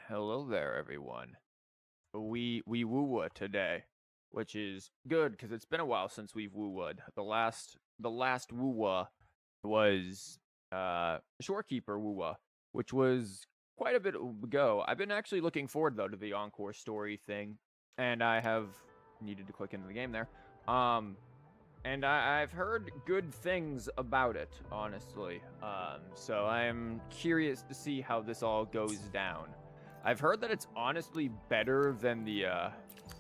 Hello there, everyone. We woo today, which is good because it's been a while since we've woo-wood. The last woo was Shorekeeper woo, which was quite a bit ago. I've been actually looking forward though to the Encore story thing, and I have needed to click into the game there. Um, and I've heard good things about it, honestly. So I'm curious to see how this all goes down. I've heard that it's honestly better than the, I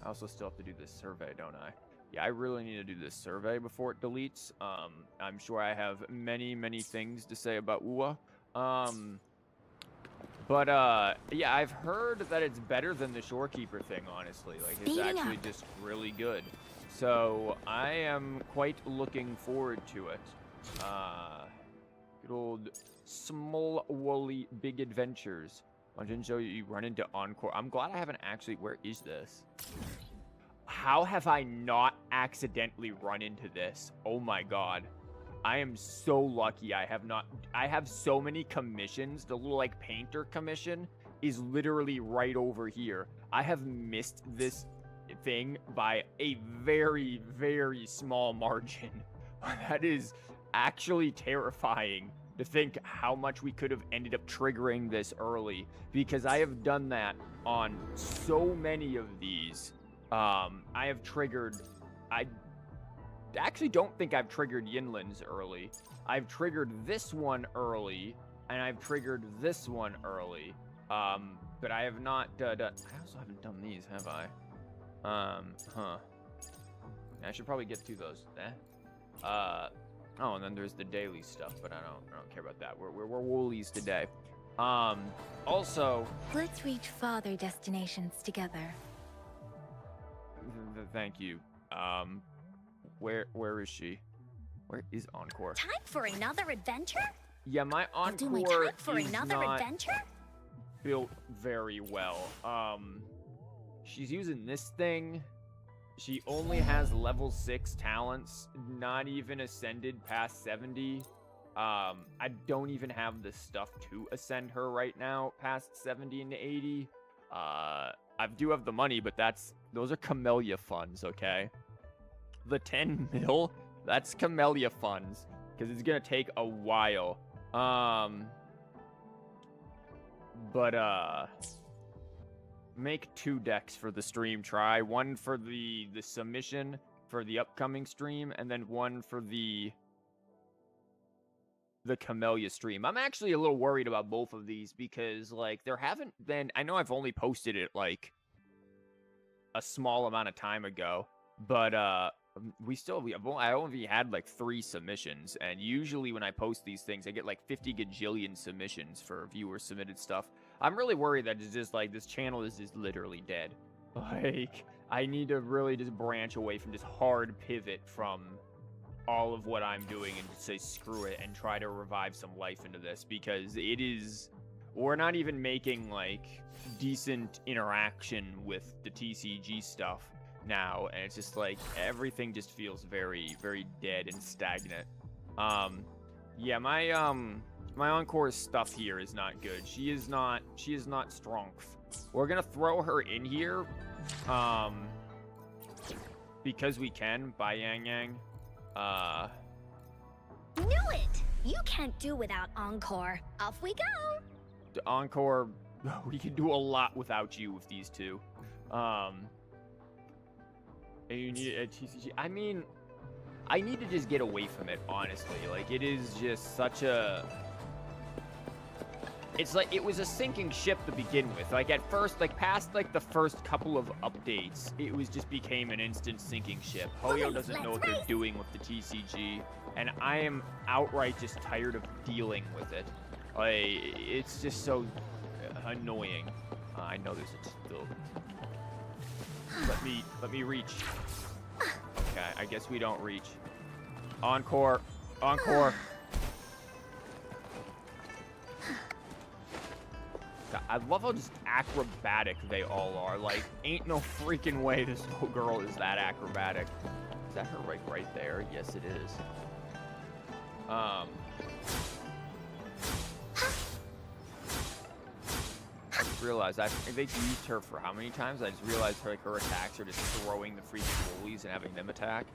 also still have to do this survey, don't I? Yeah, I really need to do this survey before it deletes. I'm sure I have many things to say about UWA. Yeah, I've heard that it's better than the Shorekeeper thing, honestly. Like, it's Speeding actually up. just really good. So, I am quite looking forward to it. Good old small woolly big adventures. I didn't show you run into Encore. I'm glad I haven't actually... Where is this? How have I not accidentally run into this? Oh my god. I am so lucky I have not... I have so many commissions. The little, like, painter commission is literally right over here. I have missed this thing by a very small margin. That is actually terrifying to think how much we could have ended up triggering this early, because I have done that on so many of these. I have triggered... I actually don't think I've triggered Yinlan's early. I've triggered this one early, and I've triggered this one early. But I have not done... I also haven't done these, have I? I should probably get to those. Oh, and then there's the daily stuff, but I don't care about that. We're Woolies today. Also, Let's reach farther destinations together. thank you. Where is she? Where is Encore? Time for another adventure? Yeah, my I'll do my Encore time for is another not adventure? built very well. She's using this thing. She only has level 6 talents, not even ascended past 70. I don't even have the stuff to ascend her right now past 70 and 80. I do have the money, but those are Camellia funds, okay? The 10 mil, that's Camellia funds, because it's gonna take a while. Make 2 decks for the stream try. One for the submission for the upcoming stream, and then one for the Camellia stream. I'm actually a little worried about both of these because, like, there haven't been... I know I've only posted it, like, a small amount of time ago, but, I only had, like, 3 submissions, and usually when I post these things, I get, like, 50 gajillion submissions for viewer-submitted stuff. I'm really worried that it's just, like, this channel is just literally dead. Like, I need to really just branch away from this hard pivot from all of what I'm doing and just say screw it and try to revive some life into this, because it is... We're not even making, like, decent interaction with the TCG stuff now, and it's just, like, everything just feels very dead and stagnant. Yeah, my Encore's stuff here is not good. She is not strong. We're gonna throw her in here, because we can, by Yang Yang. Knew it! You can't do without Encore. Off we go! The Encore, we can do a lot without you with these two. And you need a TCG. I mean, I need to just get away from it, honestly. Like, it is just such a... It's like, it was a sinking ship to begin with. Like, at first, like, past, like, the first couple of updates, it was just became an instant sinking ship. Hoyo doesn't know what they're doing with the TCG, and I am outright just tired of dealing with it. Like, it's just so annoying. I know there's a still... Let me reach. Okay, I guess we don't reach. Encore. Encore. God, I love how just acrobatic they all are. Like, ain't no freaking way this little girl is that acrobatic. Is that her right there? Yes, it is. just realized they've used her for how many times? I just realized her, like, her attacks are just throwing the freaking Woolies and having them attack.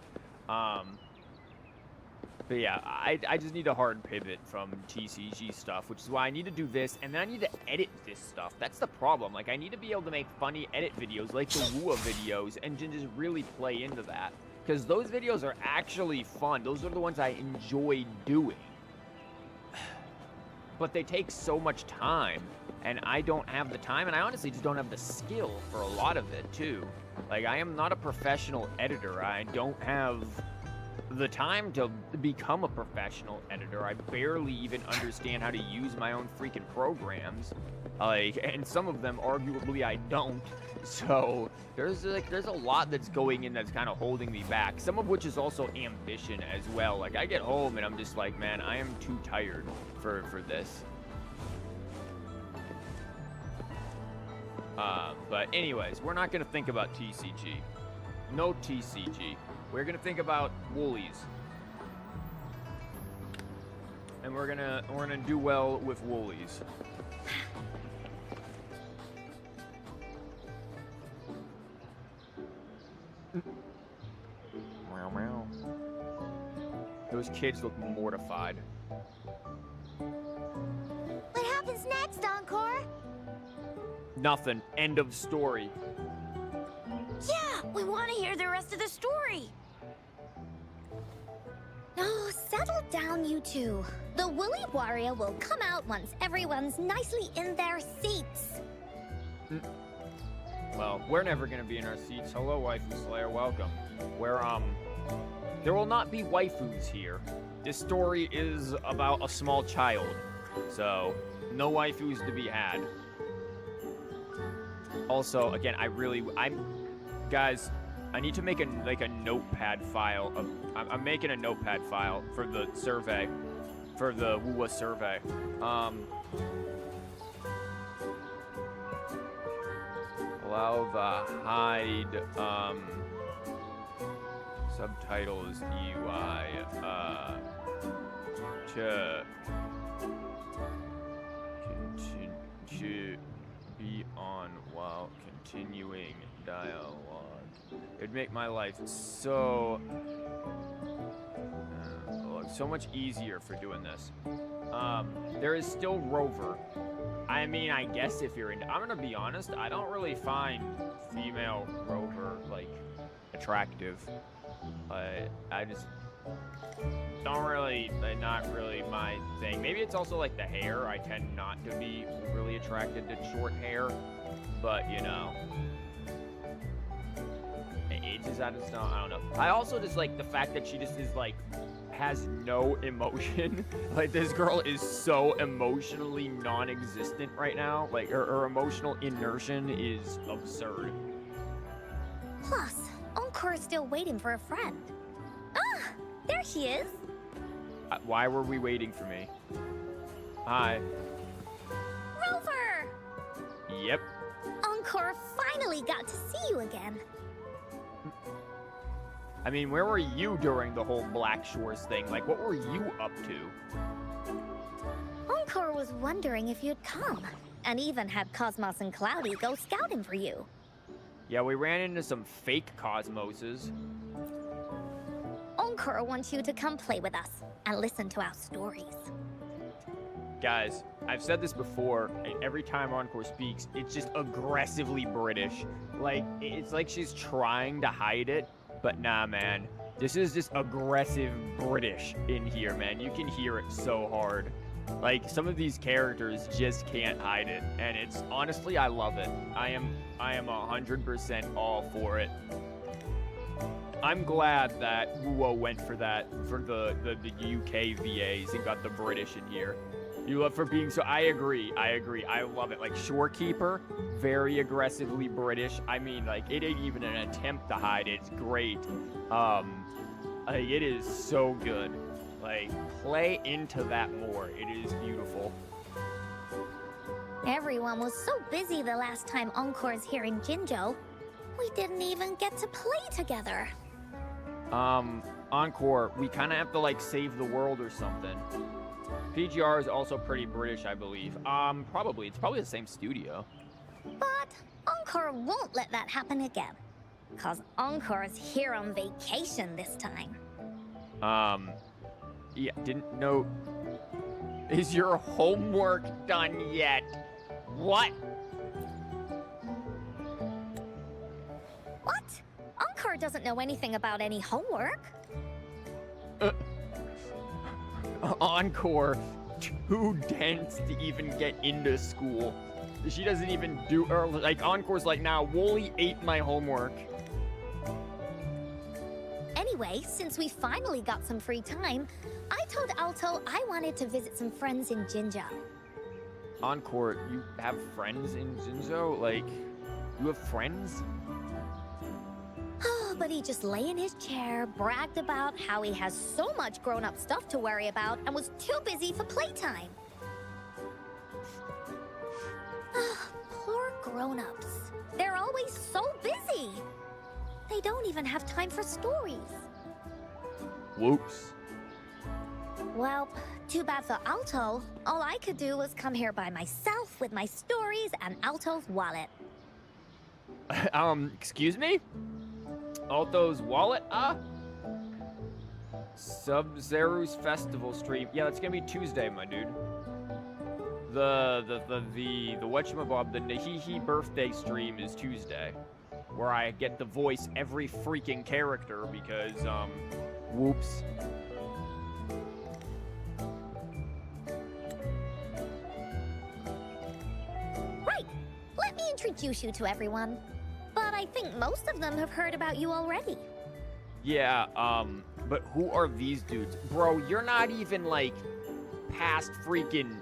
But yeah, I just need a hard pivot from TCG stuff, which is why I need to do this, and then I need to edit this stuff. That's the problem. Like, I need to be able to make funny edit videos, like the Wua videos, and just really play into that. Because those videos are actually fun. Those are the ones I enjoy doing. But they take so much time, and I don't have the time, and I honestly just don't have the skill for a lot of it, too. Like, I am not a professional editor. I don't have the time to become a professional editor. I barely even understand how to use my own freaking programs. Like, and some of them, arguably, I don't. So, there's a lot that's going in that's kind of holding me back. Some of which is also ambition as well. Like, I get home and I'm just like, man, I am too tired for this. But anyways, we're not going to think about TCG. No TCG. We're going to think about Woolies. And we're gonna do well with Woolies. Meow meow. Those kids look mortified. What happens next, Encore? Nothing. End of story. Yeah, we want to hear the rest of the story. Oh, settle down, you two. The Woolly Warrior will come out once everyone's nicely in their seats. Well, we're never gonna be in our seats. Hello, Waifu Slayer. Welcome. There will not be waifus here. This story is about a small child, so no waifus to be had. Also, again, guys, I need to make a notepad file. I'm making a notepad file for the survey, for the Wua survey. Allow the hide subtitles UI to be on while continuing dialogue. It'd make my life so much easier for doing this. There is still Rover. I mean, I guess if you're into... I'm gonna be honest, I don't really find female Rover, like, attractive. I just don't really... not really my thing. Maybe it's also, like, the hair. I tend not to be really attracted to short hair. But, you know... It just, I don't know. I also just like the fact that she just is, like... has no emotion. Like, this girl is so emotionally non-existent right now. Like, her emotional inertia is absurd. Plus, Encore's still waiting for a friend. Ah, there she is. Why were we waiting for me? Hi. Rover! Yep. Encore finally got to see you again. I mean, where were you during the whole Black Shores thing? Like, what were you up to? Encore was wondering if you'd come, and even had Cosmos and Cloudy go scouting for you. Yeah, we ran into some fake Cosmoses. Encore wants you to come play with us, and listen to our stories. Guys, I've said this before, and every time Encore speaks, it's just aggressively British. Like, it's like she's trying to hide it. But nah, man, this is just aggressive British in here, man. You can hear it so hard. Like, some of these characters just can't hide it, and it's, honestly, I love it. I am 100% all for it. I'm glad that Wuo went for that, for the UK VAs and got the British in here. You love for being so... I agree. I love it. Like, Shorekeeper, very aggressively British. I mean, like, it ain't even an attempt to hide it. It's great. It is so good. Like, play into that more. It is beautiful. Everyone was so busy the last time Encore's here in Jinzhou. We didn't even get to play together. Encore, we kind of have to, like, save the world or something. PGR is also pretty British, I believe. Probably. It's probably the same studio. But Encore won't let that happen again. Cause Encore's here on vacation this time. Yeah, didn't know. Is your homework done yet? What? What? Encore doesn't know anything about any homework. Encore, too dense to even get into school. She doesn't even do, or like Encore's like, now Wooly ate my homework. Anyway, since we finally got some free time, I told Alto I wanted to visit some friends in Jinzhou. Encore, you have friends in Jinzhou? Like, you have friends? But he just lay in his chair, bragged about how he has so much grown-up stuff to worry about, and was too busy for playtime. Poor grown-ups. They're always so busy. They don't even have time for stories. Whoops. Well, too bad for Alto. All I could do was come here by myself with my stories and Alto's wallet. Excuse me? Alto's wallet? Sub-Zero's festival stream. Yeah, that's gonna be Tuesday, my dude. The whatchamabob, the Nahihi birthday stream is Tuesday. Where I get to voice every freaking character because, whoops. Right! Let me introduce you to everyone. But I think most of them have heard about you already. Yeah, but who are these dudes? Bro, you're not even, like, past freaking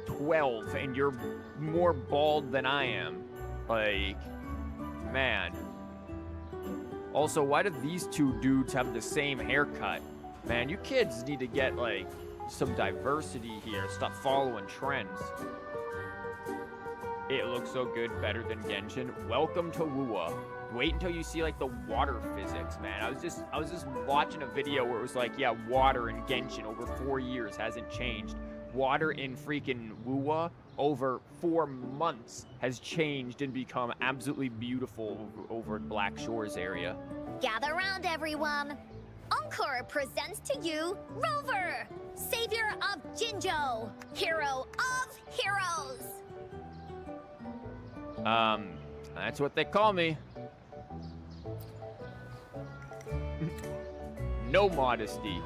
12, and you're more bald than I am. Like, man. Also, why do these two dudes have the same haircut? Man, you kids need to get, like, some diversity here. Stop following trends. It looks so good, better than Genshin. Welcome to Wuwa. Wait until you see like the water physics, man. I was just watching a video where it was like, yeah, water in Genshin over 4 years hasn't changed. Water in freaking Wuwa over 4 months has changed and become absolutely beautiful over at Black Shores area. Gather round, everyone. Encore presents to you Rover, savior of Jinzhou, hero of heroes. That's what they call me. No modesty.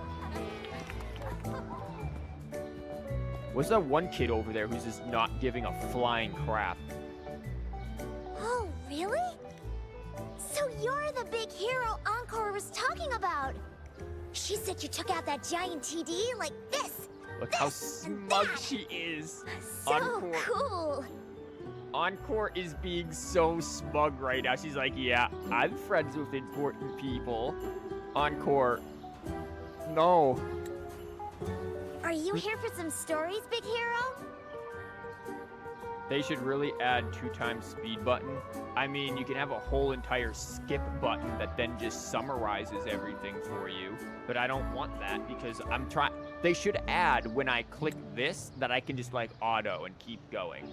What's that one kid over there who's just not giving a flying crap? Oh, really? So you're the big hero Encore was talking about. She said you took out that giant TD like this. Look how smug she is. So Encore. cool. Encore is being so smug right now. She's like, yeah, I'm friends with important people. Encore. No. Are you here for some stories, big hero? They should really add 2x speed button. I mean, you can have a whole entire skip button that then just summarizes everything for you. But I don't want that because I'm trying. They should add when I click this that I can just like auto and keep going.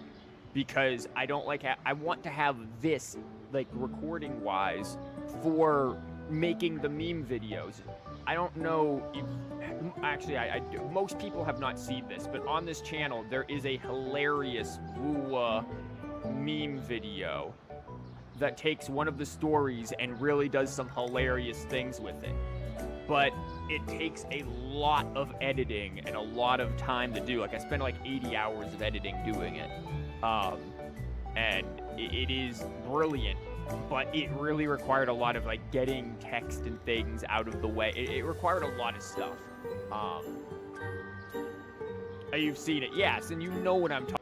Because I don't like, I want to have this, like, recording-wise for making the meme videos. I don't know if, actually, I do. Most people have not seen this, but on this channel, there is a hilarious Wuwa meme video that takes one of the stories and really does some hilarious things with it. But it takes a lot of editing and a lot of time to do. Like, I spent like 80 hours of editing doing it. And it is brilliant, but it really required a lot of like getting text and things out of the way. It required a lot of stuff. You've seen it, yes, and you know what I'm talking.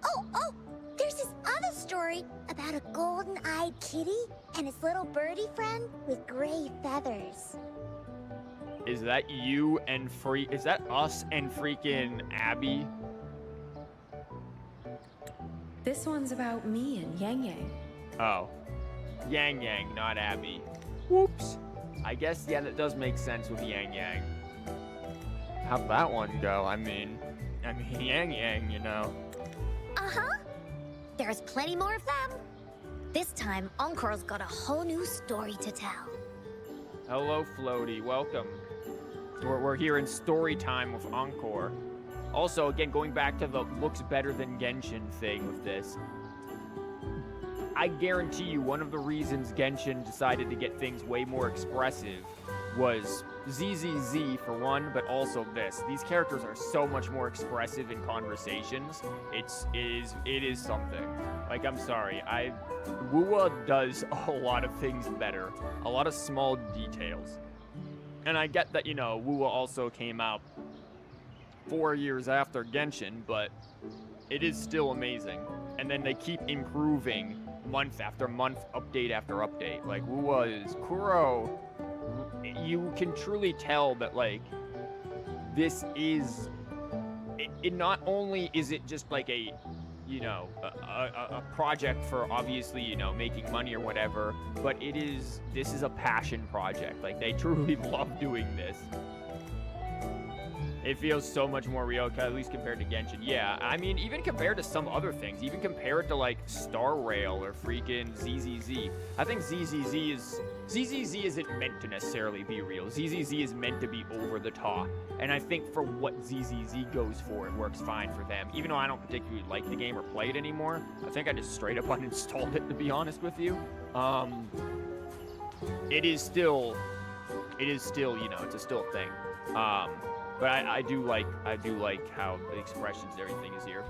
Oh, there's this other story about a golden-eyed kitty and his little birdie friend with gray feathers. Is that you and is that us and freaking Abby? This one's about me and Yang Yang. Oh. Yang Yang, not Abby. Whoops. I guess, yeah, that does make sense with Yang Yang. How'd that one go? I mean, I mean, Yang, you know. Uh-huh. There's plenty more of them. This time, Encore's got a whole new story to tell. Hello, Floaty. Welcome. We're here in story time with Encore. Also, again, going back to the looks better than Genshin thing with this. I guarantee you one of the reasons Genshin decided to get things way more expressive was ZZZ for one, but also this. These characters are so much more expressive in conversations. It is something. Like, I'm sorry, Wua does a lot of things better. A lot of small details. And I get that, you know, Wua also came out 4 years after Genshin, but it is still amazing. And then they keep improving month after month, update after update. Like, Wua is Kuro. You can truly tell that, like, this is... It not only is it just like a, you know, a project for obviously, you know, making money or whatever, but this is a passion project. Like, they truly love doing this. It feels so much more real, at least compared to Genshin. Yeah, I mean, even compared to some other things, even compared to, like, Star Rail or freaking ZZZ. I think ZZZ isn't meant to necessarily be real. ZZZ is meant to be over the top. And I think for what ZZZ goes for, it works fine for them. Even though I don't particularly like the game or play it anymore, I think I just straight up uninstalled it, to be honest with you. It is still, you know, it's still a thing. But I do like how the expressions and everything is here.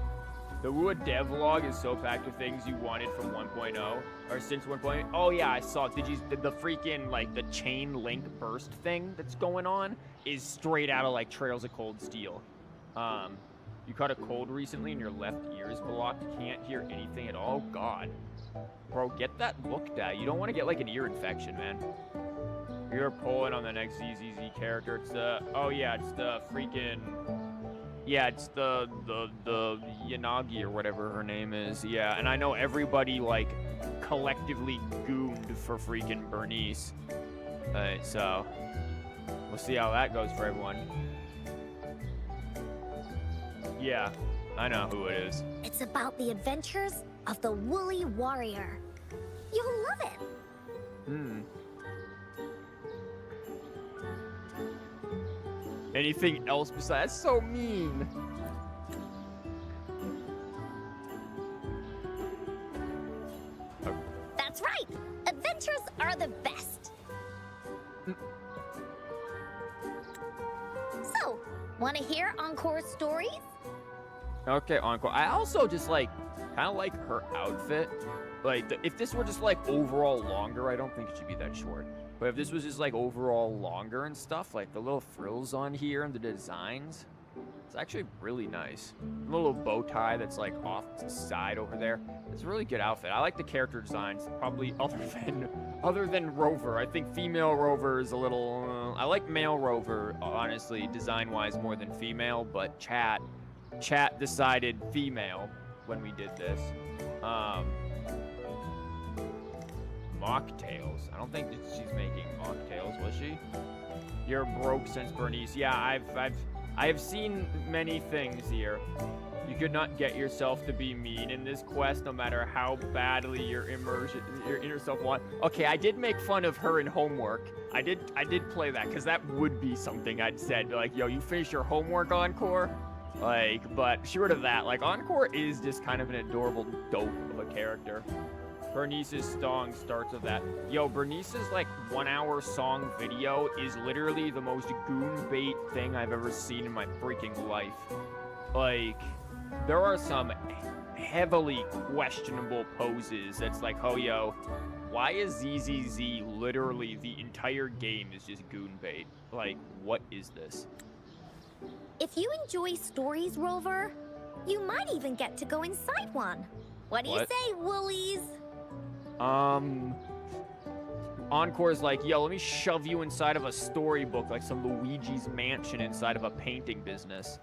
The Wua devlog is so packed with things you wanted from 1.0 or since 1.0. Oh yeah, I saw. The freaking, like, the chain link burst thing that's going on is straight out of, like, Trails of Cold Steel. You caught a cold recently and your left ear is blocked. Can't hear anything at all. Oh, God, bro, get that looked at. You don't want to get, like, an ear infection, man. You're pulling on the next ZZZ character. It's the, oh yeah, it's the freaking, yeah, it's the Yanagi or whatever her name is. Yeah, and I know everybody, like, collectively gooned for freaking Bernice. Alright, so we'll see how that goes for everyone. Yeah, I know who it is. It's about the adventures of the Woolly Warrior. You'll love it. Anything else besides? That's so mean. That's right. Adventures are the best. So, want to hear Encore's stories? Okay, Encore. I also just, like, kind of like her outfit. Like, if this were just, like, overall longer, I don't think it should be that short. But if this was just, like, overall longer and stuff, like the little frills on here and the designs, it's actually really nice. The little bow tie that's, like, off to the side over there. It's a really good outfit. I like the character designs, probably other than Rover. I think female Rover is a little... I like male Rover, honestly, design-wise more than female, but chat decided female when we did this. Mocktails. I don't think that she's making mocktails, was she? You're broke since Bernice. Yeah, I have seen many things here. You could not get yourself to be mean in this quest, no matter how badly your inner self want. Okay, I did make fun of her in homework. I did play that because that would be something I'd said. Like, yo, you finished your homework, Encore? Like, but short of that, like, Encore is just kind of an adorable dope of a character. Bernice's song starts with that. Yo, Bernice's, like, 1 hour song video is literally the most goon bait thing I've ever seen in my freaking life. Like, there are some heavily questionable poses that's like, oh, yo, why is ZZZ literally the entire game is just goon bait? Like, what is this? If you enjoy stories, Rover, you might even get to go inside one. What do you say, Woolies? Encore's like, yo, let me shove you inside of a storybook like some Luigi's Mansion inside of a painting business.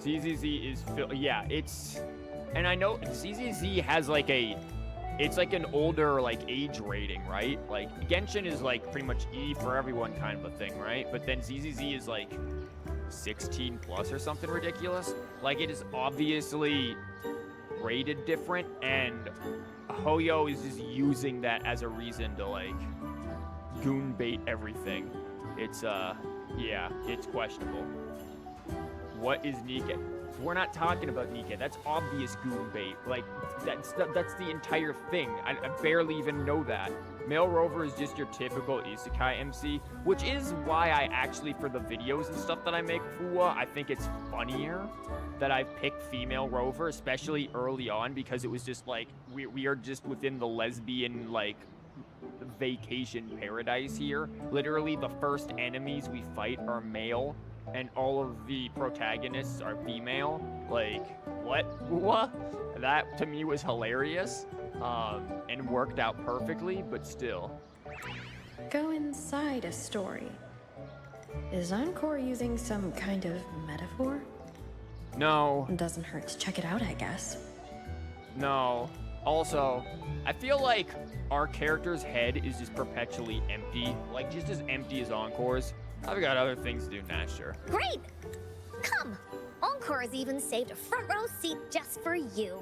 ZZZ is, yeah, it's, and I know ZZZ has like a it's like an older like age rating, right? Like Genshin is like pretty much E for everyone kind of a thing, right? But then ZZZ is like 16 plus or something ridiculous. Like it is obviously rated different, and Hoyo is just using that as a reason to like goon bait everything. It's yeah, it's questionable. What is Nika? We're not talking about Nika. That's obvious goon bait. Like that's the entire thing. I barely even know that. Male Rover is just your typical isekai MC, which is why I actually, for the videos and stuff that I make Fuwa, I think it's funnier that I've picked female Rover, especially early on, because it was just like we are just within the lesbian like vacation paradise here. Literally the first enemies we fight are male, and all of the protagonists are female. Like, what? That to me was hilarious, and worked out perfectly, but still. Go inside a story. Is Encore using some kind of metaphor? No. It doesn't hurt to check it out, I guess. No. Also, I feel like our character's head is just perpetually empty. Like, just as empty as Encore's. I've got other things to do, nah, sure. Great! Come! Encore has even saved a front row seat just for you.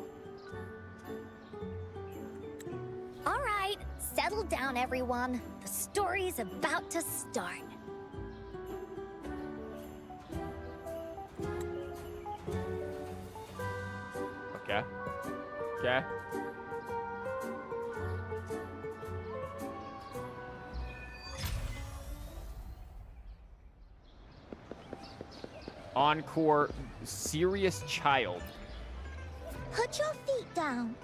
All right, settle down, everyone. The story's about to start. Okay. Okay. Encore, serious child. Put your feet down.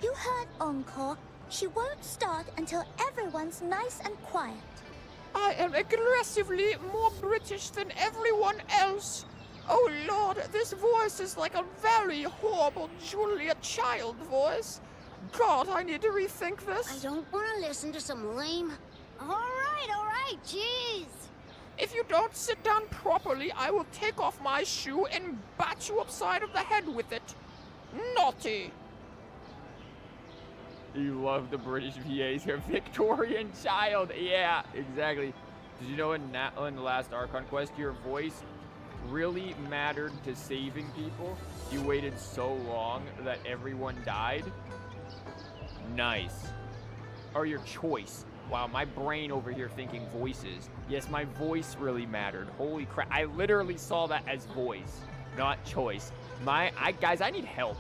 You heard Encore. She won't start until everyone's nice and quiet. I am aggressively more British than everyone else. Oh Lord, this voice is like a very horrible Julia Child voice. God, I need to rethink I this. don't want to listen to some lame... All right, jeez. If you don't sit down properly, I will take off my shoe and bat you upside of the head with it. Naughty. You love the British VAs, your Victorian child. Yeah, exactly. Did you know in the last Archon quest, your voice really mattered to saving people? You waited so long that everyone died? Nice. Or your choice. Wow, my brain over here thinking voices. Yes, my voice really mattered. Holy crap. I literally saw that as voice, not choice. Guys, I need help.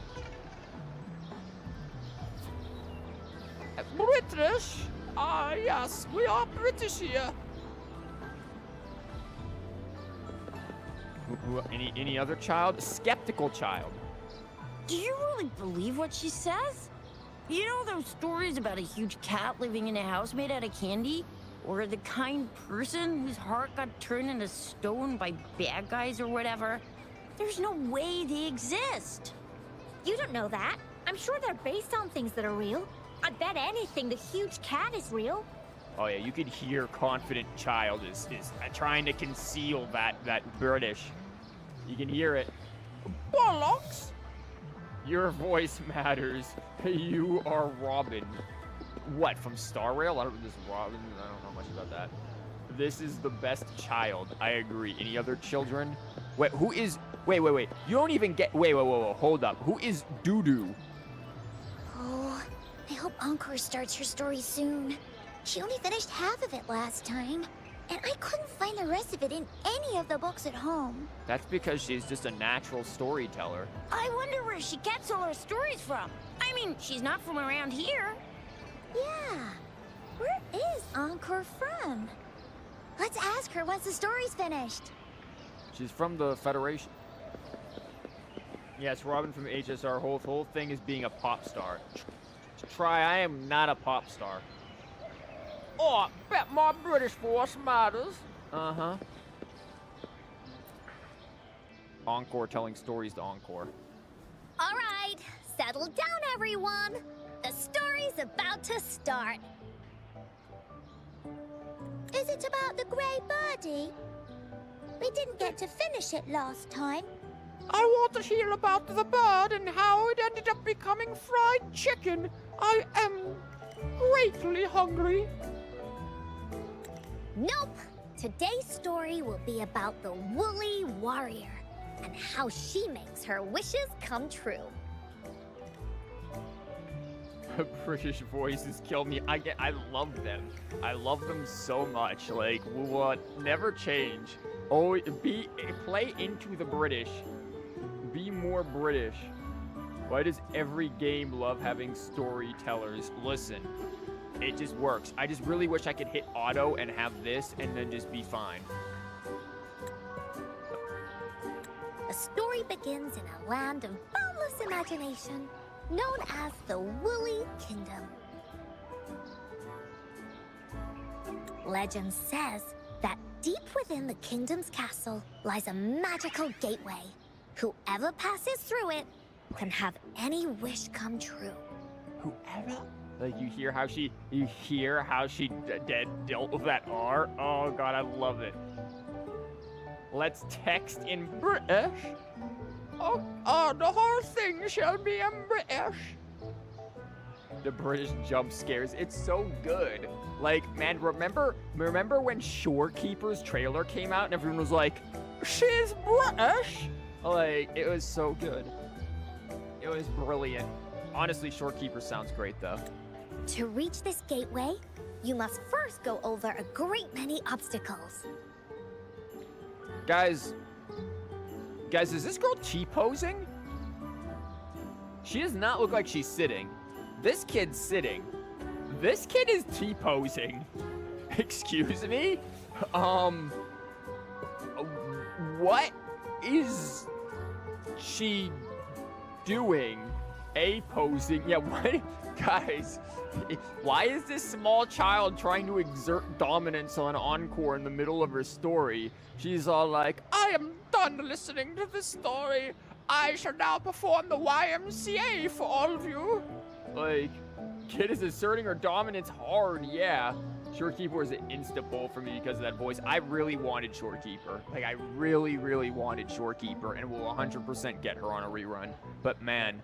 British? Ah, yes, we are British here. Any other child? Skeptical child. Do you really believe what she says? You know those stories about a huge cat living in a house made out of candy? Or the kind person whose heart got turned into stone by bad guys or whatever? There's no way they exist. You don't know that. I'm sure they're based on things that are real. I bet anything the huge cat is real. Oh yeah, you could hear confident child is trying to conceal that British. You can hear it. Bollocks! Your voice matters. You are Robin. What, from Star Rail? I don't know much about that. This is the best child. I agree. Any other children? Wait, who is... Wait. You don't even get... Wait, hold up. Who is Doodoo? Oh, I hope Encore starts her story soon. She only finished half of it last time, and I couldn't find the rest of it in any of the books at home. That's because she's just a natural storyteller. I wonder where she gets all her stories from. I mean, she's not from around here. Yeah, where is Encore from? Let's ask her once the story's finished. She's from the Federation. Yes, Robin from HSR. Whole thing is being a pop star. I am not a pop star. Oh, bet my British voice matters. Uh-huh. Encore telling stories to Encore. All right, settle down, everyone. The story's about to start. Is it about the grey birdie? We didn't get to finish it last time. I want to hear about the bird and how it ended up becoming fried chicken. I am greatly hungry. Nope. Today's story will be about the Woolly Warrior and how she makes her wishes come true. British voices kill me. I love them. I love them so much. Like, will never change. Oh, play into the British. Be more British. Why does every game love having storytellers? Listen, it just works. I just really wish I could hit auto and have this and then just be fine. The story begins in a land of boundless imagination, known as the Woolly Kingdom. Legend says that deep within the kingdom's castle lies a magical gateway. Whoever passes through it can have any wish come true. Whoever? Like, you hear how she dealt with that R? Oh god, I love it. Let's text in British. Oh, the whole thing shall be in British. The British jump scares. It's so good. Like, man, remember when Shorekeeper's trailer came out and everyone was like, she's British? Like, it was so good. It was brilliant. Honestly, Shorekeeper sounds great, though. To reach this gateway, you must first go over a great many obstacles. Guys, is this girl T-posing? She does not look like she's sitting. This kid's sitting. This kid is T-posing. Excuse me? What is she doing? A-posing? Yeah, what? Guys, why is this small child trying to exert dominance on Encore in the middle of her story? She's all like, I am done listening to this story. I shall now perform the YMCA for all of you. like, kid is asserting her dominance hard, yeah. Shorekeeper was an insta pull for me because of that voice. I really wanted Shorekeeper. Like, I really, really wanted Shorekeeper, and will 100% get her on a rerun. But man,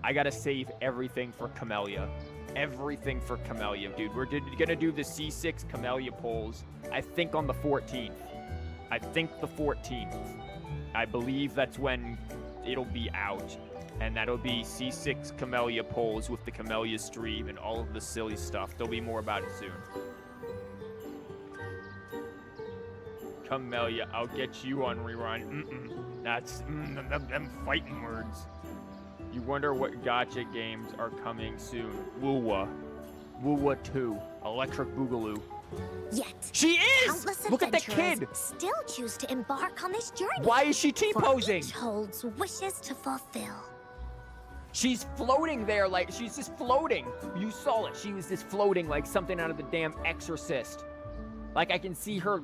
I gotta save everything for Camellia. Everything for Camellia, dude. We're gonna do the C6 Camellia polls, I think on the 14th. I think the 14th. I believe that's when it'll be out. And that'll be C6 Camellia polls with the Camellia stream and all of the silly stuff. There'll be more about it soon. Camellia, I'll get you on rerun. That's them fighting words. You wonder what gacha games are coming soon. Woowa. Woowa 2. Electric Boogaloo. Yet, She is! countless Look at the adventurers kid! still choose to embark on this journey. Why is she For T-posing? each holds wishes to fulfill. She's floating there like, she's just floating. You saw it. She was just floating like something out of the damn Exorcist. Like, I can see her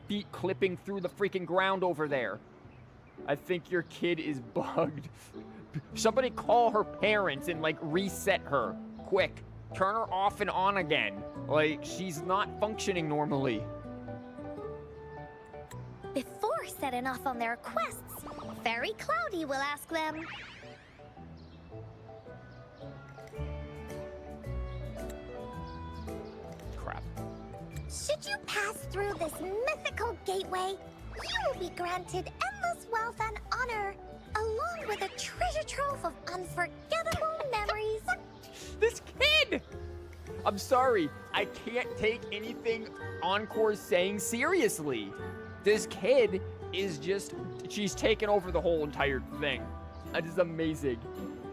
feet clipping through the freaking ground over there. I think your kid is bugged. Somebody call her parents and, like, reset her. Quick. Turn her off and on again. Like, she's not functioning normally. Before setting off on their quests, Fairy Cloudy will ask them, Crap. should you pass through this mythical gateway, you will be granted endless wealth and honor, along with a treasure trove of unforgettable memories. This kid! I'm sorry, I can't take anything Encore's saying seriously. This kid is just, she's taken over the whole entire thing. That is amazing.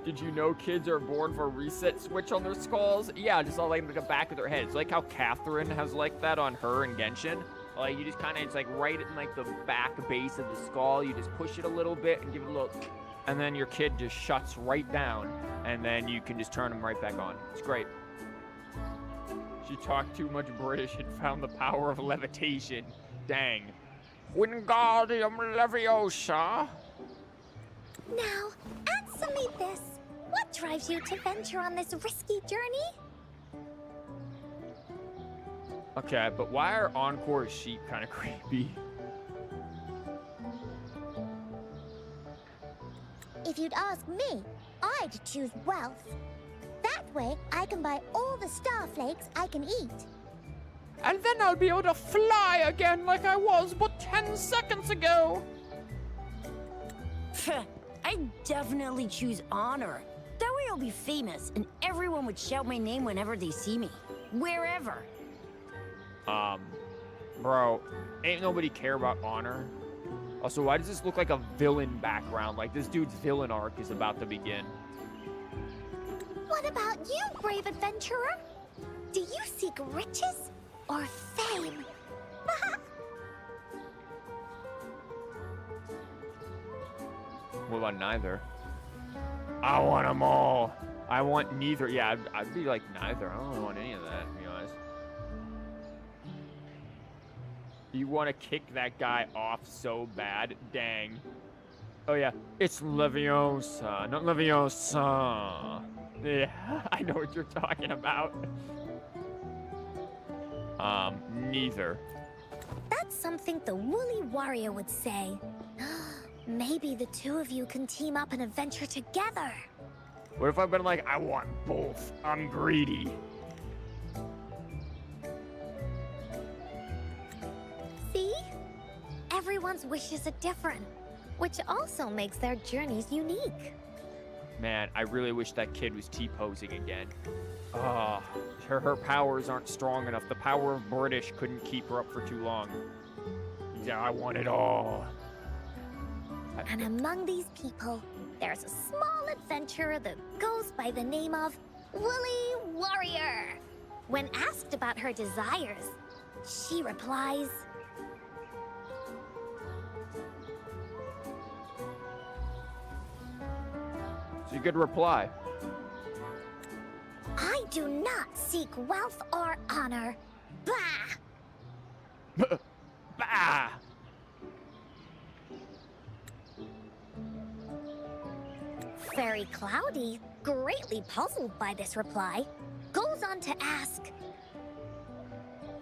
Did you know kids are born for a reset switch on their skulls? Yeah, just all like the back of their heads. Like how Catherine has like that on her in Genshin. Like you just kind of, it's like right in like the back base of the skull. You just push it a little bit and give it a little, and then your kid just shuts right down. And then you can just turn them right back on. It's great. She talked too much British and found the power of levitation. Dang. Wingardium Leviosa. Now, answer me this. What drives you to venture on this risky journey? Okay, but why are Encore's sheep kind of creepy? If you'd ask me, I'd choose wealth. That way, I can buy all the starflakes I can eat. And then I'll be able to fly again like I was but 10 seconds ago. I'd definitely choose honor. That way I'll be famous, and everyone would shout my name whenever they see me. Wherever. Bro, ain't nobody care about honor. Also, why does this look like a villain background? Like, this dude's villain arc is about to begin. What about you, brave adventurer? Do you seek riches or fame? What about neither? I want them all. I want neither. Yeah, I'd be like neither. I don't really want any of that, to be honest. You want to kick that guy off so bad? Dang. Oh, yeah. It's Leviosa, not Leviosa. Yeah, I know what you're talking about. Neither. That's something the woolly warrior would say. Maybe the two of you can team up and adventure together. What if I've been like, I want both. I'm greedy. See? Everyone's wishes are different, which also makes their journeys unique. Man, I really wish that kid was T-posing again. Her powers aren't strong enough. The power of British couldn't keep her up for too long. Yeah, I want it all. And among these people, there's a small adventurer that goes by the name of Woolly Warrior. When asked about her desires, she replies, So you could reply. I do not seek wealth or honor. Bah! Bah! Fairy Cloudy, greatly puzzled by this reply, goes on to ask,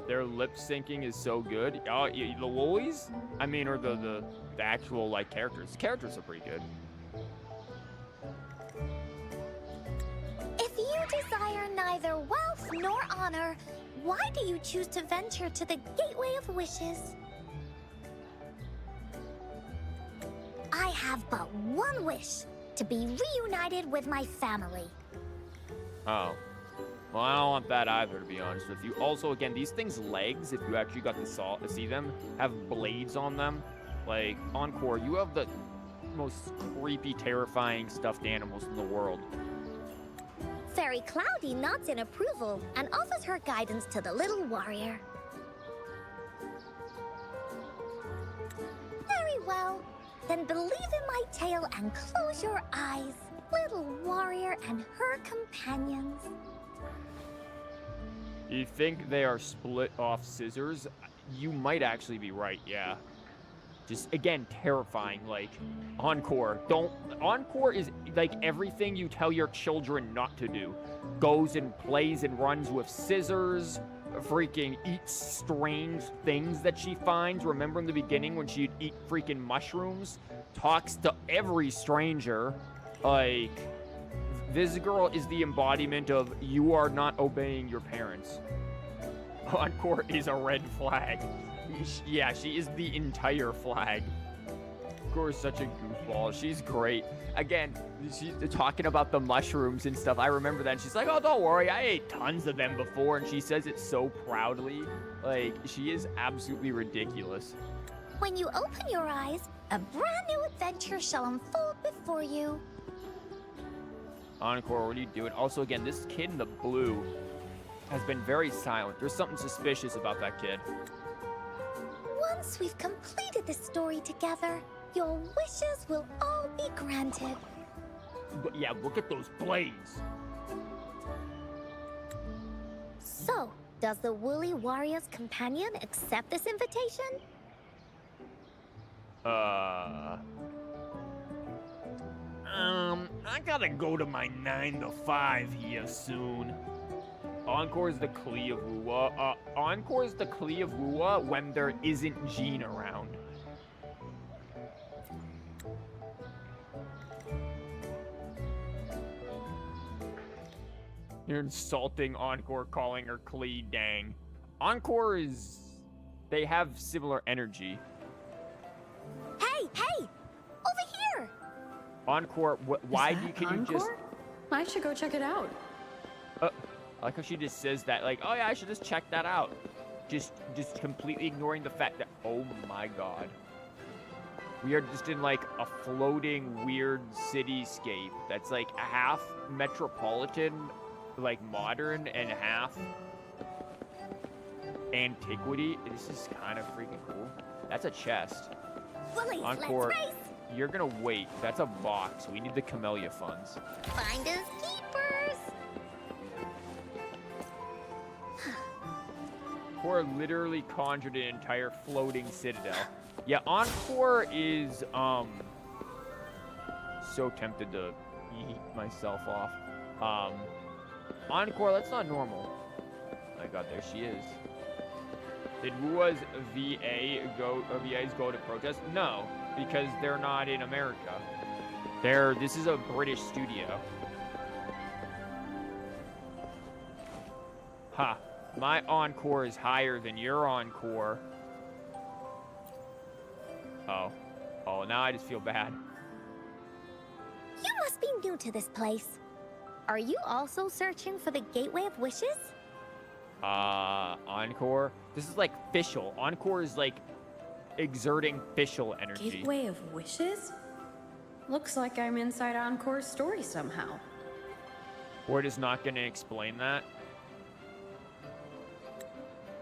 Their lip syncing is so good. Oh, the Woolies? I mean, or the actual, like, characters. Characters are pretty good. if you desire neither wealth nor honor, why do you choose to venture to the Gateway of Wishes? I have but one wish, to be reunited with my family. Oh. Well, I don't want that either, to be honest with you. Also, again, these things' legs, if you actually got to see them, have blades on them. Like, Encore, you have the most creepy, terrifying stuffed animals in the world. Fairy Cloudy nods in approval and offers her guidance to the little warrior. Very well. Then believe in my tale and close your eyes, little warrior and her companions. You think they are split off scissors? You might actually be right, yeah. Just, again, terrifying, like, Encore. Encore is, like, everything you tell your children not to do. Goes and plays and runs with scissors, freaking eats strange things that she finds. Remember in the beginning when she'd eat freaking mushrooms? Talks to every stranger. Like, this girl is the embodiment of you are not obeying your parents. Encore is a red flag. Yeah, she is the entire flag. Encore is such a goofball. She's great. Again, she's talking about the mushrooms and stuff. I remember that. She's like, oh, don't worry. I ate tons of them before. And she says it so proudly. Like, she is absolutely ridiculous. When you open your eyes, a brand new adventure shall unfold before you. Encore, what are you doing? Also, again, this kid in the blue has been very silent. There's something suspicious about that kid. Once we've completed this story together, your wishes will all be granted. But yeah, look at those blades. So, does the Woolly Warrior's companion accept this invitation? I gotta go to my 9 to 5 here soon. Encore's the Klee of Wua. Encore's the Klee of Wua when there isn't Jean around. You're insulting Encore, calling her Klee dang. Encore is... They have similar energy. Hey, hey! Over here! Encore, why Is do you... that Can you just... Encore? I should go check it out. I like how she just says that, like, oh yeah, I should just check that out. Just completely ignoring the fact that, oh my god. We are just in, like, a floating, weird cityscape that's, like, half metropolitan, like, modern, and half antiquity. This is kind of freaking cool. That's a chest. Woolies, Encore, let's race! you're gonna wait. That's a box. We need the camellia funds. Finders keepers! Encore literally conjured an entire floating citadel. Yeah, Encore is, so tempted to eat myself off. Encore, that's not normal. Oh my god, there she is. Did Wua's VAs go to protest? No, because they're not in America. This is a British studio. Ha. My Encore is higher than your Encore. Oh. Oh, now I just feel bad. You must be new to this place. Are you also searching for the Gateway of Wishes? Encore? This is like official. Encore is like exerting official energy. Gateway of Wishes? Looks like I'm inside Encore's story somehow. We're just not gonna explain that.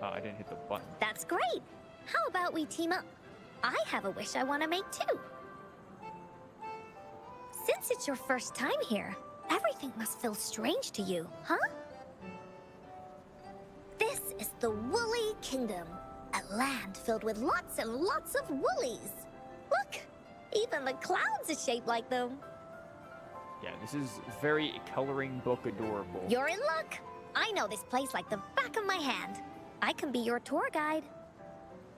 Oh, I didn't hit the button. That's great. How about we team up? I have a wish I want to make too. Since it's your first time here, everything must feel strange to you, huh? This is the Woolly Kingdom, a land filled with lots and lots of woolies. Look, even the clouds are shaped like them. Yeah, this is very coloring book adorable. You're in luck. I know this place like the back of my hand. I can be your tour guide.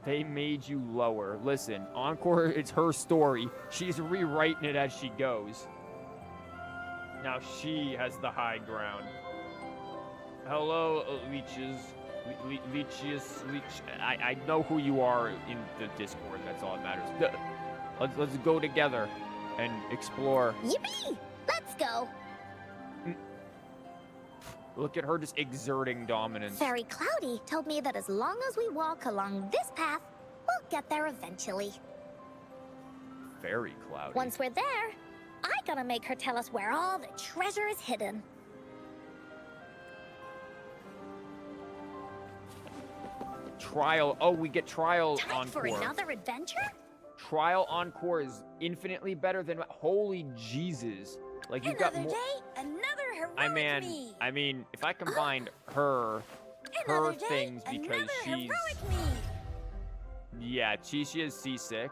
They made you lower. Listen, Encore, it's her story. She's rewriting it as she goes. Now she has the high ground. Hello, leeches. Leeches. I know who you are in the Discord. That's all that matters. Let's go together and explore. Yippee! Let's go. Look at her just exerting dominance. Fairy Cloudy told me that as long as we walk along this path, we'll get there eventually. Very cloudy. Once we're there, I gotta make her tell us where all the treasure is hidden. Trial. Oh, we get trial Time Encore. for another adventure? Trial Encore is infinitely better than... Holy Jesus. Like, you've got Another more... day, another heroic me. I mean, if I combined her Another day, things because another she's... heroic me. Yeah, she is C6.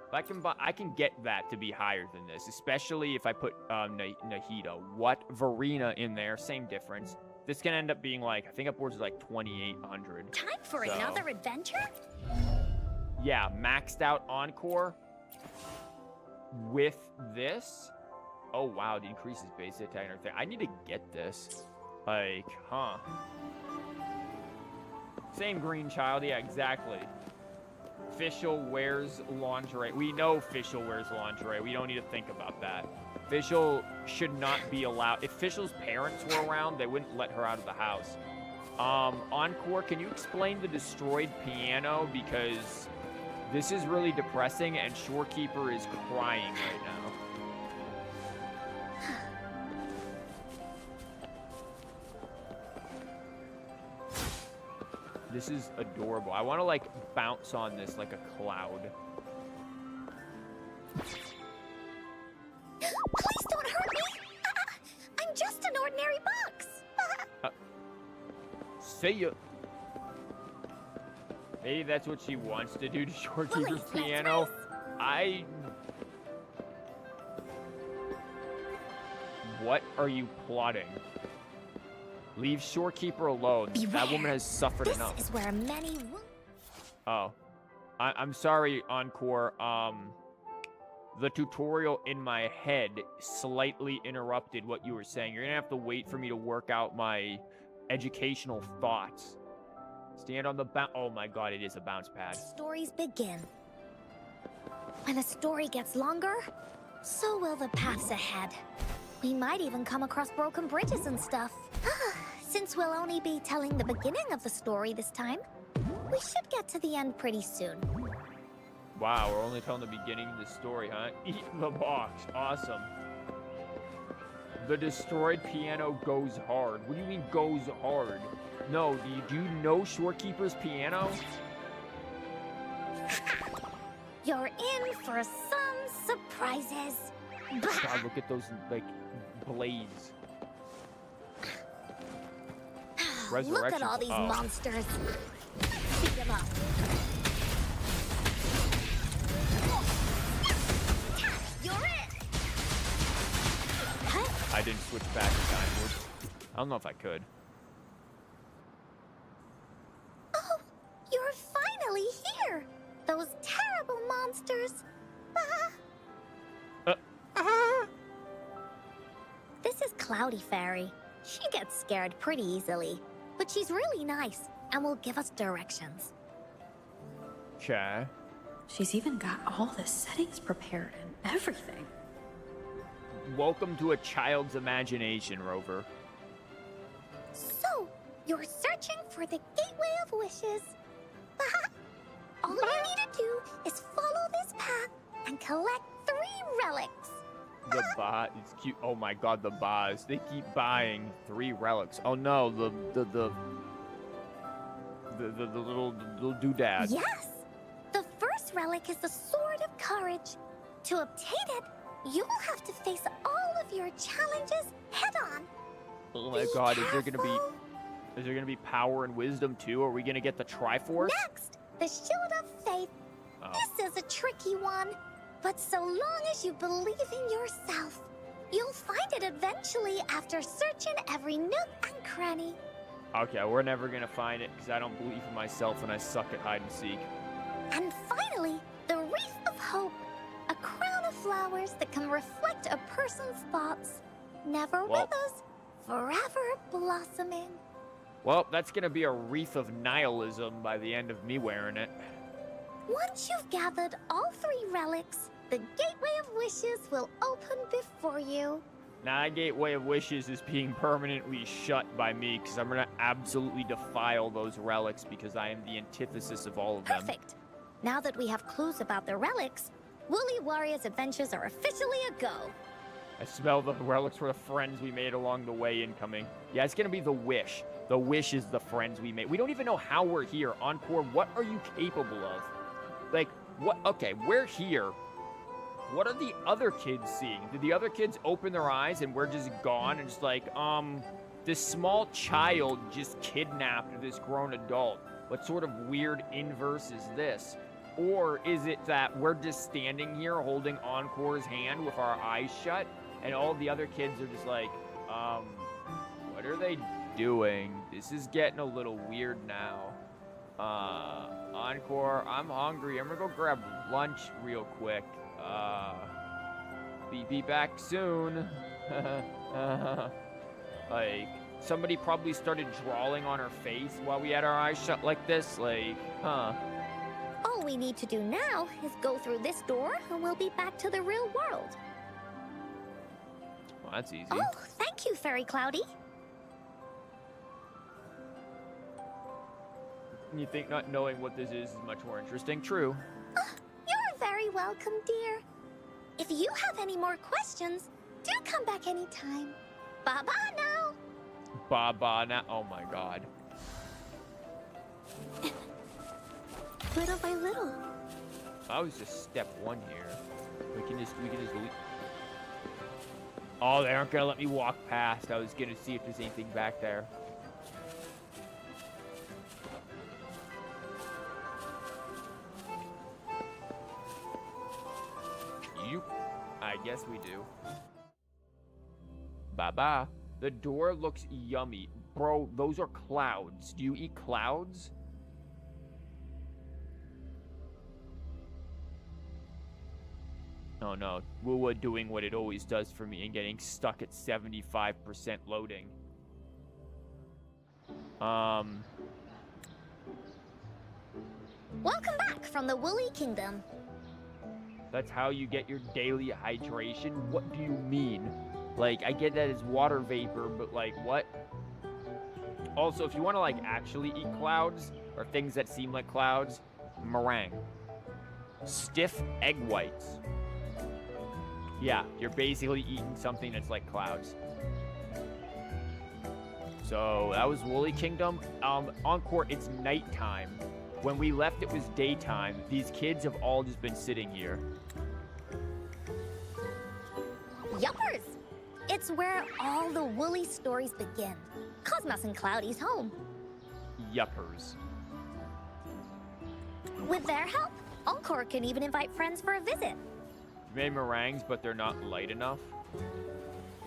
If I can get that to be higher than this, especially if I put Nahida. What? Verena in there, same difference. This can end up being like, I think upwards of like 2,800. Time for another adventure? Yeah, maxed out Encore with this. Oh wow, it increases base attack and everything. I need to get this. Like, huh. Same green child, yeah, exactly. Fischl wears lingerie. We know Fischl wears lingerie. We don't need to think about that. Fischl should not be allowed. If Fischl's parents were around, they wouldn't let her out of the house. Encore, can you explain the destroyed piano? Because this is really depressing and Shorekeeper is crying right now. This is adorable. I want to, like, bounce on this like a cloud. Please don't hurt me! I'm just an ordinary box! See ya. Maybe that's what she wants to do to Shorekeeper's Woolies, let's piano. What are you plotting? Leave Shorekeeper alone. Beware. That woman has suffered This enough. is where many Oh. I'm sorry, Encore. the tutorial in my head slightly interrupted what you were saying. You're gonna have to wait for me to work out my educational thoughts. Stand on the oh my god, it is a bounce pad. Stories begin. When a story gets longer, so will the paths ahead. We might even come across broken bridges and stuff. Since we'll only be telling the beginning of the story this time, we should get to the end pretty soon. Wow, we're only telling the beginning of the story, huh? Eat the box. Awesome. The destroyed piano goes hard. What do you mean goes hard? No, do you know Shorekeeper's piano? You're in for some surprises. God, look at those, like, blades. Look at all these monsters. Beat them up. You're it. I didn't switch back in time. Whoops. I don't know if I could. Oh, you're finally here. Those terrible monsters. This is Cloudy Fairy. She gets scared pretty easily, but she's really nice and will give us directions. Okay. She's even got all the settings prepared and everything. Welcome to a child's imagination, Rover. So, you're searching for the Gateway of Wishes. All you need to do is follow this path and collect 3 relics. The ba, it's cute. Oh my god, the bas. They keep buying 3 relics. Oh no, the little doodad. Yes! The first relic is the Sword of Courage. To obtain it, you will have to face all of your challenges head-on. Oh my god, is there gonna be power and wisdom too? Are we gonna get the Triforce? Next, the Shield of Faith. Oh. This is a tricky one, but so long as you believe in yourself, you'll find it eventually after searching every nook and cranny. Okay, we're never gonna find it because I don't believe in myself and I suck at hide and seek. And finally, the Wreath of Hope. A crown of flowers that can reflect a person's thoughts. Never withers, forever blossoming. Well, that's gonna be a wreath of nihilism by the end of me wearing it. Once you've gathered all 3 relics, the Gateway of Wishes will open before you. Now, that Gateway of Wishes is being permanently shut by me because I'm gonna absolutely defile those relics because I am the antithesis of all of them. Perfect. Now that we have clues about the relics, Woolly Warriors' adventures are officially a go. I smell the relics for the friends we made along the way incoming. Yeah, it's gonna be the Wish. The Wish is the friends we made. We don't even know how we're here. Encore, what are you capable of? Like, what? Okay, we're here. What are the other kids seeing? Did the other kids open their eyes and we're just gone and just like, this small child just kidnapped this grown adult? What sort of weird inverse is this? Or is it that we're just standing here holding Encore's hand with our eyes shut and all the other kids are just like, what are they doing? This is getting a little weird now. Encore, I'm hungry. I'm gonna go grab lunch real quick. Be back soon. Like, somebody probably started drawing on her face while we had our eyes shut like this. Like, huh. All we need to do now is go through this door and we'll be back to the real world. Well, that's easy. Oh, thank you, Fairy Cloudy. You think not knowing what this is much more interesting? True. You're very welcome, dear. If you have any more questions, do come back anytime. Bye-bye now. Baba now. Oh my god. Little by little. That was just step 1 here. We can just leave. Oh, they aren't gonna let me walk past. I was gonna see if there's anything back there. I guess we do. Bye-bye. The door looks yummy. Bro, those are clouds. Do you eat clouds? Oh no, Woowa doing what it always does for me and getting stuck at 75% loading. Welcome back from the Woolly Kingdom. That's how you get your daily hydration? What do you mean? Like, I get that it's water vapor, but like, what? Also, if you want to like actually eat clouds, or things that seem like clouds, meringue. Stiff egg whites. Yeah, you're basically eating something that's like clouds. So, that was Woolly Kingdom. Encore, it's nighttime. When we left, it was daytime. These kids have all just been sitting here. Yuppers! It's where all the Woolly stories begin. Cosmos and Cloudy's home. Yuppers. With their help, Encore can even invite friends for a visit. You made meringues, but they're not light enough?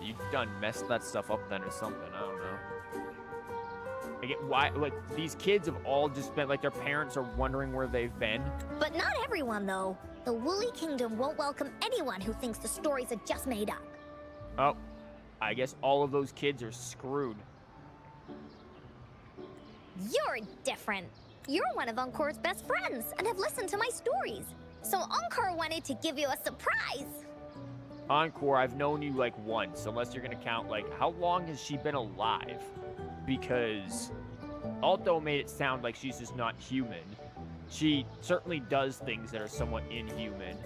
You done messed that stuff up then or something, I don't know. I get why, like, these kids have all just been, like, their parents are wondering where they've been. But not everyone, though. The Woolly Kingdom won't welcome anyone who thinks the stories are just made up. Oh, I guess all of those kids are screwed. You're different. You're one of Encore's best friends and have listened to my stories. So Encore wanted to give you a surprise. Encore, I've known you, like, once, unless you're gonna count, like, how long has she been alive? Because Alto made it sound like she's just not human. She certainly does things that are somewhat inhuman.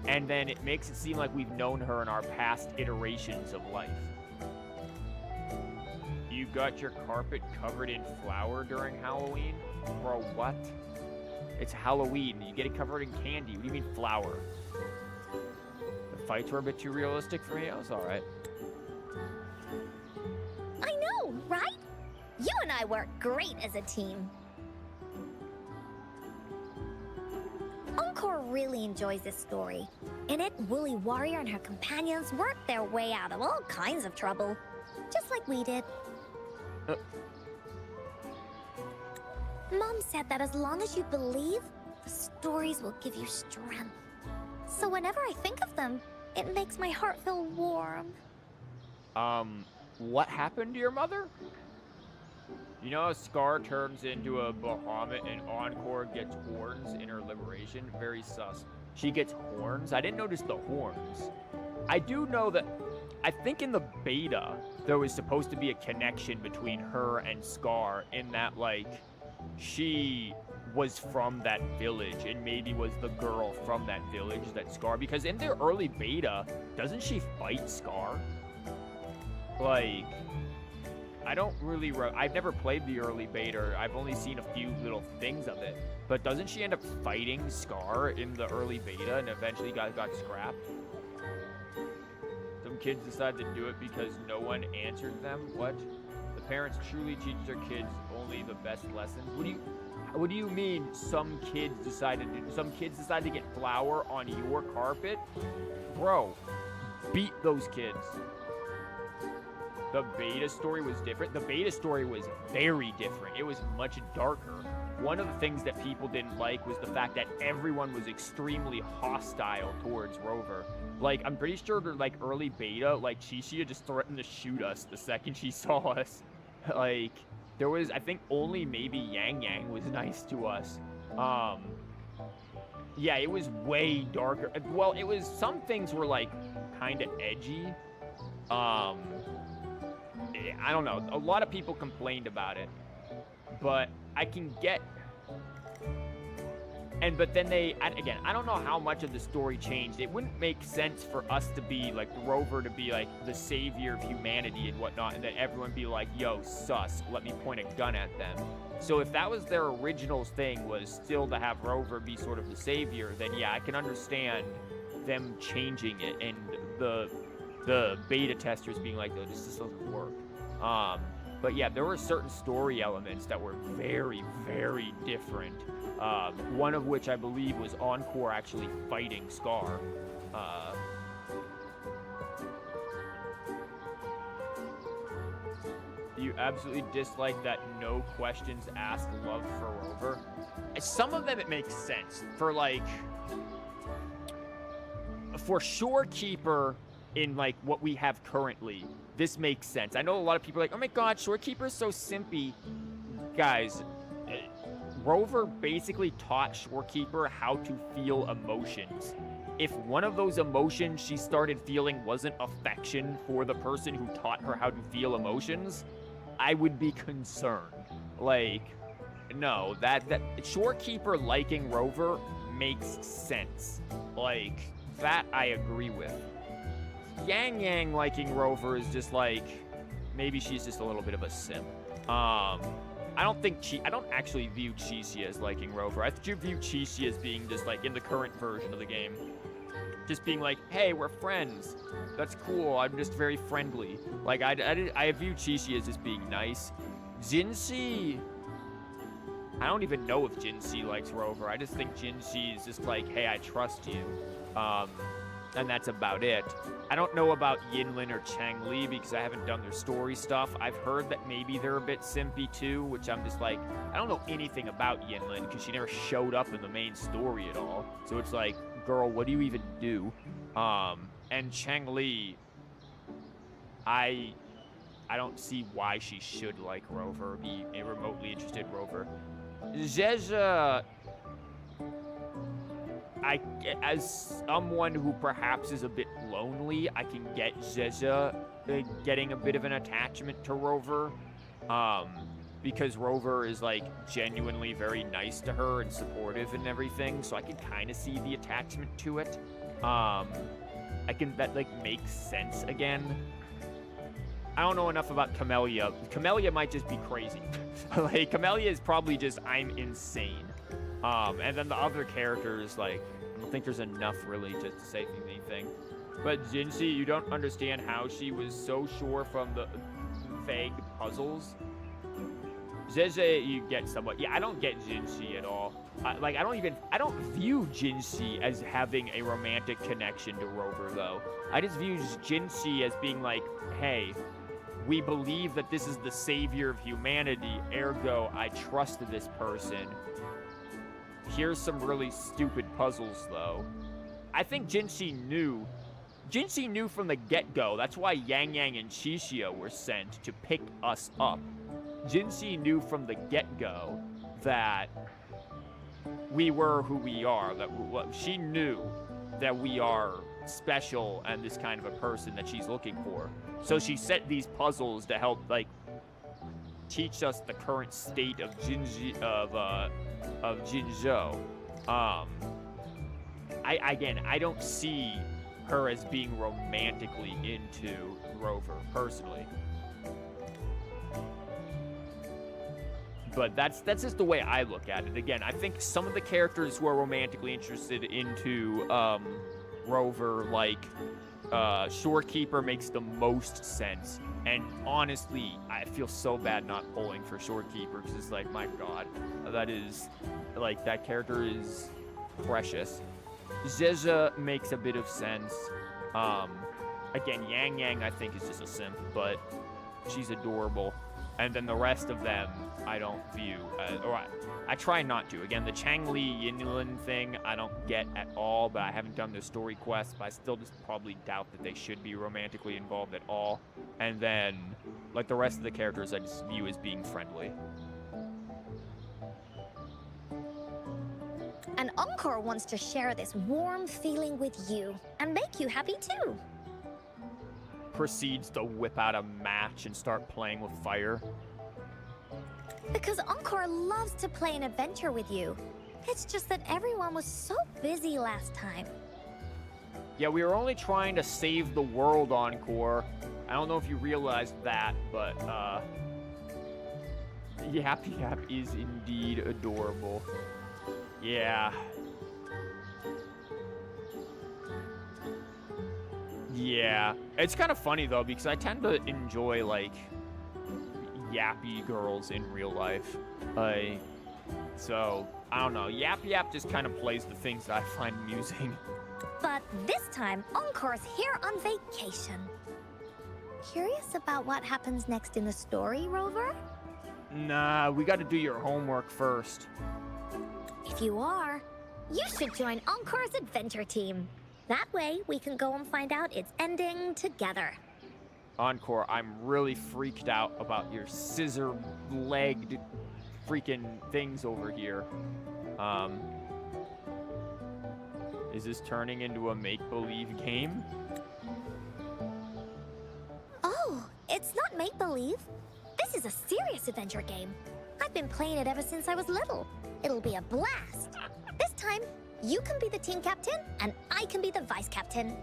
And then it makes it seem like we've known her in our past iterations of life. You got your carpet covered in flour during Halloween? Bro, what? It's Halloween. You get it covered in candy. What do you mean flour? The fights were a bit too realistic for me. I was alright. I know, right? You and I work great as a team. Encore really enjoys this story. In it, Woolly Warrior and her companions work their way out of all kinds of trouble. Just like we did. Mom said that as long as you believe, the stories will give you strength. So whenever I think of them, it makes my heart feel warm. What happened to your mother? You know how Scar turns into a Bahamut and Encore gets horns in her liberation? Very sus. She gets horns? I didn't notice the horns. I do know that, I think in the beta, there was supposed to be a connection between her and Scar in that, like, she was from that village and maybe was the girl from that village that Scar, because in their early beta, doesn't she fight Scar? Like, I don't really, I've never played the early beta. I've only seen a few little things of it. But doesn't she end up fighting Scar in the early beta and eventually got scrapped? Some kids decided to do it because no one answered them. What? The parents truly teach their kids only the best lessons. What do you mean some kids decided to get flour on your carpet? Bro, beat those kids. The beta story was different. The beta story was very different. It was much darker. One of the things that people didn't like was the fact that everyone was extremely hostile towards Rover. Like, I'm pretty sure that, like, early beta, like, Chi-Chi just threatened to shoot us the second she saw us. Like, there was, I think, only maybe Yang Yang was nice to us. Yeah, it was way darker. Well, it was, some things were, like, kind of edgy. I don't know. A lot of people complained about it. But I can get... But then again, I don't know how much of the story changed. It wouldn't make sense for us to be, like, Rover to be, like, the savior of humanity and whatnot, and then everyone be like, yo, sus, let me point a gun at them. So if that was their original thing, was still to have Rover be sort of the savior, then yeah, I can understand them changing it, and the beta testers being like, no, this doesn't work. But yeah, there were certain story elements that were very, very different. One of which I believe was Encore actually fighting Scar. You absolutely dislike that no questions asked love for Rover. Some of them it makes sense. For like, for Shorekeeper in, like, what we have currently, this makes sense. I know a lot of people are like, oh my god, Shorekeeper's so simpy. Guys, Rover basically taught Shorekeeper how to feel emotions. If one of those emotions she started feeling wasn't affection for the person who taught her how to feel emotions, I would be concerned. Like, no, that Shorekeeper liking Rover makes sense. Like, that I agree with. Yang Yang liking Rover is just like, maybe she's just a little bit of a simp. I don't actually view Chi-Chi as liking Rover. I do view Chi-Chi as being just like, in the current version of the game, just being like, hey, we're friends. That's cool. I'm just very friendly. Like, I view Chi-Chi as just being nice. Jinxi, I don't even know if Jinxi likes Rover. I just think Jinxi is just like, hey, I trust you. And that's about it. I don't know about Yinlin or Changli because I haven't done their story stuff. I've heard that maybe they're a bit simpy too, which I'm just like, I don't know anything about Yinlin because she never showed up in the main story at all. So it's like, girl, what do you even do? And Changli, I don't see why she should like Rover, be a remotely interested in Rover. Zezha, as someone who perhaps is a bit lonely, I can get Zezha getting a bit of an attachment to Rover. Because Rover is, like, genuinely very nice to her and supportive and everything, so I can kind of see the attachment to it. That, like, makes sense again. I don't know enough about Camellia. Camellia might just be crazy. Like, Camellia is probably just, I'm insane. And then the other characters, like, I don't think there's enough really just to say anything. But Jinxi, you don't understand how she was so sure from the vague puzzles. Zezhe, you get somewhat. Yeah, I don't get Jinxi at all. I don't view Jinxi as having a romantic connection to Rover, though. I just view Jinxi as being like, hey, we believe that this is the savior of humanity, ergo, I trust this person. Here's some really stupid puzzles, though. I think Jinxi knew. Jinxi knew from the get-go. That's why Yang Yang and Shishio were sent to pick us up. Jinxi knew from the get-go that we were who we are. She knew that we are special and this kind of a person that she's looking for. So she set these puzzles to help, like, teach us the current state of Jinzhou. I don't see her as being romantically into Rover, personally. But that's just the way I look at it. Again, I think some of the characters who are romantically interested into Rover, like Shorekeeper, makes the most sense. And honestly, I feel so bad not pulling for Shorekeeper because it's like, my god, that character is precious. Zezha makes a bit of sense. Again, Yang Yang I think is just a simp, but she's adorable. And then the rest of them, I don't view, I try not to. Again, the Changli Yinlin thing, I don't get at all, but I haven't done the story quests, but I still just probably doubt that they should be romantically involved at all. And then, like, the rest of the characters I just view as being friendly. And Encore wants to share this warm feeling with you and make you happy too. Proceeds to whip out a match and start playing with fire. Because Encore loves to play an adventure with you. It's just that everyone was so busy last time. Yeah, we were only trying to save the world, Encore. I don't know if you realized that, but, Yap Yap is indeed adorable. Yeah. Yeah. It's kind of funny, though, because I tend to enjoy, like, yappy girls in real life. So, I don't know. Yap Yap just kind of plays the things that I find amusing. But this time, Encore's here on vacation. Curious about what happens next in the story, Rover? Nah, we gotta do your homework first. If you are, you should join Encore's adventure team. That way, we can go and find out its ending together. Encore, I'm really freaked out about your scissor-legged freaking things over here. Is this turning into a make-believe game? Oh, it's not make-believe. This is a serious adventure game. I've been playing it ever since I was little. It'll be a blast. This time, you can be the team captain, and I can be the vice captain.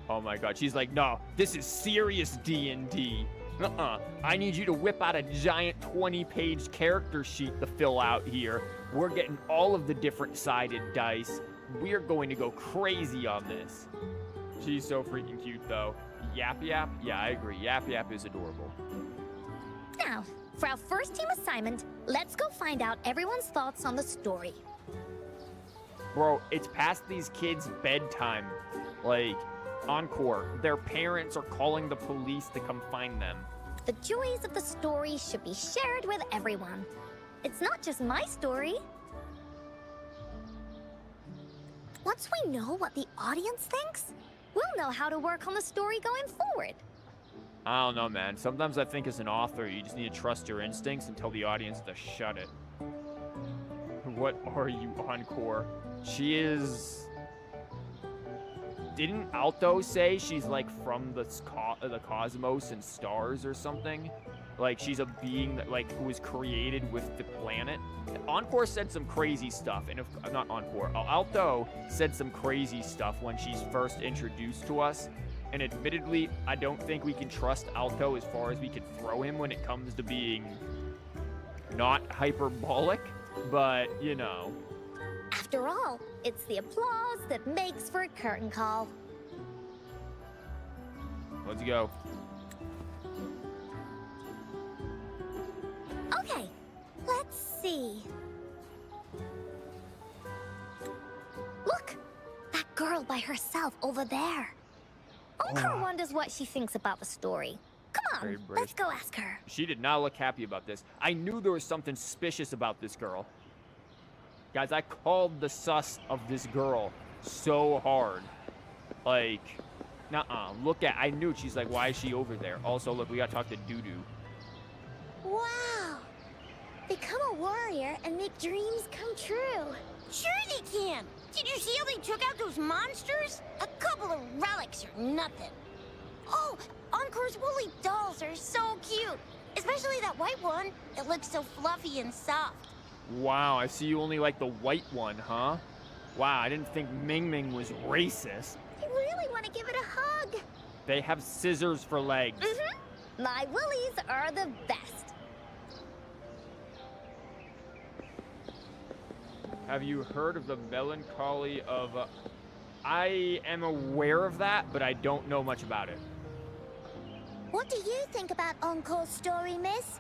Oh my god, she's like, no, this is serious D&D. I need you to whip out a giant 20-page character sheet to fill out here. We're getting all of the different sided dice. We're going to go crazy on this. She's so freaking cute, though. Yap Yap? Yeah, I agree. Yap Yap is adorable. Now, for our first team assignment, let's go find out everyone's thoughts on the story. Bro, it's past these kids' bedtime. Like, Encore, their parents are calling the police to come find them. The joys of the story should be shared with everyone. It's not just my story. Once we know what the audience thinks, we'll know how to work on the story going forward. I don't know, man. Sometimes I think as an author, you just need to trust your instincts and tell the audience to shut it. What are you, Encore? She is... Didn't Alto say she's like from the cosmos and stars or something? Like she's a being that like who was created with the planet. Encore said some crazy stuff, and if not Encore, Alto said some crazy stuff when she's first introduced to us. And admittedly, I don't think we can trust Alto as far as we could throw him when it comes to being not hyperbolic, but you know. After all, it's the applause that makes for a curtain call. Let's go. Okay, let's see. Look, that girl by herself over there. Encore wonders what she thinks about the story. Come Very on, brave. let's go ask her. She did not look happy about this. I knew there was something suspicious about this girl. Guys, I called the sus of this girl so hard. Like, nuh-uh. Look at, I knew. She's like, why is she over there? Also, look, we gotta talk to Doo-Doo. Wow! Become a warrior and make dreams come true. Sure they can. Did you see how they took out those monsters? A couple of relics or nothing. Oh, Encore's woolly dolls are so cute. Especially that white one. It looks so fluffy and soft. Wow, I see you only like the white one, huh? Wow, I didn't think Ming Ming was racist. I really want to give it a hug. They have scissors for legs. My Woolies are the best. Have you heard of the melancholy of... I am aware of that, but I don't know much about it. What do you think about Encore's story, miss?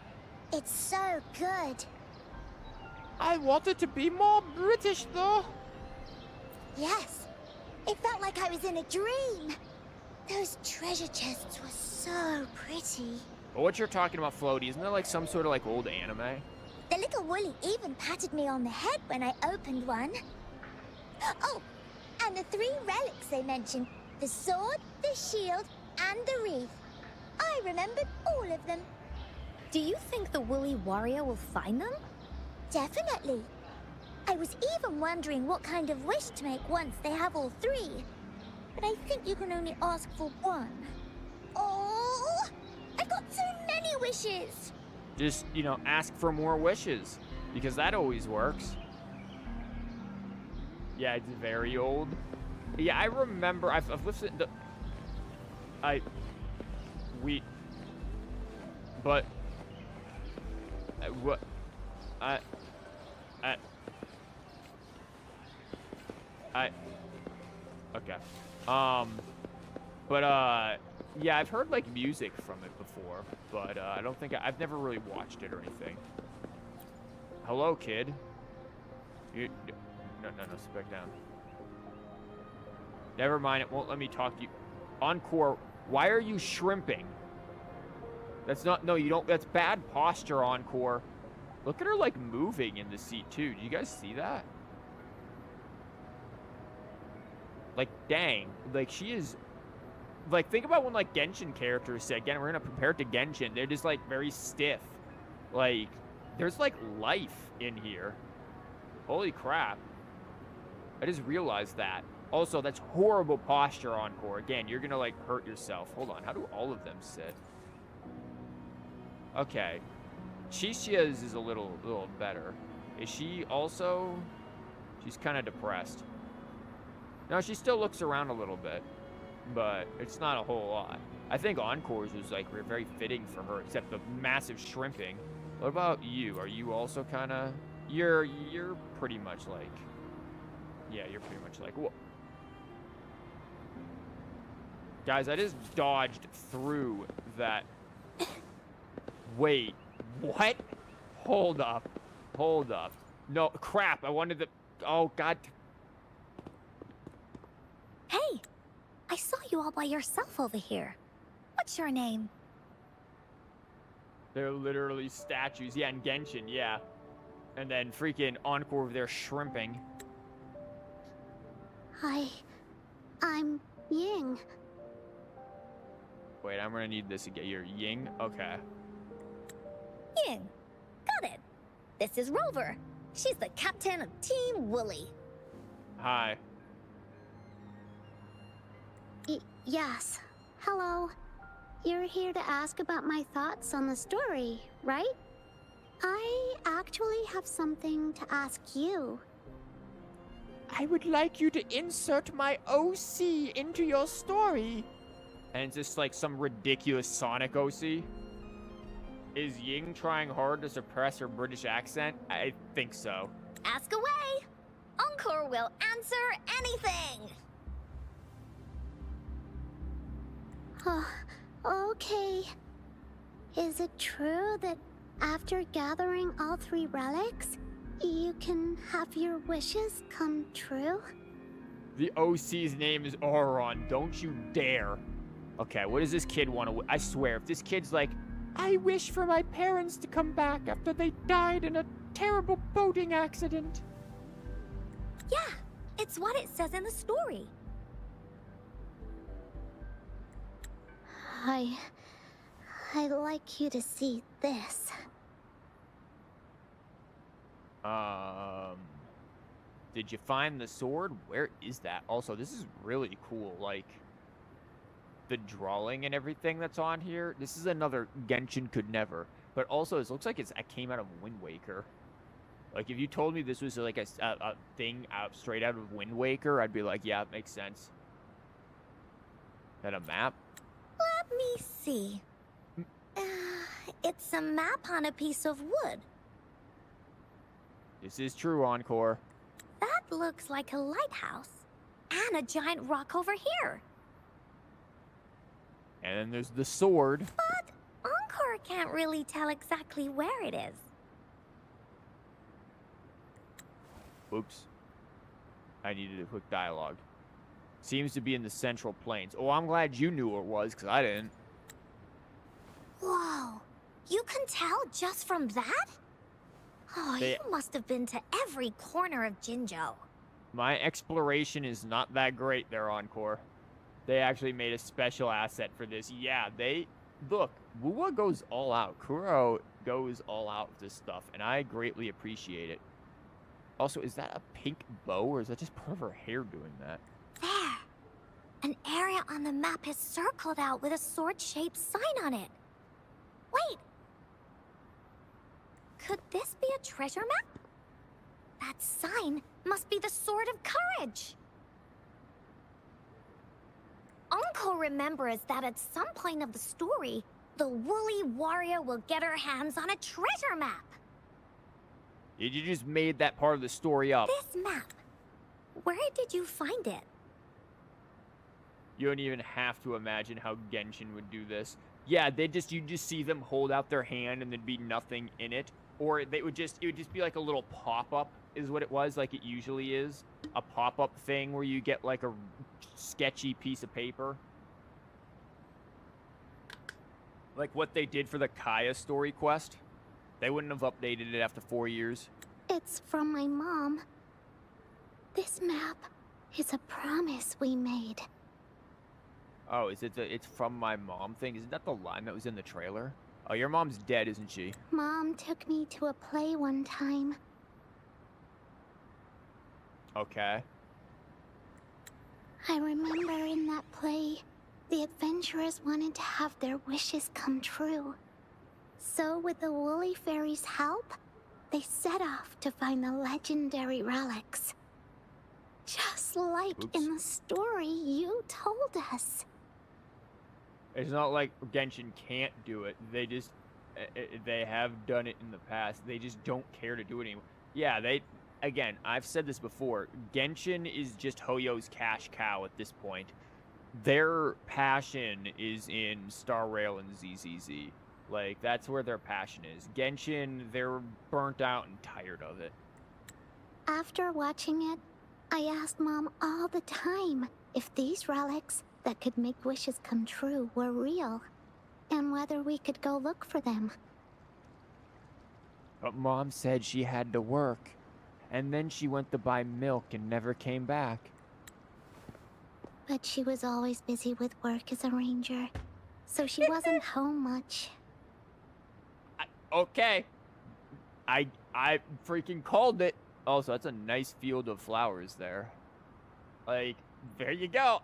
It's so good. I wanted to be more British, though. Yes, it felt like I was in a dream. Those treasure chests were so pretty. But what you're talking about, Floaty, isn't that like some sort of like old anime? The little Woolly even patted me on the head when I opened one. Oh, and the 3 relics they mentioned. The sword, the shield, and the wreath. I remembered all of them. Do you think the Woolly warrior will find them? Definitely. I was even wondering what kind of wish to make once they have all 3. But I think you can only ask for 1. Oh, I've got so many wishes. Just, you know, ask for more wishes, because that always works. Yeah, it's very old. Yeah, I remember, I've listened to... Okay. Yeah, I've heard, like, music from it before, but, I don't think I've never really watched it or anything. Hello, kid. No, sit back down. Never mind, it won't let me talk to you. Encore, why are you shrimping? That's not, no, you don't, that's bad posture, Encore. Look at her, like, moving in the seat, too. Do you guys see that? Like, dang. Like, she is... Like, think about when, like, Genshin characters say, again, we're gonna prepare to Genshin. They're just, like, very stiff. Like, there's, like, life in here. Holy crap. I just realized that. Also, that's horrible posture, Encore. Again, you're gonna, like, hurt yourself. Hold on, how do all of them sit? Okay. Chishia's is a little better. Is she also... She's kind of depressed. No, she still looks around a little bit. But it's not a whole lot. I think Encore's was, like, very fitting for her, except the massive shrimping. What about you? Are you also kind of... You're pretty much like... Yeah, you're pretty much like... Whoa. Guys, I just dodged through that... Wait, what? Hold up. Hold up. No, crap, I wanted to... Oh, God. Hey, I saw you all by yourself over here. What's your name? They're literally statues. Yeah, in Genshin, yeah. And then freaking Encore over there shrimping. I'm Ying. Wait, I'm gonna need this again. You're Ying? Okay. Ying. Got it. This is Rover. She's the captain of Team Woolly. Hi. Yes. Hello. You're here to ask about my thoughts on the story, right? I actually have something to ask you. I would like you to insert my OC into your story. And it's just like some ridiculous Sonic OC. Is Ying trying hard to suppress her British accent? I think so. Ask away. Encore will answer anything. Okay. Is it true that after gathering all 3 relics, you can have your wishes come true? The OC's name is Auron. Don't you dare. Okay, what does this kid want to... I swear, if this kid's like, I wish for my parents to come back after they died in a terrible boating accident. Yeah, it's what it says in the story. I'd like you to see this. Did you find the sword? Where is that? Also, this is really cool. Like, the drawing and everything that's on here. This is another Genshin could never. But also, it looks like it came out of Wind Waker. Like, if you told me this was like a thing straight out of Wind Waker, I'd be like, yeah, it makes sense. Is that a map? Let me see. It's a map on a piece of wood. This is true, Encore. That looks like a lighthouse. And a giant rock over here. And then there's the sword. But Encore can't really tell exactly where it is. Oops. I needed a quick dialogue. Seems to be in the Central Plains. Oh, I'm glad you knew where it was, because I didn't. Whoa. You can tell just from that? Oh, you must have been to every corner of Jinzhou. My exploration is not that great there, Encore. They actually made a special asset for this. Yeah, look, Wuwa goes all out. Kuro goes all out with this stuff, and I greatly appreciate it. Also, is that a pink bow, or is that just part of her hair doing that? There. An area on the map is circled out with a sword-shaped sign on it. Wait. Could this be a treasure map? That sign must be the Sword of Courage. Encore remembers that at some point of the story, the Woolly warrior will get her hands on a treasure map. You just made that part of the story up. This map. Where did you find it? You don't even have to imagine how Genshin would do this. Yeah, you just see them hold out their hand and there'd be nothing in it. Or it would just be like a little pop-up is what it was, like it usually is. A pop-up thing where you get like a sketchy piece of paper. Like what they did for the Kaya story quest. They wouldn't have updated it after 4 years. It's from my mom. This map It's a promise we made. Oh, is it the it's from my mom thing? Isn't that the line that was in the trailer? Oh, your mom's dead, isn't she? Mom took me to a play one time. Okay. I remember in that play, the adventurers wanted to have their wishes come true. So with the Woolly Fairy's help, they set off to find the legendary relics. Just like Oops. in the story you told us. It's not like Genshin can't do it. They just, they have done it in the past. They just don't care to do it anymore. Yeah, again, I've said this before. Genshin is just Hoyo's cash cow at this point. Their passion is in Star Rail and ZZZ. Like, that's where their passion is. Genshin, they're burnt out and tired of it. After watching it, I asked Mom all the time if these relics that could make wishes come true were real, and whether we could go look for them. But Mom said she had to work. And then she went to buy milk and never came back. But she was always busy with work as a ranger, so she wasn't home much. Okay. I freaking called it. Also, that's a nice field of flowers there. Like, there you go.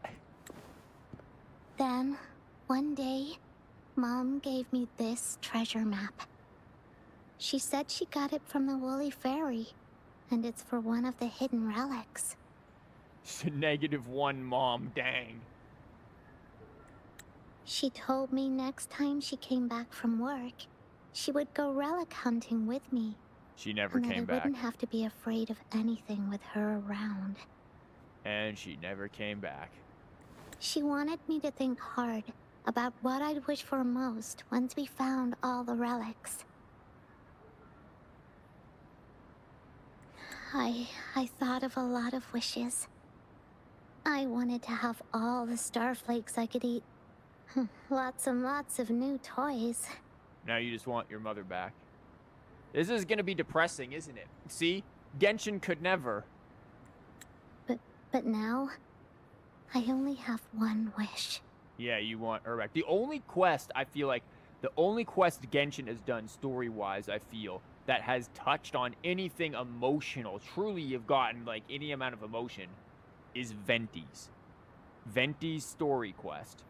Then, one day, Mom gave me this treasure map. She said she got it from the Woolly Fairy, and it's for one of the hidden relics. -1, Mom, dang. She told me next time she came back from work, she would go relic hunting with me. She never and that came I back. wouldn't have to be afraid of anything with her around. And she never came back. She wanted me to think hard about what I'd wish for most once we found all the relics. I thought of a lot of wishes. I wanted to have all the starflakes I could eat. Lots and lots of new toys. Now you just want your mother back. This is gonna be depressing, isn't it? See? Genshin could never. But now, I only have one wish. Yeah, you want her back. The only quest, I feel like, the only quest Genshin has done story-wise, I feel, that has touched on anything emotional, truly you've gotten, like, any amount of emotion, is Venti's. Venti's story quest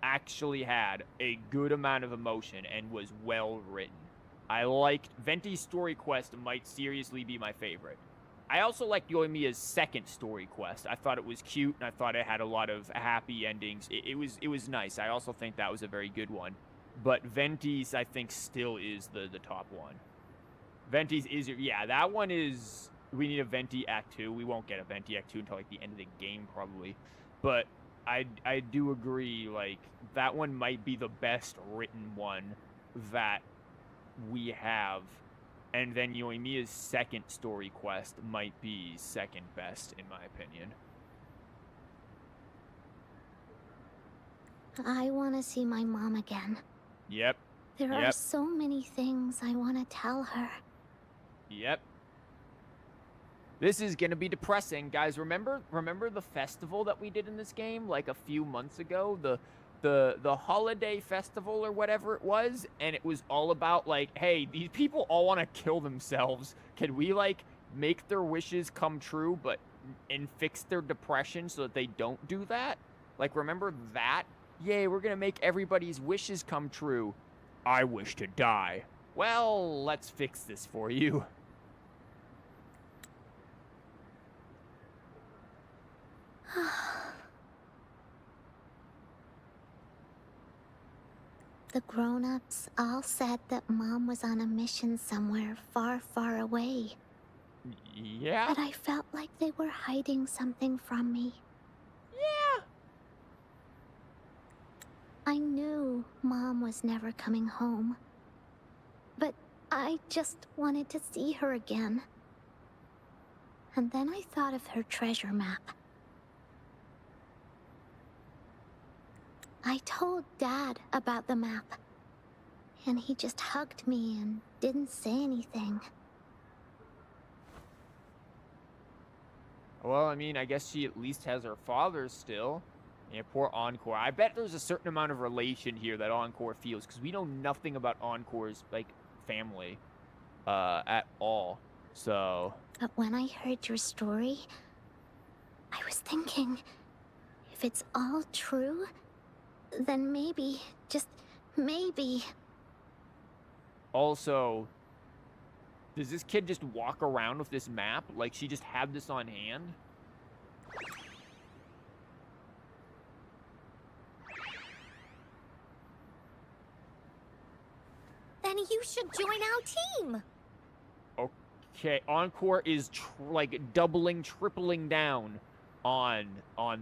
actually had a good amount of emotion and was well written. I liked Venti's story quest might seriously be my favorite. I also liked Yoimiya's second story quest. I thought it was cute and I thought it had a lot of happy endings. It was nice. I also think that was a very good one. But Venti's I think still is the top one. Venti's is, yeah, that one is, we need a Venti Act 2. We won't get a Venti Act 2 until like the end of the game probably. But I do agree, like, that one might be the best written one that we have. And then Yoimiya's second story quest might be second best, in my opinion. I want to see my mom again. Yep. There are so many things I want to tell her. Yep. This is gonna be depressing, guys. Remember the festival that we did in this game like a few months ago, the holiday festival or whatever it was, and it was all about like, hey, these people all want to kill themselves. Can we like make their wishes come true, and fix their depression so that they don't do that? Like, remember that? Yay, we're gonna make everybody's wishes come true. I wish to die. Well, let's fix this for you. The grown-ups all said that Mom was on a mission somewhere far, far away. Yeah? But I felt like they were hiding something from me. Yeah. I knew Mom was never coming home. But I just wanted to see her again. And then I thought of her treasure map. I told Dad about the map, and he just hugged me and didn't say anything. Well, I mean, I guess she at least has her father still. Yeah, poor Encore. I bet there's a certain amount of relation here that Encore feels, because we know nothing about Encore's, like, family, at all. So... But when I heard your story, I was thinking, if it's all true, then maybe, just maybe... Also, does this kid just walk around with this map? Like, she just had this on hand? Then you should join our team. Okay, Encore is like doubling, tripling down on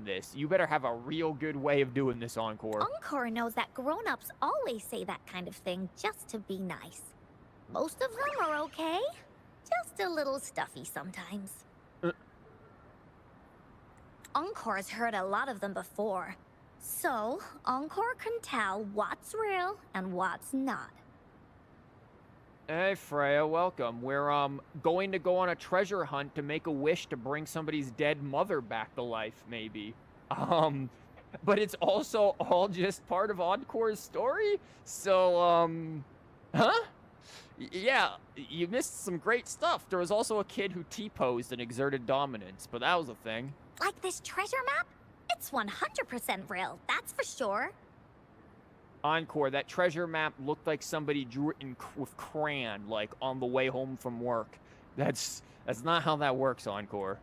this. You better have a real good way of doing this, Encore. Encore knows that grown-ups always say that kind of thing just to be nice. Most of them are okay. Just a little stuffy sometimes. Encore's heard a lot of them before. So, Encore can tell what's real and what's not. Hey, Freya, welcome. We're, going to go on a treasure hunt to make a wish to bring somebody's dead mother back to life, maybe. But it's also all just part of Encore's story? So, huh? Yeah, you missed some great stuff. There was also a kid who T-posed and exerted dominance, but that was a thing. Like this treasure map? It's 100% real, that's for sure. Encore, that treasure map looked like somebody drew it with crayon, like, on the way home from work. That's not how that works, Encore.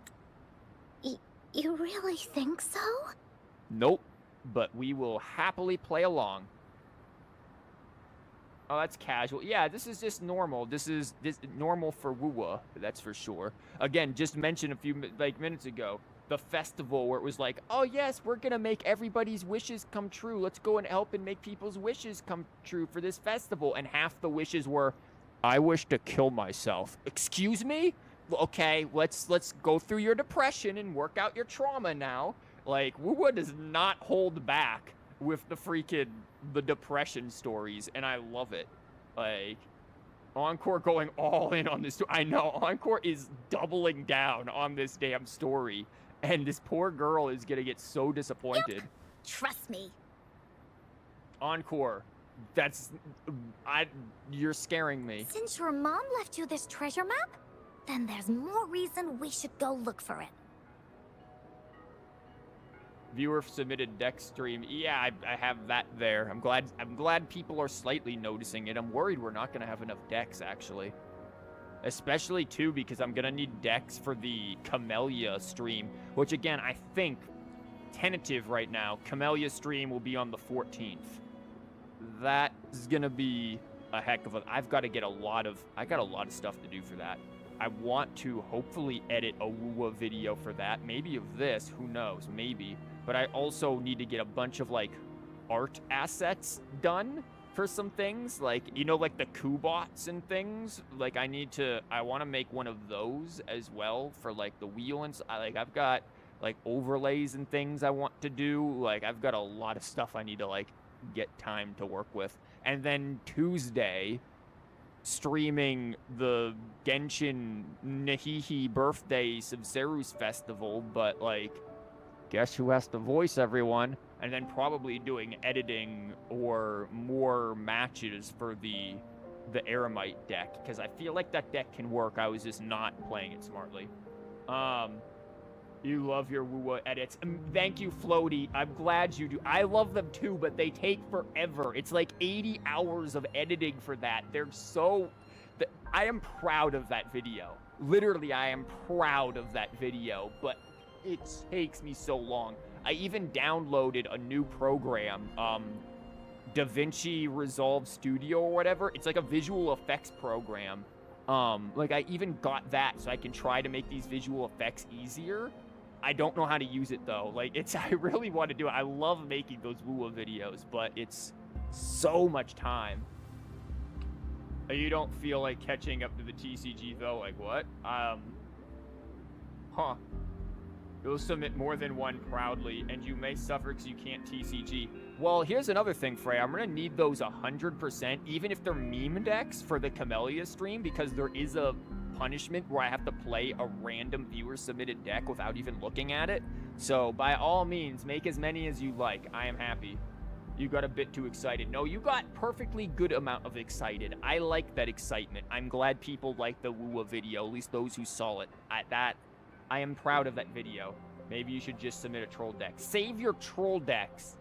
You really think so? Nope, but we will happily play along. Oh, that's casual. Yeah, this is just normal. This is normal for Wuwa, that's for sure. Again, just mentioned a few minutes ago, the festival where it was like, oh yes, we're gonna make everybody's wishes come true. Let's go and help and make people's wishes come true for this festival. And half the wishes were, I wish to kill myself. Excuse me? Okay, let's go through your depression and work out your trauma now. Like, Wuwa does not hold back with the depression stories, and I love it. Like, Encore going all in on this. I know, Encore is doubling down on this damn story, and this poor girl is gonna get so disappointed. Yep. Trust me. Encore, you're scaring me. Since your mom left you this treasure map, then there's more reason we should go look for it. Viewer submitted deck stream. Yeah, I have that there. I'm glad people are slightly noticing it. I'm worried we're not gonna have enough decks, actually. Especially, too, because I'm gonna need decks for the Camellia stream, which, again, I think, tentative right now, Camellia stream will be on the 14th. That is gonna be a heck of a... I got a lot of stuff to do for that. I want to hopefully edit a Wuwa video for that. Maybe of this, who knows, maybe. But I also need to get a bunch of, like, art assets done for some things. Like, you know, like the Kubots and things. Like, I want to make one of those as well for, like, the wheel and... I've got, like, overlays and things I want to do. Like, I've got a lot of stuff I need to, like, get time to work with. And then Tuesday, streaming the Genshin Nahihi birthday Subserus festival, but, like... Guess who has to voice everyone? And then probably doing editing or more matches for the Eremite deck, because I feel like that deck can work. I was just not playing it smartly. You love your Wuwa edits. Thank you, Floaty. I'm glad you do. I love them too, but they take forever. It's like 80 hours of editing for that. They're so... I am proud of that video. Literally, I am proud of that video, but it takes me so long. I even downloaded a new program, DaVinci Resolve Studio or whatever. It's like a visual effects program. Like, I even got that so I can try to make these visual effects easier. I don't know how to use it, though. Like, I really want to do it. I love making those Wuwa videos, but it's so much time. You don't feel like catching up to the TCG, though? Like, what? Huh. You'll submit more than one proudly, and you may suffer because you can't TCG. Well, here's another thing, Frey. I'm going to need those 100%, even if they're meme decks for the Camellia stream, because there is a punishment where I have to play a random viewer-submitted deck without even looking at it. So, by all means, make as many as you like. I am happy. You got a bit too excited. No, you got perfectly good amount of excited. I like that excitement. I'm glad people like the Woowa video, at least those who saw it. I am proud of that video. Maybe you should just submit a troll deck. Save your troll decks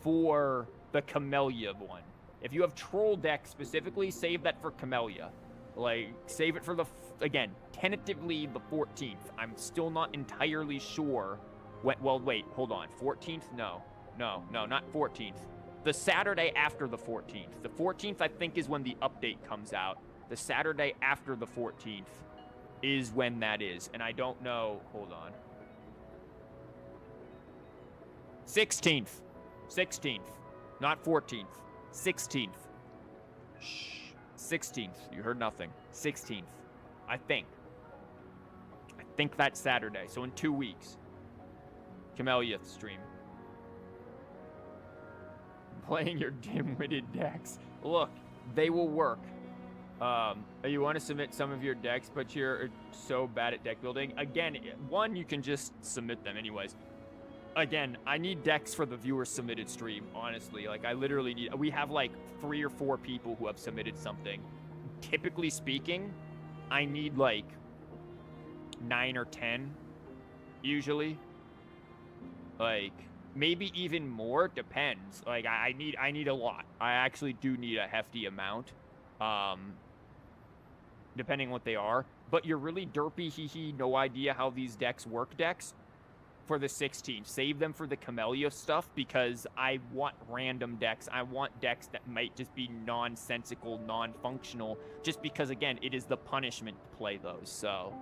for the Camellia one. If you have troll decks specifically, save that for Camellia. Like, save it for the, again, tentatively the 14th. I'm still not entirely sure. Well, wait, hold on. 14th? No, not 14th. The Saturday after the 14th. The 14th, I think, is when the update comes out. The Saturday after the 14th is when that is. And I don't know. Hold on. 16th. 16th. Not 14th. 16th. Shh. 16th. You heard nothing. 16th. I think that's Saturday. So in 2 weeks. Camellia stream. Playing your dim-witted decks. Look, they will work. You want to submit some of your decks, but you're so bad at deck building. Again, one, you can just submit them anyways. Again, I need decks for the viewer-submitted stream, honestly. Like, I literally need... We have, like, 3 or 4 people who have submitted something. Typically speaking, I need, like, 9 or 10, usually. Like... Maybe even more, depends. Like, I need a lot. I actually do need a hefty amount. Depending what they are. But you're really derpy, hee, no idea how these decks work decks for the 16th. Save them for the Camellia stuff because I want random decks. I want decks that might just be nonsensical, non-functional, just because, again, it is the punishment to play those. So,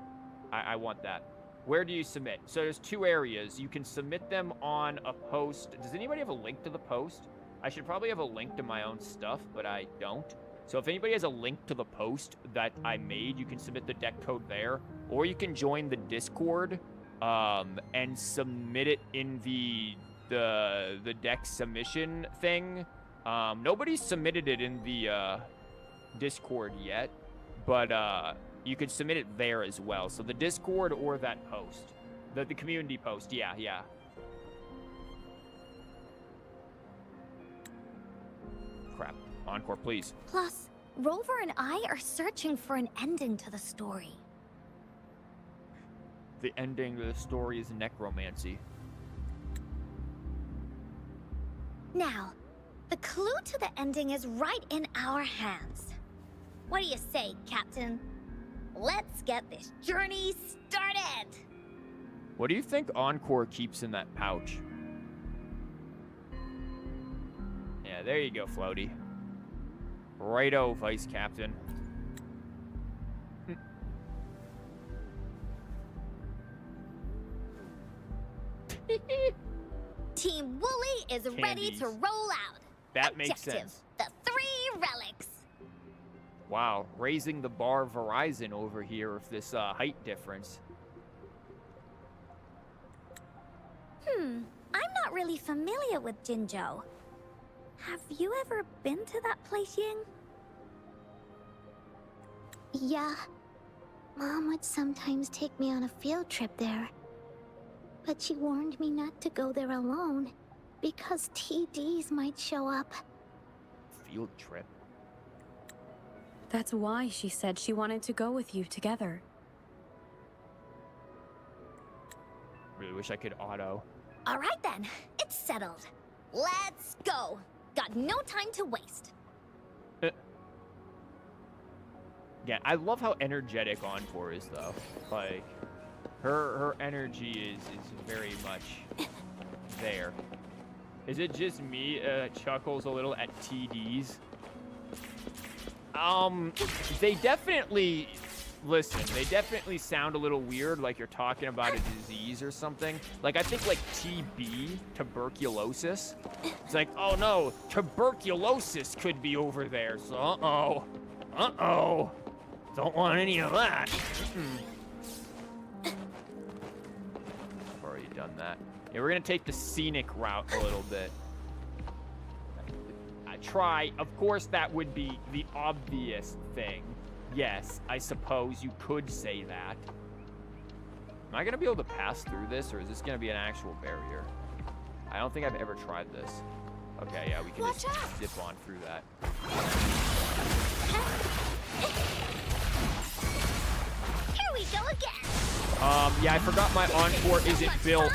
I want that. Where do you submit? So there's 2 areas. You can submit them on a post. Does anybody have a link to the post? I should probably have a link to my own stuff, but I don't. So if anybody has a link to the post that I made, you can submit the deck code there. Or you can join the Discord and submit it in the deck submission thing. Nobody's submitted it in the Discord yet, but you could submit it there as well. So the Discord or that post. The community post, yeah. Crap. Encore, please. Plus, Rover and I are searching for an ending to the story. The ending of the story is necromancy. Now, the clue to the ending is right in our hands. What do you say, Captain? Let's get this journey started! What do you think Encore keeps in that pouch? Yeah, there you go, Floaty. Righto, Vice Captain. Team Wooly is ready to roll out. That makes sense. The 3 relics. Wow, raising the bar Verizon over here with this height difference. I'm not really familiar with Jinzhou. Have you ever been to that place, Ying? Yeah. Mom would sometimes take me on a field trip there. But she warned me not to go there alone, because TDs might show up. Field trip? That's why she said she wanted to go with you together. Really wish I could auto. All right then, it's settled. Let's go. Got no time to waste. Yeah, I love how energetic Encore is, though. Like, her energy is very much there. Is it just me chuckles a little at TDs? They definitely... Listen, they definitely sound a little weird, like you're talking about a disease or something. Like, I think, like, TB, tuberculosis. It's like, oh, no, tuberculosis could be over there, so uh-oh. Don't want any of that. I've already done that. Yeah, we're gonna take the scenic route a little bit. Of course, that would be the obvious thing. Yes, I suppose you could say that. Am I gonna be able to pass through this, or is this gonna be an actual barrier? I don't think I've ever tried this. Okay, yeah, we can just zip on through that. Here we go again. Yeah, I forgot my Encore isn't built.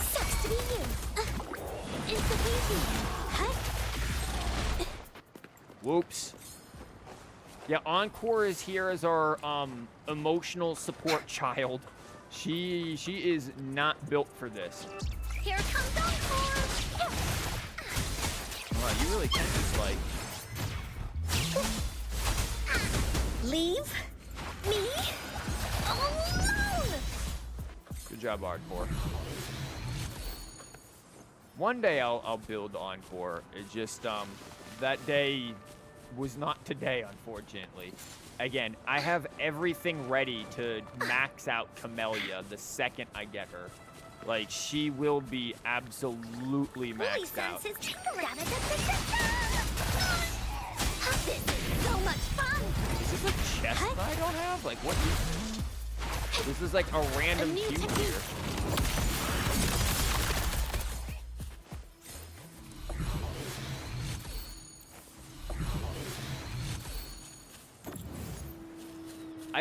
Sucks to be you. It's the easy. Huh? Whoops. Yeah, Encore is here as our emotional support child. She is not built for this. Here comes Encore. Wow, you really can just like Leave me alone. good job, Encore. One day I'll build Encore. It just that day was not today, unfortunately. Again, I have everything ready to max out Camellia the second I get her. Like, she will be absolutely Woolly maxed out. senses tingling. This is so much fun. Is this a chest that I don't have? Like, what is this? This is like a random new cube technique. here.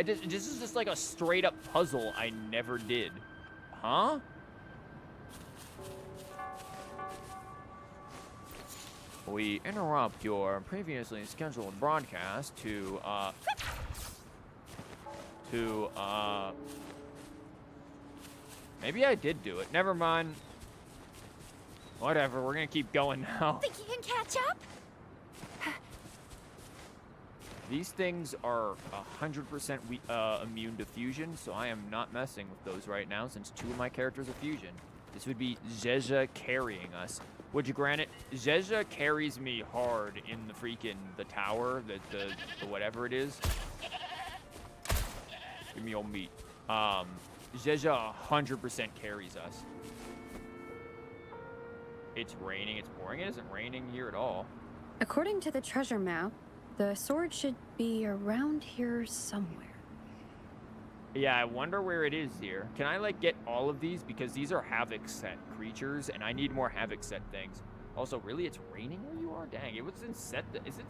This is just like a straight up puzzle I never did. Huh? We interrupt your previously scheduled broadcast to maybe I did do it. Never mind. Whatever, we're gonna keep going now. Think you can catch up? These things are 100% immune to fusion, so I am not messing with those right now since 2 of my characters are fusion. This would be Zezha carrying us. Would you grant it? Zezha carries me hard in the tower, the whatever it is. Give me your meat. Zezha 100% carries us. It's raining, it's pouring. It isn't raining here at all. According to the treasure map, the sword should be around here somewhere. Yeah, I wonder where it is here. Can I, like, get all of these? Because these are Havoc set creatures, and I need more Havoc set things. Also, really, it's raining where you are? Dang, it was in set... Is it...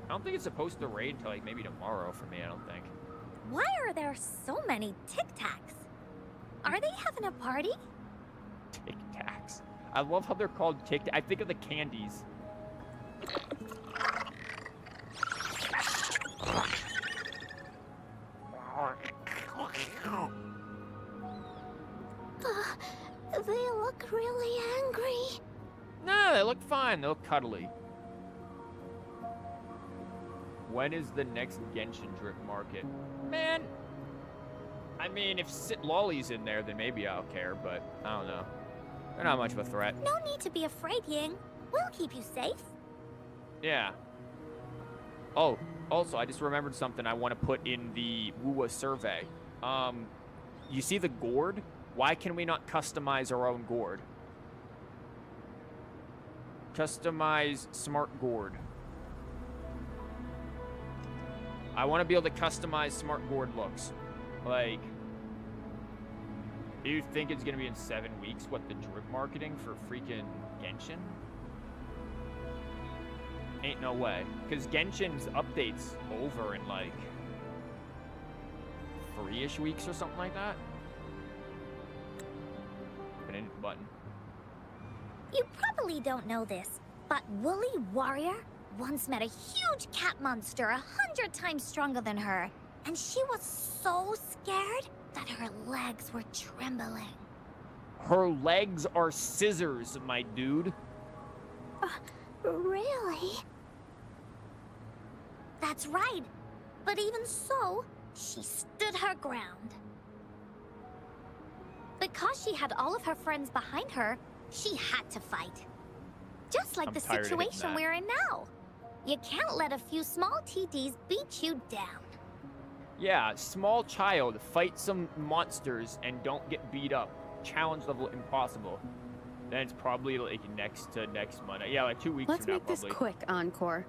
I don't think it's supposed to rain until, like, maybe tomorrow for me, I don't think. Why are there so many Tic Tacs? Are they having a party? Tic Tacs. I love how they're called Tic Tacs. I think of the candies. They look really angry. No, they look fine. They look cuddly. When is the next Genshin Drip market? Man, I mean, if Lolly's in there, then maybe I'll care, but I don't know. They're not much of a threat. No need to be afraid, Ying. We'll keep you safe. Yeah. Oh, also, I just remembered something I want to put in the Wuwa survey. You see the gourd? Why can we not customize our own gourd? Customize smart gourd. I want to be able to customize smart gourd looks. Like, do you think it's going to be in 7 weeks? What, the drip marketing for freaking Genshin? Ain't no way. Because Genshin's update's over in, like, 3-ish weeks or something like that. Put in the button. You probably don't know this, but Woolly Warrior once met a huge cat monster 100 times stronger than her, and she was so scared that her legs were trembling. Her legs are scissors, my dude. Really? That's right. But even so, she stood her ground. Because she had all of her friends behind her, she had to fight. Just like I'm the tired of hitting situation that. we're in now. You can't let a few small TDs beat you down. Yeah, small child, fight some monsters and don't get beat up. Challenge level impossible. Then it's probably like next Monday. Yeah, like 2 weeks Let's from now, make this probably. quick, Encore.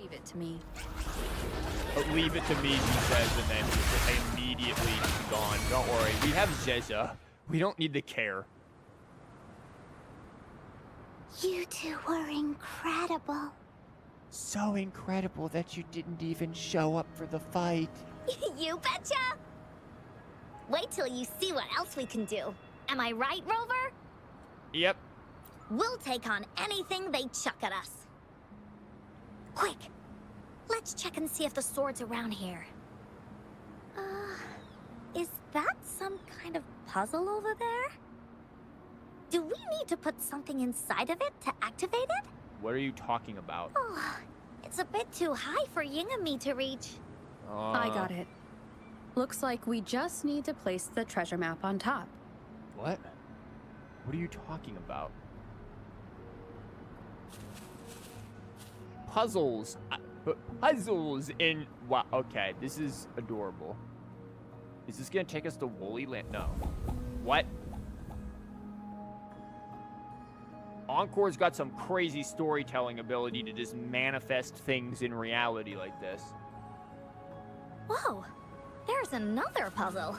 Leave it to me. Leave it to me, he says, and then just immediately gone. Don't worry, we have Zeza. We don't need the care. You two were incredible. So incredible that you didn't even show up for the fight. You betcha! Wait till you see what else we can do. Am I right, Rover? Yep. We'll take on anything they chuck at us. Quick! Let's check and see if the sword's around here. Is that some kind of puzzle over there? Do we need to put something inside of it to activate it? What are you talking about? Oh, it's a bit too high for Ying and me to reach. I got it. Looks like we just need to place the treasure map on top. What? What are you talking about? Puzzles. Puzzles in... Wow, okay, this is adorable. Is this gonna take us to Woolly Land? No. What? Encore's got some crazy storytelling ability to just manifest things in reality like this. Whoa, there's another puzzle.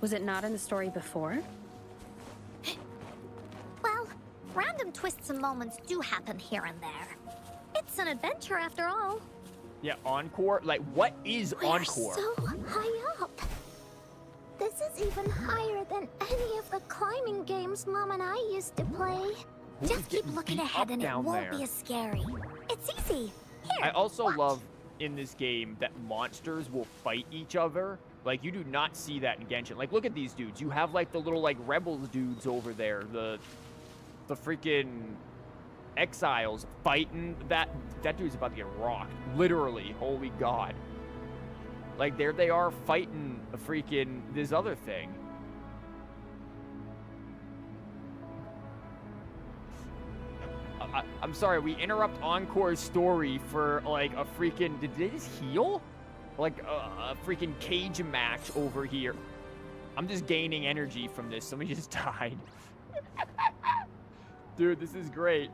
Was it not in the story before? Well, random twists and moments do happen here and there. It's an adventure after all. Yeah, Encore? Like, what is We're Encore? so high up. This is even higher than any of the climbing games Mom and I used to play. Who is Just keep getting looking beat ahead up and it down won't there? be as scary. It's easy. Here, I also watch. love in this game that monsters will fight each other. Like, you do not see that in Genshin. Like, look at these dudes. You have, like, the little, like, rebels dudes over there. The freaking exiles fighting. That dude's about to get rocked. Literally. Holy God. Like, there they are fighting a freaking this other thing. I'm sorry, we interrupt Encore's story for, like, a freaking... Did they just heal? Like, a freaking cage match over here. I'm just gaining energy from this. Somebody just died. Dude, this is great.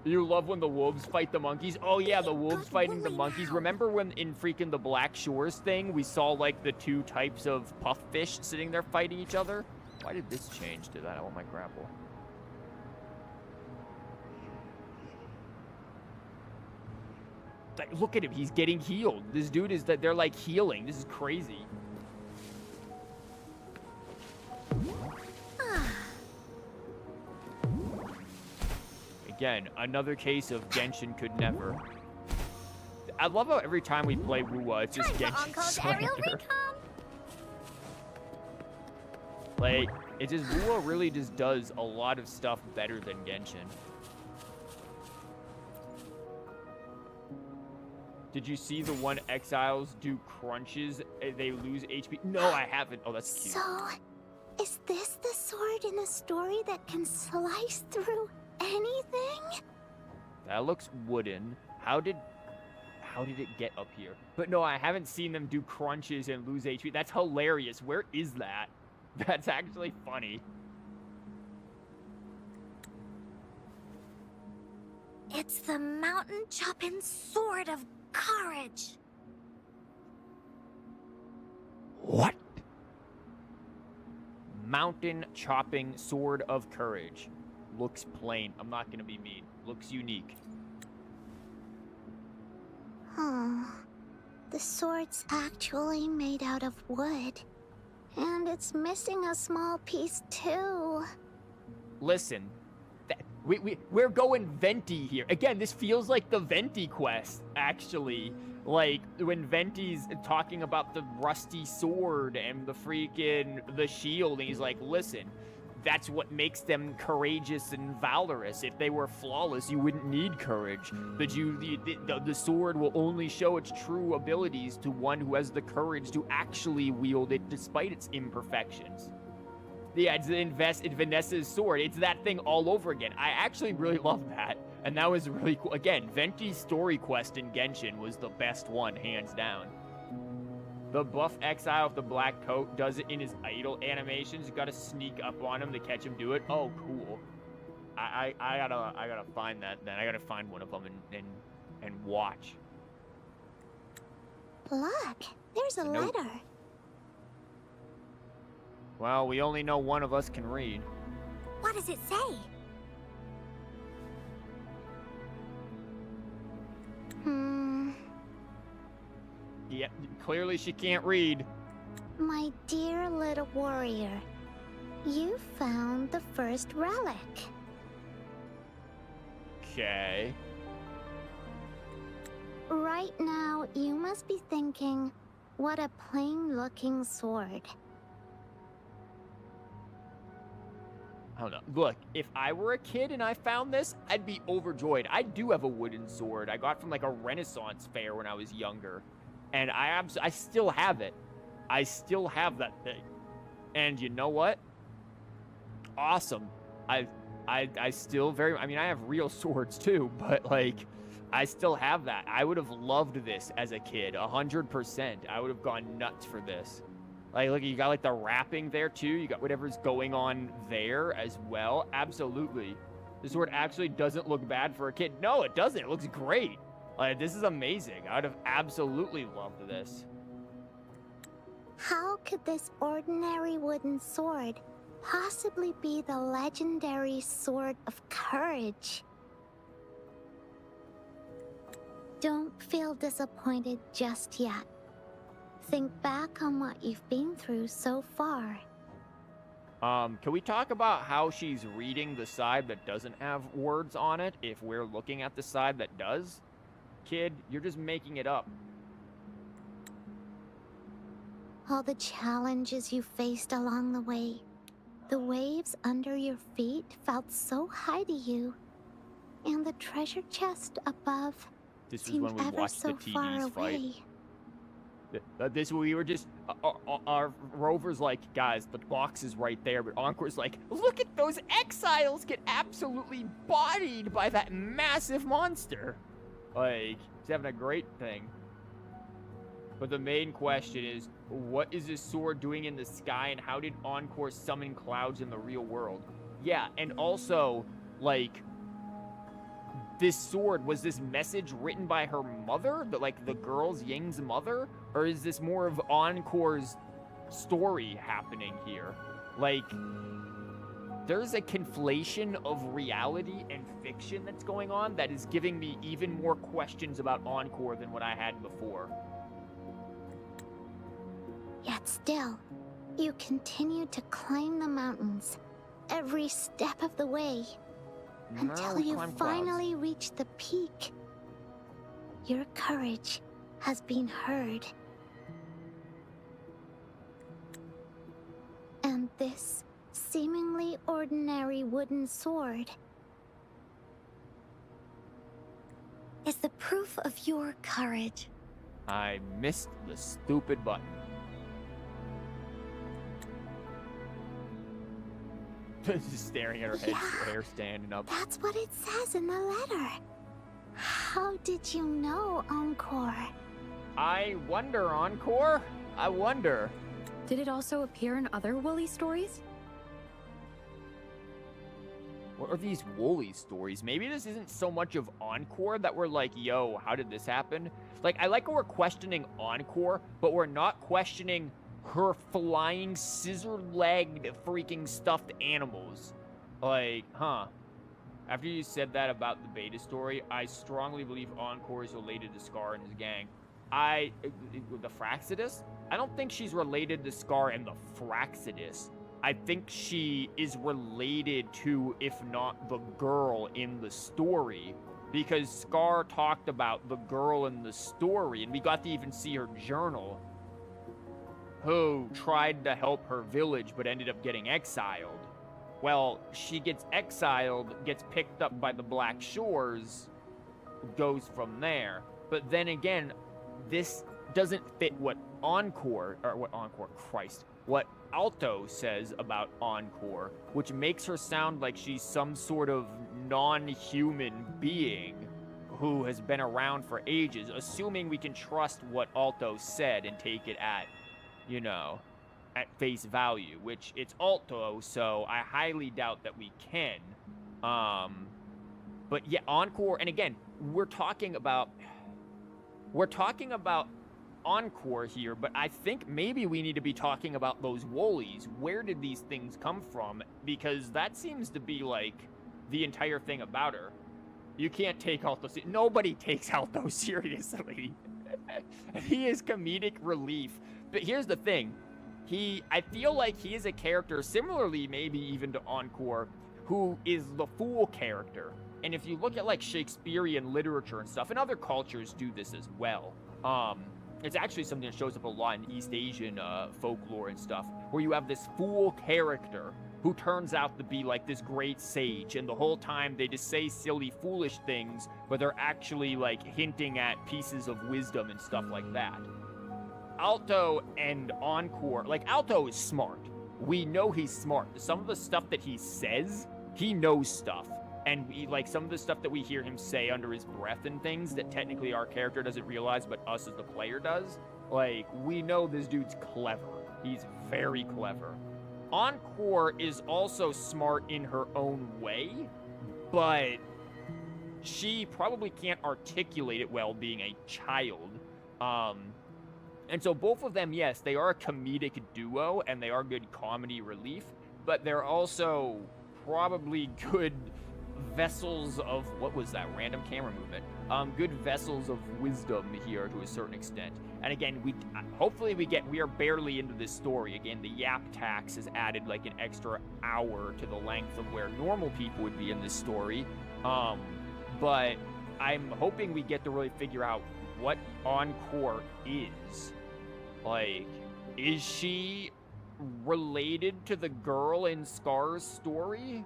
You love when the wolves fight the monkeys? Oh, yeah, the wolves fighting the monkeys. Remember when in freaking the Black Shores thing, we saw, like, the two types of puffish sitting there fighting each other? Why did this change to that? I want my grapple. Like, look at him. He's getting healed. This dude is that they're like healing. This is crazy. Again, another case of Genshin could never. I love how every time we play Wuwa, it's just Time for Genshin Encore's slander. aerial recon. Like, it just, Wuwa really just does a lot of stuff better than Genshin. Did you see the one exiles do crunches? They lose HP? No, I haven't. Oh, that's cute. So, is this the sword in the story that can slice through anything? That looks wooden. How did it get up here? But no, I haven't seen them do crunches and lose HP. That's hilarious. Where is that? That's actually funny. It's the mountain chopping sword of courage. What? Mountain chopping sword of courage. Looks plain. I'm not gonna be mean. Looks unique. The sword's actually made out of wood. And it's missing a small piece too. Listen, we're going Venti here. Again, this feels like the Venti quest, actually. Like, when Venti's talking about the rusty sword and the shield, and he's like, listen, that's what makes them courageous and valorous. If they were flawless, you wouldn't need courage. The sword will only show its true abilities to one who has the courage to actually wield it despite its imperfections. Yeah, it's in Vanessa's sword. It's that thing all over again. I actually really love that. And that was really cool. Again, Venti's story quest in Genshin was the best one, hands down. The buff exile with the black coat does it in his idle animations. You gotta sneak up on him to catch him do it. Oh, cool. I gotta find that then. I gotta find one of them and and watch. Look, there's a note. letter. Well, we only know one of us can read. What does it say? Yeah, clearly she can't read. My dear little warrior, you found the first relic. Okay. Right now, you must be thinking, what a plain-looking sword. I don't know. Look, if I were a kid and I found this, I'd be overjoyed. I do have a wooden sword I got from like a Renaissance fair when I was younger. And I still have it. I still have that thing. And you know what? Awesome. I still I mean, I have real swords too, but like, I still have that. I would have loved this as a kid, 100%. I would have gone nuts for this. Like, look, you got like the wrapping there too. You got whatever's going on there as well. Absolutely. This sword actually doesn't look bad for a kid. No, it doesn't. It looks great. Like, this is amazing. I would have absolutely loved this. How could this ordinary wooden sword possibly be the legendary Sword of Courage? Don't feel disappointed just yet. Think back on what you've been through so far. Can we talk about how she's reading the side that doesn't have words on it if we're looking at the side that does? Kid, you're just making it up. All the challenges you faced along the way. The waves under your feet felt so high to you. And the treasure chest above This is seemed when we ever watched the so far TVs fight. away. We were just, our Rover's like, guys, the box is right there, but Encore's like, look at those exiles get absolutely bodied by that massive monster. Like, he's having a great thing. But the main question is, what is this sword doing in the sky, and how did Encore summon clouds in the real world? Yeah, and also, like, this sword, was this message written by her mother? The girl's Ying's mother? Or is this more of Encore's story happening here? Like, there's a conflation of reality and fiction that's going on that is giving me even more questions about Encore than what I had before. Yet still, you continue to climb the mountains every step of the way until you finally reach the peak. Your courage has been heard. And this seemingly ordinary wooden sword Is the proof of your courage. I missed the stupid button. Just staring at her head, Yeah. hair standing up. That's what it says in the letter. How did you know, Encore? I wonder, Encore. I wonder. Did it also appear in other Woolly stories? What are these Woolies stories? Maybe this isn't so much of Encore that we're like, yo, how did this happen? Like, I like how we're questioning Encore, but we're not questioning her flying, scissor-legged, freaking stuffed animals. Like, huh. After you said that about the beta story, I strongly believe Encore is related to Scar and his gang. The Fraxidus? I don't think she's related to Scar and the Fraxidus. I think she is related to, if not the girl in the story, because Scar talked about the girl in the story, and we got to even see her journal, who tried to help her village but ended up getting exiled. Well, she gets exiled, gets picked up by the Black Shores, goes from there. But then again, this doesn't fit what what Alto says about Encore, which makes her sound like she's some sort of non-human being who has been around for ages, assuming we can trust what Alto said and take it at, you know, at face value, which it's Alto, so I highly doubt that we can. But yeah, Encore, and again, we're talking about Encore here, but I think maybe we need to be talking about those Woolies. Where did these things come from? Because that seems to be like the entire thing about her. You can't take Alto. Nobody takes Alto seriously. He is comedic relief. But here's the thing. I feel like he is a character, similarly maybe even to Encore, who is the fool character. And if you look at like Shakespearean literature and stuff, and other cultures do this as well. It's actually something that shows up a lot in East Asian folklore and stuff, where you have this fool character who turns out to be like this great sage, and the whole time they just say silly, foolish things, but they're actually like hinting at pieces of wisdom and stuff like that. Alto and Encore, like Alto is smart. We know he's smart. Some of the stuff that he says, he knows stuff. And like some of the stuff that we hear him say under his breath and things that technically our character doesn't realize, but us as the player does. Like, we know this dude's clever. He's very clever. Encore is also smart in her own way, but she probably can't articulate it well being a child. And so both of them, yes, they are a comedic duo and they are good comedy relief, but they're also probably good vessels of, what was that, random camera movement, good vessels of wisdom here to a certain extent. And again, we are barely into this story. Again, the yap tax has added like an extra hour to the length of where normal people would be in this story. But I'm hoping we get to really figure out what Encore is. Like, is she related to the girl in Scar's story?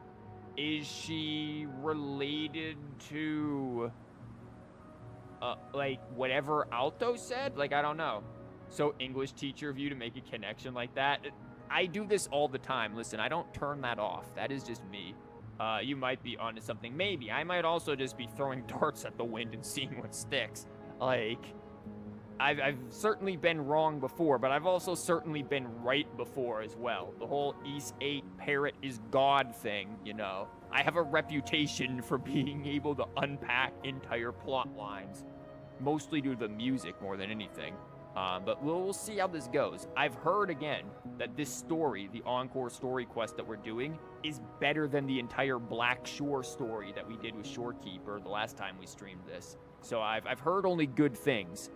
Is she related to, like, whatever Alto said? Like, I don't know. So English teacher of you to make a connection like that. I do this all the time. Listen, I don't turn that off. That is just me. You might be onto something. Maybe. I might also just be throwing darts at the wind and seeing what sticks. Like, I've certainly been wrong before, but I've also certainly been right before as well. The whole East 8 parrot is God thing, you know. I have a reputation for being able to unpack entire plot lines, mostly due to the music more than anything. But we'll see how this goes. I've heard, again, that this story, the Encore story quest that we're doing, is better than the entire Black Shore story that we did with Shorekeeper the last time we streamed this. So I've heard only good things.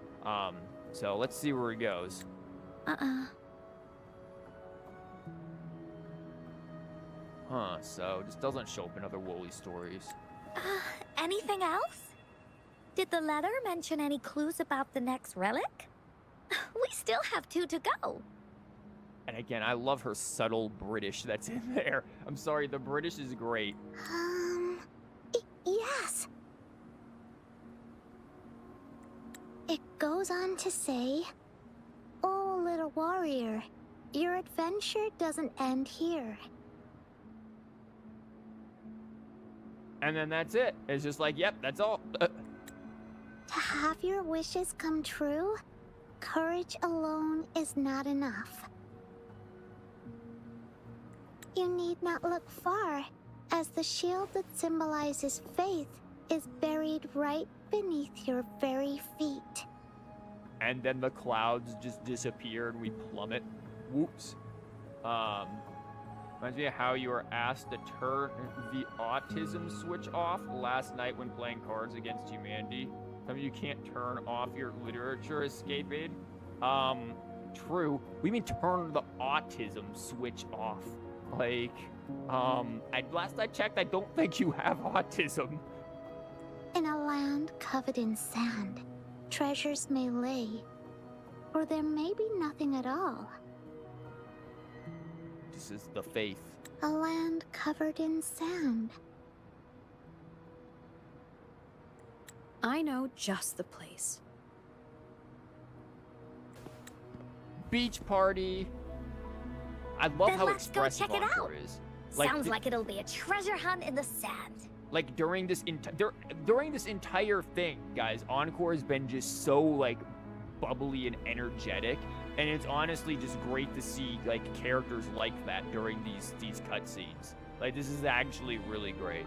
So let's see where it goes. Huh, so this doesn't show up in other Woolly stories. Anything else? Did the letter mention any clues about the next relic? We still have 2 to go. And again, I love her subtle British that's in there. I'm sorry, the British is great. Yes. It goes on to say, "Oh, little warrior, your adventure doesn't end here." And then that's it. It's just like, yep, that's all. To have your wishes come true, courage alone is not enough. You need not look far, as the shield that symbolizes faith is buried right beneath your very feet. And then the clouds just disappear and we plummet. Whoops. Reminds me of how you were asked to turn the autism switch off last night when playing Cards Against Humanity. Some of you can't turn off your literature escapade. True. We mean turn the autism switch off. Like, last I checked, I don't think you have autism. In a land covered in sand, treasures may lay, or there may be nothing at all. This is the faith. A land covered in sand. I know just the place. Beach party. I love Then how let's go expressive check it Encore out. is. Sounds like it'll be a treasure hunt in the sand. Like during this entire thing, guys, Encore has been just so like bubbly and energetic, and it's honestly just great to see like characters like that during these cutscenes. Like, this is actually really great.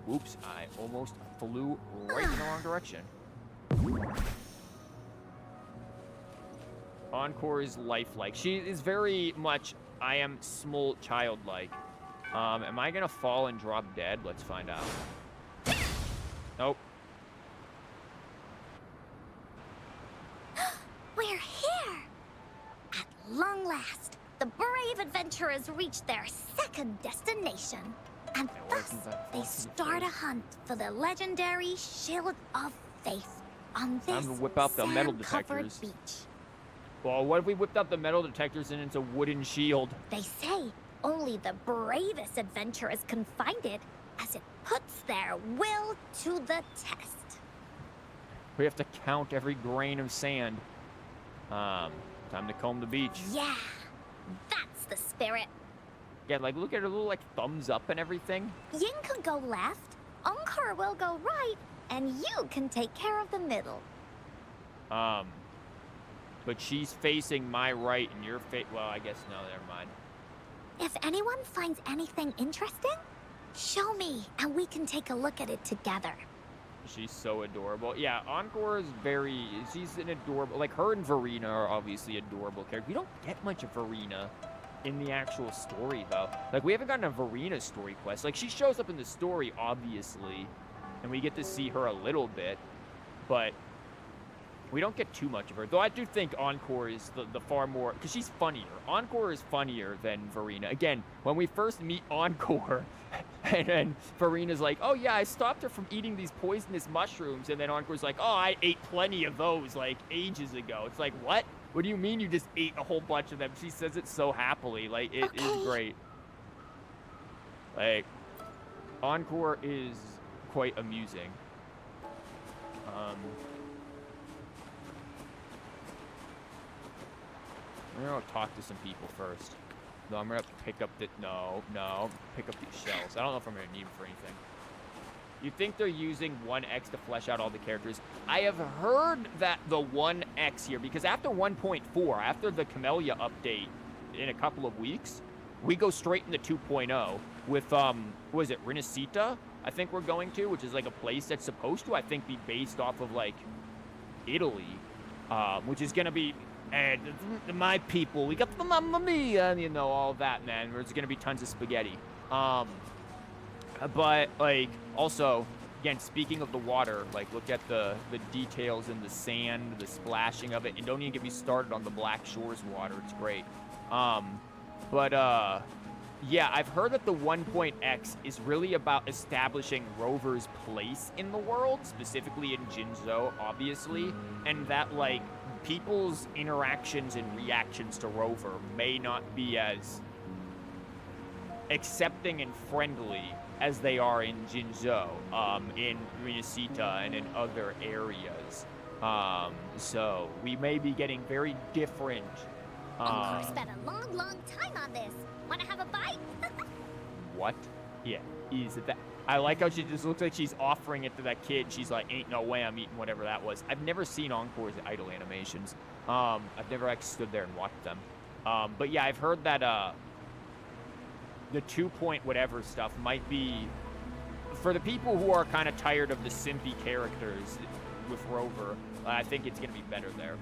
Whoops, I almost flew right in the wrong direction. Encore is lifelike. She is very much, I am small childlike. Am I gonna fall and drop dead? Let's find out. Nope. We're here! At long last, the brave adventurers reached their second destination. And thus, they start a hunt for the legendary Shield of Faith on this Time to whip out the metal sand-covered detectors. beach. Well, what if we whipped out the metal detectors and it's a wooden shield? They say only the bravest adventurers can find it, as it puts their will to the test. We have to count every grain of sand. Time to comb the beach. Yeah, that's the spirit. Yeah, like, look at her little, like, thumbs up and everything. Yin can go left, Encore will go right, and you can take care of the middle. But she's facing my right and you're well, I guess, no, never mind. If anyone finds anything interesting, show me, and we can take a look at it together. She's so adorable. Yeah, Encore is she's an adorable, like, her and Verena are obviously adorable characters. We don't get much of Verena in the actual story, though. Like, we haven't gotten a Verena story quest. Like, she shows up in the story, obviously, and we get to see her a little bit, but we don't get too much of her. Though I do think Encore is the far more, because she's funnier. Encore is funnier than Verena. Again, when we first meet Encore, and then Verena's like, oh yeah, I stopped her from eating these poisonous mushrooms, and then Encore's like, oh, I ate plenty of those, like, ages ago. It's like, what? What do you mean you just ate a whole bunch of them? She says it so happily. Like, it is great. Like, Encore is quite amusing. I'm gonna talk to some people first. No, I'm gonna have to pick up the, pick up these shells. I don't know if I'm gonna need them for anything. You think they're using 1x to flesh out all the characters? I have heard that the 1x here, because after 1.4, after the Camellia update in a couple of weeks, we go straight into 2.0 with, what is it, Rinascita, I think we're going to, which is like a place that's supposed to, I think, be based off of, like, Italy, which is gonna be, my people, we got the Mamma Mia, you know, all that, man. There's gonna be tons of spaghetti. But, like, also, again, speaking of the water, like, look at the details in the sand, the splashing of it, and don't even get me started on the Black Shores water. It's great. Yeah, I've heard that the 1.x is really about establishing Rover's place in the world, specifically in Jinzhou, obviously, and that, like, people's interactions and reactions to Rover may not be as accepting and friendly as they are in Jinzhou, in Rinascita, and in other areas. So we may be getting very different. Encore spent a long, long time on this. Wanna have a bite? What? Yeah, is it that? I like how she just looks like she's offering it to that kid. She's like, ain't no way I'm eating whatever that was. I've never seen Encore's idle animations. I've never actually stood there and watched them. But yeah, I've heard that, the 2 whatever stuff might be, for the people who are kind of tired of the simpy characters with Rover, I think it's going to be better there.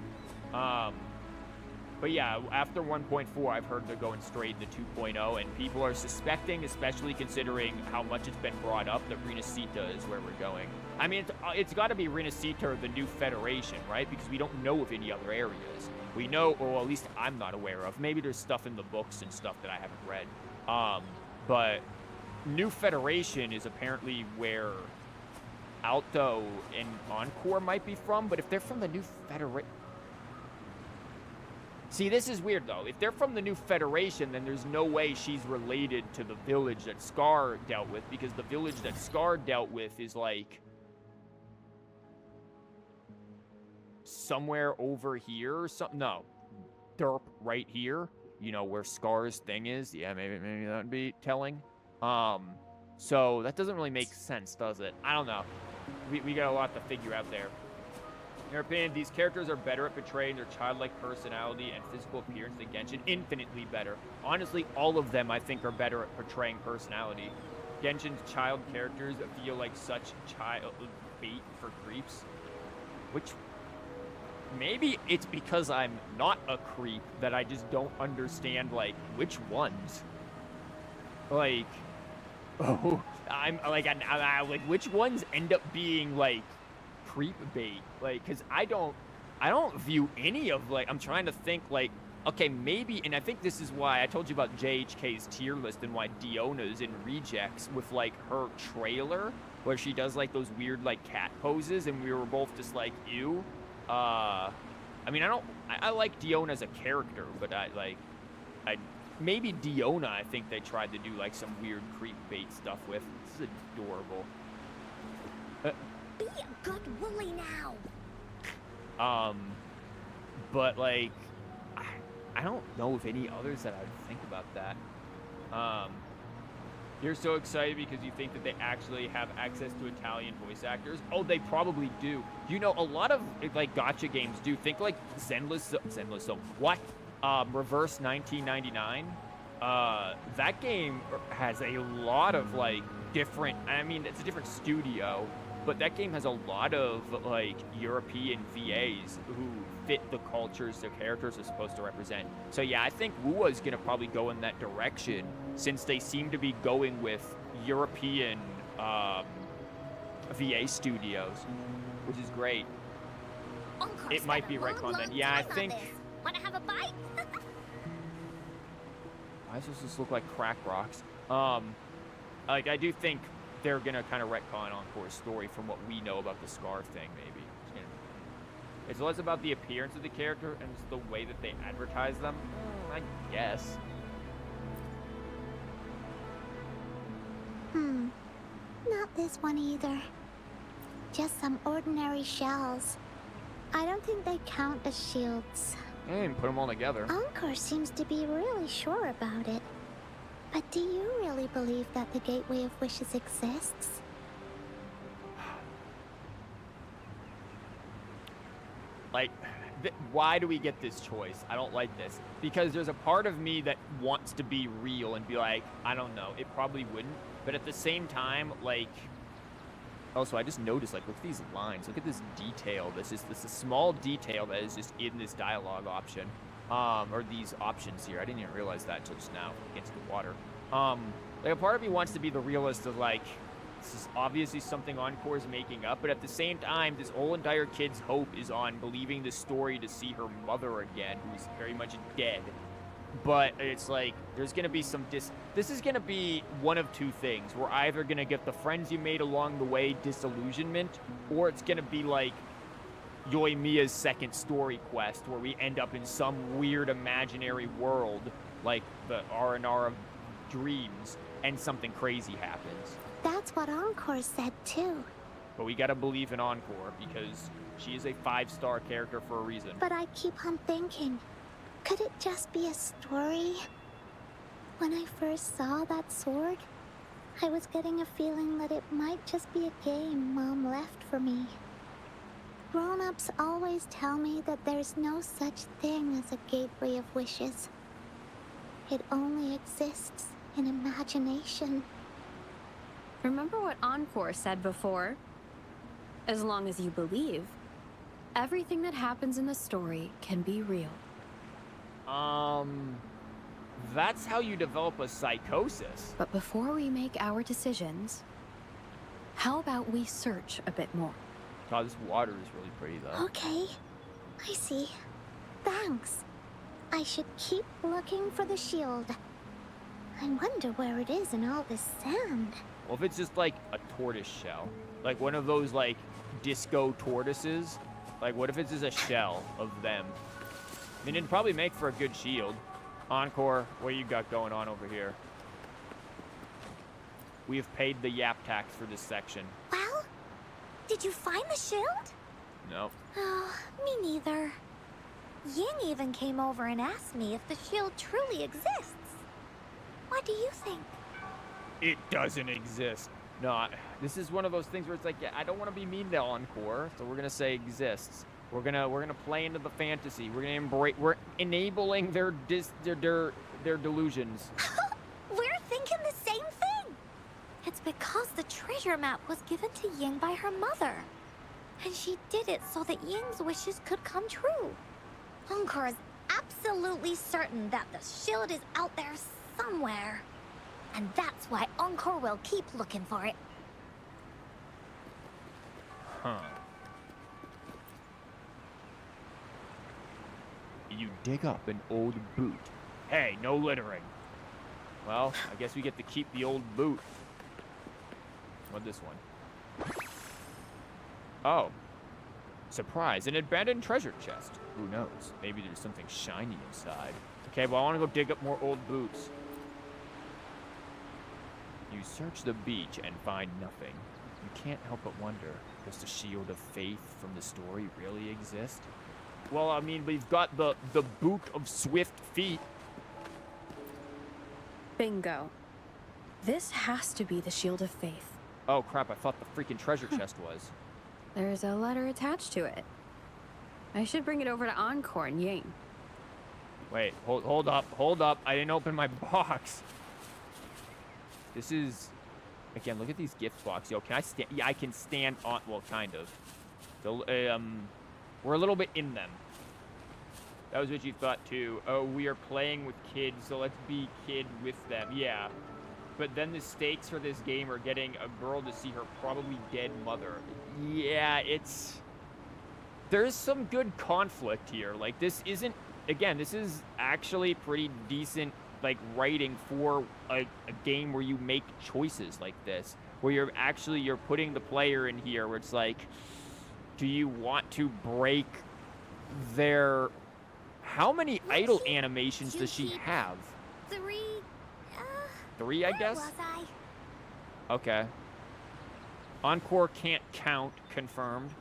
But yeah, after 1.4, I've heard they're going straight into 2.0, and people are suspecting, especially considering how much it's been brought up, that Rinascita is where we're going. I mean, it's got to be Rinascita or the new Federation, right? Because we don't know of any other areas. We know, or at least I'm not aware of. Maybe there's stuff in the books and stuff that I haven't read. But New Federation is apparently where Alto and Encore might be from, but if they're from the New Federation... See, this is weird, though. If they're from the New Federation, then there's no way she's related to the village that Scar dealt with, because the village that Scar dealt with is, like, somewhere over here or something. No. Derp right here. You know, where Scar's thing is. Yeah, maybe that would be telling. So that doesn't really make sense, does it? I don't know. We got a lot to figure out there. In your opinion, these characters are better at portraying their childlike personality and physical appearance than Genshin. Infinitely better. Honestly, all of them, I think, are better at portraying personality. Genshin's child characters feel like such child bait for creeps. Which, maybe it's because I'm not a creep that I just don't understand, like, which ones. Like, oh, I'm like, like, which ones end up being, like, creep bait? Like, because I don't view any of, like, I'm trying to think, like, okay, maybe, and I think this is why I told you about JHK's tier list and why Diona's in rejects with, like, her trailer, where she does, like, those weird, like, cat poses, and we were both just like, ew. I mean, I like Diona as a character, but maybe Diona, I think they tried to do, like, some weird creep bait stuff with. This is adorable. Be a good Wooly now. But, like, I don't know of any others that I'd think about that. You're so excited because you think that they actually have access to Italian voice actors. Oh, they probably do. You know, a lot of, like, gacha games do. Think, like, Zenless Zone. What? Reverse 1999. That game has a lot of, like, different, I mean, it's a different studio, but that game has a lot of, like, European VAs who fit the cultures their characters are supposed to represent. So yeah, I think Wua's gonna probably go in that direction, since they seem to be going with European VA studios, which is great. Encore It might be spent a retcon then. long Yeah, I time on think. this. Wanna have a bite? Why does this look like crack rocks? Like, I do think they're gonna kind of retcon Encore's story from what we know about the Scar thing, maybe. It's less about the appearance of the character and just the way that they advertise them, I guess. Not this one either. Just some ordinary shells. I don't think they count as shields. And put them all together. Encore seems to be really sure about it. But do you really believe that the Gateway of Wishes exists? Like, why do we get this choice? I don't like this. Because there's a part of me that wants to be real and be like, I don't know, it probably wouldn't. But at the same time, like, also, I just noticed, like, look at these lines. Look at this detail. This is a small detail that is just in this dialogue option. Or these options here. I didn't even realize that until just now against the water. Like, a part of me wants to be the realist of, like, this is obviously something Encore is making up, but at the same time, this whole entire kid's hope is on believing the story to see her mother again, who's very much dead. But it's like, there's gonna be some this is gonna be one of two things. We're either gonna get the friends you made along the way disillusionment, or it's gonna be like Yoimiya's second story quest, where we end up in some weird imaginary world, like the R&R of dreams, and something crazy happens. That's what Encore said too. But we gotta believe in Encore, because she is a 5-star character for a reason. But I keep on thinking, could it just be a story? When I first saw that sword, I was getting a feeling that it might just be a game Mom left for me. Grown-ups always tell me that there's no such thing as a gateway of wishes. It only exists in imagination. Remember what Encore said before? As long as you believe, everything that happens in the story can be real. That's how you develop a psychosis. But before we make our decisions, how about we search a bit more? God, this water is really pretty, though. Okay, I see. Thanks. I should keep looking for the shield. I wonder where it is in all this sand. Well, if it's just like a tortoise shell, like one of those like disco tortoises, like what if it's just a shell of them? I mean, it'd probably make for a good shield. Encore, what you got going on over here? We have paid the yap tax for this section. Well, did you find the shield? No. Oh, me neither. Ying even came over and asked me if the shield truly exists. What do you think? It doesn't exist. No, this is one of those things where it's like, yeah, I don't want to be mean to Encore, so we're gonna say exists. We're gonna play into the fantasy. We're gonna embrace. We're enabling their delusions. We're thinking the same thing. It's because the treasure map was given to Ying by her mother. And she did it so that Ying's wishes could come true. Encore is absolutely certain that the shield is out there somewhere. And that's why Encore will keep looking for it. Huh. You dig up an old boot. Hey, no littering. Well, I guess we get to keep the old boot. What this one? Oh. Surprise, an abandoned treasure chest. Who knows? Maybe there's something shiny inside. Okay, well, I want to go dig up more old boots. You search the beach and find nothing. You can't help but wonder, does the shield of faith from the story really exist? Well, I mean, we've got the boot of swift feet. Bingo. This has to be the Shield of Faith. Oh, crap, I thought the freaking treasure chest was. There's a letter attached to it. I should bring it over to Encore and Ying. Wait, hold up. I didn't open my box. This is... Again, look at these gift boxes. Yo, can I stand? Yeah, I can stand on... Well, kind of. So, we're a little bit in them. That was what you thought, too. Oh, we are playing with kids, so let's be kid with them. Yeah. But then the stakes for this game are getting a girl to see her probably dead mother. Yeah, it's... There's some good conflict here. Like, this isn't... Again, this is actually pretty decent, like, writing for a game where you make choices like this. Where you're putting the player in here where it's like... Do you want to break their... How many idle animations does she have? 3. 3, I guess? Where was I? Okay. Encore can't count, confirmed.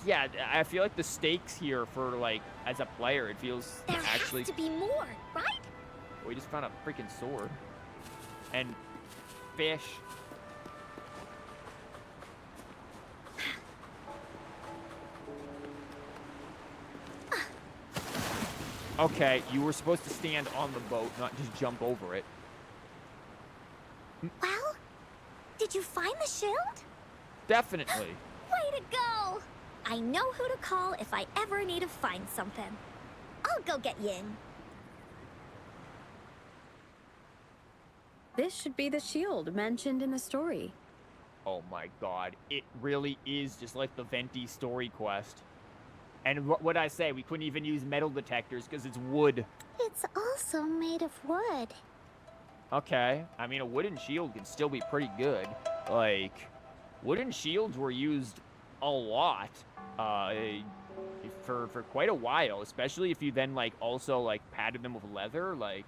Yeah, I feel like the stakes here for, like, as a player, it feels There actually... has to be more, right? We just found a freaking sword. And fish. Okay, you were supposed to stand on the boat, not just jump over it. Well, did you find the shield? Definitely. Way to go! I know who to call if I ever need to find something. I'll go get Ying. This should be the shield mentioned in the story. Oh my god, it really is just like the Venti story quest. And what would I say? We couldn't even use metal detectors because it's wood. It's also made of wood. Okay, I mean, a wooden shield can still be pretty good. Like, wooden shields were used a lot for quite a while, especially if you then, like, also, like, padded them with leather. Like,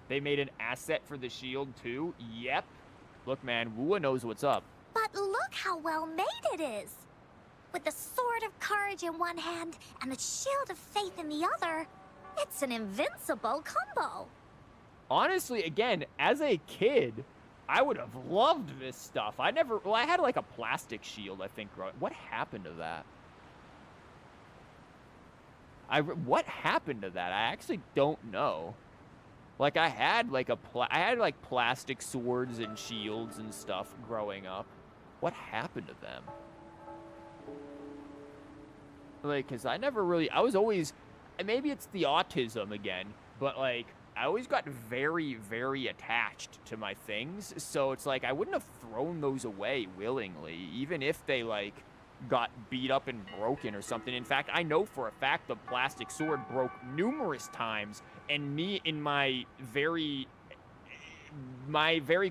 they made an asset for the shield, too. Yep. Look, man, Wua knows what's up. But look how well made it is! With the sword of courage in one hand and the shield of faith in the other, it's an invincible combo. Honestly, again, as a kid, I would have loved this stuff. I had like a plastic shield, I think, growing. What happened to that? What happened to that? I actually don't know. Like, I had like plastic swords and shields and stuff growing up. What happened to them? Like, because I was always, and maybe it's the autism again, but, like, I always got very, very attached to my things, so it's like, I wouldn't have thrown those away willingly, even if they, like, got beat up and broken or something. In fact, I know for a fact the plastic sword broke numerous times, and me, in my very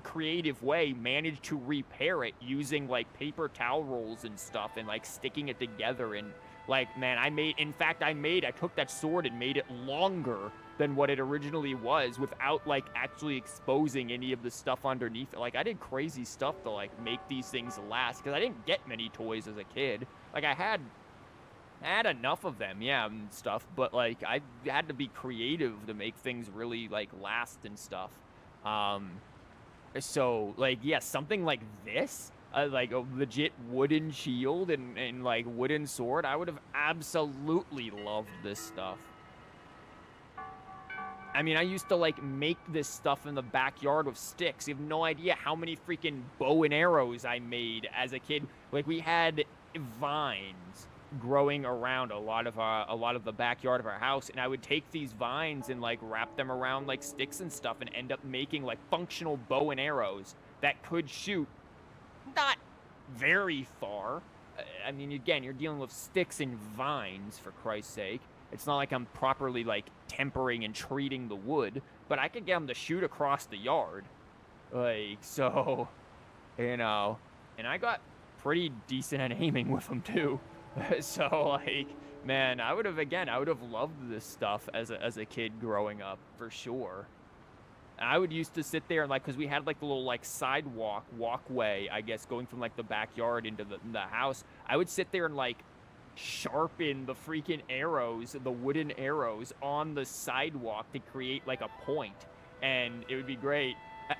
creative way, managed to repair it using, like, paper towel rolls and stuff, and, like, sticking it together. And like, man, I took that sword and made it longer than what it originally was without, like, actually exposing any of the stuff underneath it. Like, I did crazy stuff to, like, make these things last, because I didn't get many toys as a kid. Like, I had enough of them, yeah, and stuff, but, like, I had to be creative to make things really, like, last and stuff. So, like, yeah, something like this, like a legit wooden shield and like wooden sword, I would have absolutely loved this stuff. I mean, I used to, like, make this stuff in the backyard with sticks. You have no idea how many freaking bow and arrows I made as a kid. Like, we had vines growing around a lot of the backyard of our house, and I would take these vines and, like, wrap them around, like, sticks and stuff and end up making, like, functional bow and arrows that could shoot not very far. I mean, again, you're dealing with sticks and vines, for Christ's sake. It's not like I'm properly, like, tempering and treating the wood, but I could get them to shoot across the yard. Like, so, you know, and I got pretty decent at aiming with them, too. So, like, man, I would have loved this stuff as a kid growing up, for sure. I would used to sit there and, like, because we had, like, the little, like, walkway, I guess, going from, like, the backyard into the house. I would sit there and, like, sharpen the freaking arrows, the wooden arrows, on the sidewalk to create, like, a point. And it would be great.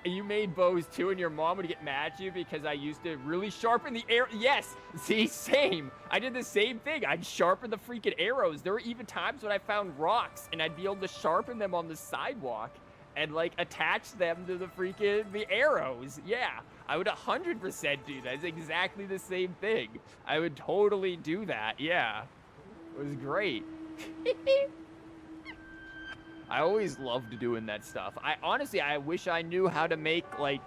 You made bows, too, and your mom would get mad at you because I used to really sharpen the arrow. Yes! See, same. I did the same thing. I'd sharpen the freaking arrows. There were even times when I found rocks, and I'd be able to sharpen them on the sidewalk and, like, attach them to the arrows. Yeah, I would 100% do that. It's exactly the same thing. I would totally do that. Yeah, it was great. I always loved doing that stuff. I wish I knew how to make, like,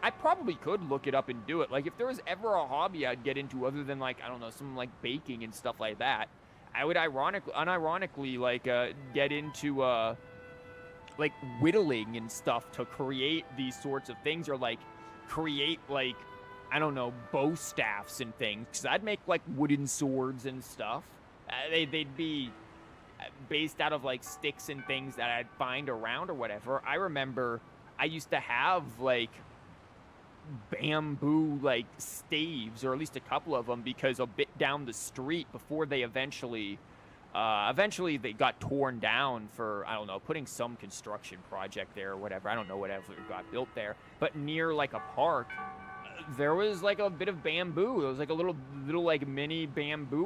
I probably could look it up and do it. Like, if there was ever a hobby I'd get into other than, like, I don't know, some, like, baking and stuff like that, I would unironically, like, get into, like, whittling and stuff to create these sorts of things, or, like, create, like, I don't know, bow staffs and things, because I'd make, like, wooden swords and stuff. They'd be based out of, like, sticks and things that I'd find around or whatever. I remember I used to have, like, bamboo, like, staves, or at least a couple of them, because a bit down the street, before they eventually they got torn down for, I don't know, putting some construction project there or whatever. I don't know whatever got built there. But near, like, a park, there was, like, a bit of bamboo. There was, like, a little like, mini bamboo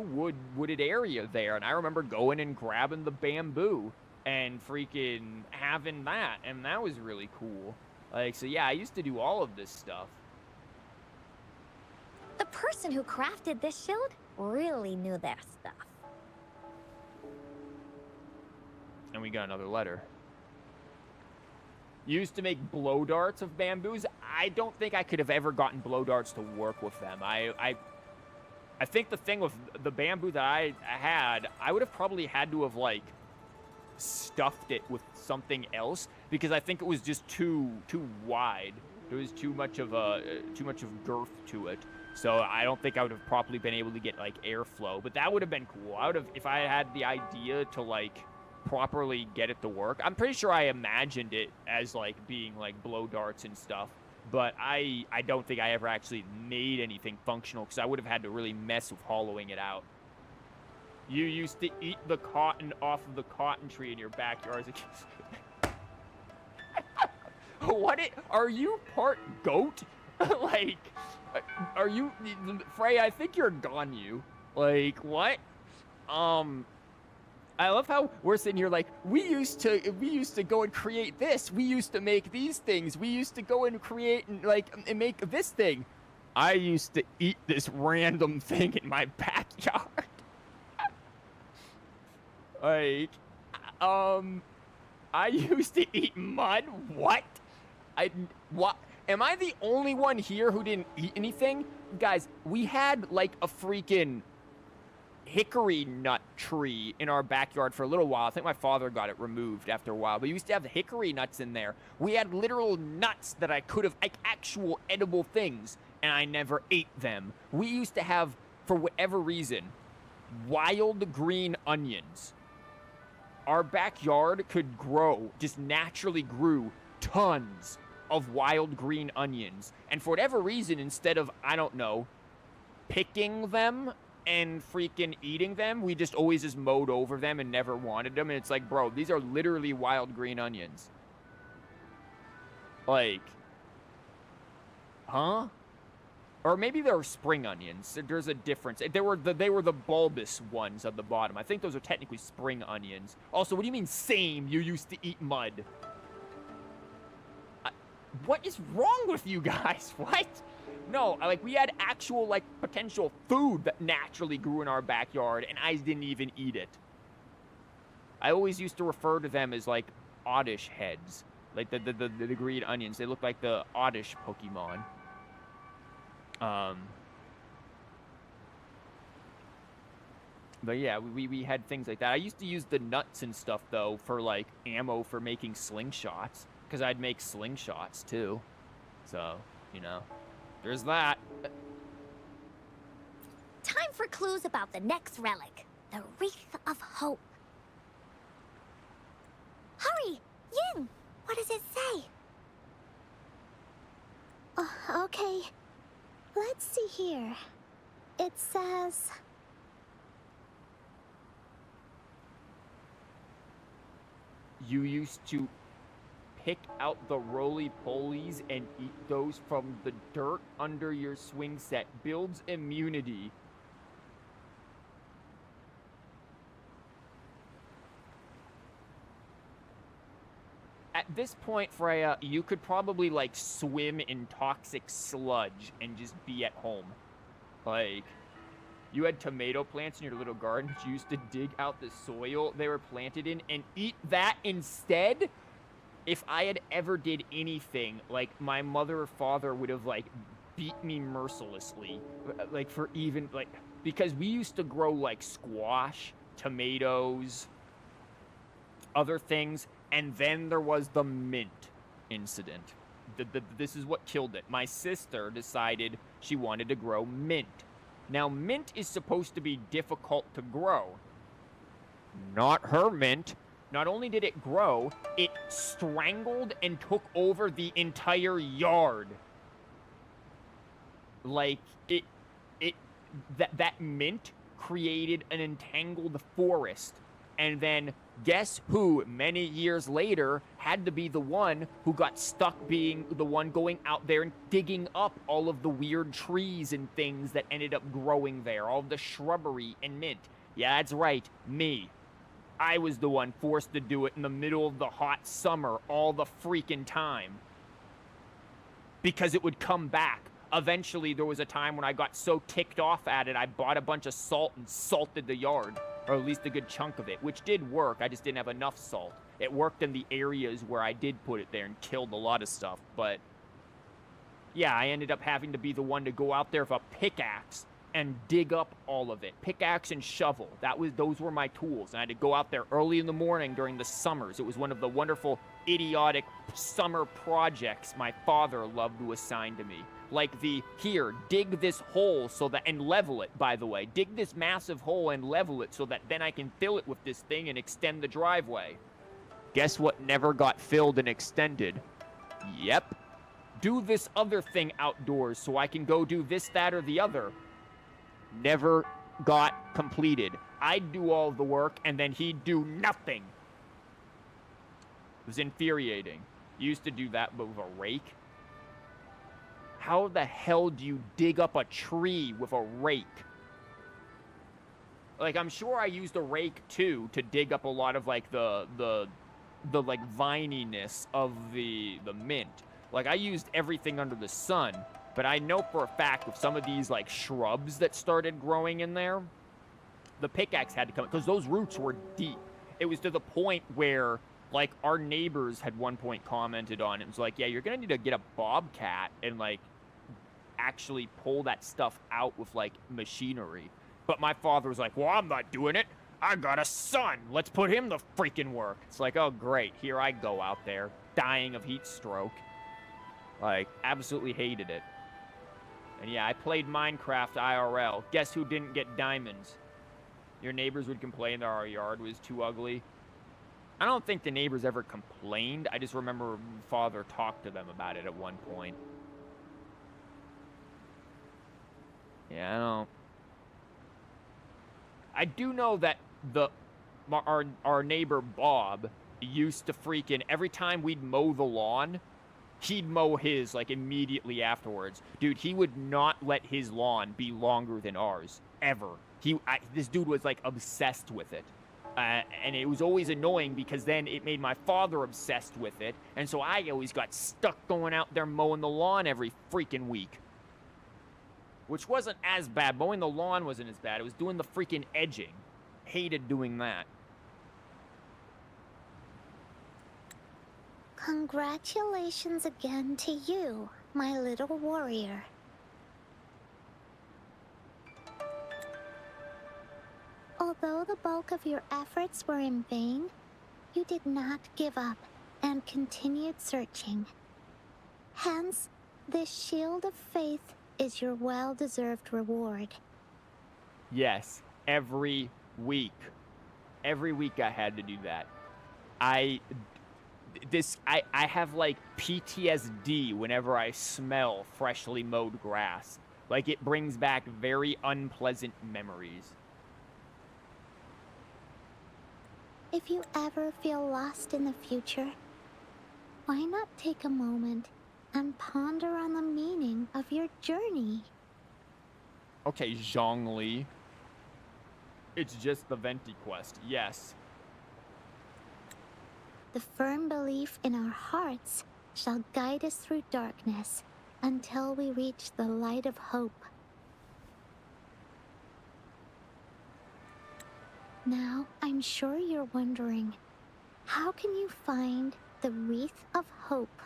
wooded area there. And I remember going and grabbing the bamboo and freaking having that. And that was really cool. Like, so yeah, I used to do all of this stuff. The person who crafted this shield really knew their stuff. And we got another letter. Used to make blow darts of bamboos. I don't think I could have ever gotten blow darts to work with them. I think the thing with the bamboo that I had, I would have probably had to have, like, stuffed it with something else, because I think it was just too wide. There was too much of girth to it. So I don't think I would have properly been able to get, like, airflow. But that would have been cool. I would have, if I had the idea to, like, properly get it to work. I'm pretty sure I imagined it as, like, being, like, blow darts and stuff, but I don't think I ever actually made anything functional, because I would have had to really mess with hollowing it out. You used to eat the cotton off of the cotton tree in your backyard as a kid. Are you part goat? Like, are you, Frey, I think you're Ganyu. Like, what? I love how we're sitting here like, we used to go and create this. We used to make these things. We used to go and create and, like, and make this thing. I used to eat this random thing in my backyard. Like, I used to eat mud? What? What? Am I the only one here who didn't eat anything? Guys, we had, like, a freaking hickory nut tree in our backyard for a little while. I think my father got it removed after a while, but we used to have the hickory nuts in there. We had literal nuts that I could have, like, actual edible things, and I never ate them. We used to have, for whatever reason, wild green onions. Our backyard could grow, just naturally grew, tons of wild green onions. And for whatever reason, instead of, I don't know, picking them and freaking eating them, we just always just mowed over them and never wanted them. And it's like, bro, these are literally wild green onions. Like, huh? Or maybe they're spring onions. There's a difference. They were the bulbous ones at the bottom. I think those are technically spring onions. Also, what do you mean same? You used to eat mud. What is wrong with you guys? What? No, like, we had actual, like, potential food that naturally grew in our backyard, and I didn't even eat it. I always used to refer to them as, like, oddish heads. Like, the green onions. They look like the oddish Pokemon. But yeah, we had things like that. I used to use the nuts and stuff, though, for, like, ammo for making slingshots. Because I'd make slingshots, too. So, you know, there's that. Time for clues about the next relic, the Wreath of Hope. Hurry! Yin! What does it say? Okay. Let's see here. It says... You used to pick out the roly-polies and eat those from the dirt under your swing set. Builds immunity. At this point, Freya, you could probably, like, swim in toxic sludge and just be at home. Like, you had tomato plants in your little garden, but you used to dig out the soil they were planted in and eat that instead? If I had ever did anything, like, my mother or father would have, like, beat me mercilessly. Like, for even, like, because we used to grow, like, squash, tomatoes, other things, and then there was the mint incident. This is what killed it. My sister decided she wanted to grow mint. Now, mint is supposed to be difficult to grow. Not her mint. Not only did it grow, it strangled and took over the entire yard. Like, that mint created an entangled forest. And then, guess who, many years later, had to be the one who got stuck being the one going out there and digging up all of the weird trees and things that ended up growing there, all of the shrubbery and mint. Yeah, that's right, me. I was the one forced to do it in the middle of the hot summer all the freaking time. Because it would come back. Eventually, there was a time when I got so ticked off at it, I bought a bunch of salt and salted the yard. Or at least a good chunk of it, which did work. I just didn't have enough salt. It worked in the areas where I did put it there and killed a lot of stuff. But, yeah, I ended up having to be the one to go out there with a pickaxe and dig up all of it. Pickaxe and shovel. Those were my tools. And I had to go out there early in the morning during the summers. It was one of the wonderful, idiotic summer projects my father loved to assign to me. Like here, dig this hole so that, and level it, by the way. Dig this massive hole and level it so that then I can fill it with this thing and extend the driveway. Guess what never got filled and extended? Yep. Do this other thing outdoors so I can go do this, that, or the other. Never got completed. I'd do all the work and then he'd do nothing. It was infuriating. You used to do that but with a rake. How the hell do you dig up a tree with a rake? Like, I'm sure I used a rake too to dig up a lot of like the like vininess of the mint. Like, I used everything under the sun, but I know for a fact with some of these like shrubs that started growing in there, the pickaxe had to come because those roots were deep. It was to the point where like our neighbors had one point commented on it. It was like, yeah, you're gonna need to get a bobcat and like actually pull that stuff out with like machinery. But my father was like, well, I'm not doing it. I got a son. Let's put him to freaking work. It's like, oh great, here I go out there dying of heat stroke. Like, absolutely hated it. And yeah, I played Minecraft IRL. Guess who didn't get diamonds? Your neighbors would complain that our yard was too ugly. I don't think the neighbors ever complained. I just remember father talked to them about it at one point. Yeah, I do know that our neighbor Bob used to freaking, every time we'd mow the lawn, he'd mow his, like, immediately afterwards. Dude, he would not let his lawn be longer than ours, ever. This dude was, like, obsessed with it. And it was always annoying because then it made my father obsessed with it. And so I always got stuck going out there mowing the lawn every freaking week. Which wasn't as bad. Mowing the lawn wasn't as bad. It was doing the freaking edging. Hated doing that. Congratulations again to you, my little warrior. Although the bulk of your efforts were in vain, you did not give up and continued searching. Hence, this shield of faith is your well-deserved reward. Yes, every week. Every week I had to do that. I have like PTSD whenever I smell freshly mowed grass. Like it brings back very unpleasant memories. If you ever feel lost in the future, why not take a moment and ponder on the meaning of your journey? Okay, Zhongli. It's just the Venti quest, yes. The firm belief in our hearts shall guide us through darkness until we reach the light of hope. Now, I'm sure you're wondering, how can you find the wreath of hope?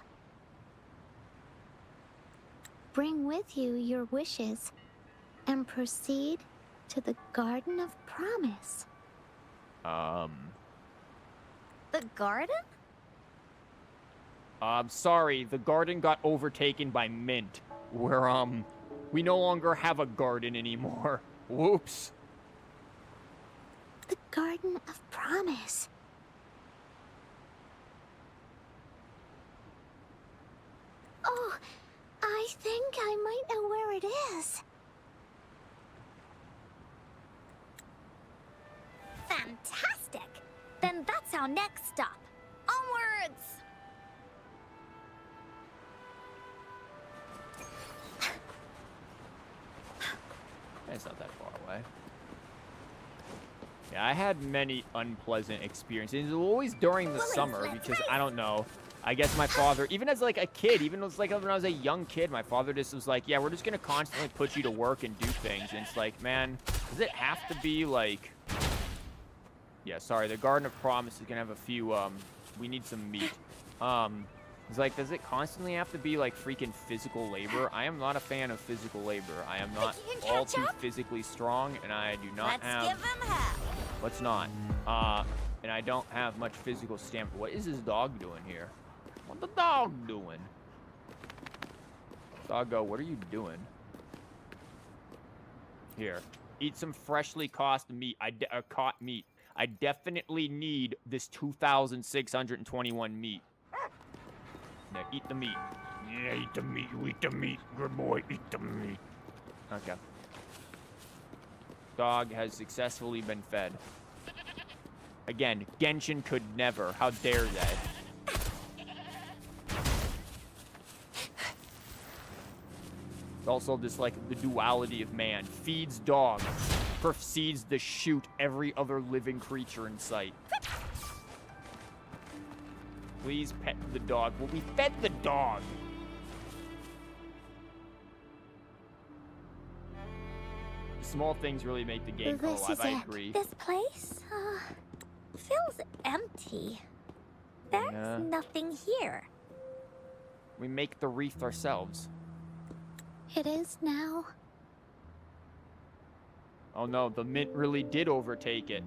Bring with you your wishes and proceed to the Garden of Promise. The garden? Sorry, the garden got overtaken by Mint. We no longer have a garden anymore. Whoops. The Garden of Promise. Oh, I think I might know where it is. Fantastic! Then that's our next stop. Onwards! It's not that far away. Yeah, I had many unpleasant experiences. It was always during the summer because, I don't know, I guess my father, even as like a kid, even as like when I was a young kid, my father just was like, yeah, we're just going to constantly put you to work and do things. And it's like, man, does it have to be like... Yeah, sorry, the Garden of Promise is going to have a few, we need some meat. It's like, does it constantly have to be like freaking physical labor? I am not a fan of physical labor. I am not all too physically strong, and I do not have... Let's give him hell. Let's not. And I don't have much physical stamina. What is this dog doing here? What the dog doing? Doggo, what are you doing? Here, eat some freshly caught meat. Caught meat. I definitely need this 2,621 meat. Now, eat the meat. Yeah, eat the meat. You eat the meat. Good boy, eat the meat. Okay. Dog has successfully been fed. Again, Genshin could never. How dare they? It's also this, like, the duality of man. Feeds dog. Proceeds to shoot every other living creature in sight. Please pet the dog. Well, we fed the dog. Small things really make the game come alive. I agree. This place, feels empty. There's nothing here. We make the wreath ourselves. It is now. Oh no, the mint really did overtake it.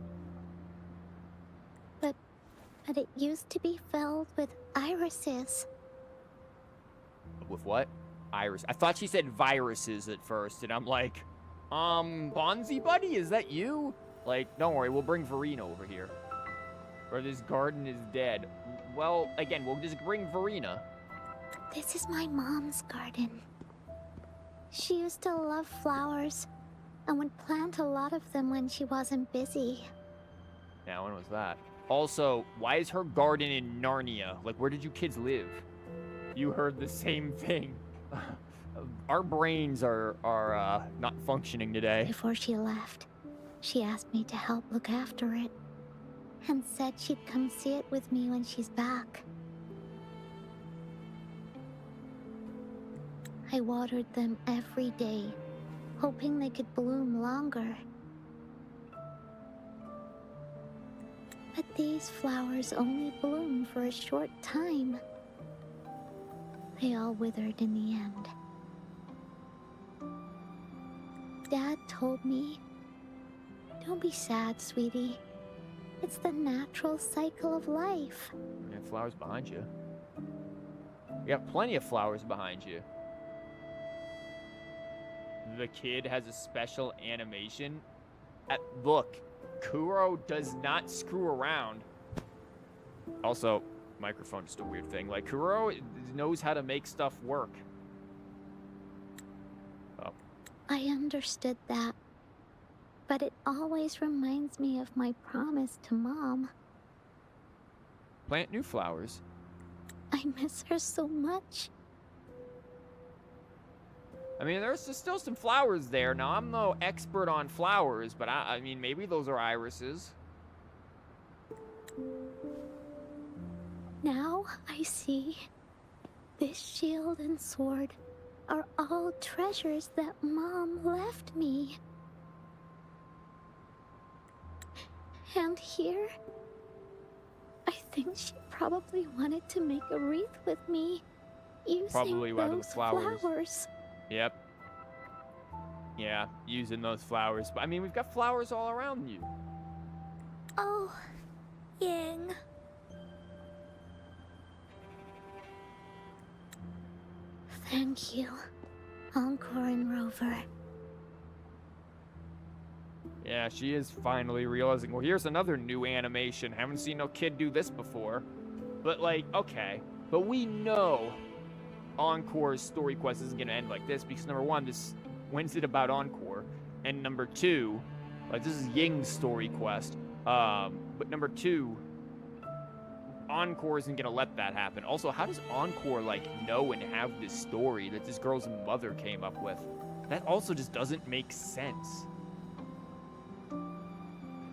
But it used to be filled with irises. With what? Iris. I thought she said viruses at first, and I'm like, Bonzi buddy, is that you? Like, don't worry, we'll bring Verena over here. Or this garden is dead. Well, again, we'll just bring Verena. This is my mom's garden. She used to love flowers and would plant a lot of them when she wasn't busy. Yeah, when was that? Also, why is her garden in Narnia? Like, where did you kids live? You heard the same thing. Our brains are not functioning today. Before she left, she asked me to help look after it, and said she'd come see it with me when she's back. I watered them every day, hoping they could bloom longer. But these flowers only bloom for a short time. They all withered in the end. Dad told me, "Don't be sad, sweetie. It's the natural cycle of life." You have flowers behind you. You have plenty of flowers behind you. The kid has a special animation. Look, Kuro does not screw around. Also, microphone just a weird thing. Like, Kuro knows how to make stuff work. Oh. I understood that, but it always reminds me of my promise to Mom. Plant new flowers. I miss her so much. I mean, there's still some flowers there. Now, I'm no expert on flowers, but I mean, maybe those are irises. Now I see. This shield and sword are all treasures that Mom left me. And here, I think she probably wanted to make a wreath with me, using Probably out of the those flowers. flowers. Yep. Yeah, using those flowers. But I mean, we've got flowers all around you. Oh, Ying. Thank you, Encore and Rover. Yeah, she is finally realizing, well, here's another new animation. Haven't seen no kid do this before. But, like, okay. But we know Encore's story quest isn't going to end like this because, number one, when's it about Encore? And number two, like, this is Ying's story quest. But number two, Encore isn't going to let that happen. Also, how does Encore, like, know and have this story that this girl's mother came up with? That also just doesn't make sense.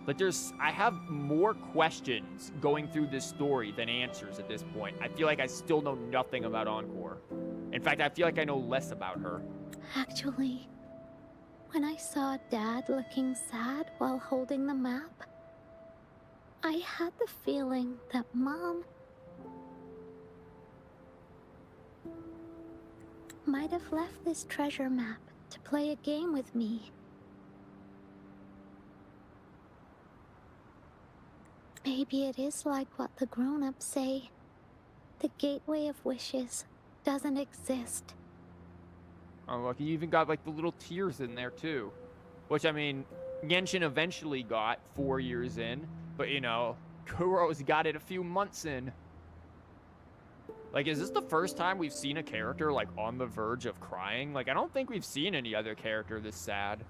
Like, I have more questions going through this story than answers at this point. I feel like I still know nothing about Encore. In fact, I feel like I know less about her. Actually, when I saw Dad looking sad while holding the map, I had the feeling that Mom might have left this treasure map to play a game with me. Maybe it is like what the grown-ups say. The Gateway of Wishes doesn't exist. Oh, look, you even got, like, the little tears in there, too. Which, I mean, Genshin eventually got 4 years in. But, you know, Kuro's got it a few months in. Like, is this the first time we've seen a character, like, on the verge of crying? Like, I don't think we've seen any other character this sad.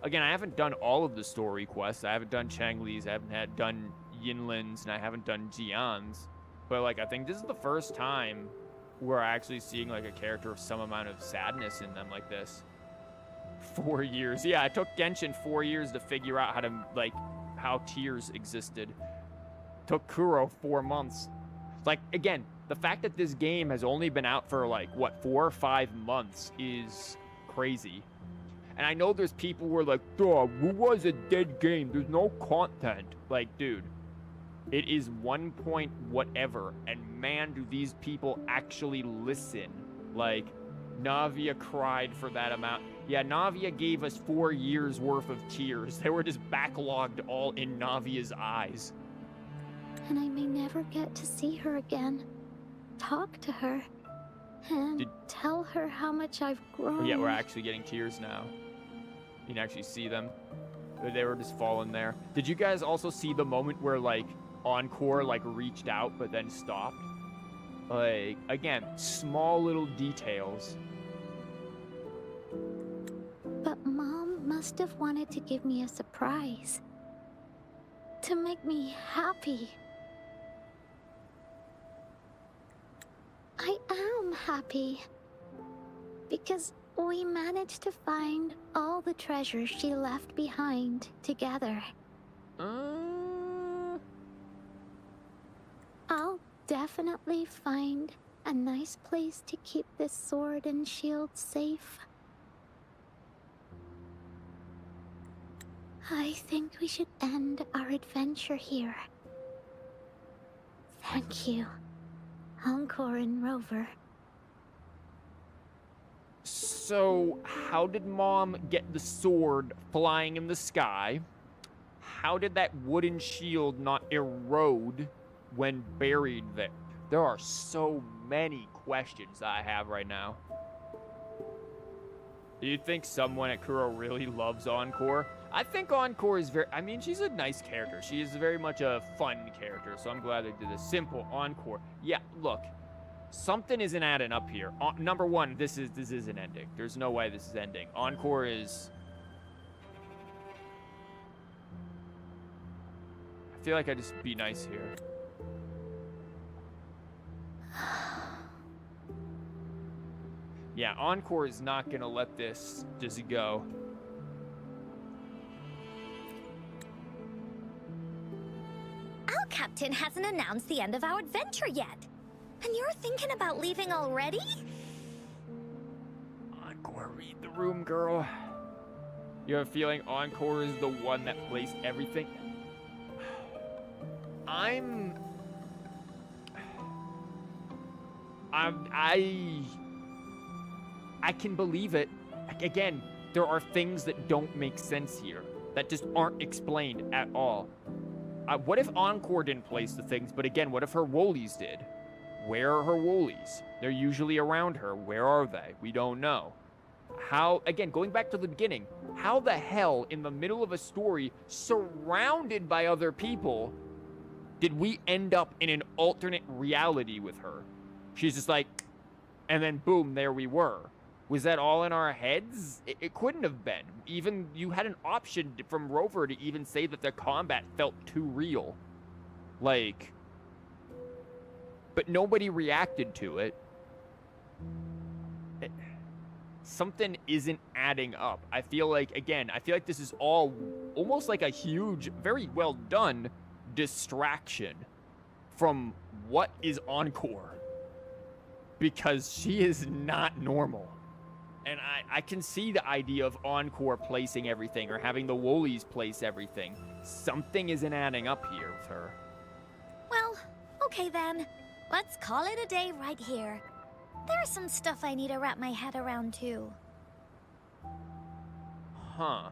Again, I haven't done all of the story quests. I haven't done Changli's, I haven't done Yinlin's, and I haven't done Jian's. But, like, I think this is the first time we're actually seeing, like, a character of some amount of sadness in them like this. 4 years. Yeah, it took Genshin 4 years to figure out how to, like, how tears existed. Took Kuro 4 months. Like, again, the fact that this game has only been out for, like, what, 4 or 5 months is crazy. And I know there's people who are like, duh, it was a dead game. There's no content. Like, dude, it is 1 point whatever. And man, do these people actually listen. Like, Navia cried for that amount. Yeah, Navia gave us 4 years worth of tears. They were just backlogged all in Navia's eyes. And I may never get to see her again. Talk to her. And tell her how much I've grown. Oh, yeah, we're actually getting tears now. You can actually see them. They were just falling there. Did you guys also see the moment where, like, Encore, like, reached out but then stopped? Like, again, small little details. But Mom must have wanted to give me a surprise. To make me happy. I am happy. Because we managed to find all the treasures she left behind together. I'll definitely find a nice place to keep this sword and shield safe. I think we should end our adventure here. Thank you, Encore and Rover. So, how did Mom get the sword flying in the sky? How did that wooden shield not erode when buried there? There are so many questions I have right now. Do you think someone at Kuro really loves Encore? I think Encore is very... I mean, she's a nice character. She is very much a fun character, so I'm glad they did a simple Encore. Yeah, look. Something isn't adding up here. Number one, this isn't ending. There's no way this is ending. Encore is... I feel like I just be nice here. Yeah, Encore is not gonna let this just go. Our captain hasn't announced the end of our adventure yet. And you're thinking about leaving already? Encore, read the room, girl. You have a feeling Encore is the one that placed everything? I can believe it. Again, there are things that don't make sense here, that just aren't explained at all. What if Encore didn't place the things, but again, what if her Woolies did? Where are her Woolies? They're usually around her. Where are they? We don't know. How, again, going back to the beginning, how the hell, in the middle of a story, surrounded by other people, did we end up in an alternate reality with her? She's just like, and then boom, there we were. Was that all in our heads? It couldn't have been. Even, you had an option from Rover to even say that the combat felt too real. Like... But nobody reacted to it. Something isn't adding up. I feel like, again, this is all almost like a huge, very well done distraction from what is Encore. Because she is not normal. And I can see the idea of Encore placing everything or having the Woolies place everything. Something isn't adding up here with her. Well, okay then. Let's call it a day right here. There's some stuff I need to wrap my head around too. Huh.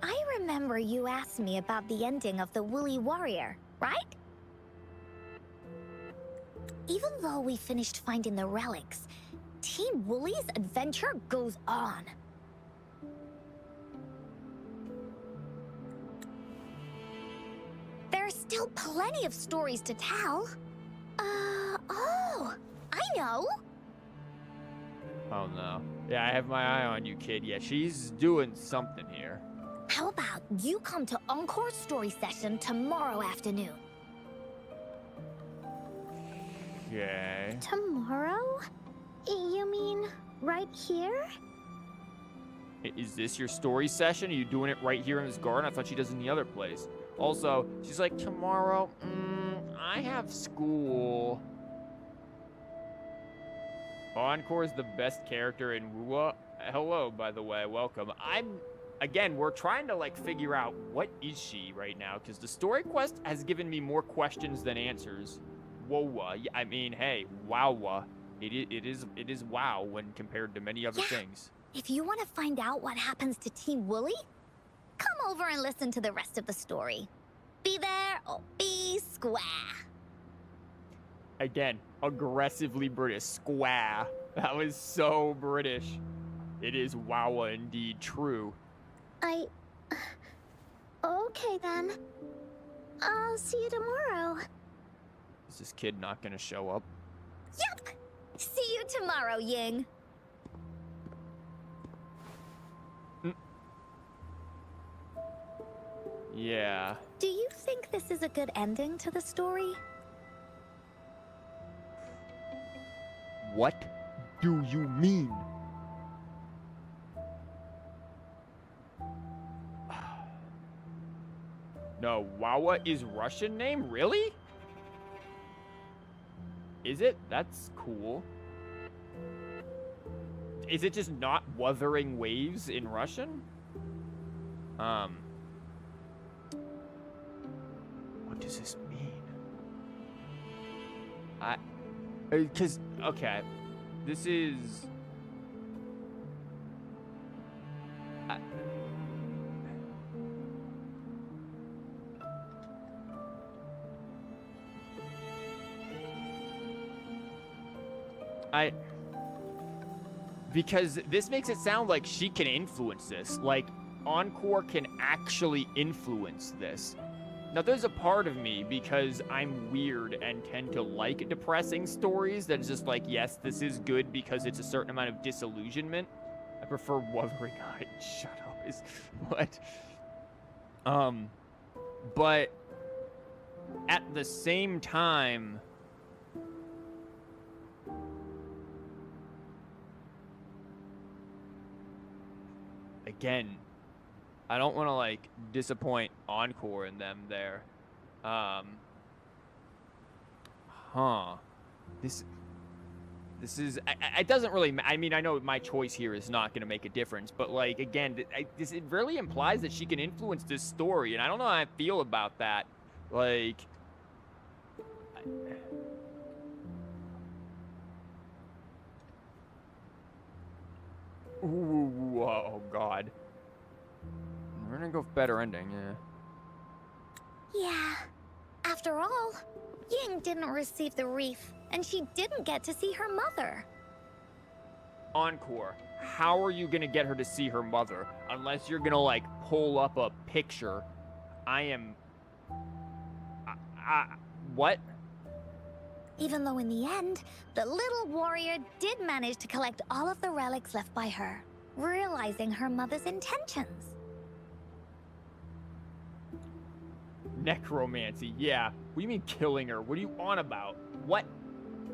I remember you asked me about the ending of the Woolly Warrior, right? Even though we finished finding the relics, Team Woolly's adventure goes on. There's still plenty of stories to tell. Oh, I know. Oh no. Yeah, I have my eye on you, kid. Yeah, she's doing something here. How about you come to Encore's story session tomorrow afternoon? Okay. Tomorrow? You mean right here? Is this your story session? Are you doing it right here in this garden? I thought she does it in the other place. Also, she's like, tomorrow, I have school. Encore is the best character in Wuwa. Hello, by the way, welcome. Again, we're trying to, like, figure out what is she right now, because the story quest has given me more questions than answers. Wowa. I mean, hey, wowa. It is wow when compared to many other things. If you want to find out what happens to Team Woolly, come over and listen to the rest of the story. Be there or be square. Again, aggressively British. Square. That was so British. It is wowa indeed true. Okay then. I'll see you tomorrow. Is this kid not gonna show up? Yup! See you tomorrow, Ying. Yeah. Do you think this is a good ending to the story? What do you mean? No, Wawa is Russian name? Really? Is it? That's cool. Is it just not Wuthering Waves in Russian? What does this mean? Because, okay. This is... Because this makes it sound like she can influence this. Like, Encore can actually influence this. Now, there's a part of me, because I'm weird and tend to like depressing stories, that is just like, yes, this is good because it's a certain amount of disillusionment. I prefer Wuthering Heights. Shut up. Is what? But at the same time... Again, I don't want to, like, disappoint Encore and them there. This is... it doesn't really... I mean, I know my choice here is not going to make a difference, but, like, again, it really implies that she can influence this story, and I don't know how I feel about that. Like... Ooh, oh, God. We're gonna go for better ending, yeah. Yeah. After all, Ying didn't receive the wreath, and she didn't get to see her mother. Encore, how are you gonna get her to see her mother? Unless you're gonna, like, pull up a picture. I am... what? Even though in the end, the little warrior did manage to collect all of the relics left by her, realizing her mother's intentions. Necromancy, yeah. What do you mean killing her? What are you on about? What?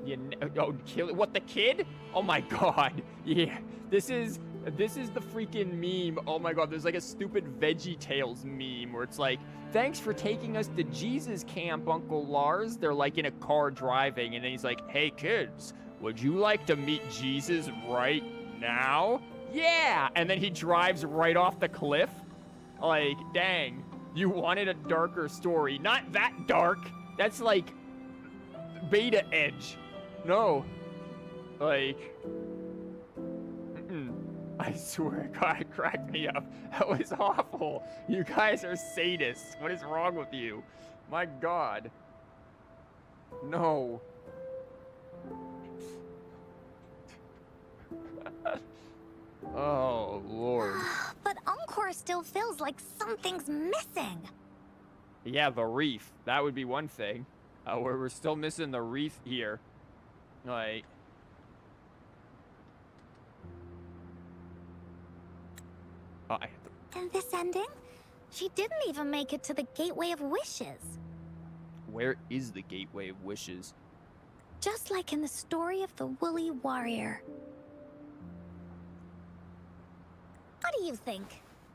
What, the kid? Oh my God. Yeah, this is the freaking meme. Oh my God, there's like a stupid VeggieTales meme where it's like, thanks for taking us to Jesus camp, Uncle Lars. They're like in a car driving, and then he's like, hey kids, would you like to meet Jesus right now? Yeah! And then he drives right off the cliff. Like, dang, you wanted a darker story. Not that dark. That's like beta edge. No. Like... I swear, God, it cracked me up. That was awful. You guys are sadists. What is wrong with you? My God. No. Oh, Lord. But Encore still feels like something's missing. Yeah, the wreath. That would be one thing. We're still missing the wreath here. Like... In this ending, she didn't even make it to the Gateway of Wishes. Where is the Gateway of Wishes? Just like in the story of the Woolly Warrior. What do you think?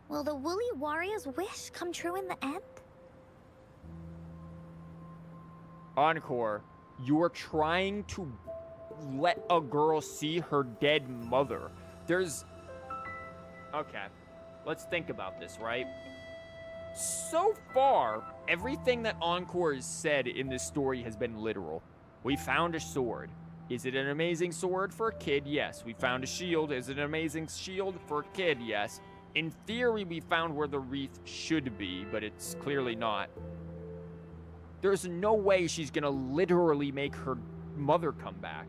Will the Woolly Warrior's wish come true in the end? Encore, you are trying to let a girl see her dead mother. There's... Okay. Let's think about this, right? So far, everything that Encore has said in this story has been literal. We found a sword. Is it an amazing sword for a kid? Yes. We found a shield. Is it an amazing shield for a kid? Yes. In theory, we found where the wreath should be, but it's clearly not. There's no way she's gonna literally make her mother come back.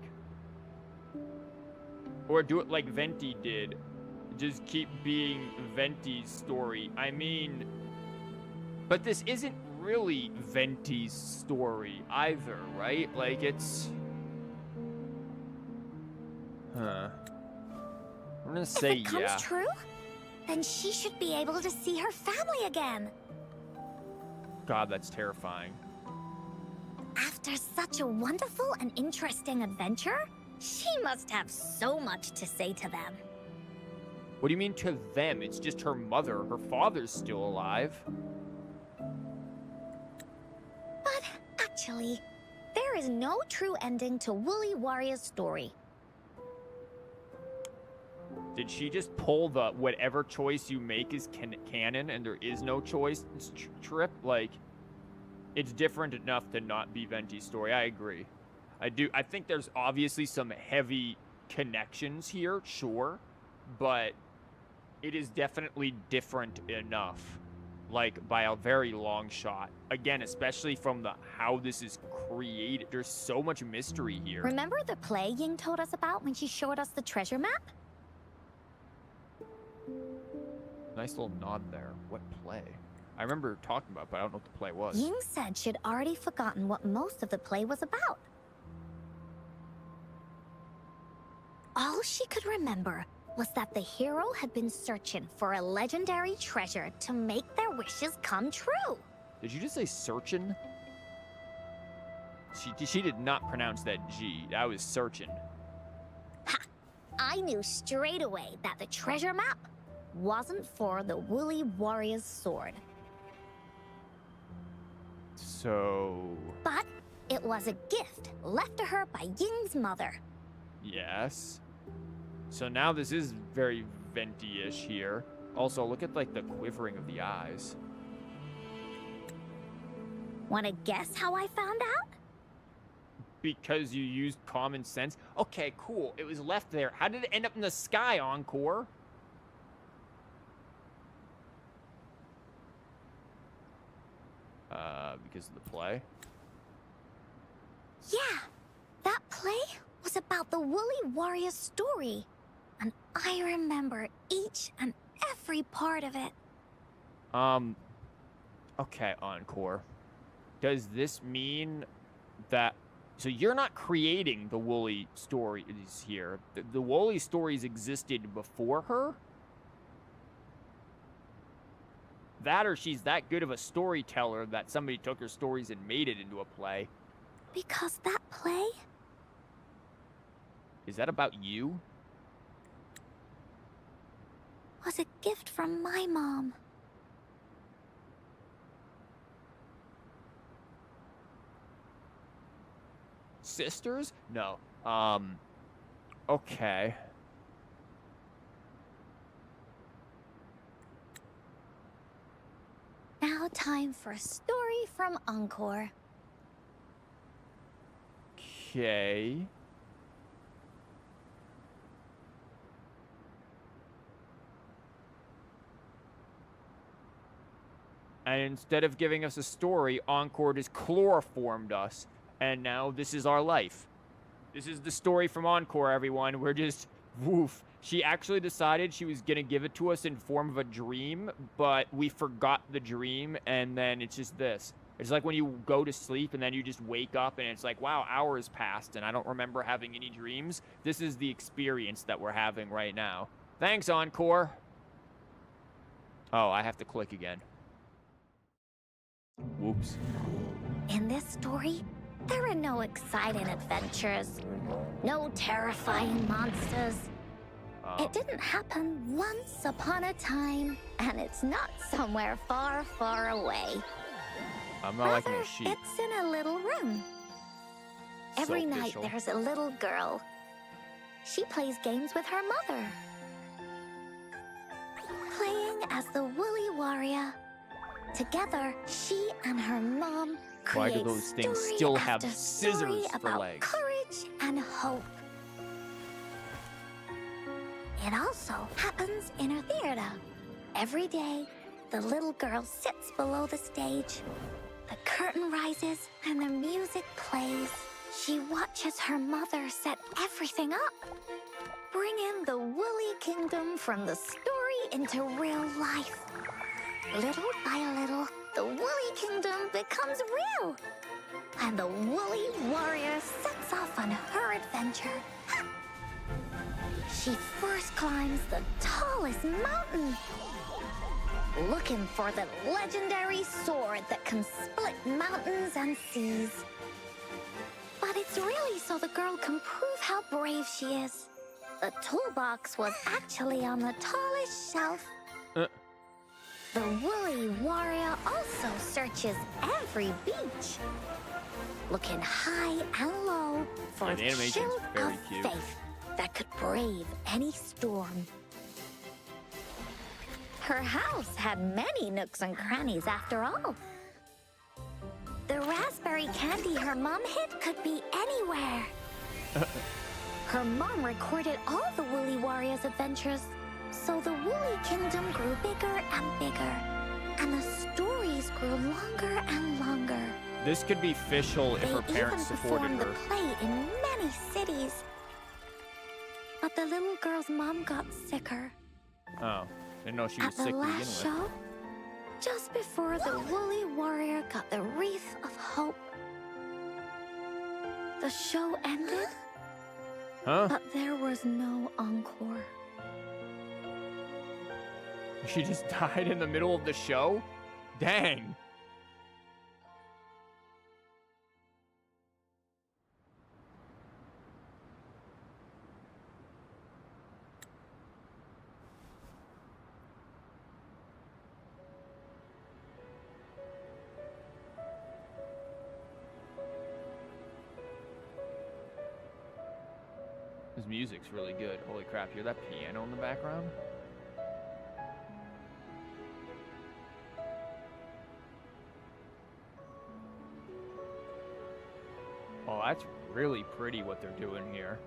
Or do it like Venti did. Just keep being Venti's story. I mean, but this isn't really Venti's story either, right? Like, it's... Huh. I'm gonna say if it comes true, then she should be able to see her family again. God, that's terrifying. After such a wonderful and interesting adventure, She must have so much to say to them. What do you mean to them? It's just her mother. Her father's still alive. But actually, there is no true ending to Woolly Warrior's story. Did she just pull the whatever choice you make is canon and there is no choice trip? Like, it's different enough to not be Venti's story. I agree. I think there's obviously some heavy connections here, sure, but it is definitely different enough, like by a very long shot. Again, especially from the how this is created. There's so much mystery here. Remember the play Ying told us about when she showed us the treasure map? Nice little nod there. What play? I remember talking about it, but I don't know what the play was. Ying said she'd already forgotten what most of the play was about. All she could remember was that the hero had been searching for a legendary treasure to make their wishes come true. Did you just say searching? She did not pronounce that G. That was searching. Ha! I knew straight away that the treasure map wasn't for the Woolly Warrior's sword. So... But it was a gift left to her by Ying's mother. Yes. So now this is very Venti-ish here. Also, look at, like, the quivering of the eyes. Wanna guess how I found out? Because you used common sense? Okay, cool. It was left there. How did it end up in the sky, Encore? Because of the play? Yeah, that play was about the Woolly Warrior's story. And I remember each and every part of it. Okay, Encore. Does this mean that... So you're not creating the Woolly stories here. The Woolly stories existed before her? That or she's that good of a storyteller that somebody took her stories and made it into a play. Because that play Is that about you? was a gift from my mom. Sisters? No. Okay. Now time for a story from Encore. Okay. And instead of giving us a story, Encore just chloroformed us. And now this is our life. This is the story from Encore, everyone. We're just, woof. She actually decided she was going to give it to us in form of a dream, but we forgot the dream, and then it's just this. It's like when you go to sleep, and then you just wake up, and it's like, wow, hours passed, and I don't remember having any dreams. This is the experience that we're having right now. Thanks, Encore. Oh, I have to click again. Whoops. In this story, there are no exciting adventures, no terrifying monsters. It didn't happen once upon a time, and it's not somewhere far, far away. I'm not liking Rather, the sheep. it's in a little room. Every night So there's a little girl. She plays games with her mother. Playing as the Woolly Warrior. Together, she and her mom Why create do those things story still have after scissors story for about legs? courage and hope. It also happens in her theater. Every day, the little girl sits below the stage. The curtain rises and the music plays. She watches her mother set everything up, bringing the Woolly Kingdom from the story into real life. Little by little, the Woolly Kingdom becomes real, and the Woolly Warrior sets off on her adventure. She first climbs the tallest mountain, looking for the legendary sword that can split mountains and seas. But it's It's really so the girl can prove how brave she is. The toolbox was actually on the tallest shelf. The Woolly Warrior also searches every beach, looking high and low for Yeah, the a animation's shield very of cute. faith that could brave any storm. Her house had many nooks and crannies after all. The raspberry candy her mom hid could be anywhere. Her mom recorded all the Woolly Warriors' adventures, so the Woolly Kingdom grew bigger and bigger, and the stories grew longer and longer. This could be Fischl if They her parents even supported performed her. the play in many cities. But the little girl's mom got sicker. Oh, didn't know she was At the sick to begin last with. show, just before the Woolly Warrior got the wreath of hope, the show ended, Huh? but there was no encore. She just died in the middle of the show? Dang. This music's really good. Holy crap, hear that piano in the background? Oh, that's really pretty what they're doing here.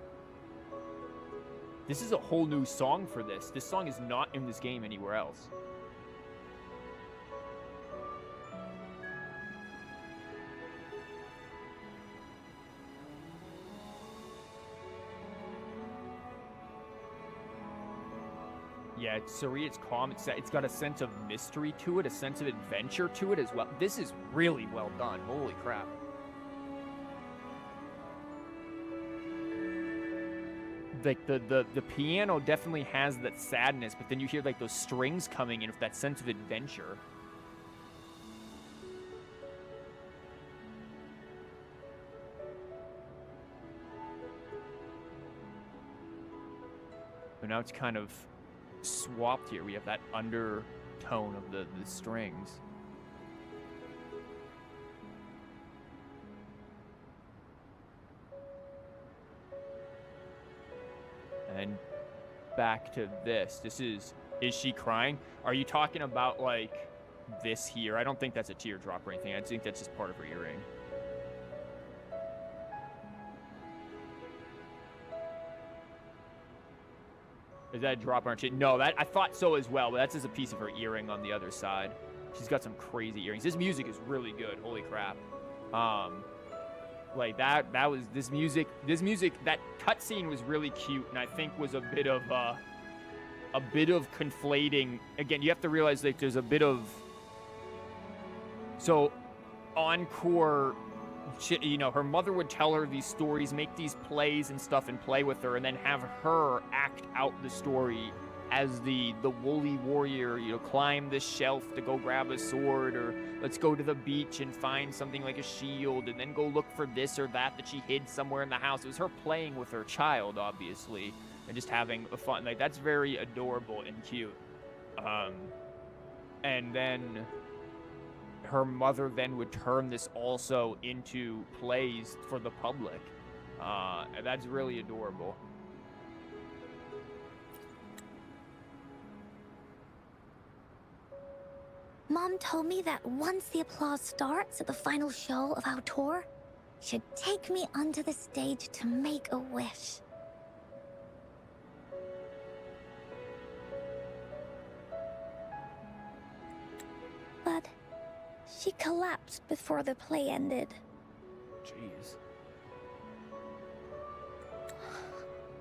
This is a whole new song for this. This song is not in this game anywhere else. Yeah, it's serene, it's calm, it's got a sense of mystery to it, a sense of adventure to it as well. This is really well done. Holy crap. Like the piano definitely has that sadness, but then you hear like those strings coming in with that sense of adventure. But now it's kind of swapped here. We have that undertone of the strings. And back to this. This is she crying? Are you talking about like this here? I don't think that's a teardrop or anything. I think that's just part of her earring. Is that a drop on her chin? No, that I thought so as well, but that's just a piece of her earring on the other side. She's got some crazy earrings. This music is really good. Holy crap. Like that was this music, that cutscene was really cute, and I think was a bit of conflating. Again, you have to realize that there's a bit of, so Encore, you know, her mother would tell her these stories, make these plays and stuff, and play with her, and then have her act out the story as the Woolly Warrior, you know, climb this shelf to go grab a sword, or let's go to the beach and find something like a shield, and then go look for this or that she hid somewhere in the house. It was her playing with her child, obviously, and just having a fun. Like, that's very adorable and cute. And then her mother then would turn this also into plays for the public. And that's really adorable. Mom told me that once the applause starts at the final show of our tour, she'd take me onto the stage to make a wish. But she collapsed before the play ended. Jeez.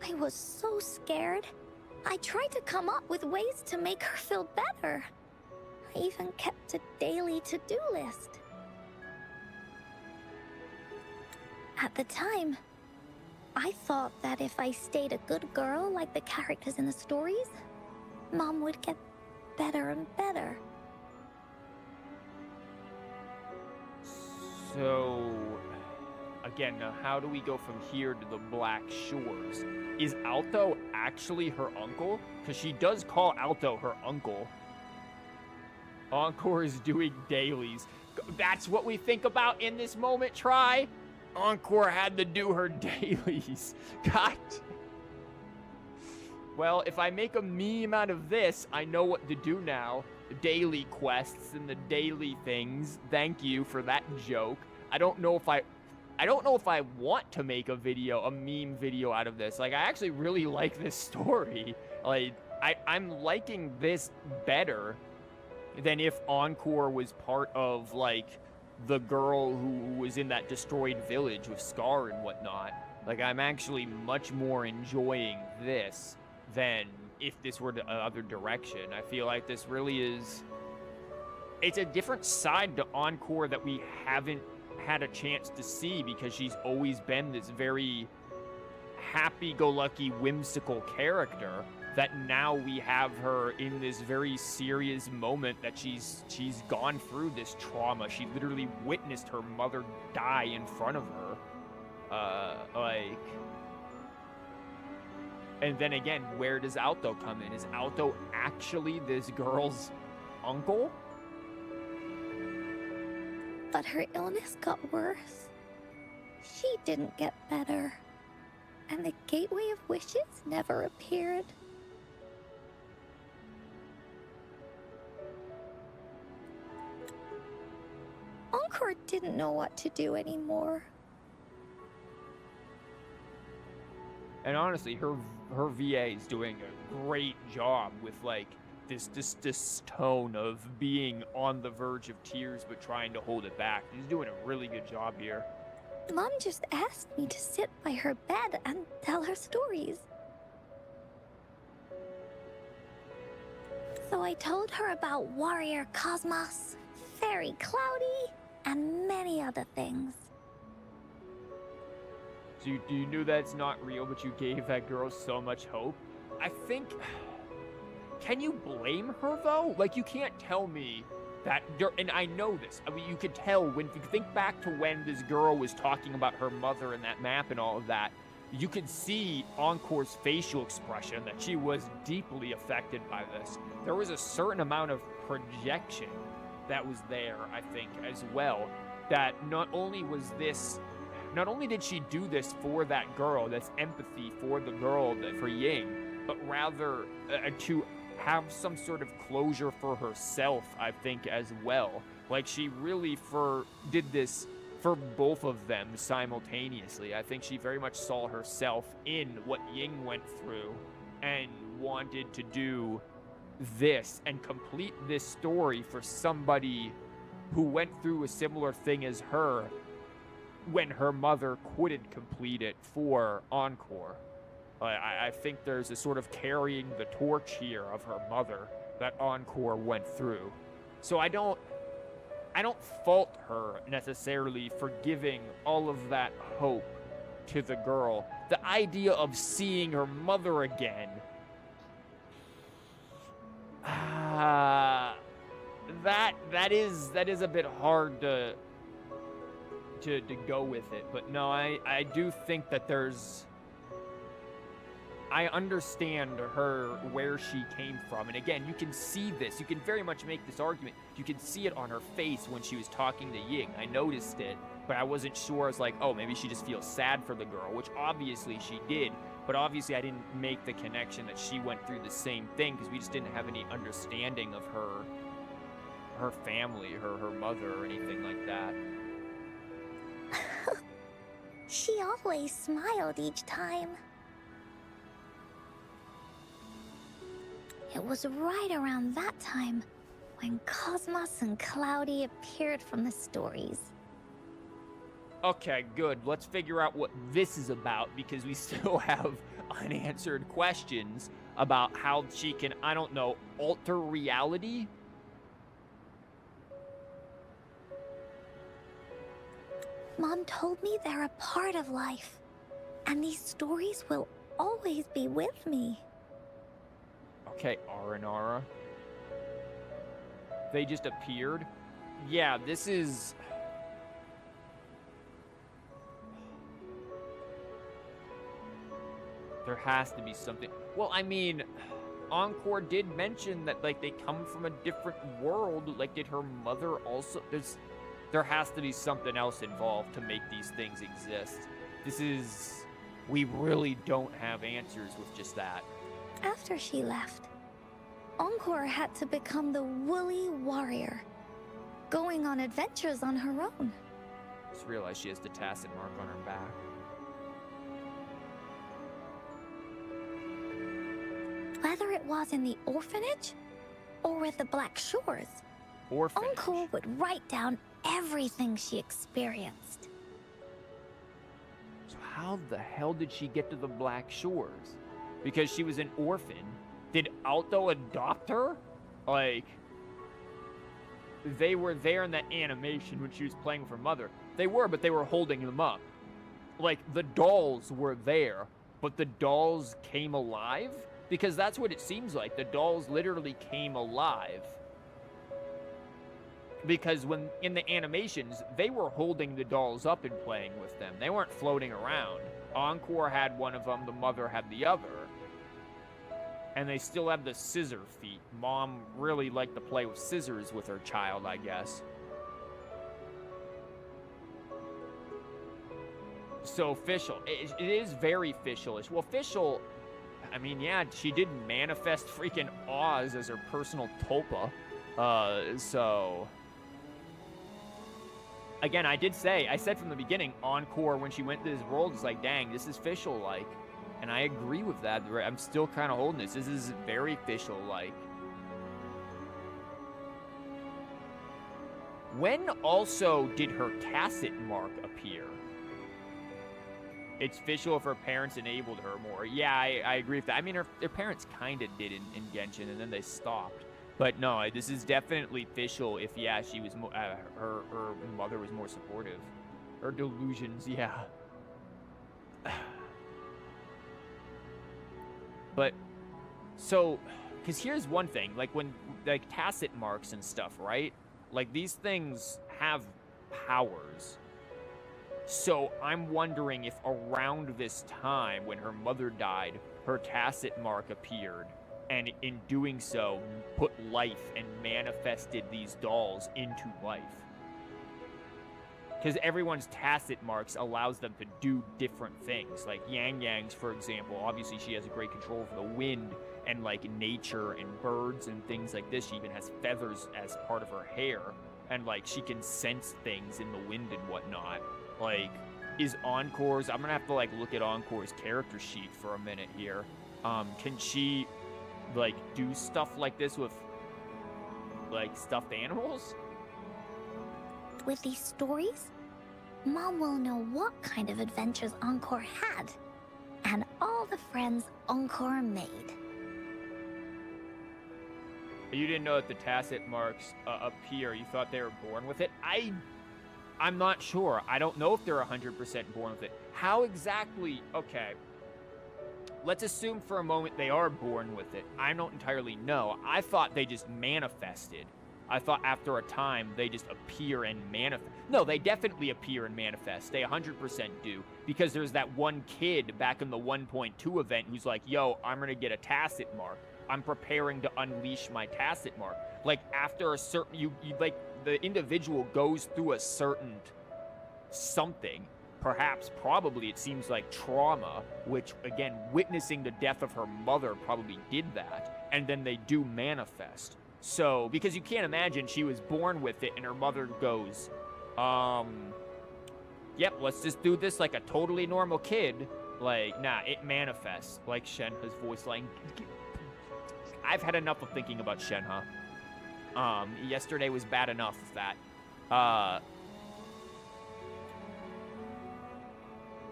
I was so scared. I tried to come up with ways to make her feel better. I even kept a daily to-do list. At the time, I thought that if I stayed a good girl like the characters in the stories, Mom would get better and better. So, again, now how do we go from here to the Black Shores? Is Alto actually her uncle? Because she does call Alto her uncle. Encore is doing dailies. That's what we think about in this moment, Try. Encore had to do her dailies. God. Well, if I make a meme out of this, I know what to do now. The daily quests and the daily things. Thank you for that joke. I don't know if I want to make a meme video out of this. Like, I actually really like this story. Like, I'm liking this better than if Encore was part of, like, the girl who was in that destroyed village with Scar and whatnot. Like, I'm actually much more enjoying this than if this were the other direction. I feel like this really is... It's a different side to Encore that we haven't had a chance to see, because she's always been this very happy-go-lucky, whimsical character, that now we have her in this very serious moment that she's gone through this trauma. She literally witnessed her mother die in front of her. Like... And then again, where does Alto come in? Is Alto actually this girl's uncle? But her illness got worse. She didn't get better. And the Gateway of Wishes never appeared. Encore didn't know what to do anymore. And honestly, her VA is doing a great job with, like, this tone of being on the verge of tears but trying to hold it back. She's doing a really good job here. Mom just asked me to sit by her bed and tell her stories. So I told her about Warrior Cosmos, Fairy Cloudy, and many other things. So you knew that's not real, but you gave that girl so much hope? I think... Can you blame her, though? Like, you can't tell me that... And I know this. I mean, you could tell when... If you think back to when this girl was talking about her mother and that map and all of that, you could see Encore's facial expression that she was deeply affected by this. There was a certain amount of projection that was there, I think, as well. That not only was this... Not only did she do this for that girl, that's empathy for the girl, for Ying, but rather to have some sort of closure for herself, I think, as well. Like, she really did this for both of them simultaneously. I think she very much saw herself in what Ying went through and wanted to do this and complete this story for somebody who went through a similar thing as her, when her mother couldn't complete it for Encore. I think there's a sort of carrying the torch here of her mother that Encore went through. So I don't fault her necessarily for giving all of that hope to the girl. The idea of seeing her mother again, that is a bit hard to go with it. But no, I do think that I understand where she came from. And again, you can see this. You can very much make this argument. You can see it on her face when she was talking to Ying. I noticed it, but I wasn't sure. I was like, oh, maybe she just feels sad for the girl, which obviously she did. But obviously I didn't make the connection that she went through the same thing, because we just didn't have any understanding of her family, her mother, or anything like that. She always smiled each time. It was right around that time when Cosmos and Cloudy appeared from the stories. Okay, good. Let's figure out what this is about, because we still have unanswered questions about how she can, I don't know, alter reality? Mom told me they're a part of life, and these stories will always be with me. Okay, Aranara. They just appeared? Yeah, this is... There has to be something. Well, I mean, Encore did mention that, like, they come from a different world. Like, did her mother also... There has to be something else involved to make these things exist. This is... We really don't have answers with just that. After she left, Encore had to become the Woolly Warrior, going on adventures on her own. Just realized she has the tacit mark on her back. Whether it was in the orphanage or with the Black Shores, Orphanage. Encore would write down everything she experienced. So how the hell did she get to the Black Shores? Because she was an orphan. Did Alto adopt her? Like, they were there in that animation when she was playing with her mother. They were, but they were holding them up. Like, the dolls were there, but the dolls came alive? Because that's what it seems like. The dolls literally came alive. Because when in the animations, they were holding the dolls up and playing with them. They weren't floating around. Encore had one of them, the mother had the other. And they still have the scissor feet. Mom really liked to play with scissors with her child, I guess. So Fischl, it is very Fischl-ish. Well, Fischl, I mean, yeah, she did manifest freaking Oz as her personal tulpa. So... Again, I said from the beginning, Encore, when she went to this world, is like, dang, this is Fischl-like. And I agree with that. I'm still kind of holding this. This is very Fischl-like. When also did her tacit mark appear? It's Fischl if her parents enabled her more. Yeah, I agree with that. I mean, her parents kind of did in Genshin, and then they stopped. But no, this is definitely Fischl if, yeah, she was her mother was more supportive. Her delusions, yeah. But, so, because here's one thing, like when, like tacit marks and stuff, right? Like these things have powers. So I'm wondering if around this time when her mother died, her tacit mark appeared. And in doing so, put life and manifested these dolls into life. Because everyone's tacit marks allows them to do different things. Like Yang Yang's, for example, obviously she has a great control over the wind and like nature and birds and things like this. She even has feathers as part of her hair. And like she can sense things in the wind and whatnot. Like, is Encore's... I'm gonna have to like look at Encore's character sheet for a minute here. Can she... like, do stuff like this with, like, stuffed animals? With these stories, Mom will know what kind of adventures Encore had, and all the friends Encore made. You didn't know that the tacit marks appear. You thought they were born with it? I'm not sure. I don't know if they're 100% born with it. How exactly... Okay. Let's assume for a moment they are born with it. I don't entirely know. I thought they just manifested. I thought after a time they just appear and manifest. No, they definitely appear and manifest. They 100% do. Because there's that one kid back in the 1.2 event who's like, yo, I'm going to get a tacit mark. I'm preparing to unleash my tacit mark. Like, after a certain... You like, the individual goes through a certain something. Perhaps, probably, it seems like trauma, which, again, witnessing the death of her mother probably did that, and then they do manifest. So, because you can't imagine she was born with it, and her mother goes, yep, let's just do this like a totally normal kid. Like, nah, it manifests. Like Shenhe's voice line. I've had enough of thinking about Shenhe. Yesterday was bad enough of that.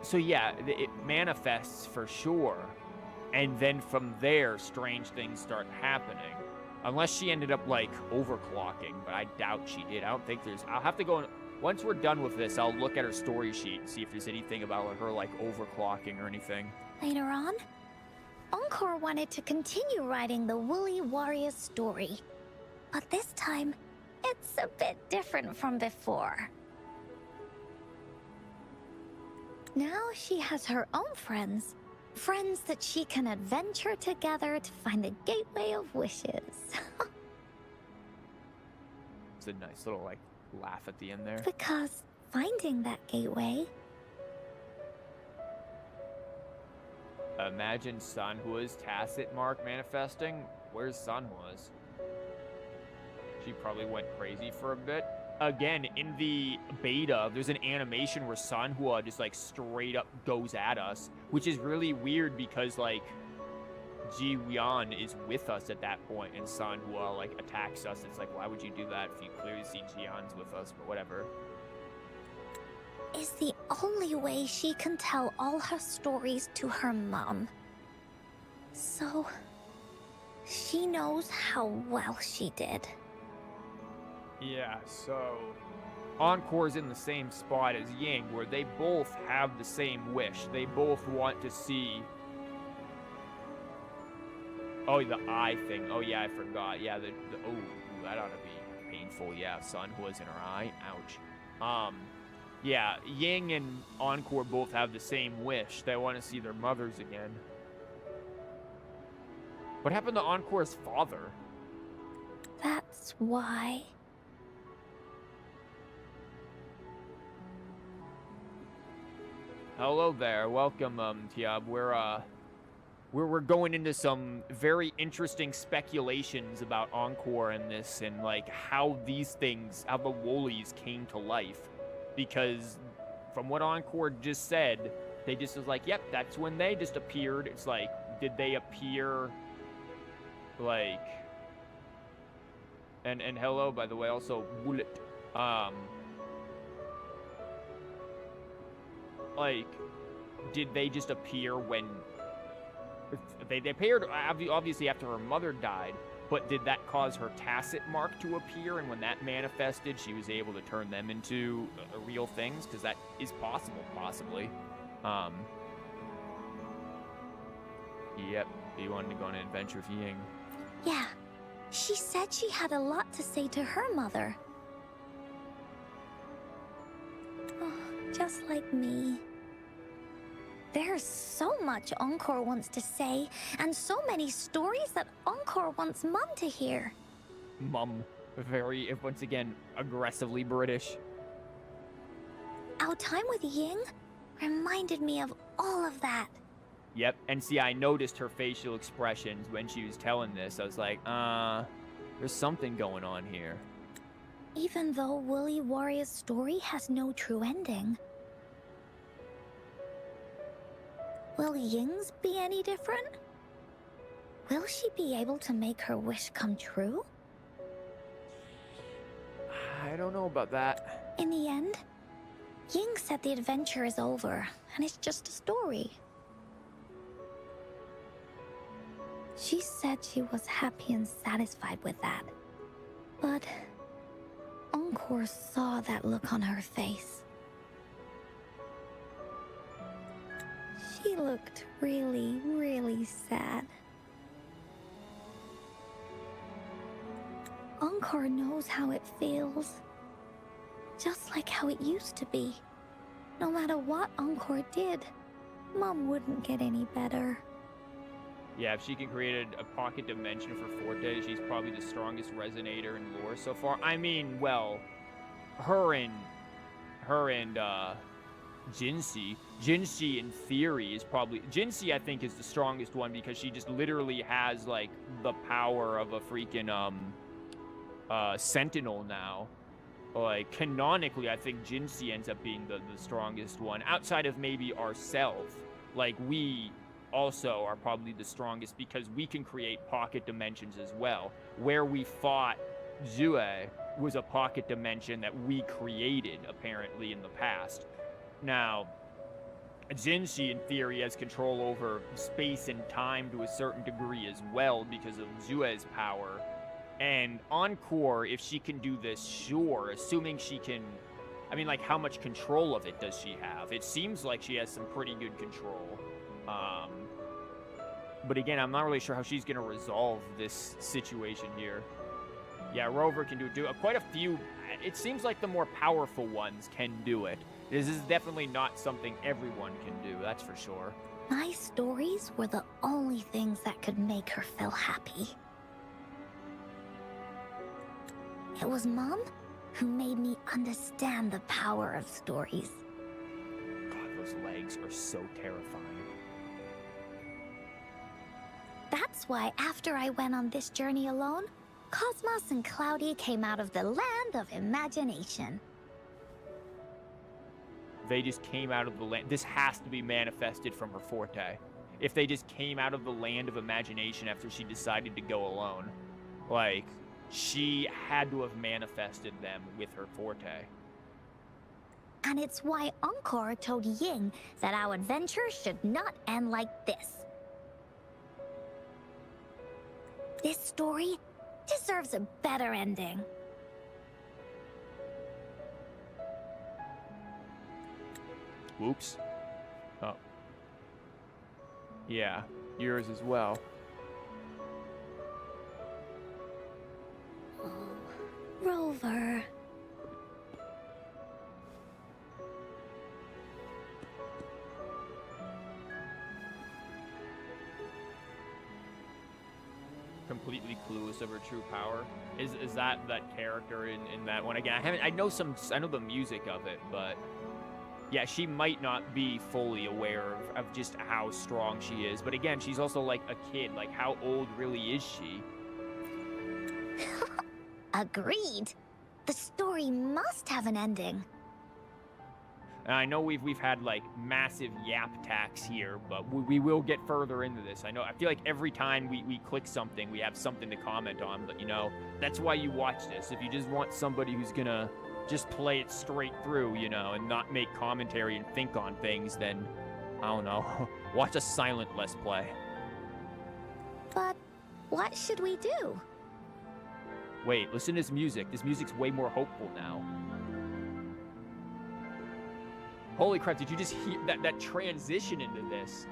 So yeah, it manifests for sure. And then from there, strange things start happening. Unless she ended up, like, overclocking, but I doubt she did. I don't think there's... I'll have to go... Once we're done with this, I'll look at her story sheet and see if there's anything about her, like, overclocking or anything. Later on, Encore wanted to continue writing the Woolly Warrior's story. But this time, it's a bit different from before. Now she has her own friends, Friends that she can adventure together to find the gateway of wishes. It's a nice little, like, laugh at the end there. Because finding that gateway... Imagine Sanhua's tacit mark manifesting. Where's Sanhua's? She probably went crazy for a bit. Again, in the beta, there's an animation where Sanhua just, like, straight up goes at us, which is really weird because, like, Ji Yuan is with us at that point, and Sanhua, like, attacks us. It's like, why would you do that if you clearly see Ji Yuan's with us? But whatever. Is the only way she can tell all her stories to her mom. So, she knows how well she did. Yeah, so Encore's in the same spot as Ying, where they both have the same wish. They both want to see... Oh, the eye thing. Oh, yeah, I forgot. Yeah, oh, that ought to be painful. Yeah, Sanhua's in her eye. Ouch. Yeah, Ying and Encore both have the same wish. They want to see their mothers again. What happened to Encore's father? That's why... Hello there. Welcome, Tiab. We're going into some very interesting speculations about Encore and this, and like how these things, how the Woolies came to life. Because from what Encore just said, they just was like, yep, that's when they just appeared. It's like, did they appear like... And hello, by the way, also Bullet. Like, did they just appear when... They appeared, obviously, after her mother died, but did that cause her tacit mark to appear? And when that manifested, she was able to turn them into real things? Because that is possible, possibly. Yep, he wanted to go on an adventure with Ying. Yeah, she said she had a lot to say to her mother. Oh, just like me. There's so much Encore wants to say, and so many stories that Encore wants Mum to hear. Mum, very, once again, aggressively British. Our time with Ying reminded me of all of that. Yep, and see, I noticed her facial expressions when she was telling this. I was like, there's something going on here. Even though Woolly Warrior's story has no true ending. Will Ying's be any different? Will she be able to make her wish come true? I don't know about that. In the end, Ying said the adventure is over, and it's just a story. She said she was happy and satisfied with that. But Encore saw that look on her face. She looked really, really sad. Encore knows how it feels. Just like how it used to be. No matter what Encore did, Mom wouldn't get any better. Yeah, if she can create a pocket dimension for Forte, she's probably the strongest resonator in lore so far. I mean, well, her and Jinxi. Jinxi, in theory, is probably... Jinxi, I think, is the strongest one because she just literally has, like, the power of a freaking, Sentinel now. Like, canonically, I think Jinxi ends up being the strongest one. Outside of maybe ourselves. Like, we also are probably the strongest because we can create pocket dimensions as well. Where we fought Zue was a pocket dimension that we created, apparently, in the past. Now, Jinxi, in theory, has control over space and time to a certain degree as well because of Zue's power. And Encore, if she can do this, sure, assuming she can... I mean, like, how much control of it does she have? It seems like she has some pretty good control. But again, I'm not really sure how she's going to resolve this situation here. Yeah, Rover can do quite a few... It seems like the more powerful ones can do it. This is definitely not something everyone can do, that's for sure. My stories were the only things that could make her feel happy. It was Mom who made me understand the power of stories. God, those legs are so terrifying. That's why after I went on this journey alone, Cosmos and Cloudy came out of the land of imagination. They just came out of the land. This has to be manifested from her forte. If they just came out of the land of imagination after she decided to go alone, like, she had to have manifested them with her forte. And it's why Encore told Ying that our adventure should not end like this. This story deserves a better ending. Whoops. Oh. Yeah, yours as well. Oh, Rover. Completely clueless of her true power. Is that character in that one? Again, I know the music of it, but yeah, she might not be fully aware of just how strong she is. But again, she's also like a kid. Like, how old really is she? Agreed. The story must have an ending. And I know we've had like massive yap attacks here, but we will get further into this. I feel like every time we click something, we have something to comment on. But that's why you watch this. If you just want somebody who's gonna just play it straight through, and not make commentary and think on things, then I don't know. Watch a silent Let's Play. But what should we do? Wait, listen to this music. This music's way more hopeful now. Holy crap, did you just hear that transition into this?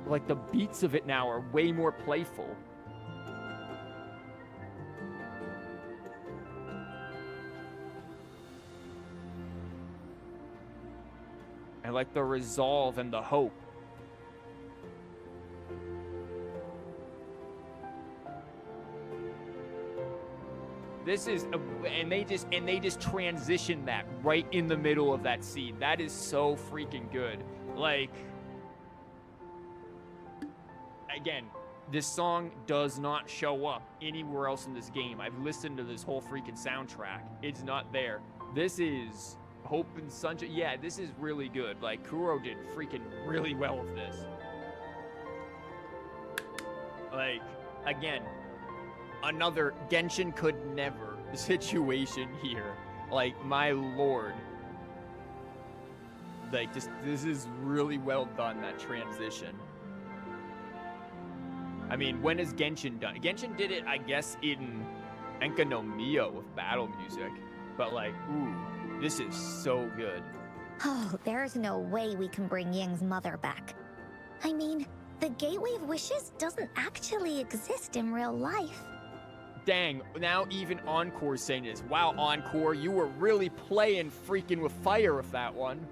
Like, the beats of it now are way more playful. I like the resolve and the hope. This is, and they just transition that right in the middle of that scene. That is so freaking good. Like, again, this song does not show up anywhere else in this game. I've listened to this whole freaking soundtrack. It's not there. This is Hope and Sunshine. Yeah, this is really good. Like, Kuro did freaking really well with this. Like, again, another Genshin could never situation here. Like, my lord. Like, this is really well done, that transition. I mean, when has Genshin done it? Genshin did it, I guess, in Enka no Mio with battle music. But like, ooh, this is so good. Oh, there's no way we can bring Ying's mother back. I mean, the Gateway of Wishes doesn't actually exist in real life. Dang, now even Encore's saying this. Wow, Encore, you were really playing freaking with fire with that one.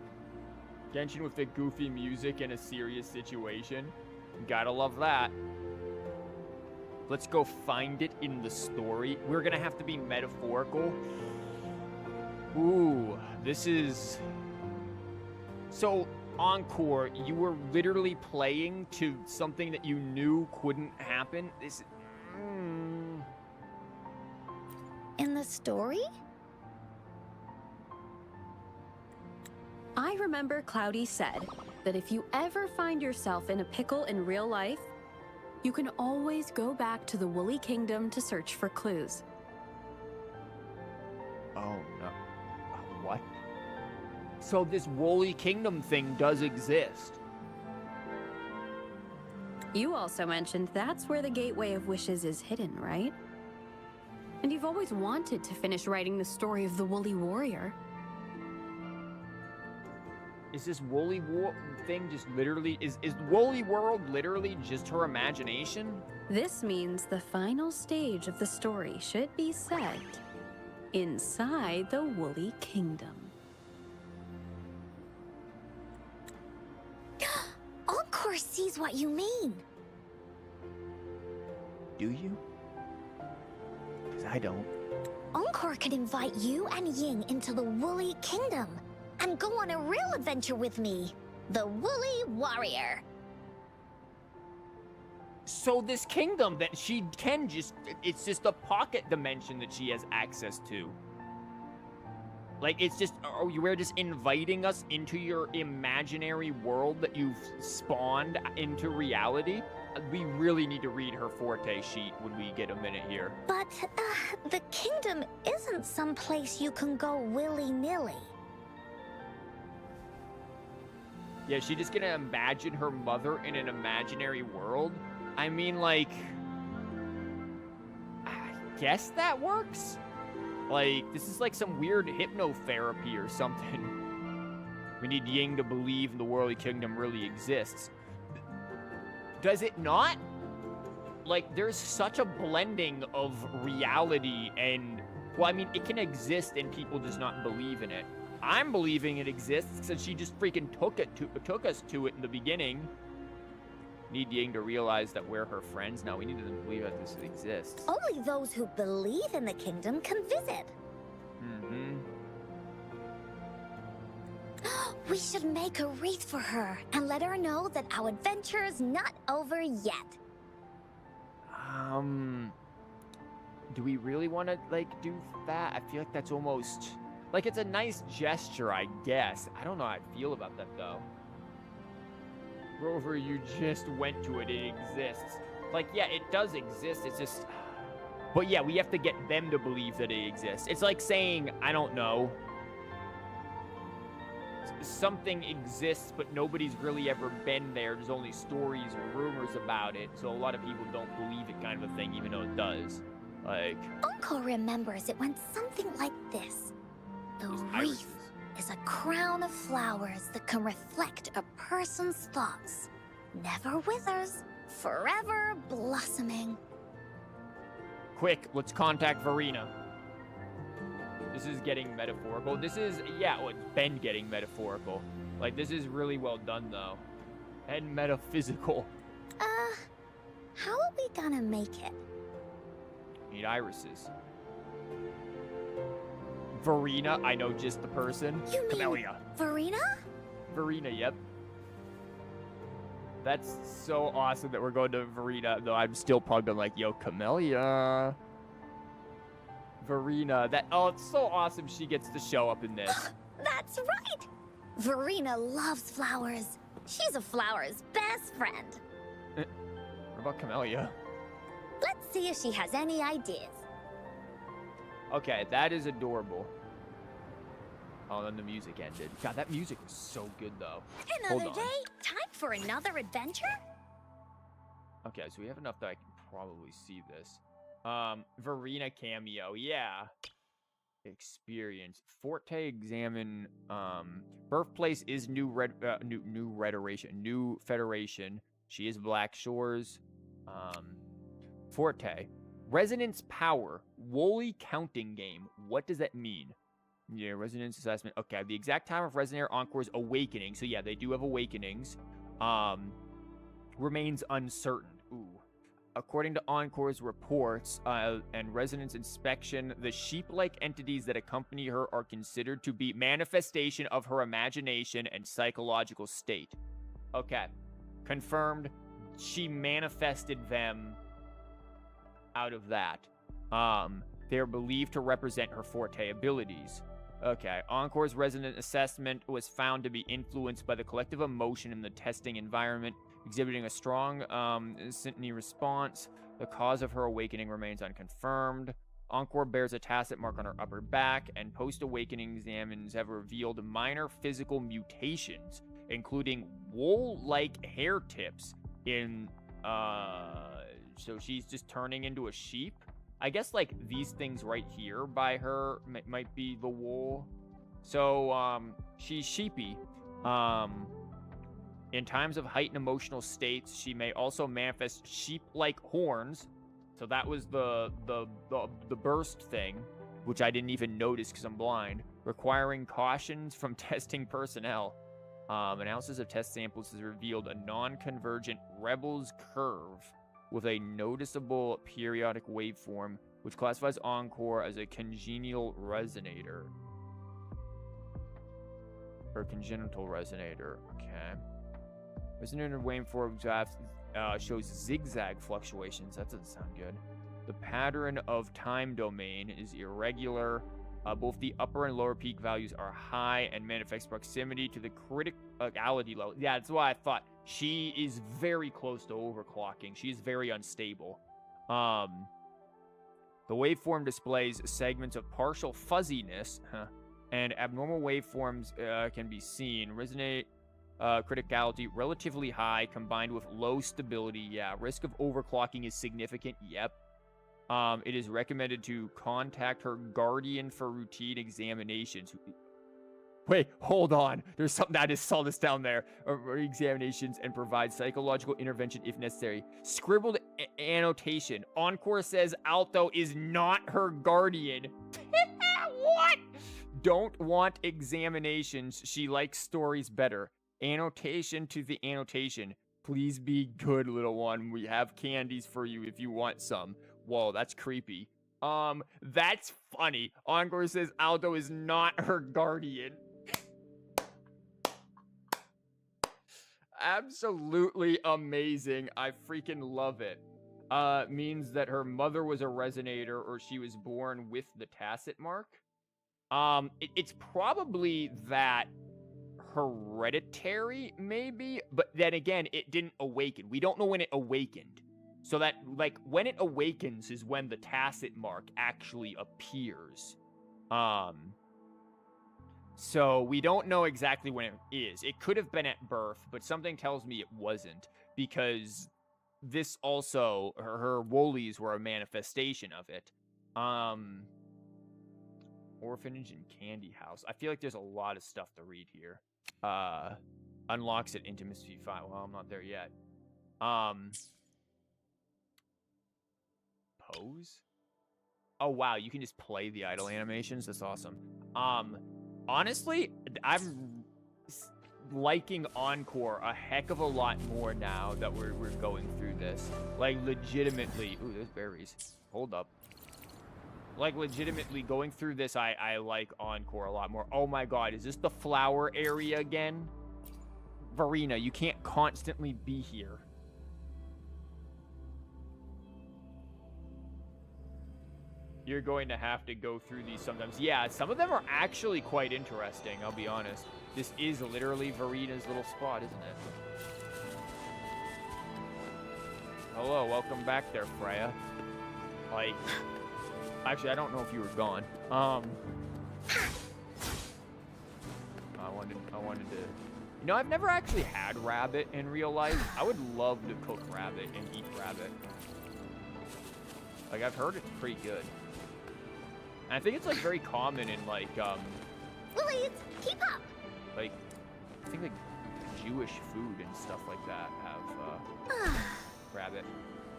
Genshin with the goofy music in a serious situation. Gotta love that. Let's go find it in the story. We're gonna have to be metaphorical. Ooh, this is... So, Encore, you were literally playing to something that you knew couldn't happen? This... In the story? I remember Cloudy said that if you ever find yourself in a pickle in real life, you can always go back to the Woolly Kingdom to search for clues. Oh, no. What? So this Woolly Kingdom thing does exist. You also mentioned that's where the Gateway of Wishes is hidden, right? And you've always wanted to finish writing the story of the Woolly Warrior. Is this Woolly thing just literally... Is Woolly World literally just her imagination? This means the final stage of the story should be set inside the Woolly Kingdom. Encore sees what you mean. Do you? Because I don't. Encore could invite you and Ying into the Woolly Kingdom and go on a real adventure with me, the Woolly Warrior. So this kingdom that she can just, it's just a pocket dimension that she has access to. Like, it's just, we're just inviting us into your imaginary world that you've spawned into reality. We really need to read her forte sheet when we get a minute here. But the kingdom isn't some place you can go willy-nilly. Yeah, she just gonna imagine her mother in an imaginary world? I mean, like, I guess that works? Like, this is like some weird hypnotherapy or something. We need Ying to believe the Woolly Kingdom really exists. Does it not? Like, there's such a blending of reality and, well, I mean, it can exist and people just not believe in it. I'm believing it exists because she just freaking took us to it in the beginning. Need Ying to realize that we're her friends. Now we need them to believe that this exists. Only those who believe in the kingdom can visit. Mm-hmm. We should make a wreath for her and let her know that our adventure is not over yet. Do we really want to, like, do that? I feel like that's almost, like, it's a nice gesture, I guess. I don't know how I feel about that, though. Rover, you just went to it. It exists. Like, yeah, it does exist. It's just... But yeah, we have to get them to believe that it exists. It's like saying, I don't know, something exists, but nobody's really ever been there. There's only stories and rumors about it, so a lot of people don't believe it, kind of a thing, even though it does. Like... Encore remembers it went something like this. The these wreath irises. is a crown of flowers that can reflect a person's thoughts. Never withers, forever blossoming. Quick, let's contact Verena. This is getting metaphorical. This is, yeah, well, it's been getting metaphorical. Like, this is really well done, though. And metaphysical. How are we gonna make it? Need irises. Verena, I know just the person. You mean Camellia. Verena? Verena, yep. That's so awesome that we're going to Verena, though I'm still probably been like, yo, Camellia. Verena, that, oh, it's so awesome she gets to show up in this. That's right! Verena loves flowers. She's a flower's best friend. What about Camellia? Let's see if she has any ideas. Okay, that is adorable. Oh, then the music ended. God, that music was so good, though. Hold Another on. day? Time for another adventure? Okay, so we have enough that I can probably see this. Verena cameo, yeah. Experience. Forte examine, birthplace is New Federation. She is Black Shores. Forte. Resonance power. Woolly counting game. What does that mean? Yeah, resonance assessment. Okay, the exact time of Resonator Encore's awakening. So yeah, they do have awakenings. Remains uncertain. Ooh. According to Encore's reports and resonance inspection, the sheep-like entities that accompany her are considered to be manifestation of her imagination and psychological state. Okay. Confirmed. She manifested them out of that. They are believed to represent her forte abilities. Okay. Encore's resonant assessment was found to be influenced by the collective emotion in the testing environment, exhibiting a strong syntony response. The cause of her awakening remains unconfirmed. Encore bears a tacit mark on her upper back, and post-awakening examines have revealed minor physical mutations, including wool-like hair tips in, so she's just turning into a sheep? I guess, like, these things right here by her might be the wool. So, she's sheepy. In times of heightened emotional states, she may also manifest sheep-like horns. So that was the burst thing. which I didn't even notice because I'm blind, requiring cautions from testing personnel. Analysis of test samples has revealed a non-convergent Rebels curve with a noticeable periodic waveform, which classifies Encore as a congenial resonator. Or congenital resonator. Okay. Resonator waveform shows zigzag fluctuations. That doesn't sound good. The pattern of time domain is irregular. Both the upper and lower peak values are high and manifest proximity to the criticality level. Yeah, that's why I thought she is very close to overclocking. She's very unstable. The waveform displays segments of partial fuzziness, and abnormal waveforms can be seen. Resonate criticality relatively high combined with low stability. Yeah, risk of overclocking is significant. Yep. It is recommended to contact her guardian for routine examinations. Wait, hold on. There's something I just saw this down there. Examinations and provide psychological intervention if necessary. Scribbled annotation. Encore says Alto is not her guardian. What? Don't want examinations. She likes stories better. Annotation to the annotation. Please be good, little one. We have candies for you if you want some. Whoa, that's creepy. That's funny. Encore says Aldo is not her guardian. Absolutely amazing. I freaking love it. Means that her mother was a resonator or she was born with the tacit mark. It's probably that hereditary, maybe, but then again, it didn't awaken. We don't know when it awakened. So that, like, when it awakens is when the tacit mark actually appears. So we don't know exactly when it is. It could have been at birth, but something tells me it wasn't, because this also, her Woolies were a manifestation of it. Orphanage and Candy House. I feel like there's a lot of stuff to read here. Unlocks at Intimacy 5. Well, I'm not there yet. Pose? Oh, wow. You can just play the idle animations. That's awesome. Honestly, I'm liking Encore a heck of a lot more now that we're going through this. Like, legitimately. Ooh, there's berries. Hold up. Like, legitimately, going through this, I like Encore a lot more. Oh my god, is this the flower area again? Verena, you can't constantly be here. You're going to have to go through these sometimes. Yeah, some of them are actually quite interesting, I'll be honest. This is literally Verena's little spot, isn't it? Hello, welcome back there, Freya. Like... Actually, I don't know if you were gone. I wanted to... You know, I've never actually had rabbit in real life. I would love to cook rabbit and eat rabbit. Like, I've heard it's pretty good. And I think it's, like, very common in, like, Woolies, keep up! Like, I think, like, Jewish food and stuff like that have, rabbit.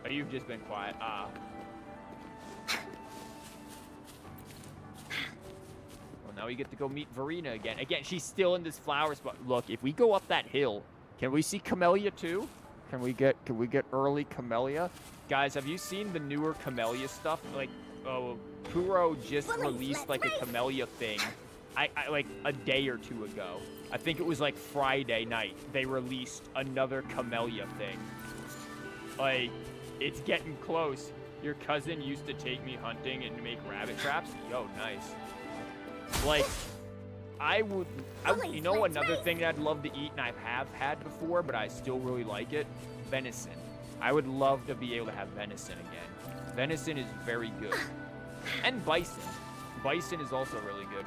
Oh, you've just been quiet. Now we get to go meet Verena again. Again, she's still in this flower spot. Look, if we go up that hill, can we see Camellia too? Can we get early Camellia? Guys, have you seen the newer Camellia stuff? Like, Kuro just released like a Camellia thing. I like a day or two ago. I think it was like Friday night. They released another Camellia thing. Like, it's getting close. Your cousin used to take me hunting and make rabbit traps. Yo, nice. Like, you know, another thing that I'd love to eat, and I have had before, but I still really like it? Venison. I would love to be able to have venison again. Venison is very good. And bison. Bison is also really good.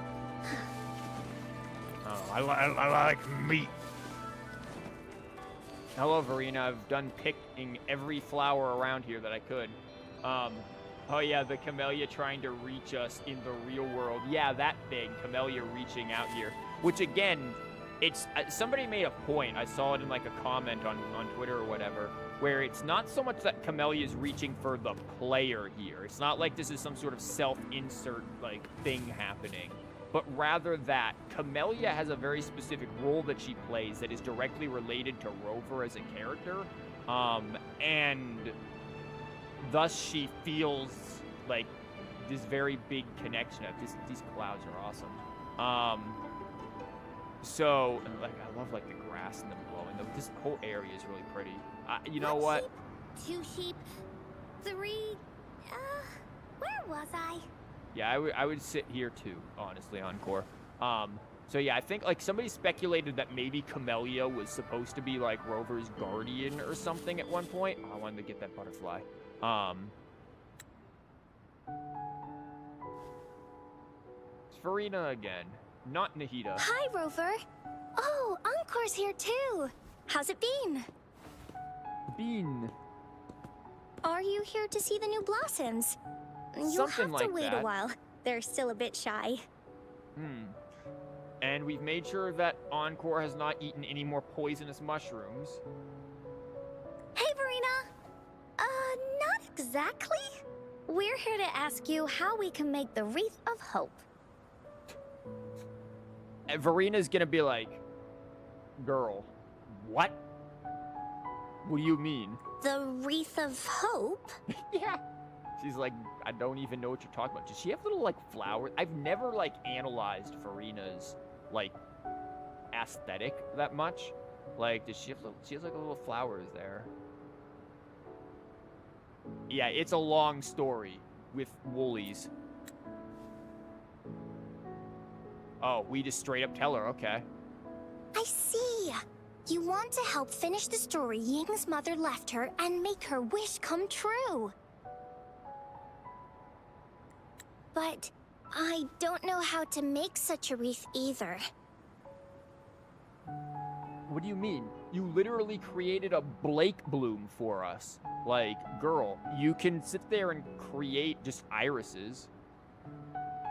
Oh, I like meat. Hello, Verena. I've done picking every flower around here that I could. Oh yeah, the Camellia trying to reach us in the real world. Yeah, that thing, Camellia reaching out here. Which again, it's somebody made a point. I saw it in like a comment on Twitter or whatever. where it's not so much that Camellia is reaching for the player here. It's not like this is some sort of self-insert, like, thing happening. But rather that Camellia has a very specific role that she plays that is directly related to Rover as a character. And thus she feels like this very big connection. These clouds are awesome. So, like, I love, like, the grass and the blowing. This whole area is really pretty. You know what? Sheep, 2 sheep, 3... where was I? Yeah, I would sit here too, honestly, Encore. So yeah, I think, like, somebody speculated that maybe Camellia was supposed to be, like, Rover's guardian or something at one point. Oh, I wanted to get that butterfly. It's Farina again, not Nahida. Hi, Rover. Oh, Encore's here too. How's it been? Bean. Are you here to see the new blossoms? You'll Something have to like wait that. a while. They're still a bit shy. And we've made sure that Encore has not eaten any more poisonous mushrooms. Hey, Verena. Not exactly. We're here to ask you how we can make the Wreath of Hope. And Verena's gonna be like, girl, what? What do you mean? The Wreath of Hope? Yeah. She's like, I don't even know what you're talking about. Does she have little, like, flowers? I've never, like, analyzed Verena's, like, aesthetic that much. Like, does she have little, she has, like, little flowers there. Yeah, it's a long story with Woolies. Oh, we just straight up tell her, okay. I see. You want to help finish the story Ying's mother left her and make her wish come true. But I don't know how to make such a wreath either. What do you mean? You literally created a Blake bloom for us. Like, girl, you can sit there and create just irises.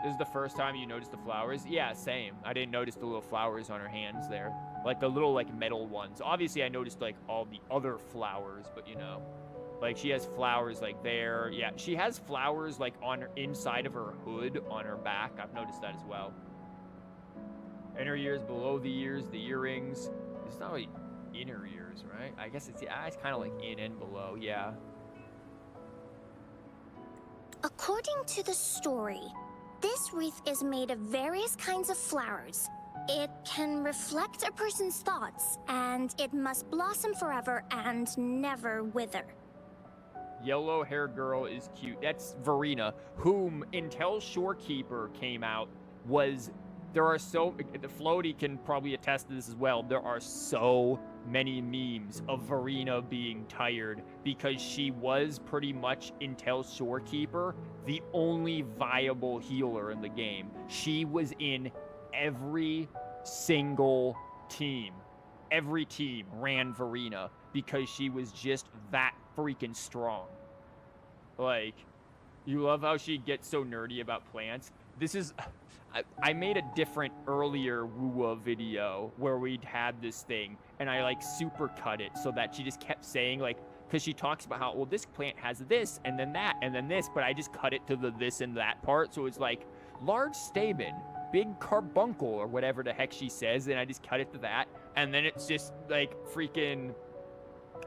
This is the first time you noticed the flowers? Yeah, same. I didn't notice the little flowers on her hands there. Like, the little, like, metal ones. Obviously, I noticed, like, all the other flowers, but, you know. Like, she has flowers, like, there. Yeah, she has flowers, like, on her, inside of her hood on her back. I've noticed that as well. Inner ears, below the ears, the earrings. It's not really inner ears, right? I guess it's, yeah, it's kind of like in and below, yeah. According to the story, this wreath is made of various kinds of flowers. It can reflect a person's thoughts, and it must blossom forever and never wither. Yellow hair girl is cute. That's Verena, whom until Shorekeeper came out was, there are so, Floaty can probably attest to this as well, there are so many memes of Verena being tired because she was pretty much, until Shorekeeper, the only viable healer in the game. She was in every single team. Every team ran Verena because she was just that freaking strong. Like, you love how she gets so nerdy about plants. This is, I made a different earlier Woowa video where we'd had this thing, and I, like, super cut it so that she just kept saying, like, because she talks about how, well, this plant has this, and then that, and then this, but I just cut it to the this and that part, so it's like, large stamen, big carbuncle, or whatever the heck she says, and I just cut it to that, and then it's just, like, freaking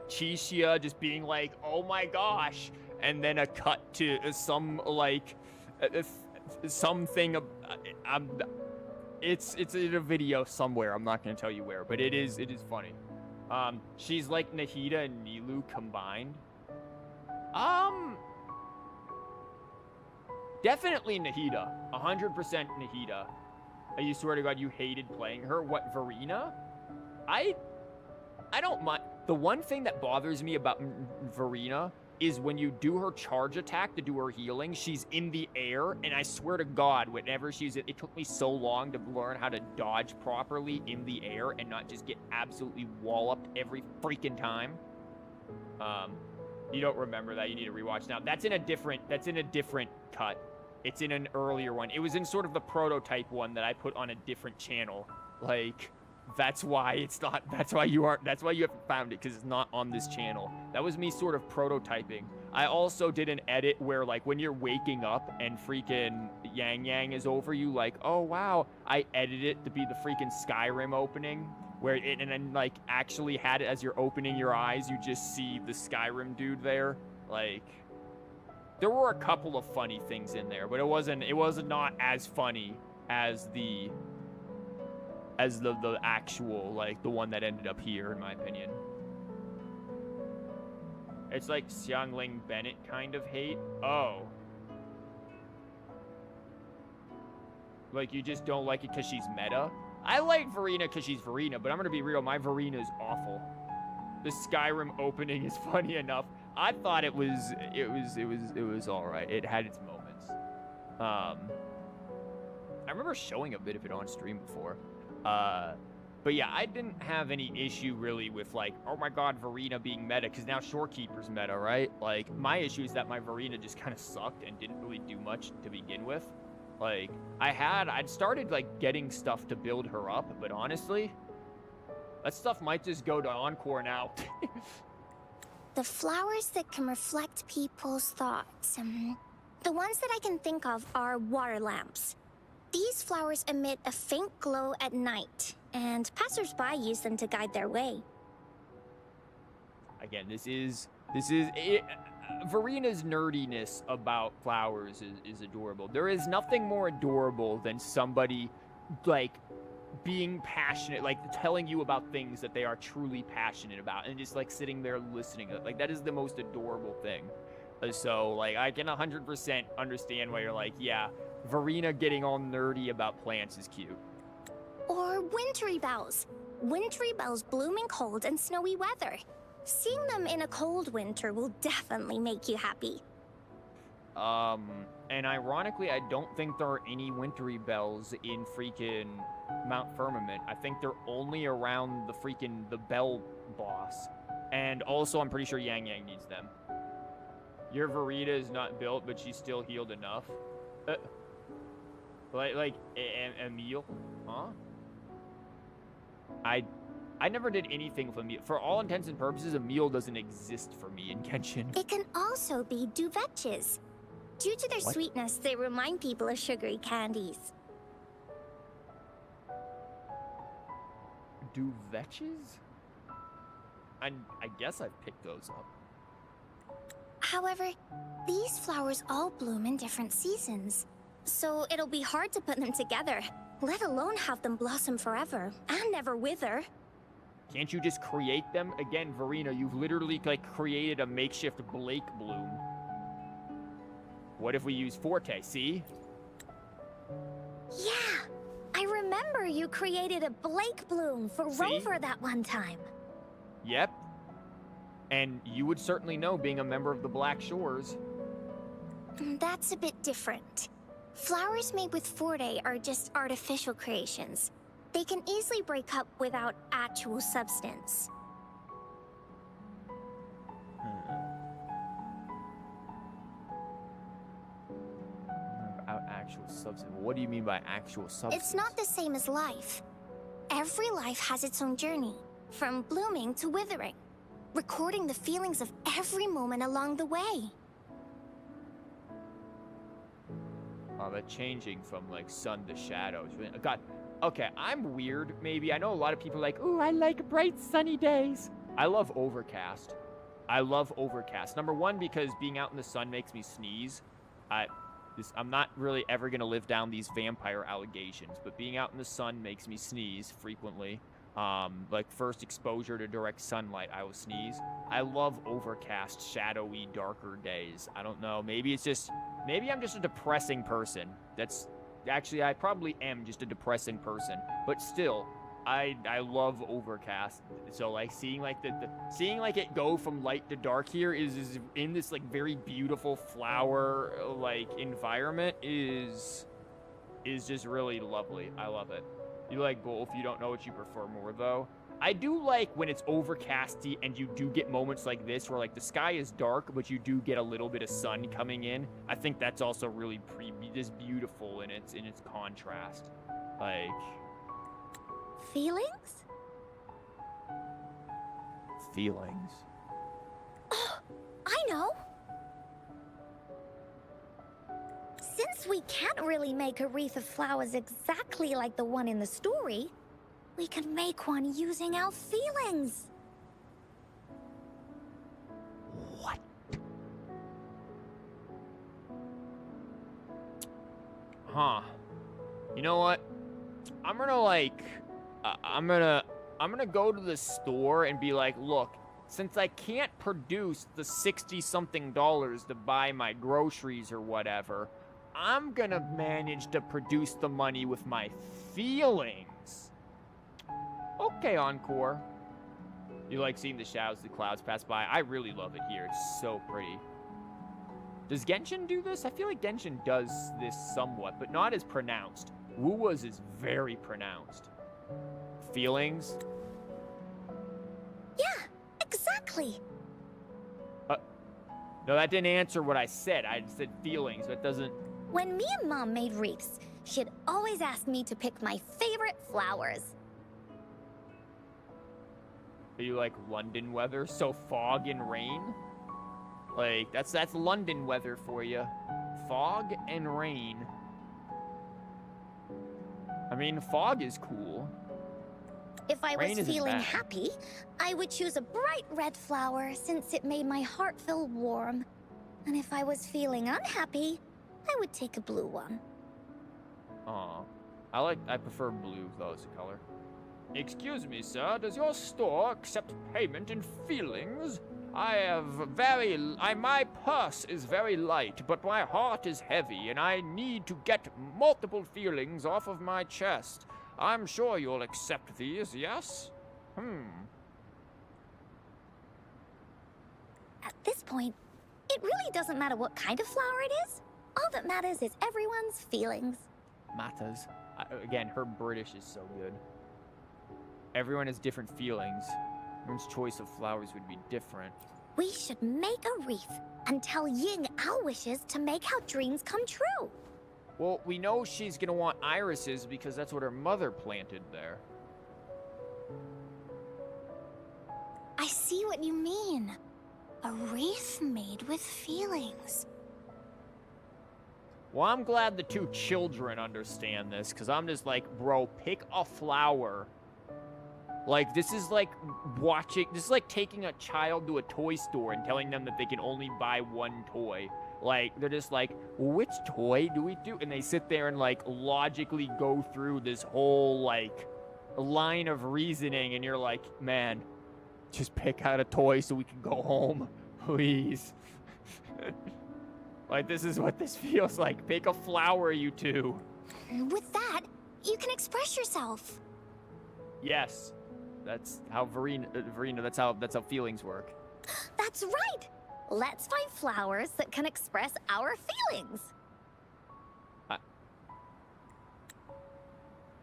Chishia just being like, oh my gosh, and then a cut to some, like, something, it's in a video somewhere, I'm not going to tell you where, but it is funny. She's like Nahida and Nilu combined. Definitely Nahida. 100% Nahida. You swear to God you hated playing her. What, Verena? I don't mind. The one thing that bothers me about Verena is when you do her charge attack to do her healing, she's in the air, and I swear to God, whenever she's, it took me so long to learn how to dodge properly in the air and not just get absolutely walloped every freaking time. You don't remember that, you need to rewatch now. That's in a different cut. It's in an earlier one. It was in sort of the prototype one that I put on a different channel. Like, That's why it's not. That's why you haven't found it, because it's not on this channel. That was me sort of prototyping. I also did an edit where, like, when you're waking up and freaking Yang Yang is over you, like, oh wow, I edited it to be the freaking Skyrim opening, where it, and then like actually had it as you're opening your eyes, you just see the Skyrim dude there. Like, there were a couple of funny things in there, but it was not as funny as the actual, like, the one that ended up here, in my opinion. It's like Xiangling Bennett kind of hate. Oh. Like, you just don't like it because she's meta? I like Verena because she's Verena, but I'm gonna be real, my Verena is awful. The Skyrim opening is funny enough. I thought it was all right. It had its moments. I remember showing a bit of it on stream before. But yeah, I didn't have any issue really with, like, oh my god, Verena being meta, because now Shorekeeper's meta, right? Like, my issue is that my Verena just kind of sucked and didn't really do much to begin with. Like, I'd started, like, getting stuff to build her up, but honestly, that stuff might just go to Encore now. The flowers that can reflect people's thoughts. The ones that I can think of are water lamps. These flowers emit a faint glow at night, and passersby use them to guide their way. Again, this is Verena's nerdiness about flowers is adorable. There is nothing more adorable than somebody, like, being passionate, like, telling you about things that they are truly passionate about, and just, like, sitting there listening. Like, that is the most adorable thing. So, like, I can 100% understand why you're like, yeah, Verena getting all nerdy about plants is cute. Or wintry bells. Wintry bells bloom in cold and snowy weather. Seeing them in a cold winter will definitely make you happy. And ironically, I don't think there are any wintry bells in freaking Mount Firmament. I think they're only around the bell boss. And also, I'm pretty sure Yang Yang needs them. Your Verita is not built, but she's still healed enough. Like Emil? Huh? I never did anything with Emil. For all intents and purposes, Emil doesn't exist for me in Genshin. It can also be duvetches. Due to their sweetness, they remind people of sugary candies. Duvetches? I guess I've picked those up. However, these flowers all bloom in different seasons. So it'll be hard to put them together, let alone have them blossom forever and never wither. Can't you just create them? Again, Verena, you've literally, like, created a makeshift Blake bloom. What if we use Forte, see? Yeah, I remember you created a Blake bloom for Rover that one time. Yep. And you would certainly know, being a member of the Black Shores. That's a bit different. Flowers made with Forte are just artificial creations. They can easily break up without actual substance. Without actual substance? What do you mean by actual substance? It's not the same as life. Every life has its own journey, from blooming to withering, recording the feelings of every moment along the way. But changing from, like, sun to shadows. God, okay, I'm weird, maybe. I know a lot of people are like, ooh, I like bright sunny days. I love overcast. I love overcast. Number one, because being out in the sun makes me sneeze. I'm not really ever going to live down these vampire allegations, but being out in the sun makes me sneeze frequently. Like, first exposure to direct sunlight, I will sneeze. I love overcast, shadowy, darker days. I don't know. Maybe I'm just a depressing person. Actually, I probably am just a depressing person. But still, I love overcast. So, like, seeing like it go from light to dark here is in this, like, very beautiful flower, like, environment is just really lovely. I love it. You like both. You don't know what you prefer more, though. I do like when it's overcasty and you do get moments like this where, like, the sky is dark, but you do get a little bit of sun coming in. I think that's also really just beautiful in its contrast. Like, Feelings? Feelings? I know! Since we can't really make a wreath of flowers exactly like the one in the story, we can make one using our feelings. What? Huh. You know what? I'm gonna like, I'm gonna go to the store and be like, look, since I can't produce the 60-something dollars to buy my groceries or whatever, I'm gonna manage to produce the money with my feelings. Okay, Encore. You like seeing the shadows, the clouds pass by? I really love it here. It's so pretty. Does Genshin do this? I feel like Genshin does this somewhat, but not as pronounced. Wuwa's is very pronounced. Feelings? Yeah, exactly. No, that didn't answer what I said. I said feelings, but it doesn't... When me and Mom made wreaths, she'd always ask me to pick my favorite flowers. Are you like London weather? So fog and rain? Like, that's London weather for you. Fog and rain. I mean, fog is cool. If I Rain was isn't feeling bad. happy, I would choose a bright red flower since it made my heart feel warm. And if I was feeling unhappy, I would take a blue one. Aw. I prefer blue though as a color. Excuse me, sir, does your store accept payment in feelings? My purse is very light, but my heart is heavy, and I need to get multiple feelings off of my chest. I'm sure you'll accept these, yes? At this point, it really doesn't matter what kind of flower it is. All that matters is everyone's feelings. Matters. Again, her British is so good. Everyone has different feelings. Everyone's choice of flowers would be different. We should make a wreath and tell Ying our wishes to make our dreams come true. Well, we know she's gonna want irises because that's what her mother planted there. I see what you mean. A wreath made with feelings. Well, I'm glad the two children understand this, because I'm just like, bro, pick a flower. Like, this is like taking a child to a toy store and telling them that they can only buy one toy. Like, they're just like, which toy do we do? And they sit there and, like, logically go through this whole, like, line of reasoning, and you're like, man, just pick out a toy so we can go home, please. Like, this is what this feels like. Pick a flower, you two. With that, you can express yourself. Yes. That's how Verena, that's how feelings work. That's right! Let's find flowers that can express our feelings.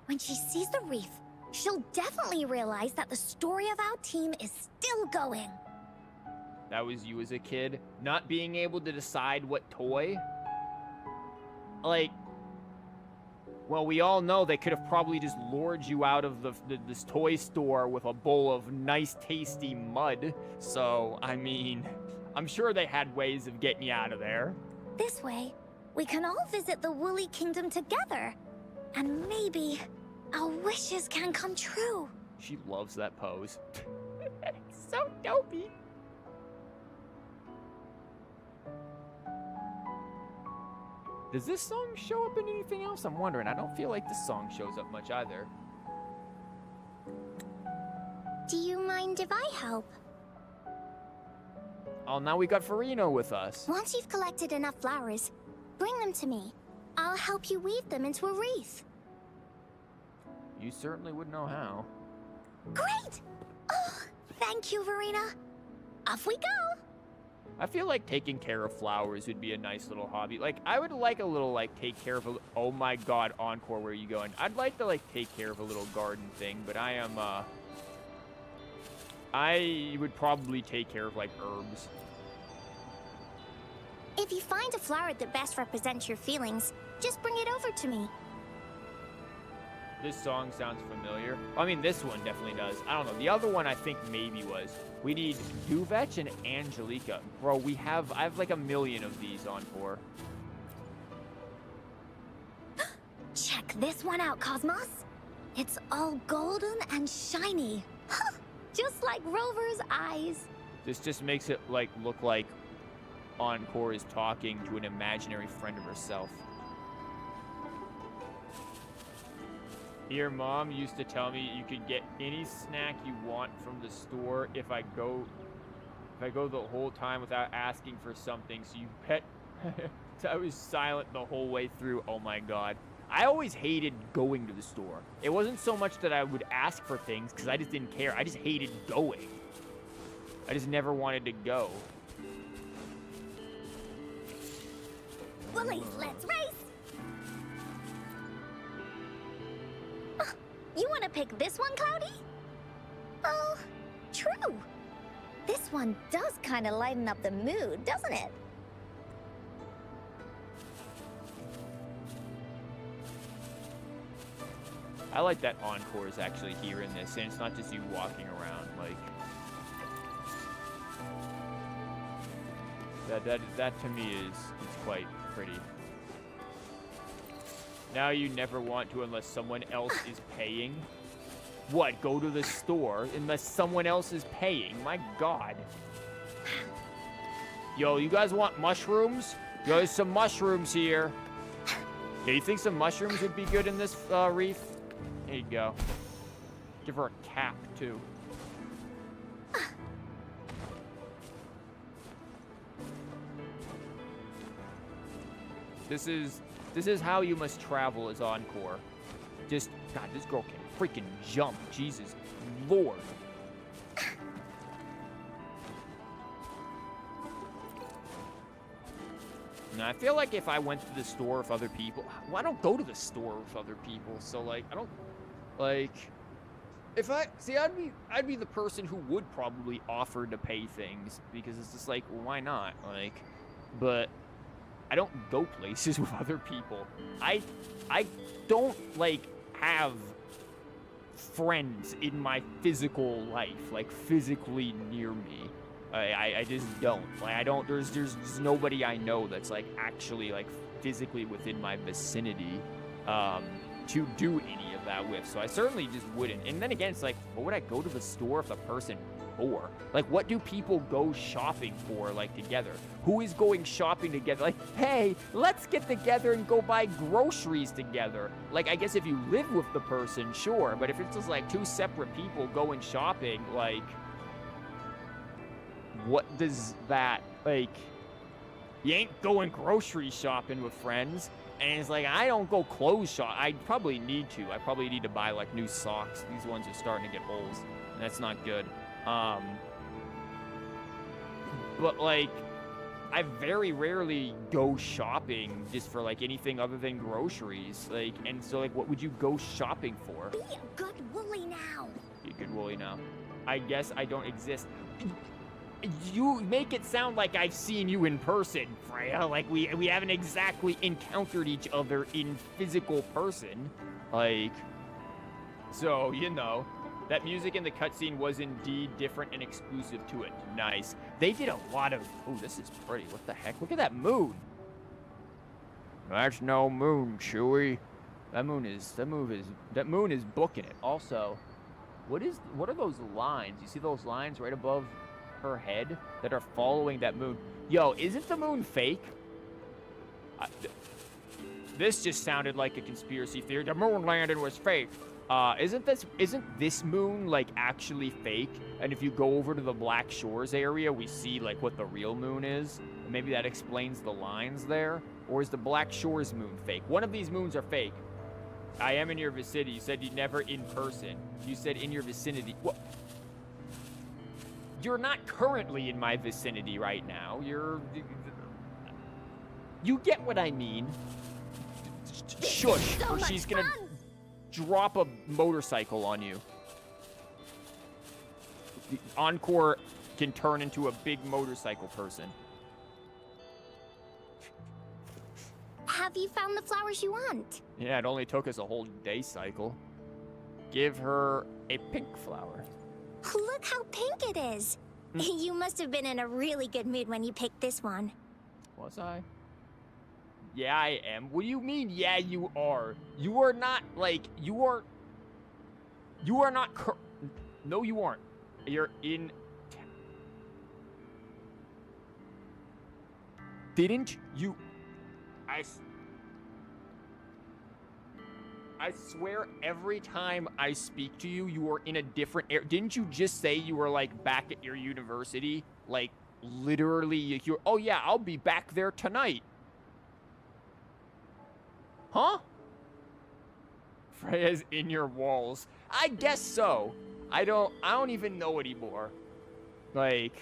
When she sees the wreath, she'll definitely realize that the story of our team is still going. That was you as a kid, not being able to decide what toy? Like, well, we all know they could have probably just lured you out of this toy store with a bowl of nice, tasty mud. So, I mean, I'm sure they had ways of getting you out of there. This way, we can all visit the Woolly Kingdom together. And maybe our wishes can come true. She loves that pose. It's so dopey. Does this song show up in anything else? I'm wondering. I don't feel like this song shows up much either. Do you mind if I help? Oh, now we got Farino with us. Once you've collected enough flowers, bring them to me. I'll help you weave them into a wreath. You certainly would know how. Great! Oh, thank you, Verena. Off we go! I feel like taking care of flowers would be a nice little hobby. Like, I would like a little, like, take care of a... Oh my god, Encore, where are you going? I'd like to, like, take care of a little garden thing, but I am, I would probably take care of, like, herbs. If you find a flower that best represents your feelings, just bring it over to me. This song sounds familiar. I mean, this one definitely does. I don't know. The other one I think maybe was. We need Duvech and Angelica. Bro, I have like a million of these Encore. Check this one out, Cosmos. It's all golden and shiny. Just like Rover's eyes. This just makes it like look like Encore is talking to an imaginary friend of herself. Your mom used to tell me you could get any snack you want from the store if I go the whole time without asking for something. So you bet. So I was silent the whole way through. Oh my god. I always hated going to the store. It wasn't so much that I would ask for things because I just didn't care. I just hated going. I just never wanted to go. Woolies, let's race! You want to pick this one, Cloudy? Oh, true. This one does kind of lighten up the mood, doesn't it? I like that Encore is actually here in this, and it's not just you walking around, like... That to me is quite pretty. Now you never want to unless someone else is paying? What, go to the store unless someone else is paying? My god. Yo, you guys want mushrooms? Yo, there's some mushrooms here. Yeah, you think some mushrooms would be good in this reef? There you go. Give her a cap, too. This is how you must travel as Encore. Just, God, this girl can freaking jump. Jesus Lord. Now, I feel like if I went to the store with other people... Well, I don't go to the store with other people, so, like, I don't... Like... If I... See, I'd be the person who would probably offer to pay things, because it's just like, well, why not? Like, but... I don't go places with other people. I don't, like, have friends in my physical life, like, physically near me. I just don't. Like, I don't, there's nobody I know that's, like, actually, like, physically within my vicinity, to do any of that with. So I certainly just wouldn't. And then again, it's like, what would I go to the store with a person for? Like, what do people go shopping for, like, together? Who is going shopping together? Like, hey, let's get together and go buy groceries together. Like, I guess if you live with the person, sure. But if it's just, like, two separate people going shopping, like, what does that, like, you ain't going grocery shopping with friends. And it's like, I don't go clothes shop. I probably need to. I probably need to buy, like, new socks. These ones are starting to get holes. And that's not good. But, like, I very rarely go shopping just for, like, anything other than groceries. Like, and so, like, what would you go shopping for? Be a good Wooly now. Be a good Wooly now. I guess I don't exist. You make it sound like I've seen you in person, Freya. Like, we haven't exactly encountered each other in physical person. Like, so, you know, that music in the cutscene was indeed different and exclusive to it. Nice. They did a lot of... Oh, this is pretty. What the heck? Look at that moon. That's no moon, Chewie. That moon is booking it. Also, what are those lines? You see those lines right above her head that are following that moon? Yo, isn't the moon fake? This just sounded like a conspiracy theory. The moon landing was fake. Isn't this moon, like, actually fake? And if you go over to the Black Shores area, we see, like, what the real moon is. Maybe that explains the lines there. Or is the Black Shores moon fake? One of these moons are fake. I am in your vicinity. You said you never in person. You said in your vicinity. What? You're not currently in my vicinity right now. You get what I mean. Shush, or she's gonna drop a motorcycle on you. The Encore can turn into a big motorcycle person. Have you found the flowers you want? Yeah, it only took us a whole day cycle. give her a pink flower. Look how pink it is. You must have been in a really good mood when you picked this one. Was I? Yeah, I am. What do you mean, yeah, you are? You are not, like, you are not, no, you aren't. You're in... Didn't you... I swear every time I speak to you, you are in a different area. Didn't you just say you were, like, back at your university? Like, literally, you're... Oh, yeah, I'll be back there tonight. Huh? Freya's in your walls. I guess so. I don't even know anymore. Like,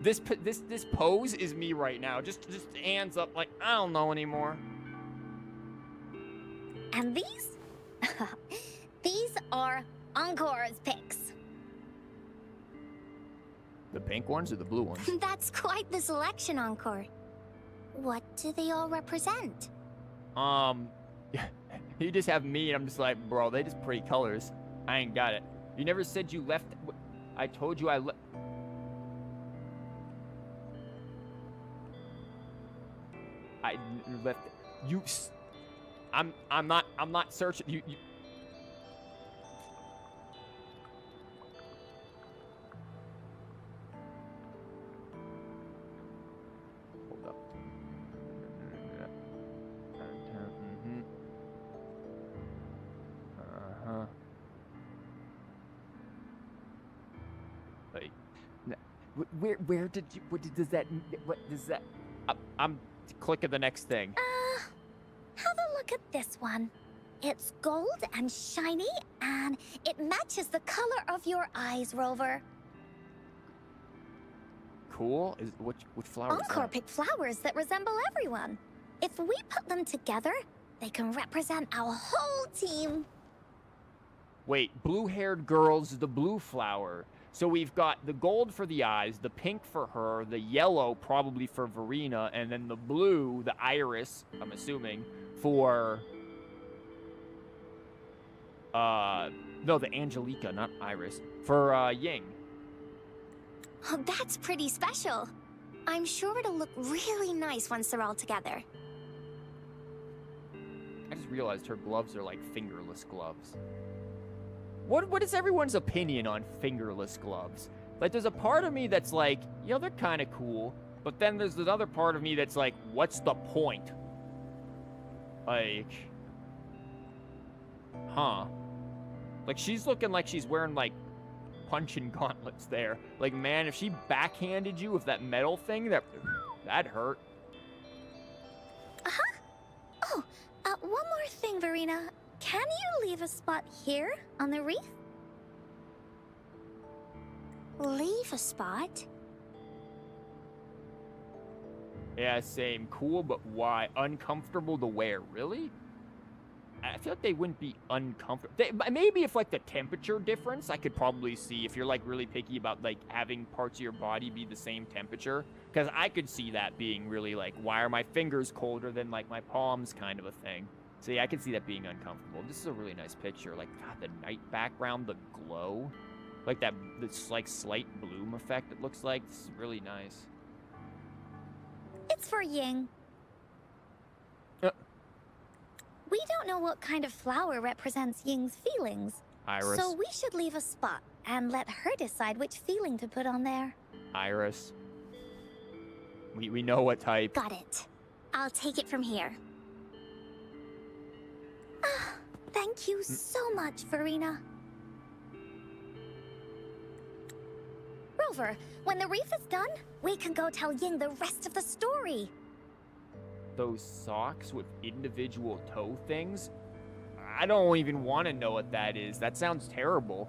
this pose is me right now. Just hands up, like, I don't know anymore. And these? These are Encore's picks. The pink ones or the blue ones? That's quite the selection, Encore. What do they all represent? You just have me, and I'm just like, bro, they just pretty colors. I ain't got it. You never said you left. I told you I left. I left. You. I'm not searching. You. Hold up. Like, where did you? What does that? What does that? I'm clicking the next thing. Have a look at this one. It's gold and shiny, and it matches the color of your eyes, Rover. Cool. Is which flower is Encore that? picked flowers that resemble everyone. If we put them together, they can represent our whole team. Wait, blue-haired girl's the blue flower. So we've got the gold for the eyes, the pink for her, the yellow probably for Verena, and then the blue, the iris, I'm assuming, for... no, the Angelica, not Iris. For, Ying. Oh, that's pretty special. I'm sure it'll look really nice once they're all together. I just realized her gloves are like fingerless gloves. What is everyone's opinion on fingerless gloves? Like, there's a part of me that's like, yeah, they're kind of cool. But then there's another part of me that's like, what's the point? Like... Huh. Like, she's looking like she's wearing, like, punching gauntlets there. Like, man, if she backhanded you with that metal thing, that'd hurt. Oh, one more thing, Verena. Can you leave a spot here on the reef? Leave a spot? Yeah, same. Cool, but why? Uncomfortable to wear. Really? I feel like they wouldn't be uncomfortable. Maybe if, like, the temperature difference, I could probably see if you're, like, really picky about, like, having parts of your body be the same temperature. Because I could see that being really, like, why are my fingers colder than, like, my palms kind of a thing. So, yeah, I can see that being uncomfortable. This is a really nice picture. Like, God, the night background, the glow. Like, this, like, slight bloom effect it looks like. This is really nice. It's for Ying. We don't know what kind of flower represents Ying's feelings. Iris. So we should leave a spot and let her decide which feeling to put on there. Iris. We know what type. Got it. I'll take it from here. Thank you so much, Verena. Rover, when the reef is done, we can go tell Ying the rest of the story. Those socks with individual toe things? I don't even want to know what that is. That sounds terrible.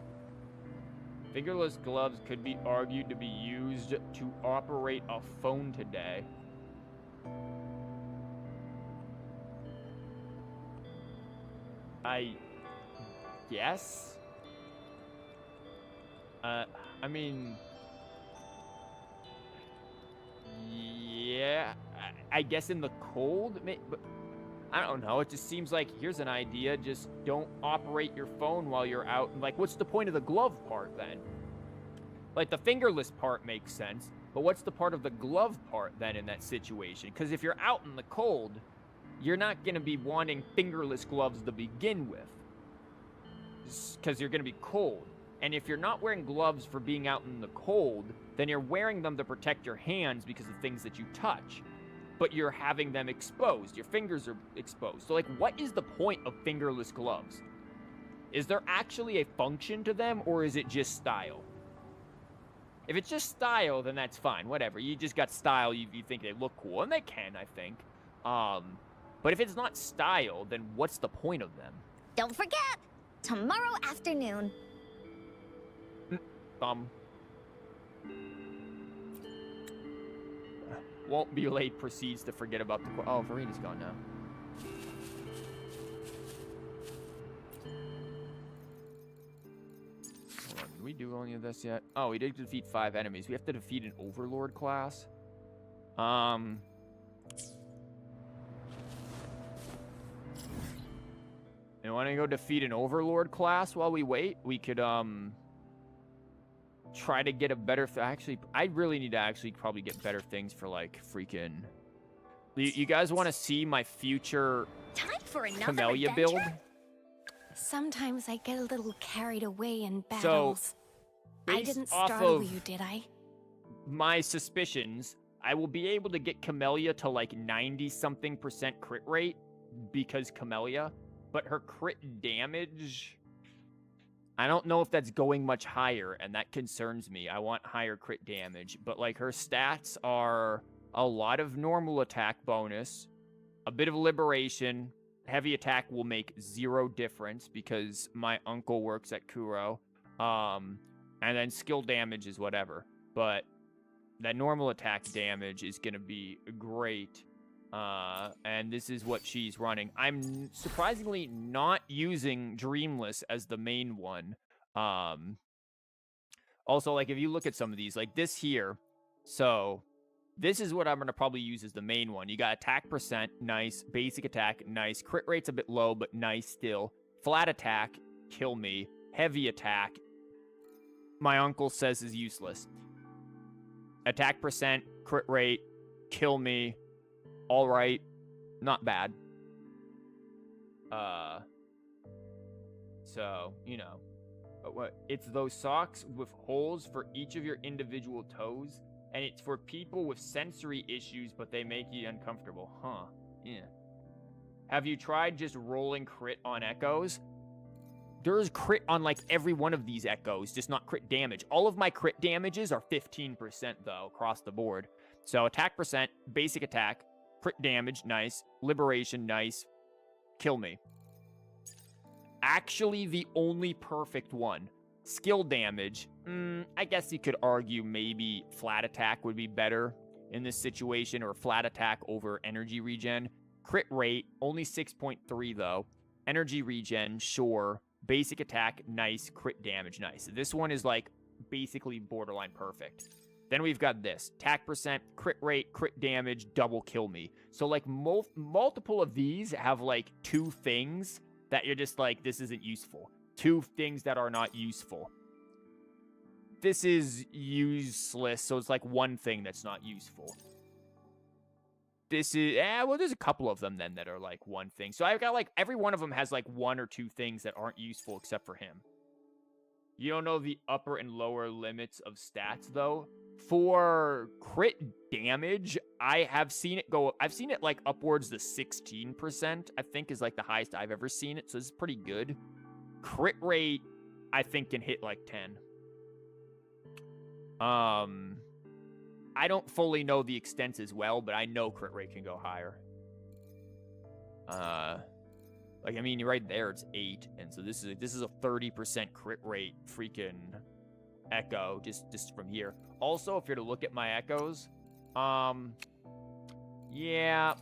Fingerless gloves could be argued to be used to operate a phone today. I guess? I mean... Yeah, I guess in the cold, but I don't know. It just seems like, here's an idea. Just don't operate your phone while you're out. Like, what's the point of the glove part then? Like, the fingerless part makes sense. But what's the part of the glove part then in that situation? Because if you're out in the cold, you're not going to be wanting fingerless gloves to begin with. Because you're going to be cold. And if you're not wearing gloves for being out in the cold, then you're wearing them to protect your hands because of things that you touch. But you're having them exposed. Your fingers are exposed. So, like, what is the point of fingerless gloves? Is there actually a function to them, or is it just style? If it's just style, then that's fine. Whatever. You just got style. You think they look cool. And they can, I think. But if it's not style, then what's the point of them? Don't forget, tomorrow afternoon. Won't be late proceeds to forget about the... Oh, Vereena's gone now. Hold on, did we do any of this yet? Oh, we did defeat 5 enemies. We have to defeat an Overlord class. And want to go defeat an Overlord class while we wait? We could, try to get a better... Actually, I really need to actually probably get better things for, like, freaking... You guys want to see my future Time for another Camellia adventure? build? Sometimes I get a little carried away in So, battles. I based didn't off startle of you, did I? my suspicions, I will be able to get Camellia to, like, 90-something% crit rate because Camellia, but her crit damage... I don't know if that's going much higher, and that concerns me. I want higher crit damage, but, like, her stats are a lot of normal attack bonus, a bit of liberation. Heavy attack will make 0 difference because my uncle works at Kuro. And then skill damage is whatever. But that normal attack damage is going to be great. And this is what she's running. I'm surprisingly not using Dreamless as the main one. Also, like, if you look at some of these, like this here, so this is what I'm going to probably use as the main one. You got attack percent, nice. Basic attack, nice. Crit rate's a bit low, but nice still. Flat attack, kill me. Heavy attack, my uncle says is useless. Attack percent, crit rate, kill me. All right, not bad. So, you know, what? It's those socks with holes for each of your individual toes, and it's for people with sensory issues, but they make you uncomfortable. Huh, yeah. Have you tried just rolling crit on echoes? There's crit on, like, every one of these echoes, just not crit damage. All of my crit damages are 15%, though, across the board. So, attack percent, basic attack, crit damage, nice. Liberation, nice. Kill me. Actually, the only perfect one. Skill damage. I guess you could argue maybe flat attack would be better in this situation, or flat attack over energy regen. Crit rate, only 6.3 though. Energy regen, sure. Basic attack, nice. Crit damage, nice. This one is like basically borderline perfect. Then we've got this. Attack percent, crit rate, crit damage, double kill me. So, like, multiple of these have, like, 2 things that you're just like, this isn't useful. 2 things that are not useful. This is useless, so it's, like, 1 thing that's not useful. This is, well, there's a couple of them, then, that are, like, 1 thing. So I've got, like, every one of them has, like, 1 or 2 things that aren't useful except for him. You don't know the upper and lower limits of stats, though. For crit damage, I have seen it go... I've seen it, like, upwards to 16%, I think, is, like, the highest I've ever seen it. So this is pretty good. Crit rate, I think, can hit, like, 10. I don't fully know the extents as well, but I know crit rate can go higher. Like, I mean, right there, it's 8. And so this is a 30% crit rate freaking echo just from here. Also, if you're to look at my echoes, yeah,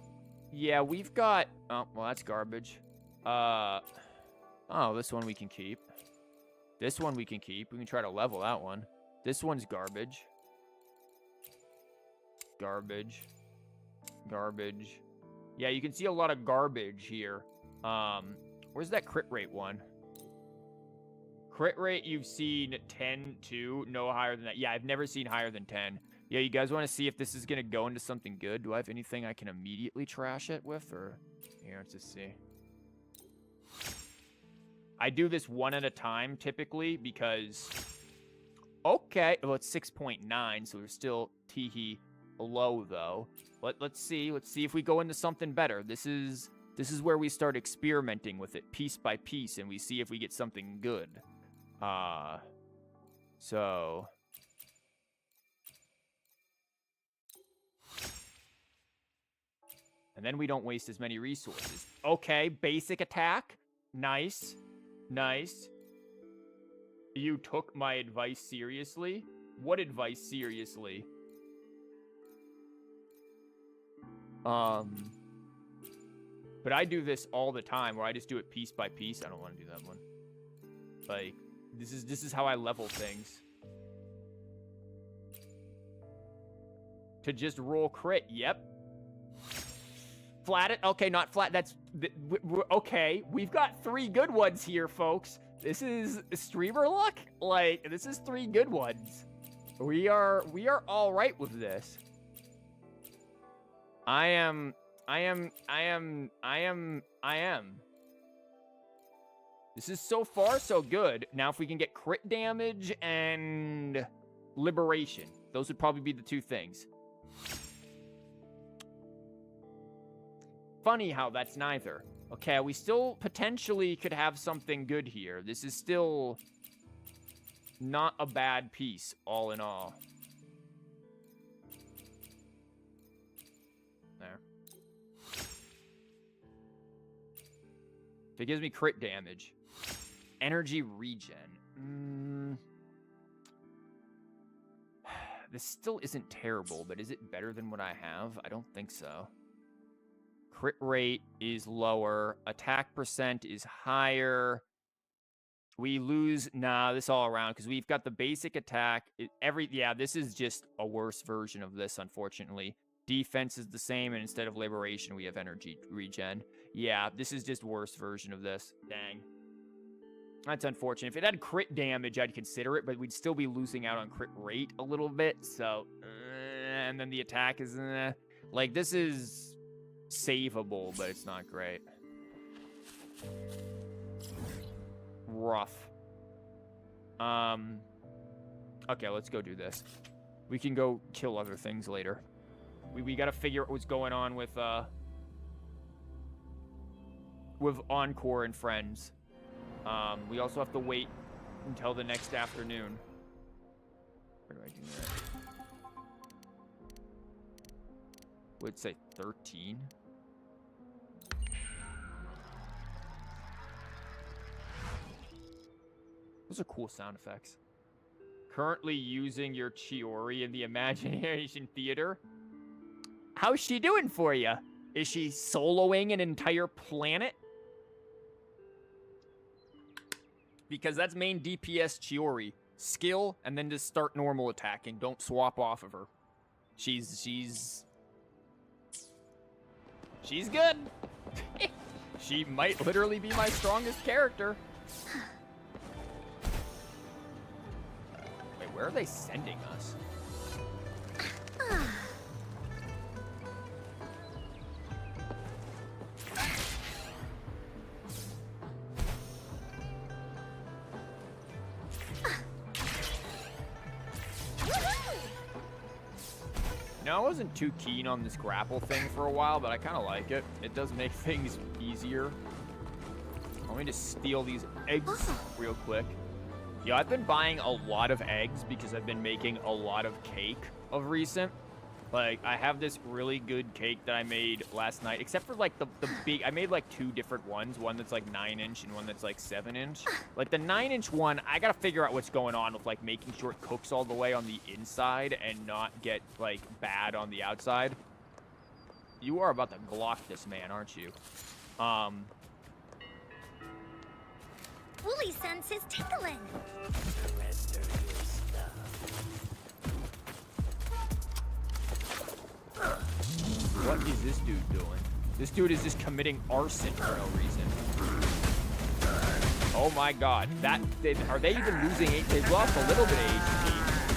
we've got, oh, well, that's garbage. Oh, this one we can keep. This one we can keep. We can try to level that one. This one's garbage. Garbage. Garbage. Yeah, you can see a lot of garbage here. Where's that crit rate one? Crit rate, you've seen 10 too, no higher than that. Yeah, I've never seen higher than 10. Yeah, you guys want to see if this is going to go into something good? Do I have anything I can immediately trash it with? Or, here, let's just see. I do this one at a time, typically, because... Okay, well, it's 6.9, so we're still teehee low, though. Let's see. Let's see if we go into something better. This is where we start experimenting with it, piece by piece, and we see if we get something good. So... And then we don't waste as many resources. Okay, basic attack. Nice. Nice. You took my advice seriously? What advice seriously? But I do this all the time, where I just do it piece by piece. I don't want to do that one. Like, this is how I level things. To just roll crit. Yep. Flat it? Okay, not flat. That's... Okay, we've got 3 good ones here, folks. This is streamer luck? Like, this is 3 good ones. We are all right with this. I am. This is so far so good. Now, if we can get crit damage and liberation, those would probably be the 2 things. Funny how that's neither. Okay, we still potentially could have something good here. This is still not a bad piece, all in all. There. If it gives me crit damage. Energy regen. This still isn't terrible, but is it better than what I have? I don't think so. Crit rate is lower. Attack percent is higher. We lose... Nah, this all around, because we've got the basic attack. Yeah, this is just a worse version of this, unfortunately. Defense is the same, and instead of liberation, we have energy regen. Yeah, this is just worse version of this. Dang. That's unfortunate. If it had crit damage, I'd consider it, but we'd still be losing out on crit rate a little bit, so... and then the attack is... Like, this is... savable, but it's not great. Rough. Okay, let's go do this. We can go kill other things later. We gotta figure out what's going on with Encore and friends. We also have to wait until the next afternoon. Where do I do that? Would say 13. Those are cool sound effects. Currently using your Chiori in the Imagination Theater. How's she doing for you? Is she soloing an entire planet? Because that's main DPS Chiori. Skill, and then just start normal attacking. Don't swap off of her. She's good. She might literally be my strongest character. Wait, where are they sending us? No, I wasn't too keen on this grapple thing for a while, but I kind of like it. It does make things easier. Let me just steal these eggs real quick. Yeah, I've been buying a lot of eggs because I've been making a lot of cake of recent. Like, I have this really good cake that I made last night, except for, like, the big... I made, like, 2 different ones. One that's, like, 9-inch and one that's, like, 7-inch. Like, the 9-inch one, I gotta figure out what's going on with, like, making sure it cooks all the way on the inside and not get, like, bad on the outside. You are about to block this man, aren't you? Woolly sense is tickling. What is this dude doing? This dude is just committing arson for no reason. Oh my god. Are they even losing HP? They've lost a little bit of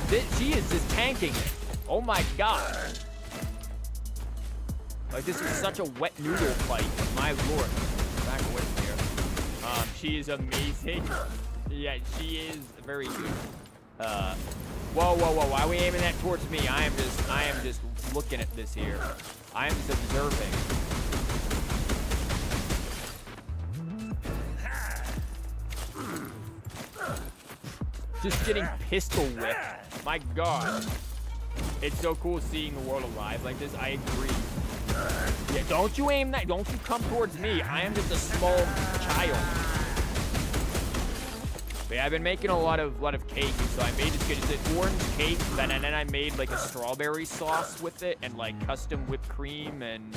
HP. She is just tanking it. Oh my god. Like, this is such a wet noodle fight. My lord. Back away from here. She is amazing. Yeah, she is very good. Whoa. Why are we aiming that towards me? I am just looking at this here. I am just observing. Just getting pistol whipped. My god. It's so cool seeing the world alive like this. I agree. Yeah, don't you aim that. Don't you come towards me. I am just a small child. But yeah, I've been making a lot of cake, so I made it's an orange cake, and then I made like a strawberry sauce with it, and like custom whipped cream, and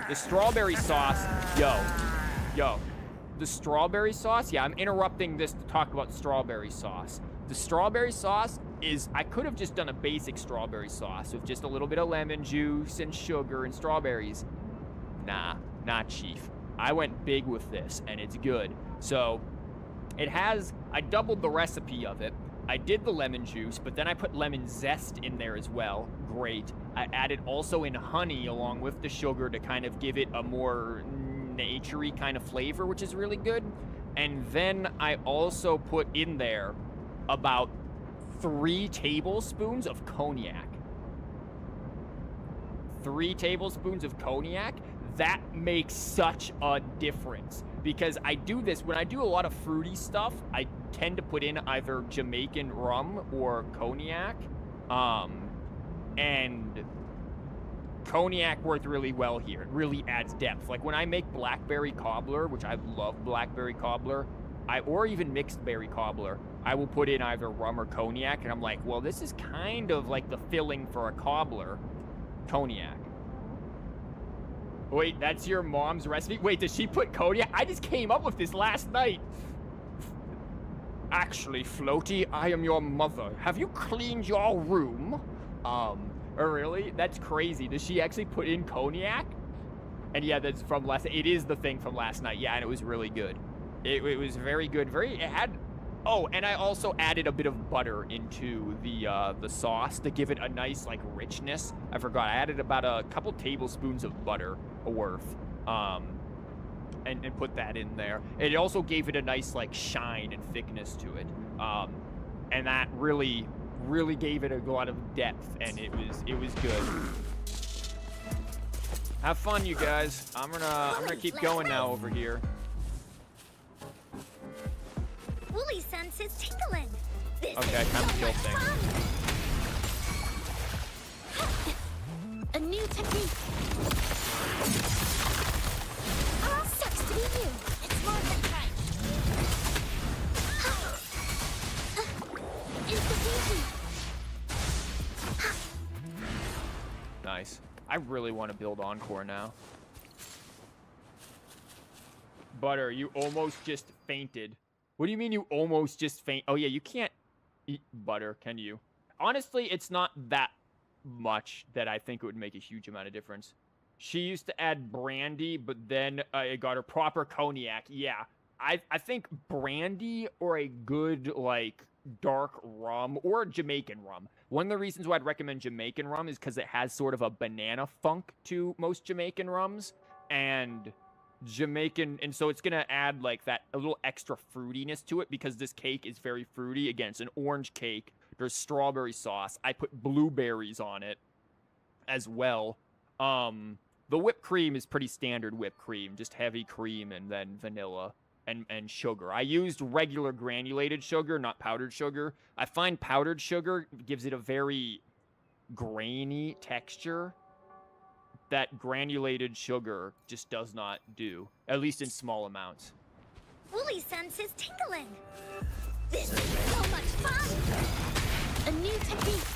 the strawberry sauce, yo, the strawberry sauce, yeah, I'm interrupting this to talk about strawberry sauce. The strawberry sauce is, I could have just done a basic strawberry sauce with just a little bit of lemon juice and sugar and strawberries. Nah, not chief. I went big with this, and it's good. So, it has, I doubled the recipe of it. I did the lemon juice, but then I put lemon zest in there as well. Great. I added also in honey along with the sugar to kind of give it a more naturey kind of flavor, which is really good. And then I also put in there about 3 tablespoons of cognac. 3 tablespoons of cognac? That makes such a difference. Because I do this, when I do a lot of fruity stuff, I tend to put in either Jamaican rum or cognac. And cognac worked really well here. It really adds depth. Like when I make blackberry cobbler, which I love blackberry cobbler, or even mixed berry cobbler, I will put in either rum or cognac, and I'm like, well, this is kind of like the filling for a cobbler. Cognac. Wait, that's your mom's recipe? Wait, does she put cognac? I just came up with this last night. Actually, Floaty, I am your mother. Have you cleaned your room? Oh, really? That's crazy. Does she actually put in cognac? And yeah, that's from last, it is the thing from last night. Yeah, and it was really good. It was very good. It had, oh, and I also added a bit of butter into the sauce to give it a nice, like, richness. I forgot. I added about a couple tablespoons of butter worth, and put that in there. It also gave it a nice, like, shine and thickness to it. And that really gave it a lot of depth, and it was good. Have fun, you guys. I'm gonna keep going now over here. Woolie's sense is tingling. This Okay, is time to so kill much things. fun. A new technique. Oh, sucks to be you. It's more than right. Instant. Nice. I really want to build Encore now. Butter, you almost just fainted. What do you mean you almost just faint? Oh yeah, you can't eat butter, can you? Honestly, it's not that much that I think it would make a huge amount of difference. She used to add brandy, but then it got her proper cognac. Yeah, I think brandy or a good, like, dark rum or Jamaican rum. One of the reasons why I'd recommend Jamaican rum is because it has sort of a banana funk to most Jamaican rums, and so it's gonna add like that, a little extra fruitiness to it, because this cake is very fruity. Again, it's an orange cake. There's strawberry sauce. I put blueberries on it as well. The whipped cream is pretty standard whipped cream, just heavy cream and then vanilla and sugar. I used regular granulated sugar, not powdered sugar. I find powdered sugar gives it a very grainy texture that granulated sugar just does not do, at least in small amounts. Woolie's sense is tingling. This is so much fun. A new technique.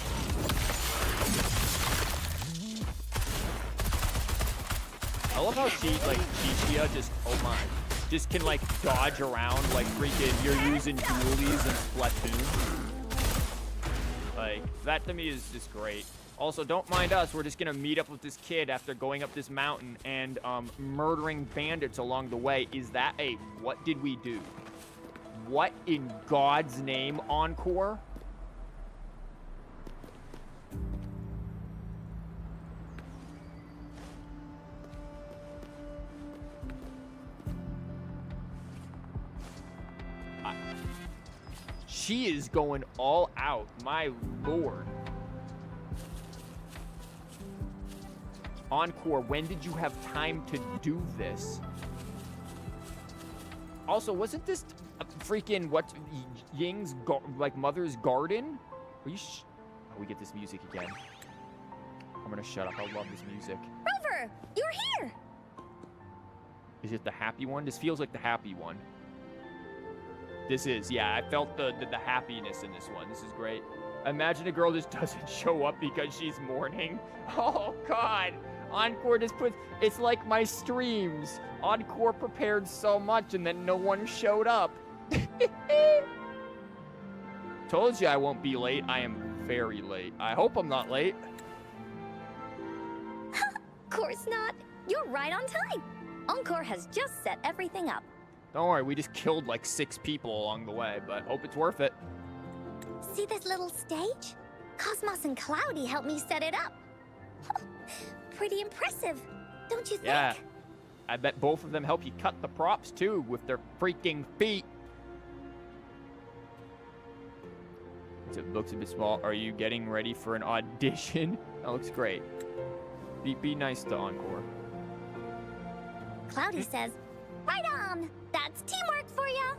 I love how she, like, Chichia just, oh my, just can, like, dodge around like freaking you're using Woolies and Splatoon. Like, that to me is just great. Also, don't mind us. We're just gonna meet up with this kid after going up this mountain and murdering bandits along the way. Is that a what did we do? What in God's name, Encore? She is going all out, my lord. Encore, when did you have time to do this? Also, wasn't this freaking what Ying's like mother's garden? Are you oh, we get this music again. I'm gonna shut up. I love this music. Rover, you're here. Is it the happy one? This feels like the happy one. This is, yeah, I felt the happiness in this one. This is great. Imagine a girl just doesn't show up because she's mourning. Oh, God. Encore just puts, it's like my streams. Encore prepared so much and then no one showed up. Told you I won't be late. I am very late. I hope I'm not late. Of course not. You're right on time. Encore has just set everything up. Don't worry, we just killed like 6 people along the way, but hope it's worth it. See this little stage? Cosmos and Cloudy helped me set it up. Pretty impressive, don't you think? Yeah, I bet both of them help you cut the props too with their freaking feet. It looks a bit small. Are you getting ready for an audition? That looks great. Be nice to Encore. Cloudy says, right on. That's teamwork for ya.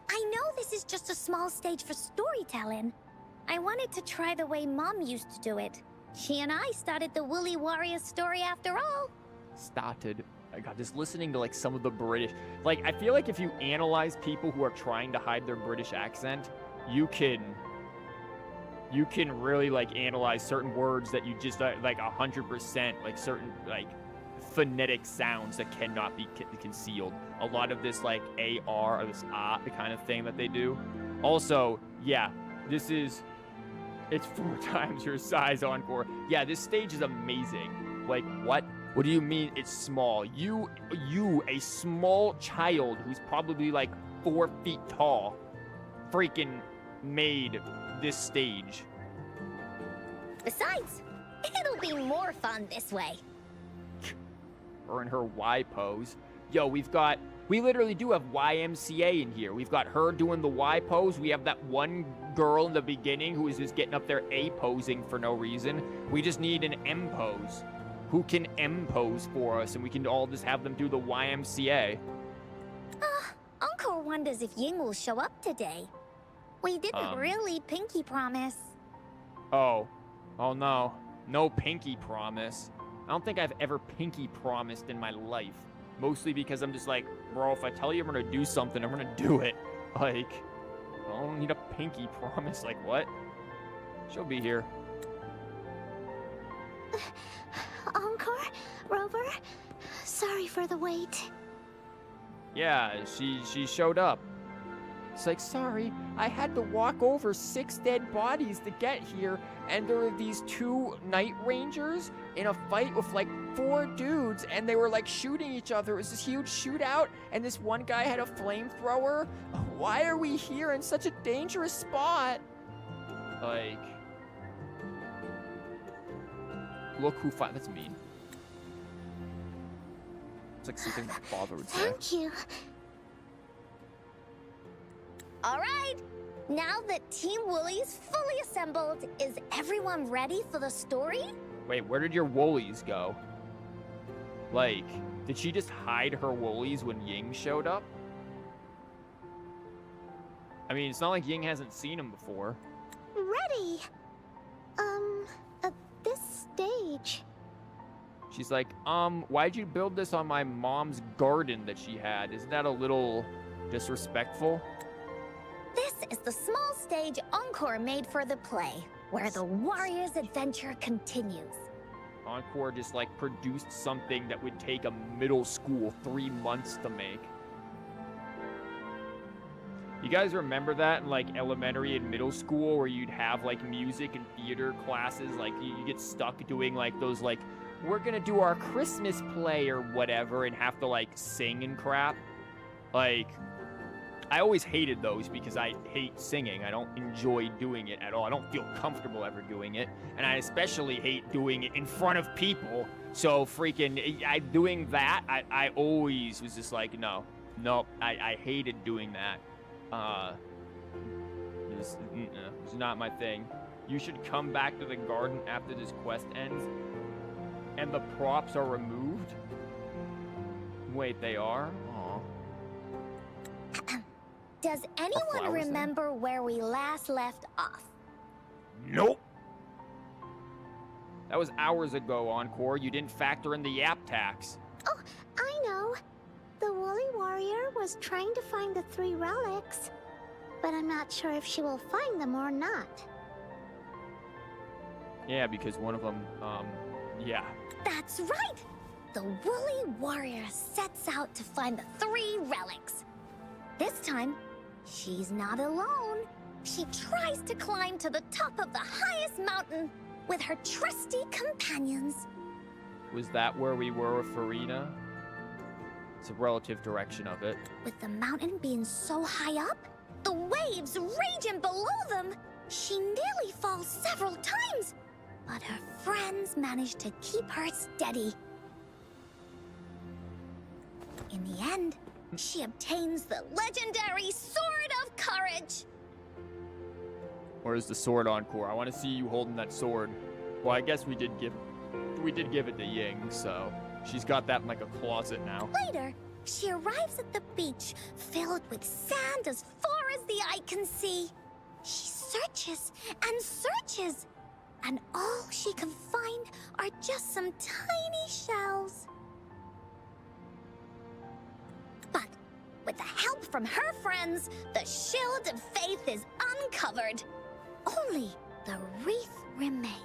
I know this is just a small stage for storytelling. I wanted to try the way Mom used to do it. She and I started the Woolly Warrior story after all. Started. I got just listening to like some of the British. Like, I feel like if you analyze people who are trying to hide their British accent, you can really like analyze certain words that you just like 100% like certain like phonetic sounds that cannot be concealed. A lot of this like AR or this the kind of thing that they do. Also, yeah, it's 4 times your size, Encore. Yeah, this stage is amazing. Like, what? What do you mean it's small? You, a small child who's probably like 4 feet tall, freaking made this stage. Besides, it'll be more fun this way. Her in her Y pose. Yo, we literally do have YMCA in here. We've got her doing the Y pose. We have that one girl in the beginning who is just getting up there A posing for no reason. We just need an M pose. Who can M pose for us, and we can all just have them do the YMCA. Encore wonders if Ying will show up today. We didn't really pinky promise. Oh no. No pinky promise. I don't think I've ever pinky promised in my life. Mostly because I'm just like, bro, if I tell you I'm gonna do something, I'm gonna do it. Like, I don't need a pinky promise. Like, what? She'll be here. Encore? Rover? Sorry for the wait. Yeah, she showed up. It's like, sorry, I had to walk over 6 dead bodies to get here, and there were these 2 night rangers in a fight with like 4 dudes, and they were like shooting each other. It was this huge shootout, and this one guy had a flamethrower. Why are we here in such a dangerous spot? Like, look who fought. That's mean. It's like something my father would say. Thank you. All right, now that Team Woolie's fully assembled, is everyone ready for the story? Wait, where did your Woolies go? Like, did she just hide her Woolies when Ying showed up? I mean, it's not like Ying hasn't seen him before. Ready. At this stage. She's like, why'd you build this on my mom's garden that she had? Isn't that a little disrespectful? This is the small stage Encore made for the play, where the warrior's adventure continues. Encore just like produced something that would take a middle school 3 months to make. You guys remember that in like elementary and middle school where you'd have like music and theater classes? Like you get stuck doing like those like, we're gonna do our Christmas play or whatever and have to like sing and crap. Like, I always hated those because I hate singing. I don't enjoy doing it at all. I don't feel comfortable ever doing it. And I especially hate doing it in front of people. So freaking, doing that, I always was just like, no, I hated doing that. It's not my thing. You should come back to the garden after this quest ends. And the props are removed? Wait, they are? Aw. Does anyone remember where we last left off? Nope. That was hours ago, Encore. You didn't factor in the yap tax. Oh, I know. The Woolly Warrior was trying to find the 3 relics, but I'm not sure if she will find them or not. Yeah, because one of them, yeah. That's right! The Woolly Warrior sets out to find the 3 relics. This time, she's not alone. She tries to climb to the top of the highest mountain with her trusty companions. Was that where we were with Farina? It's a relative direction of it. With the mountain being so high up, the waves raging below them, she nearly falls several times. But her friends manage to keep her steady. In the end, she obtains the legendary Sword of Courage. Where's the sword, Encore? I want to see you holding that sword. Well, I guess we did give it to Ying, so she's got that in like a closet now. Later, she arrives at the beach filled with sand as far as the eye can see. She searches and searches, and all she can find are just some tiny shells. But with the help from her friends, the shield of faith is uncovered. Only the wreath remains.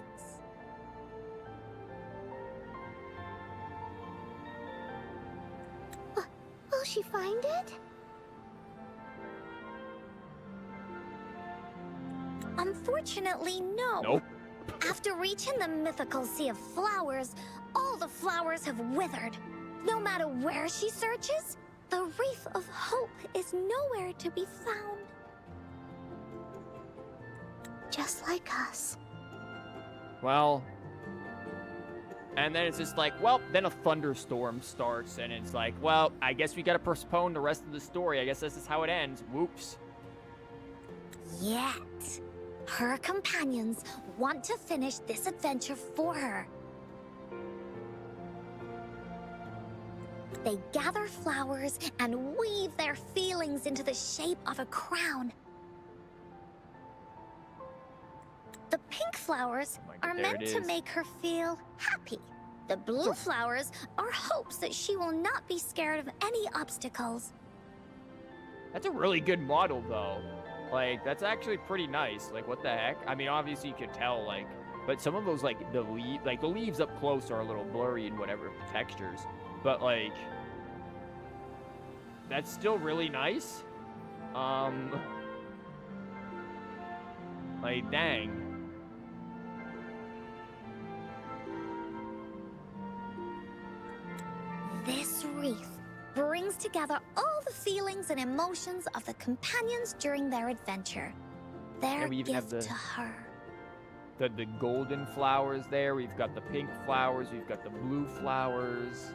Will she find it? Unfortunately, no. Nope. After reaching the mythical Sea of Flowers, all the flowers have withered. No matter where she searches, the Wreath of Hope is nowhere to be found. Just like us. Well, and then it's just like, well, then a thunderstorm starts, and it's like, well, I guess we gotta postpone the rest of the story. I guess this is how it ends. Whoops. Yet, her companions want to finish this adventure for her. They gather flowers and weave their feelings into the shape of a crown. The pink flowers are meant to make her feel happy. The blue flowers are hopes that she will not be scared of any obstacles. That's a really good model, though. Like, that's actually pretty nice. Like, what the heck? I mean, obviously you could tell, like, but some of those, like, the leaves up close are a little blurry and whatever, the textures. But, like, that's still really nice. Like, dang. This wreath brings together all the feelings and emotions of the companions during their adventure. Their we even have gift to her. The golden flowers there. We've got the pink flowers. We've got the blue flowers.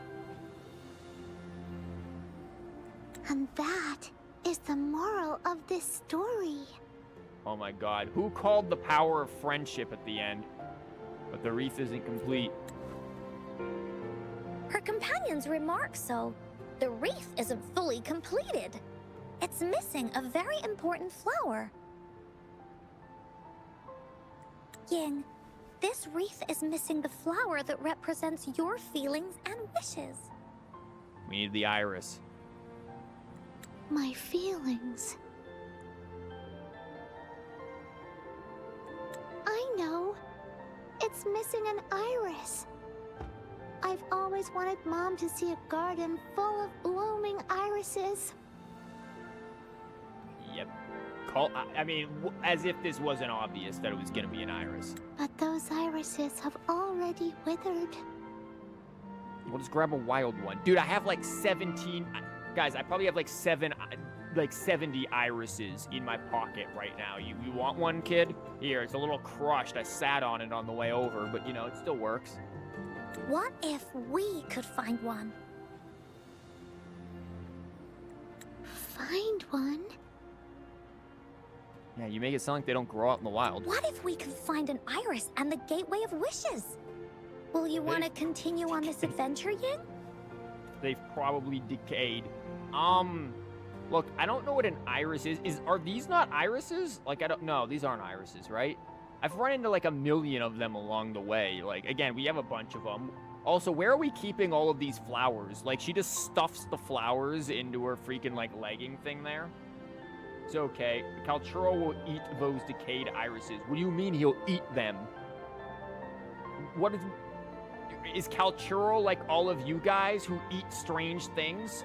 And that is the moral of this story. Oh my god. Who called the power of friendship at the end? But the wreath isn't complete. Her companions remark so. The wreath isn't fully completed. It's missing a very important flower. Ying, this wreath is missing the flower that represents your feelings and wishes. We need the iris. My feelings. I know. It's missing an iris. I've always wanted Mom to see a garden full of blooming irises. Yep. call. I mean, as if this wasn't obvious that it was gonna be an iris. But those irises have already withered. We'll just grab a wild one, dude. I have like 17. Guys, I probably have like 70 irises in my pocket right now. You want one, kid? Here, it's a little crushed. I sat on it on the way over, but you know, it still works. What if we could find one? Find one? Yeah, you make it sound like they don't grow out in the wild. What if we could find an iris and the Gateway of Wishes? Will you want to continue on this adventure yet? They've probably decayed. Look, I don't know what an iris is. Are these not irises? Like, I don't know. These aren't irises, right? I've run into like a million of them along the way. Like, again, we have a bunch of them. Also, where are we keeping all of these flowers? Like, she just stuffs the flowers into her freaking, like, legging thing there. It's okay. Kalchuro will eat those decayed irises. What do you mean he'll eat them? What is Kalchuro like all of you guys who eat strange things?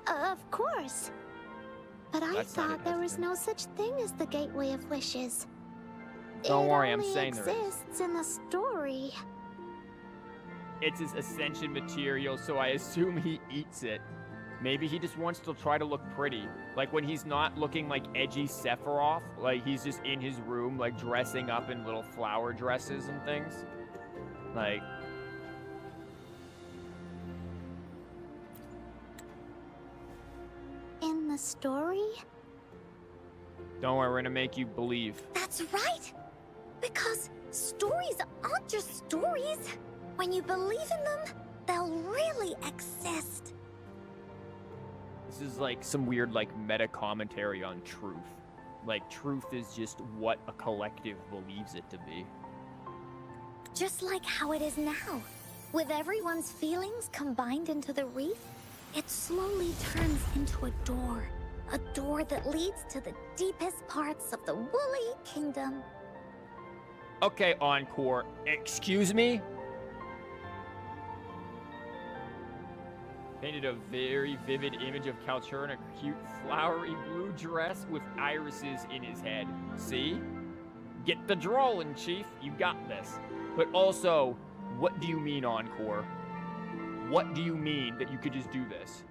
Of course. But I thought there was no such thing as the Gateway of Wishes. Don't worry, I'm saying there there is. exists in the story. It's his ascension material, so I assume he eats it. Maybe he just wants to try to look pretty. Like when he's not looking like edgy Sephiroth, like he's just in his room, like dressing up in little flower dresses and things. Like... In the story? Don't worry, we're gonna make you believe. That's right! Because stories aren't just stories. When you believe in them, they'll really exist. This is like some weird like meta commentary on truth. Like truth is just what a collective believes it to be. Just like how it is now. With everyone's feelings combined into the wreath, it slowly turns into a door. A door that leads to the deepest parts of the Woolly Kingdom. Okay, Encore. Excuse me? Painted a very vivid image of Kalchur in a cute flowery blue dress with irises in his head. See? Get the drawing, Chief. You got this. But also, what do you mean, Encore? What do you mean that you could just do this?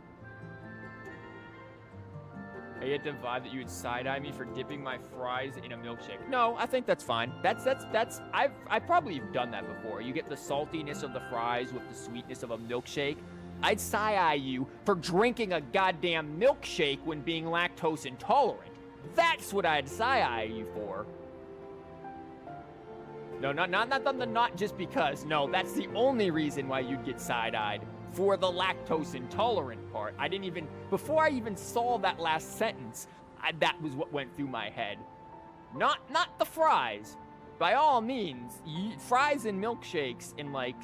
I get the vibe that you would side-eye me for dipping my fries in a milkshake. No, I think that's fine. I've probably done that before. You get the saltiness of the fries with the sweetness of a milkshake. I'd side-eye you for drinking a goddamn milkshake when being lactose intolerant. That's what I'd side-eye you for. No, not just because. No, that's the only reason why you'd get side-eyed. For the lactose intolerant part. Before I even saw that last sentence, that was what went through my head. Not the fries. By all means, fries and milkshakes and like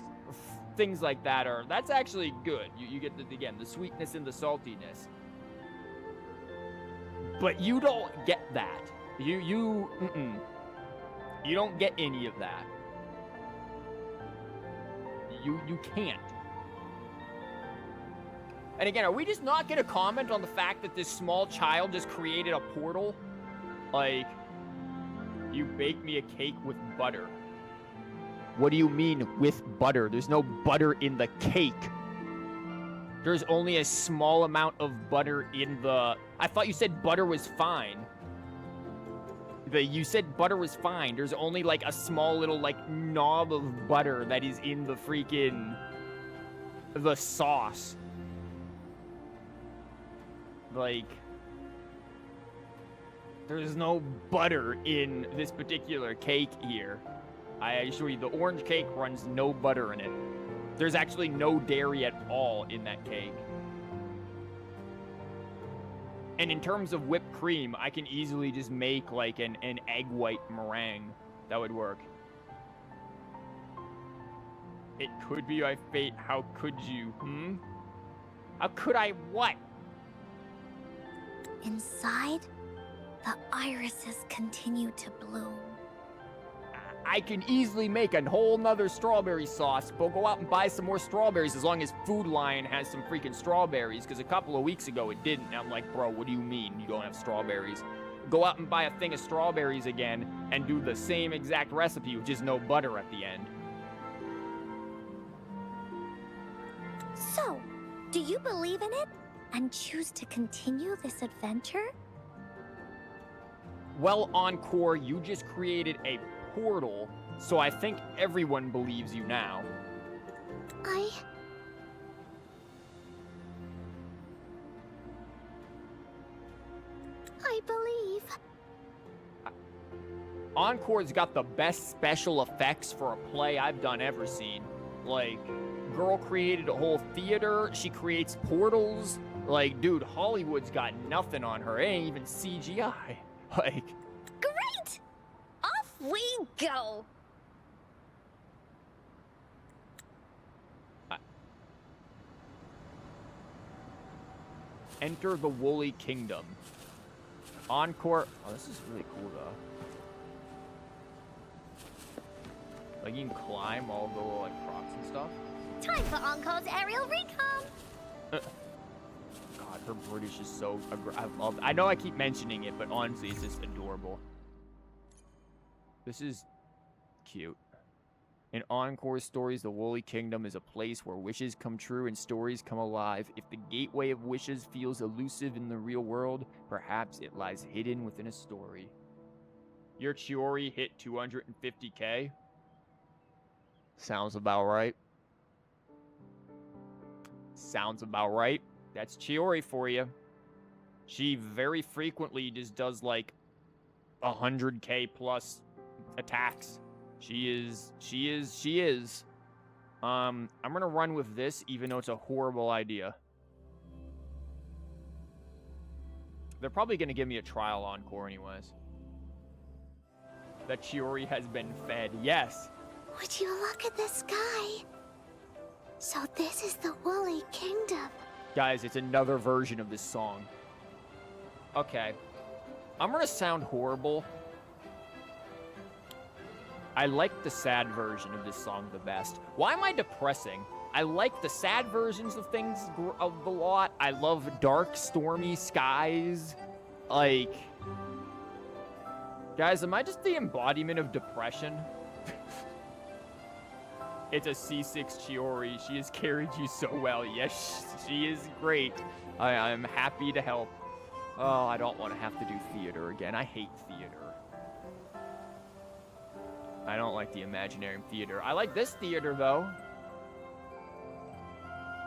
things like that that's actually good. You get the sweetness and the saltiness. But you don't get that. You don't get any of that. You can't. And again, are we just not gonna comment on the fact that this small child just created a portal? Like, you baked me a cake with butter. What do you mean with butter? There's no butter in the cake. There's only a small amount of butter in the... I thought you said butter was fine. You said butter was fine. There's only like a small little like knob of butter that is in the freaking... the sauce. Like, there's no butter in this particular cake here. I assure you, the orange cake runs no butter in it. There's actually no dairy at all in that cake. And in terms of whipped cream, I can easily just make like an egg white meringue. That would work. It could be my fate. How could you? How could I what? Inside, the irises continue to bloom. I can easily make a whole nother strawberry sauce, but go out and buy some more strawberries as long as Food Lion has some freaking strawberries, because a couple of weeks ago it didn't. And I'm like, bro, what do you mean you don't have strawberries? Go out and buy a thing of strawberries again and do the same exact recipe with just no butter at the end. So, do you believe in it and choose to continue this adventure? Well, Encore, you just created a portal, so I think everyone believes you now. I believe. Encore's got the best special effects for a play I've ever seen. Like, girl created a whole theater, she creates portals. Like, dude, Hollywood's got nothing on her. It ain't even CGI. Like... Great! Off we go! Enter the Woolly Kingdom. Encore... Oh, this is really cool, though. Like, you can climb all the little, like, props and stuff. Time for Encore's aerial recon! God, her British is so... I know I keep mentioning it, but honestly, it's just adorable. This is cute. In Encore stories, the Woolly Kingdom is a place where wishes come true and stories come alive. If the gateway of wishes feels elusive in the real world, perhaps it lies hidden within a story. Your Chiori hit 250k? Sounds about right. Sounds about right. That's Chiori for you. She very frequently just does like 100k plus attacks. She is. I'm gonna run with this, even though it's a horrible idea. They're probably gonna give me a trial Encore anyways. That Chiori has been fed. Yes. Would you look at the sky? So this is the Woolly Kingdom. Guys, it's another version of this song. Okay. I'm gonna sound horrible. I like the sad version of this song the best. Why am I depressing? I like the sad versions of things a lot. I love dark, stormy skies. Like... Guys, am I just the embodiment of depression? It's a C6 Chiori. She has carried you so well. Yes, she is great. I'm happy to help. Oh, I don't want to have to do theater again. I hate theater. I don't like the Imaginarium theater. I like this theater, though.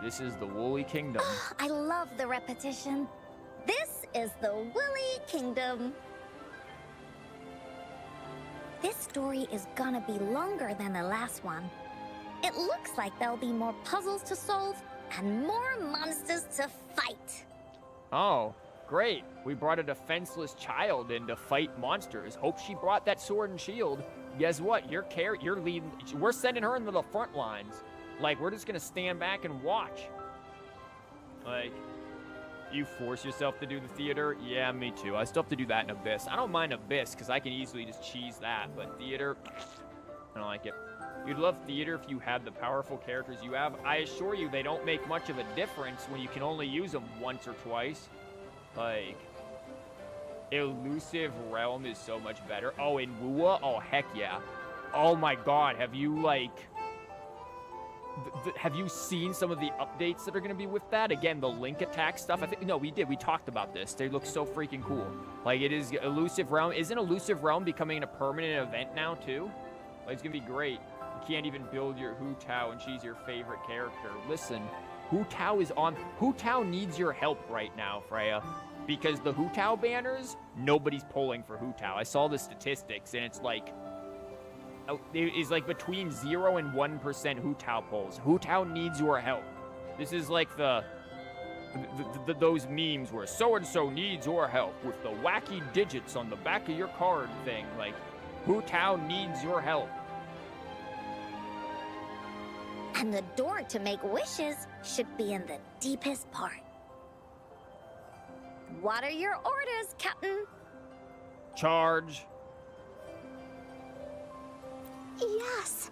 This is the Woolly Kingdom. I love the repetition. This is the Woolly Kingdom. This story is gonna be longer than the last one. It looks like there'll be more puzzles to solve and more monsters to fight. Oh, great. We brought a defenseless child in to fight monsters. Hope she brought that sword and shield. Guess what? You're leading. We're sending her into the front lines. Like, we're just gonna stand back and watch. Like, you force yourself to do the theater? Yeah, me too. I still have to do that in Abyss. I don't mind Abyss, because I can easily just cheese that. But theater, I don't like it. You'd love theater if you had the powerful characters you have. I assure you, they don't make much of a difference when you can only use them once or twice. Like, Elusive Realm is so much better. Oh, in Wua? Oh, heck yeah. Oh my god, have you, like... have you seen some of the updates that are going to be with that? Again, the link attack stuff. I think... No, we did. We talked about this. They look so freaking cool. Like, it is Elusive Realm. Isn't Elusive Realm becoming a permanent event now, too? Like, it's going to be great. You can't even build your Hu Tao and she's your favorite character. Listen, Hu Tao is on... Hu Tao needs your help right now, Freya. Because the Hu Tao banners, nobody's pulling for Hu Tao. I saw the statistics, and it's like... It is like between 0 and 1% Hu Tao polls. Hu Tao needs your help. This is like those memes where so-and-so needs your help with the wacky digits on the back of your card thing. Like, Hu Tao needs your help. And the door to make wishes should be in the deepest part. What are your orders, Captain? Charge. Yes.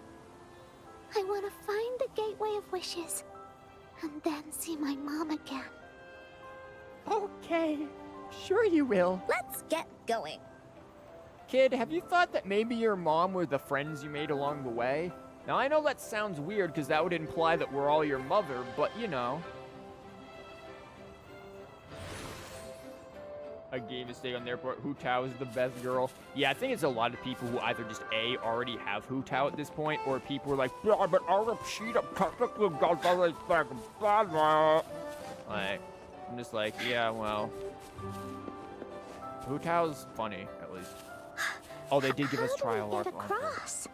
I want to find the Gateway of Wishes, and then see my mom again. Okay, sure you will. Let's get going. Kid, have you thought that maybe your mom were the friends you made along the way? Now, I know that sounds weird because that would imply that we're all your mother, but you know. A game mistake on their part. Hu Tao is the best girl. Yeah, I think it's a lot of people who either just A, already have Hu Tao at this point, or people are like, "Yeah, but I'll repeat it perfectly, blah, blah." Like, I'm just like, yeah, well. Hu Tao's funny, at least. Oh, they did give us trial How arc do we get on. across?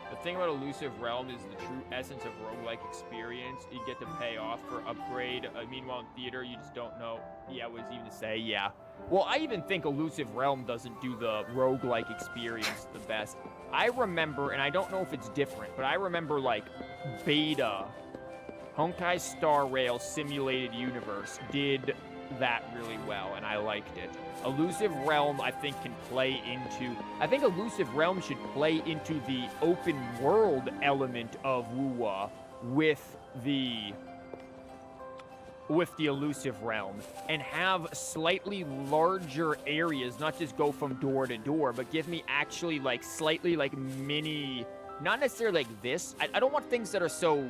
The thing about Elusive Realm is the true essence of roguelike experience. You get to pay off for upgrade. Meanwhile, in theater, you just don't know. Yeah, what is even to say? Yeah. Well, I even think Elusive Realm doesn't do the roguelike experience the best. I remember, and I don't know if it's different, but I remember, like, Beta, Honkai Star Rail Simulated Universe did that really well, and I liked it. Elusive Realm, I think, can play into... I think Elusive Realm should play into the open world element of WoWa with the Elusive Realm, and have slightly larger areas, not just go from door to door, but give me actually, like, slightly, like, mini... Not necessarily like this. I don't want things that are so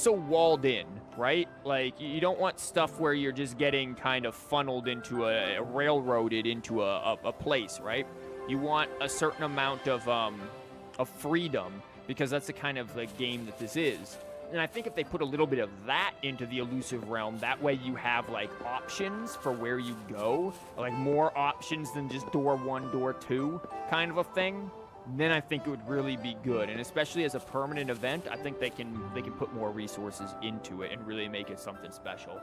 walled in, right? Like, you don't want stuff where you're just getting kind of funneled into railroaded into a place, right? You want a certain amount of freedom, because that's the kind of like game that this is. And I think if they put a little bit of that into the Elusive Realm, that way you have like options for where you go, like more options than just door 1, door 2 kind of a thing. Then I think it would really be good, and especially as a permanent event, I think they can put more resources into it and really make it something special.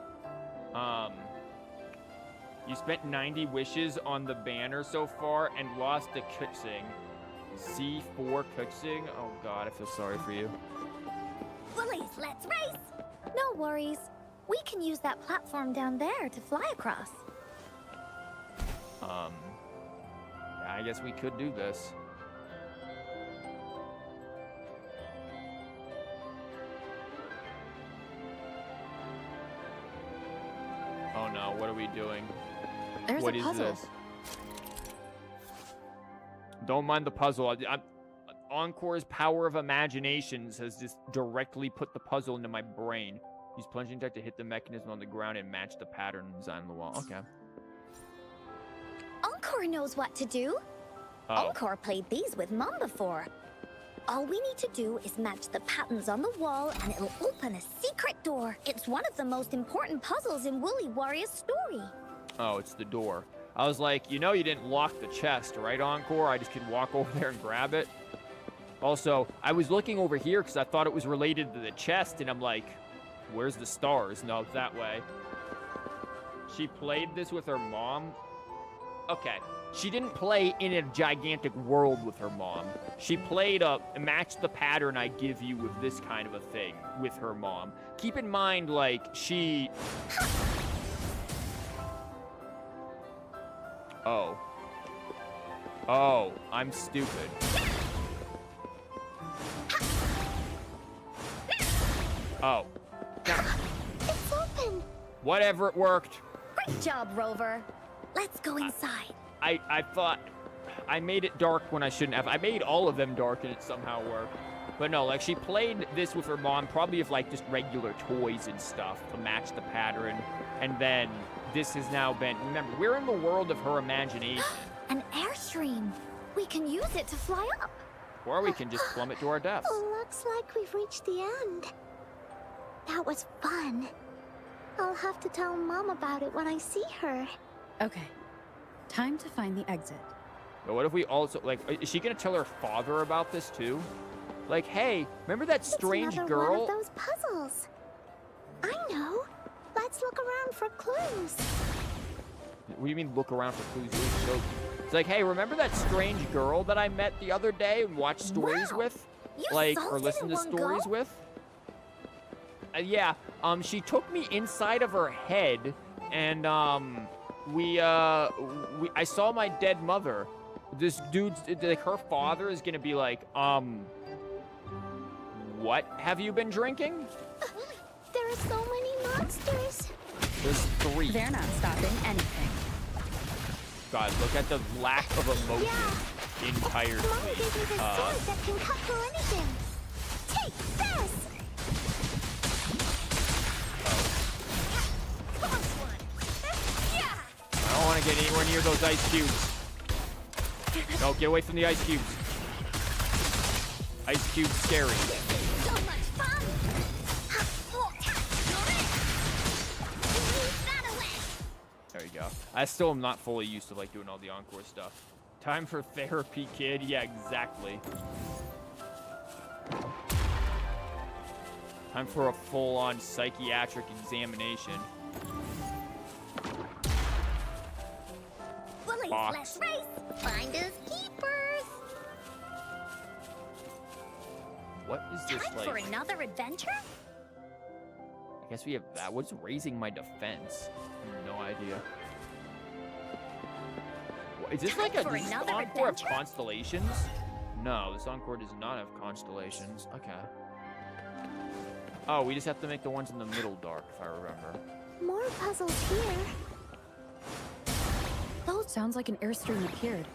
You spent 90 wishes on the banner so far and lost to Kuxing. C4 Kuxing? Oh god, I feel sorry for you. Woolies, let's race! No worries. We can use that platform down there to fly across. Yeah, I guess we could do this. Oh no, what are we doing? There's What a is puzzle. this? Don't mind the puzzle. Encore's power of imaginations has just directly put the puzzle into my brain. Use plunging attack to hit the mechanism on the ground and match the pattern design on the wall. Okay. Encore knows what to do. Oh. Encore played these with Mom before. All we need to do is match the patterns on the wall and it'll open a secret door. It's one of the most important puzzles in Woolly Warrior's story. Oh, it's the door. I was like, you know you didn't lock the chest, right, Encore? I just could walk over there and grab it. Also, I was looking over here because I thought it was related to the chest, and I'm like, where's the stars? No, it's that way. She played this with her mom? Okay. She didn't play in a gigantic world with her mom. She played match the pattern I give you with this kind of a thing with her mom. Keep in mind, like, she... Oh. Oh, I'm stupid. Oh. It's open. Whatever, it worked. Great job, Rover. Let's go inside. I thought I made it dark when I shouldn't have. I made all of them dark and it somehow worked. But no, like, she played this with her mom, probably with, like, just regular toys and stuff to match the pattern. And then this has now been... Remember, we're in the world of her imagination. An airstream. We can use it to fly up. Or we can just plummet to our deaths. Looks like we've reached the end. That was fun. I'll have to tell Mom about it when I see her. Okay. Time to find the exit. But what if we also, like, is she gonna tell her father about this too? Like, hey, remember that strange it's another girl? one of those puzzles. I know. Let's look around for clues. What do you mean look around for clues? It's like, hey, remember that strange girl that I met the other day and watched stories Wow. with? You Like, solved or it listened in to one stories go? with? Yeah, she took me inside of her head and, I saw my dead mother. This dude's, like, her father is gonna be like, what have you been drinking? There are so many monsters. There's 3. They're not stopping anything. God, look at the lack of emotion entirely. Mom gave me this sword that can cut through anything. Take this! Close one. Yeah. I don't want to get anywhere near those ice cubes. No, get away from the ice cubes. Ice cubes scary. So much fun. Move that away. There you go. I still am not fully used to like doing all the Encore stuff. Time for therapy, kid. Yeah, exactly. Time for a full-on psychiatric examination. Woolies, Box. let's race. Finders keepers. What is this Time like? for another adventure? I guess we have that. What's raising my defense? No idea. Is this like a Time for does this another Encore have adventure? constellations? No, this Encore does not have constellations. Okay. Oh, we just have to make the ones in the middle dark, if I remember. More puzzles here. Sounds like an airstream appeared.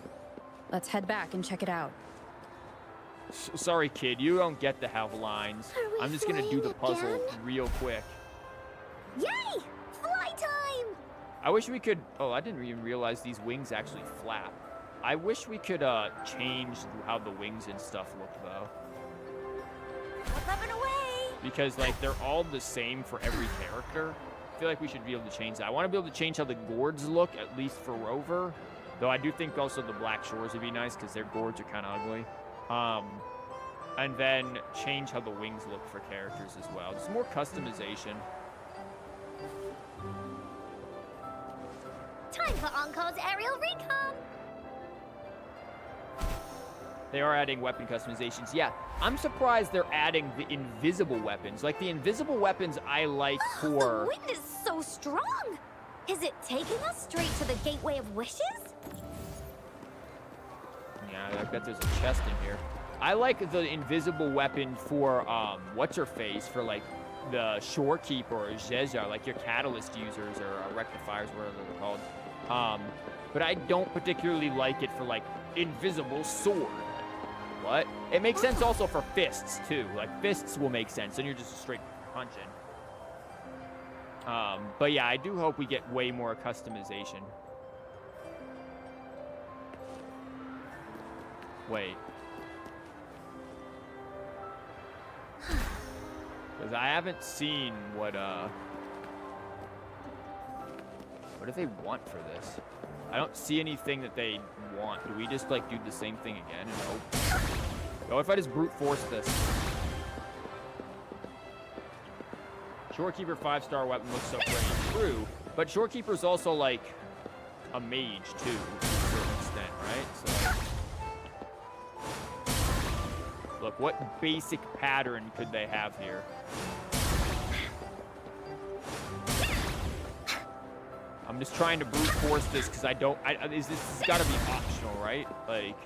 Let's head back and check it out. Sorry, kid, you don't get the have lines. Are we I'm just gonna do the flying puzzle again? real quick. Yay! Fly time! I wish we could. Oh, I didn't even realize these wings actually flap. I wish we could change how the wings and stuff look though, What's up and away? because like they're all the same for every character. I feel like we should be able to change that. I want to be able to change how the gourds look, at least for Rover. Though I do think also the Black Shores would be nice because their gourds are kind of ugly. And then change how the wings look for characters as well. Just more customization. Time for Encore's aerial recon. They are adding weapon customizations. Yeah, I'm surprised they're adding the invisible weapons. Like, the invisible weapons I like The for... wind is so strong. Is it taking us straight to the Gateway of Wishes? Yeah, I bet there's a chest in here. I like the invisible weapon for, what's-her-face, for, like, the Shorekeeper or Zezha, like your catalyst users or rectifiers, whatever they're called. But I don't particularly like it for, like, invisible sword. What? It makes sense also for fists, too. Like, fists will make sense, and you're just straight punching. But yeah, I do hope we get way more customization. Wait. Because I haven't seen what do they want for this? I don't see anything that they want. Do we just, like, do the same thing again and hope? What if I just brute force this? Shorekeeper 5-star weapon looks so pretty. True, but Shorekeeper's also, like, a mage, too, to a certain extent, right? So... Look, what basic pattern could they have here? I'm just trying to brute force this because I don't. This has got to be optional, right? Like.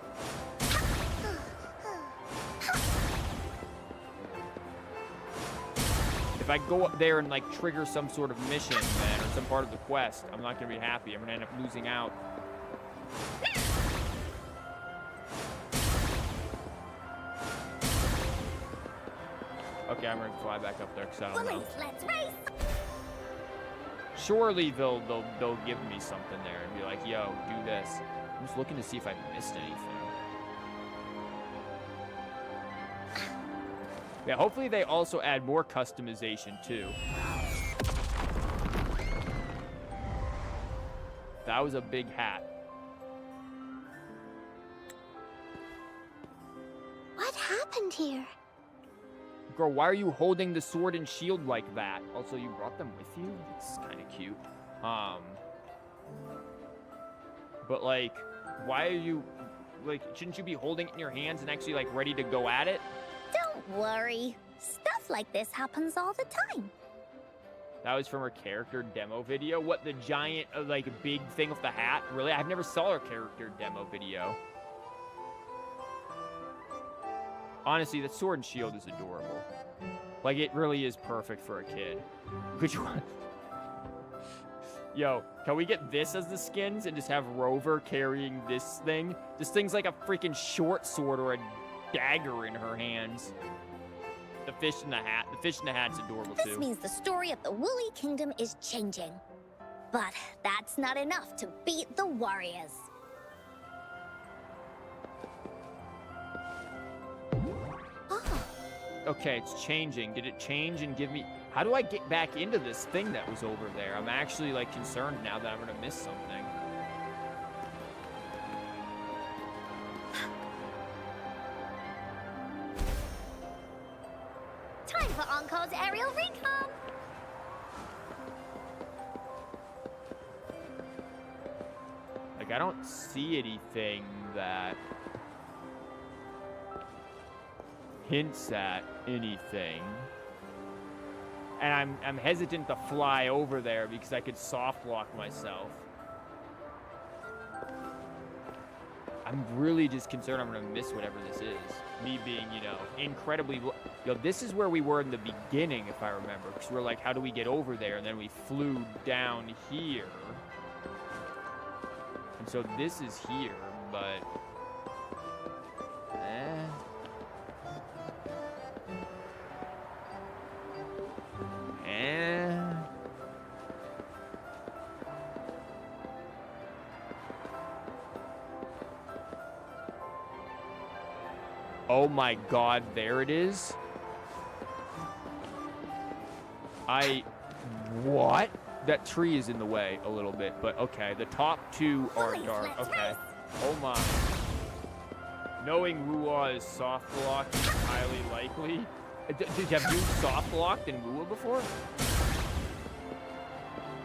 If I go up there and like trigger some sort of mission, man, or some part of the quest, I'm not gonna be happy. I'm gonna end up losing out. Okay, I'm gonna fly back up there because I don't know. Woolies, let's race. Surely they'll give me something there and be like, yo, do this. I'm just looking to see if I missed anything. Yeah, hopefully they also add more customization too. That was a big hat. What happened here? Girl, why are you holding the sword and shield like that? Also, you brought them with you? It's kind of cute. But like, why are you, like, shouldn't you be holding it in your hands and actually like ready to go at it? Don't worry. Stuff like this happens all the time. That was from her character demo video. What, the giant, like, big thing with the hat? Really? I've never saw her character demo video. Honestly, the sword and shield is adorable. Like, it really is perfect for a kid. Could you... Yo, can we get this as the skins and just have Rover carrying this thing? This thing's like a freaking short sword or a dagger in her hands. The fish in the hat. The fish in the hat's adorable, too. This means the story of the Woolly Kingdom is changing. But that's not enough to beat the warriors. Oh. Okay, it's changing. Did it change and give me... How do I get back into this thing that was over there? I'm actually, like, concerned now that I'm gonna miss something. Time for Encore's aerial recon! Like, I don't see anything that hints at anything. And I'm hesitant to fly over there because I could soft lock myself. I'm really just concerned I'm gonna miss whatever this is. Me being, you know, incredibly... Yo, this is where we were in the beginning, if I remember. Because we're like, how do we get over there? And then we flew down here. And so this is here, but... Oh my god, there it is. What? That tree is in the way a little bit, but okay. The top two are dark. Okay. Oh my. Knowing Wuwa is soft locked is highly likely. Have you soft locked in Wuwa before?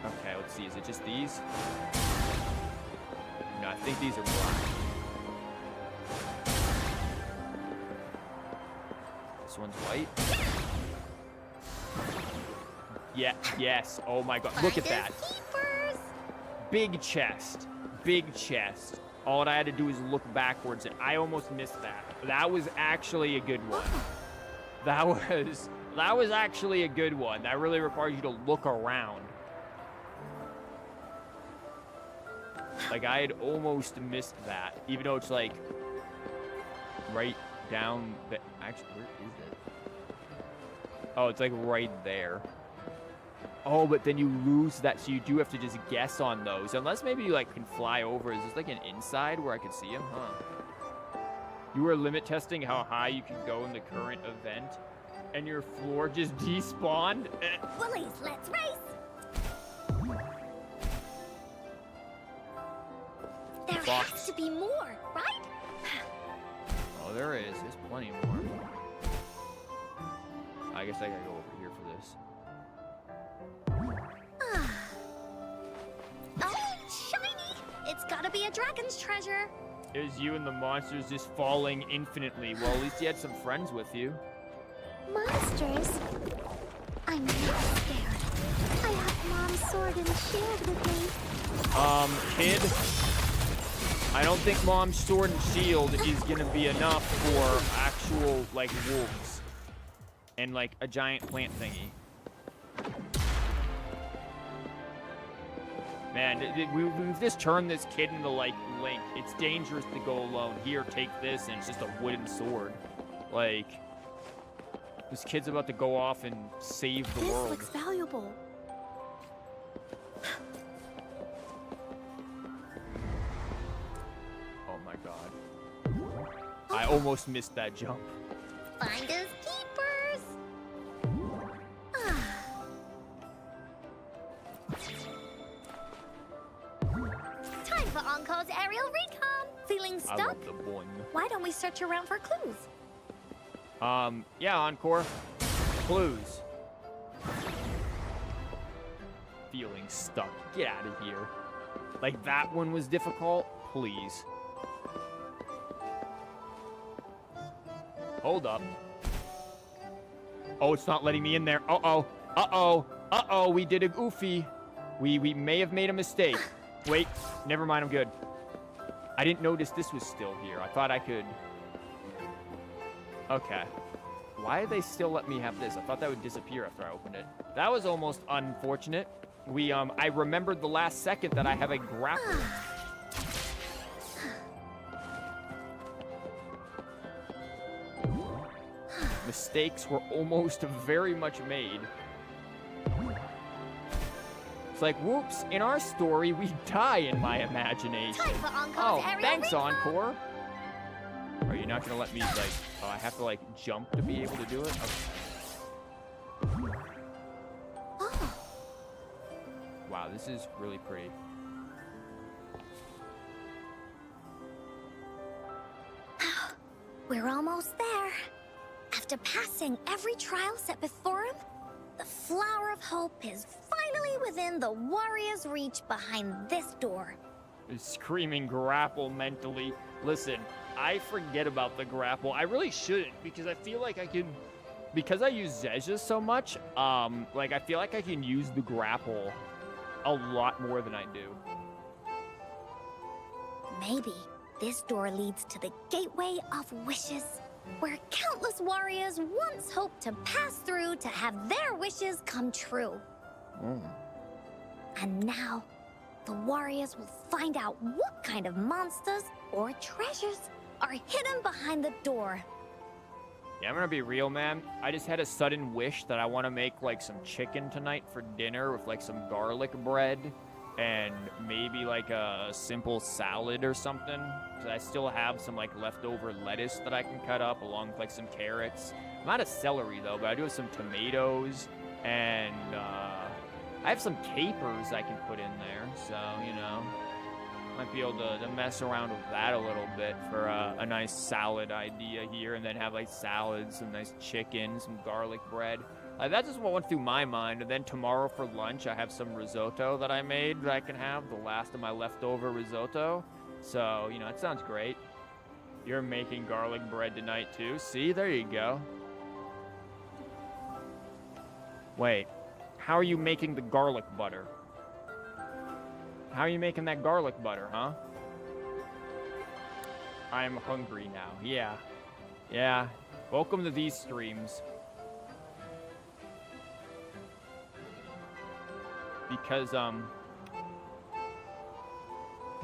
Okay, let's see. Is it just these? No, I think these are black. This one's white. Yeah, yes. Oh my god. Look at that. Big chest. Big chest. All I had to do is look backwards, and I almost missed that. That was actually a good one. That was actually a good one. That really requires you to look around. Like, I had almost missed that, even though it's like right down the... Actually, where is it? Oh, it's like right there. Oh, but then you lose that, so you do have to just guess on those. Unless maybe you, like, can fly over. Is this like an inside where I can see him? Huh. You were limit testing how high you can go in the current event, and your floor just despawned? Woolies, let's race! There has to be more, right? Oh, there is. There's plenty more. I guess I gotta go over here for this. Oh, shiny! It's gotta be a dragon's treasure. It was you and the monsters just falling infinitely. Well, at least you had some friends with you. Monsters? I'm not scared. I have Mom's sword and shield with me. Kid, I don't think Mom's sword and shield is gonna be enough for actual, like, wolves. And, like, a giant plant thingy. Man, we've just turned this kid into, like, Link. It's dangerous to go alone. Here, take this, and it's just a wooden sword. Like, this kid's about to go off and save the world. This looks valuable. Oh my god. I almost missed that jump. Finders keepers. Time for Encore's aerial recon. Feeling I stuck? love the boing. Why don't we search around for clues? Yeah, Encore. Clues. Feeling stuck. Get out of here. Like, that one was difficult? Please. Hold up. Oh, it's not letting me in there. Uh-oh. Uh-oh. Uh-oh, we did a goofy. We may have made a mistake. Wait, never mind, I'm good. I didn't notice this was still here. I thought I could... Okay. Why did they still let me have this? I thought that would disappear after I opened it. That was almost unfortunate. I remembered the last second that I have a grapple. Mistakes were almost very much made. It's like, whoops, in our story, we die in my imagination. Time for Encore's Oh, aerial thanks, recall. Encore. Are you not gonna let me, like, oh, I have to, like, jump to be able to do it? Okay. Oh, Wow, this is really pretty. we're almost there. After passing every trial set before him, the Flower of Hope is finally within the warrior's reach behind this door. Screaming grapple mentally. Listen, I forget about the grapple. I really shouldn't, because I feel like I can... Because I use Zezha so much, like, I feel like I can use the grapple a lot more than I do. Maybe this door leads to the Gateway of Wishes, where countless warriors once hoped to pass through to have their wishes come true. And now, the warriors will find out what kind of monsters or treasures are hidden behind the door. Yeah, I'm gonna be real, man. I just had a sudden wish that I want to make, like, some chicken tonight for dinner with, like, some garlic bread and maybe, like, a simple salad or something. 'Cause I still have some, like, leftover lettuce that I can cut up along with, like, some carrots. I'm out of celery, though, but I do have some tomatoes and, I have some capers I can put in there, so, you know. Might be able to mess around with that a little bit for a nice salad idea here, and then have, like, salads, some nice chicken, some garlic bread. That's just what went through my mind. And then tomorrow for lunch, I have some risotto that I made that I can have, the last of my leftover risotto. So, you know, it sounds great. You're making garlic bread tonight, too. See, there you go. Wait, how are you making the garlic butter? How are you making that garlic butter, huh? I'm hungry now. Yeah. Yeah. Welcome to these streams. Because, kind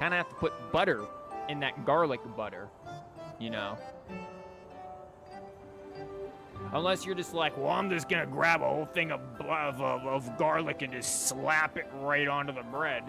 of have to put butter in that garlic butter, you know? Unless you're just like, well, I'm just gonna grab a whole thing of garlic and just slap it right onto the bread.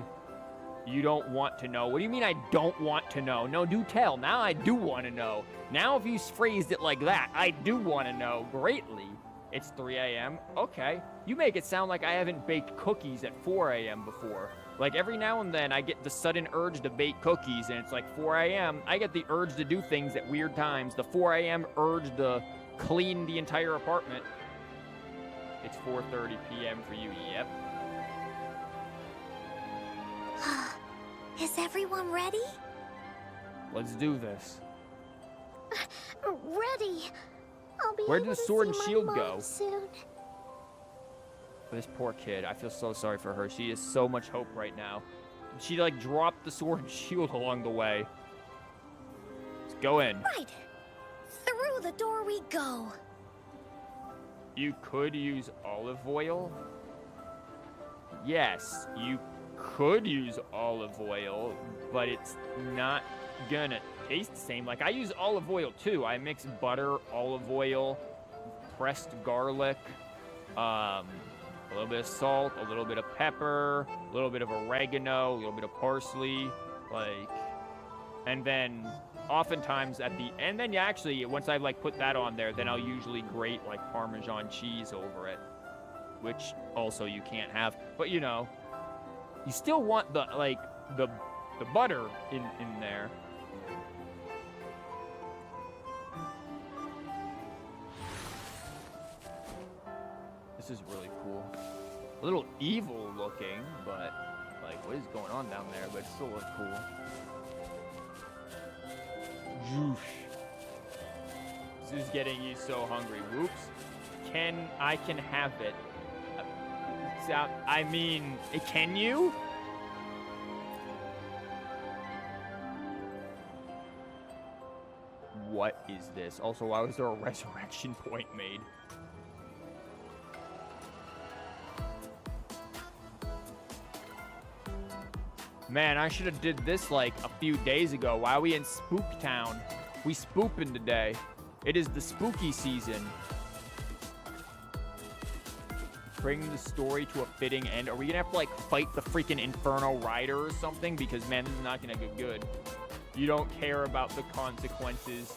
You don't want to know. What do you mean I don't want to know? No, do tell. Now I do want to know. Now if you phrased it like that, I do want to know greatly. It's 3 a.m. Okay. You make it sound like I haven't baked cookies at 4 a.m. before. Like, every now and then I get the sudden urge to bake cookies, and it's like 4 a.m. I get the urge to do things at weird times. The 4 a.m. urge to clean the entire apartment. It's 4:30 p.m. for you. Yep. Is everyone ready? Let's do this. Ready. I'll be Where did able the to sword see and my shield mom go? soon. This poor kid. I feel so sorry for her. She has so much hope right now. She, like, dropped the sword and shield along the way. Let's go in. Right. Through the door we go. You could use olive oil. Yes, you could use olive oil, but it's not gonna taste the same. Like, I use olive oil too. I mix butter, olive oil, pressed garlic, a little bit of salt, a little bit of pepper, a little bit of oregano, a little bit of parsley, like, and then oftentimes at the end, then actually, once I, like, put that on there, then I'll usually grate, like, Parmesan cheese over it, which also you can't have, but, you know, you still want the, like, the butter in there. This is really cool. A little evil looking, but, like, what is going on down there? But it still looks cool. Zhoosh. This is getting you so hungry. Whoops. I can have it. sound. I mean, can you? What is this? Also, why was there a resurrection point made? Man, I should have did this like a few days ago. Why are we in Spook Town? We spooping today. It is the spooky season. Bring the story to a fitting end. Are we gonna have to like fight the freaking Inferno Rider or something? Because man, this is not gonna get good. You don't care about the consequences.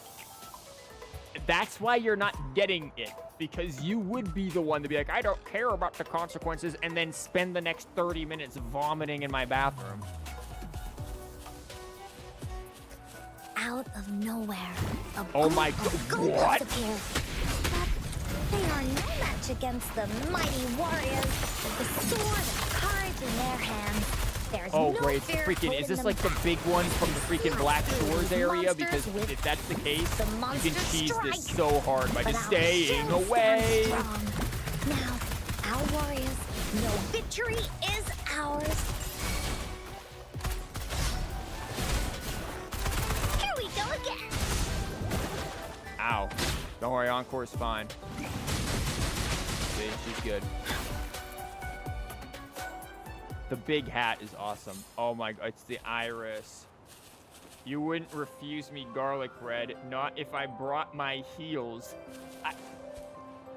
That's why you're not getting it. Because you would be the one to be like, I don't care about the consequences, and then spend the next 30 minutes vomiting in my bathroom. Out of nowhere, a Oh group my of God, goblins what? appear. But they are no match against the mighty warriors with the sword and courage in their hands. There's Oh, no great. fear Freaking, holding is this them like the back. big one from the freaking Black Shores area? Because Monsters if that's the case, the you can monster cheese this strike. so hard by But just our staying shield away. stands strong. Now, our warriors know victory is ours. Here we go again. Ow. Don't worry, Encore's fine. See, she's good. The big hat is awesome. Oh my god, it's the iris. You wouldn't refuse me garlic bread, not if I brought my heels.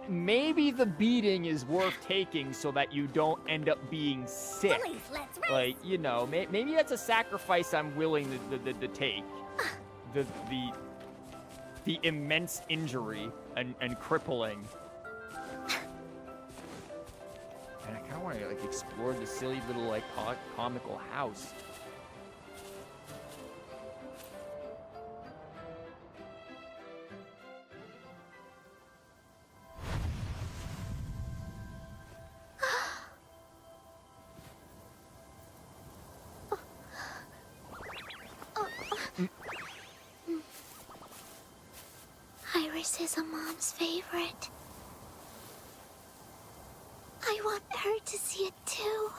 Maybe the beating is worth taking so that you don't end up being sick. Woolies, let's race. Like, you know, maybe that's a sacrifice I'm willing to take. The immense injury and crippling. And I kind of want to like explore the silly little like comical house. Iris is a mom's favorite. I want her to see it too.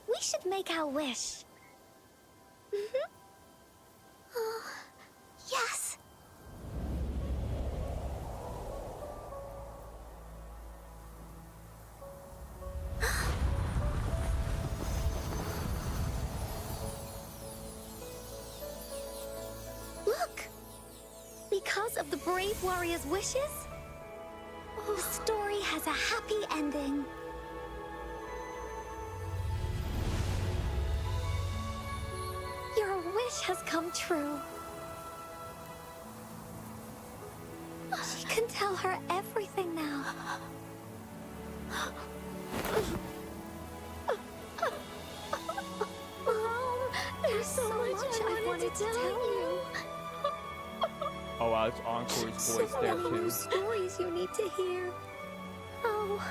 We should make our wish. Oh, yes. Look! Because of the brave warrior's wishes, the story has a happy ending. Your wish has come true. She can tell her everything now. Mom, there's so much I wanted to tell you. Oh wow, it's Encore's So voice there many too. new stories you need to hear. Oh.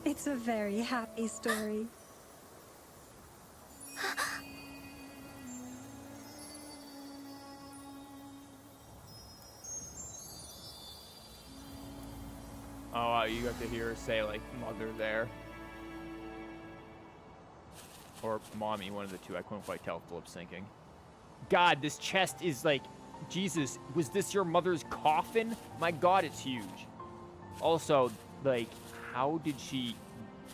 It's a very happy story. Oh wow, you got to hear her say like mother there. Or mommy, one of the two. I couldn't quite tell if Philip's thinking. God, this chest is like, Jesus, was this your mother's coffin? My God, it's huge. Also, like, how did she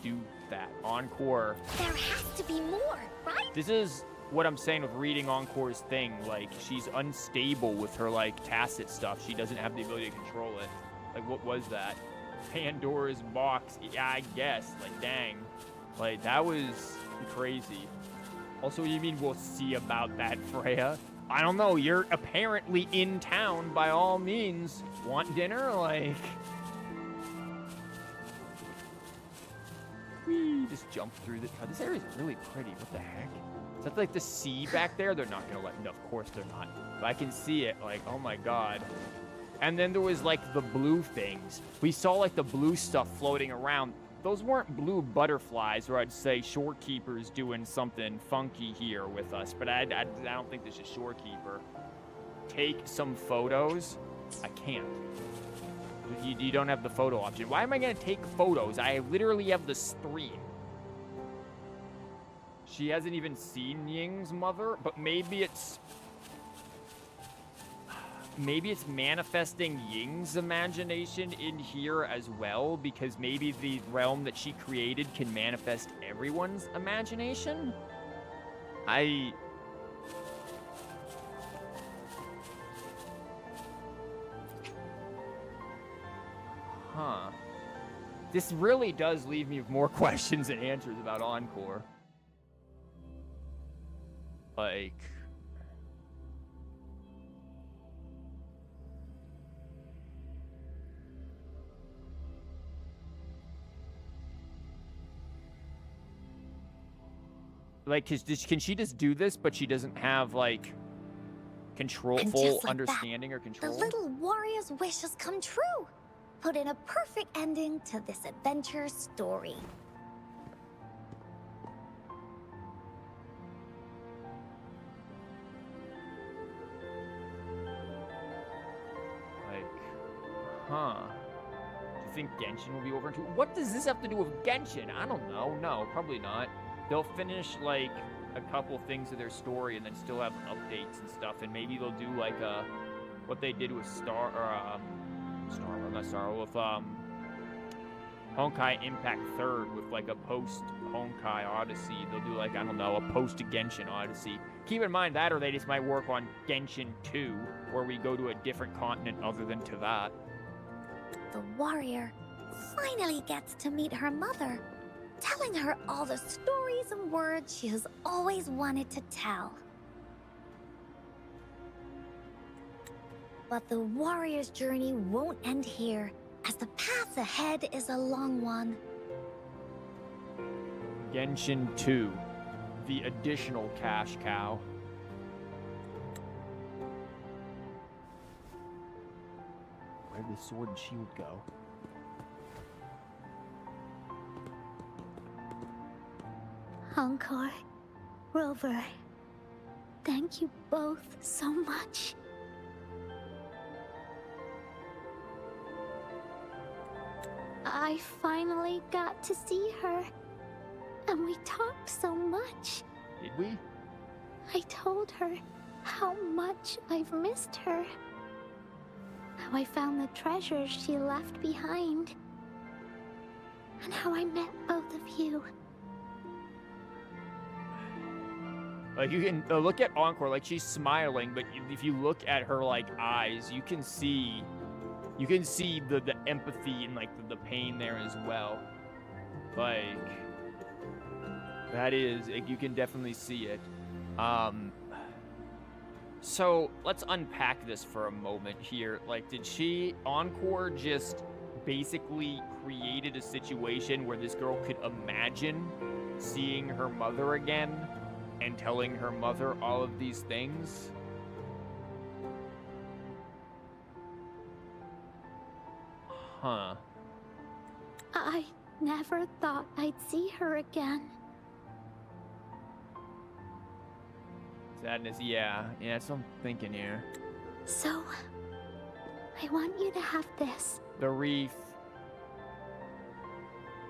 do that? Encore. There has to be more, right? This is what I'm saying with reading Encore's thing. Like, she's unstable with her, like, tacit stuff. She doesn't have the ability to control it. Like, what was that? Pandora's box. Yeah, I guess. Like, dang. Like, that was crazy. Also, you mean we'll see about that, Freya? I don't know. You're apparently in town by all means. Want dinner? Like... Whee! Just jump through the... Oh, this area is really pretty. What the heck? Is that like the sea back there? They're not gonna let... No, of course they're not. But I can see it. Like, oh my god. And then there was, like, the blue things. We saw, like, the blue stuff floating around. Those weren't blue butterflies, or I'd say Shorekeeper's doing something funky here with us. But I don't think this is Shorekeeper. Take some photos? I can't. You don't have the photo option. Why am I going to take photos? I literally have the stream. She hasn't even seen Ying's mother, but maybe it's manifesting Ying's imagination in here as well, because maybe the realm that she created can manifest everyone's imagination? Huh. This really does leave me with more questions than answers about Encore. Like... Like, can she just do this, but she doesn't have, like, full understanding or control? The little warrior's wishes come true. Put in a perfect ending to this adventure story. Like, huh. Do you think Genshin will be over in 2? What does this have to do with Genshin? I don't know. No, probably not. They'll finish, like, a couple things of their story and then still have updates and stuff, and maybe they'll do, like, what they did with Honkai Impact 3rd with, like, a post-Honkai Odyssey. They'll do, like, I don't know, a post-Genshin Odyssey. Keep in mind that, or they just might work on Genshin 2, where we go to a different continent other than to that. The warrior finally gets to meet her mother, telling her all the stories and words she has always wanted to tell. But the warrior's journey won't end here, as the path ahead is a long one. Genshin 2, the additional cash cow. Where'd the sword and shield go? Encore, Rover, thank you both so much. I finally got to see her, and we talked so much. Did we? I told her how much I've missed her, how I found the treasures she left behind, and how I met both of you. Like, you can look at Encore, like, she's smiling, but if you look at her, like, eyes, you can see the empathy and, like, the pain there as well. Like, that is, like, you can definitely see it. So, let's unpack this for a moment here. Like, did Encore just basically created a situation where this girl could imagine seeing her mother again and telling her mother all of these things? Huh. I never thought I'd see her again. Sadness, yeah, that's what I'm thinking here. So, I want you to have this. The wreath.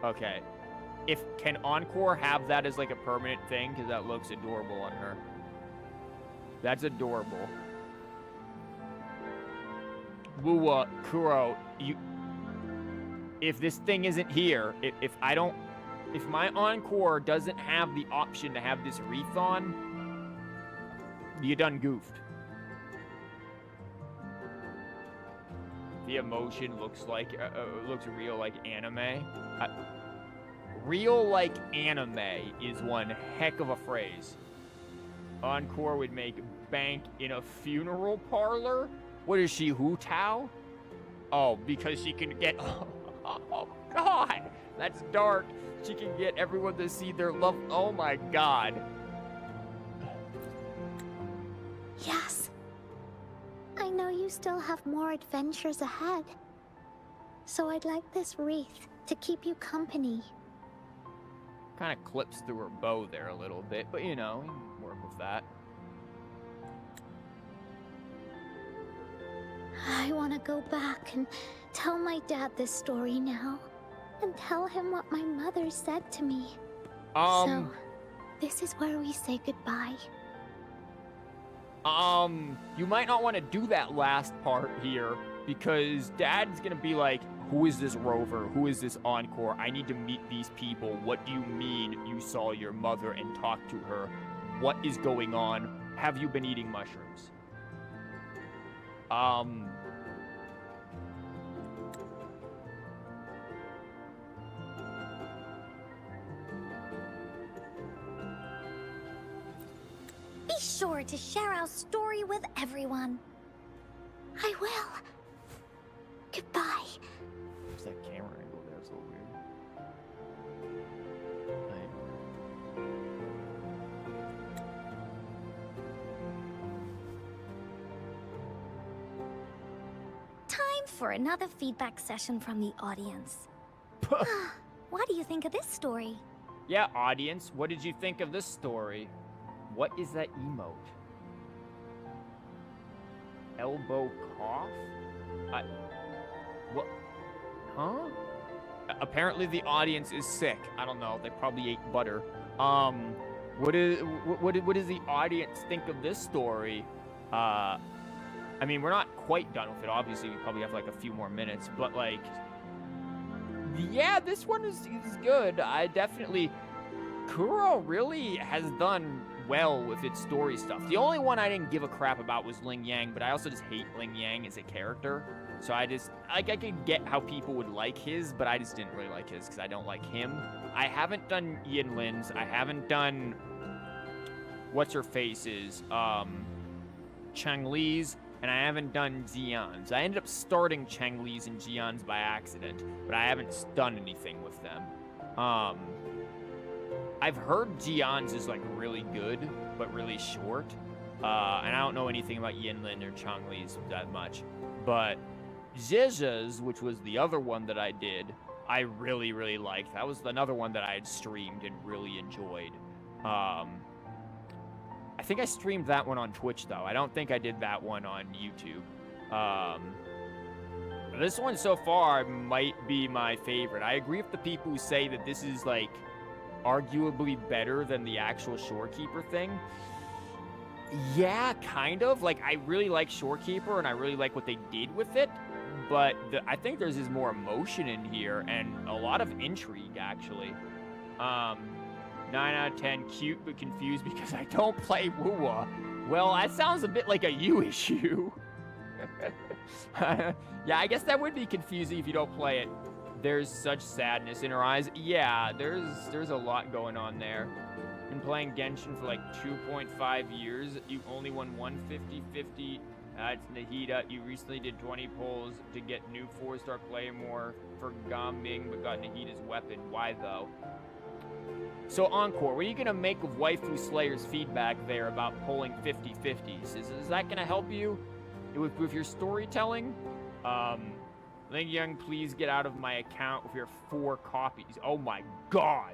Okay. Can Encore have that as, like, a permanent thing? Because that looks adorable on her. That's adorable. Wuwa, Kuro, if this thing isn't here, if my Encore doesn't have the option to have this wreath on, you done goofed. The emotion looks real like anime. Real like anime is one heck of a phrase. Encore would make bank in a funeral parlor? What is she, Hu Tao? Oh, because she can get... Oh, God! That's dark. She can get everyone to see their love... Oh, my God. Yes. I know you still have more adventures ahead. So I'd like this wreath to keep you company. Kind of clips through her bow there a little bit, but you know, you can work with that. I want to go back and tell my dad this story now. And tell him what my mother said to me. So, this is where we say goodbye. You might not want to do that last part here, because Dad's gonna be like, who is this Rover? Who is this Encore? I need to meet these people. What do you mean you saw your mother and talked to her? What is going on? Have you been eating mushrooms? Be sure to share our story with everyone. I will. Goodbye. What's that camera angle there? It's a little weird. Time for another feedback session from the audience. What do you think of this story? Yeah, audience, what did you think of this story? What is that emote? Elbow cough? What? Huh? Apparently the audience is sick. I don't know. They probably ate butter. What does the audience think of this story? I mean, we're not quite done with it. Obviously, we probably have like a few more minutes, but like, yeah, this one is good. I definitely, Kuro really has done well with its story stuff. The only one I didn't give a crap about was Ling Yang, but I also just hate Ling Yang as a character. So I could get how people would like his, but I just didn't really like his because I don't like him. I haven't done Yinlin's. I haven't done what's her face's, Changli's, and I haven't done Xian's. I ended up starting Changli's and Xian's by accident, but I haven't done anything with them. I've heard Xian's is like really good, but really short. And I don't know anything about Yinlin or Changli's that much. But Zizha's, which was the other one that I did, I really, really liked. That was another one that I had streamed and really enjoyed. I think I streamed that one on Twitch, though. I don't think I did that one on YouTube. This one so far might be my favorite. I agree with the people who say that this is, like, arguably better than the actual Shorekeeper thing. Yeah, kind of. Like, I really like Shorekeeper, and I really like what they did with it. But I think there's just more emotion in here, and a lot of intrigue, actually. 9 out of 10, cute but confused because I don't play Wuwa. Well, that sounds a bit like a you issue. Yeah, I guess that would be confusing if you don't play it. There's such sadness in her eyes. Yeah, there's a lot going on there. Been playing Genshin for like 2.5 years. You only won 150-50. It's Nahida. You recently did 20 polls to get new 4-star player more for Gambing, but got Nahida's weapon. Why though? So Encore, what are you gonna make of Waifu Slayer's feedback there about polling 50-50s? Is that gonna help you with your storytelling? Ling Yang, please get out of my account with your 4 copies. Oh my god.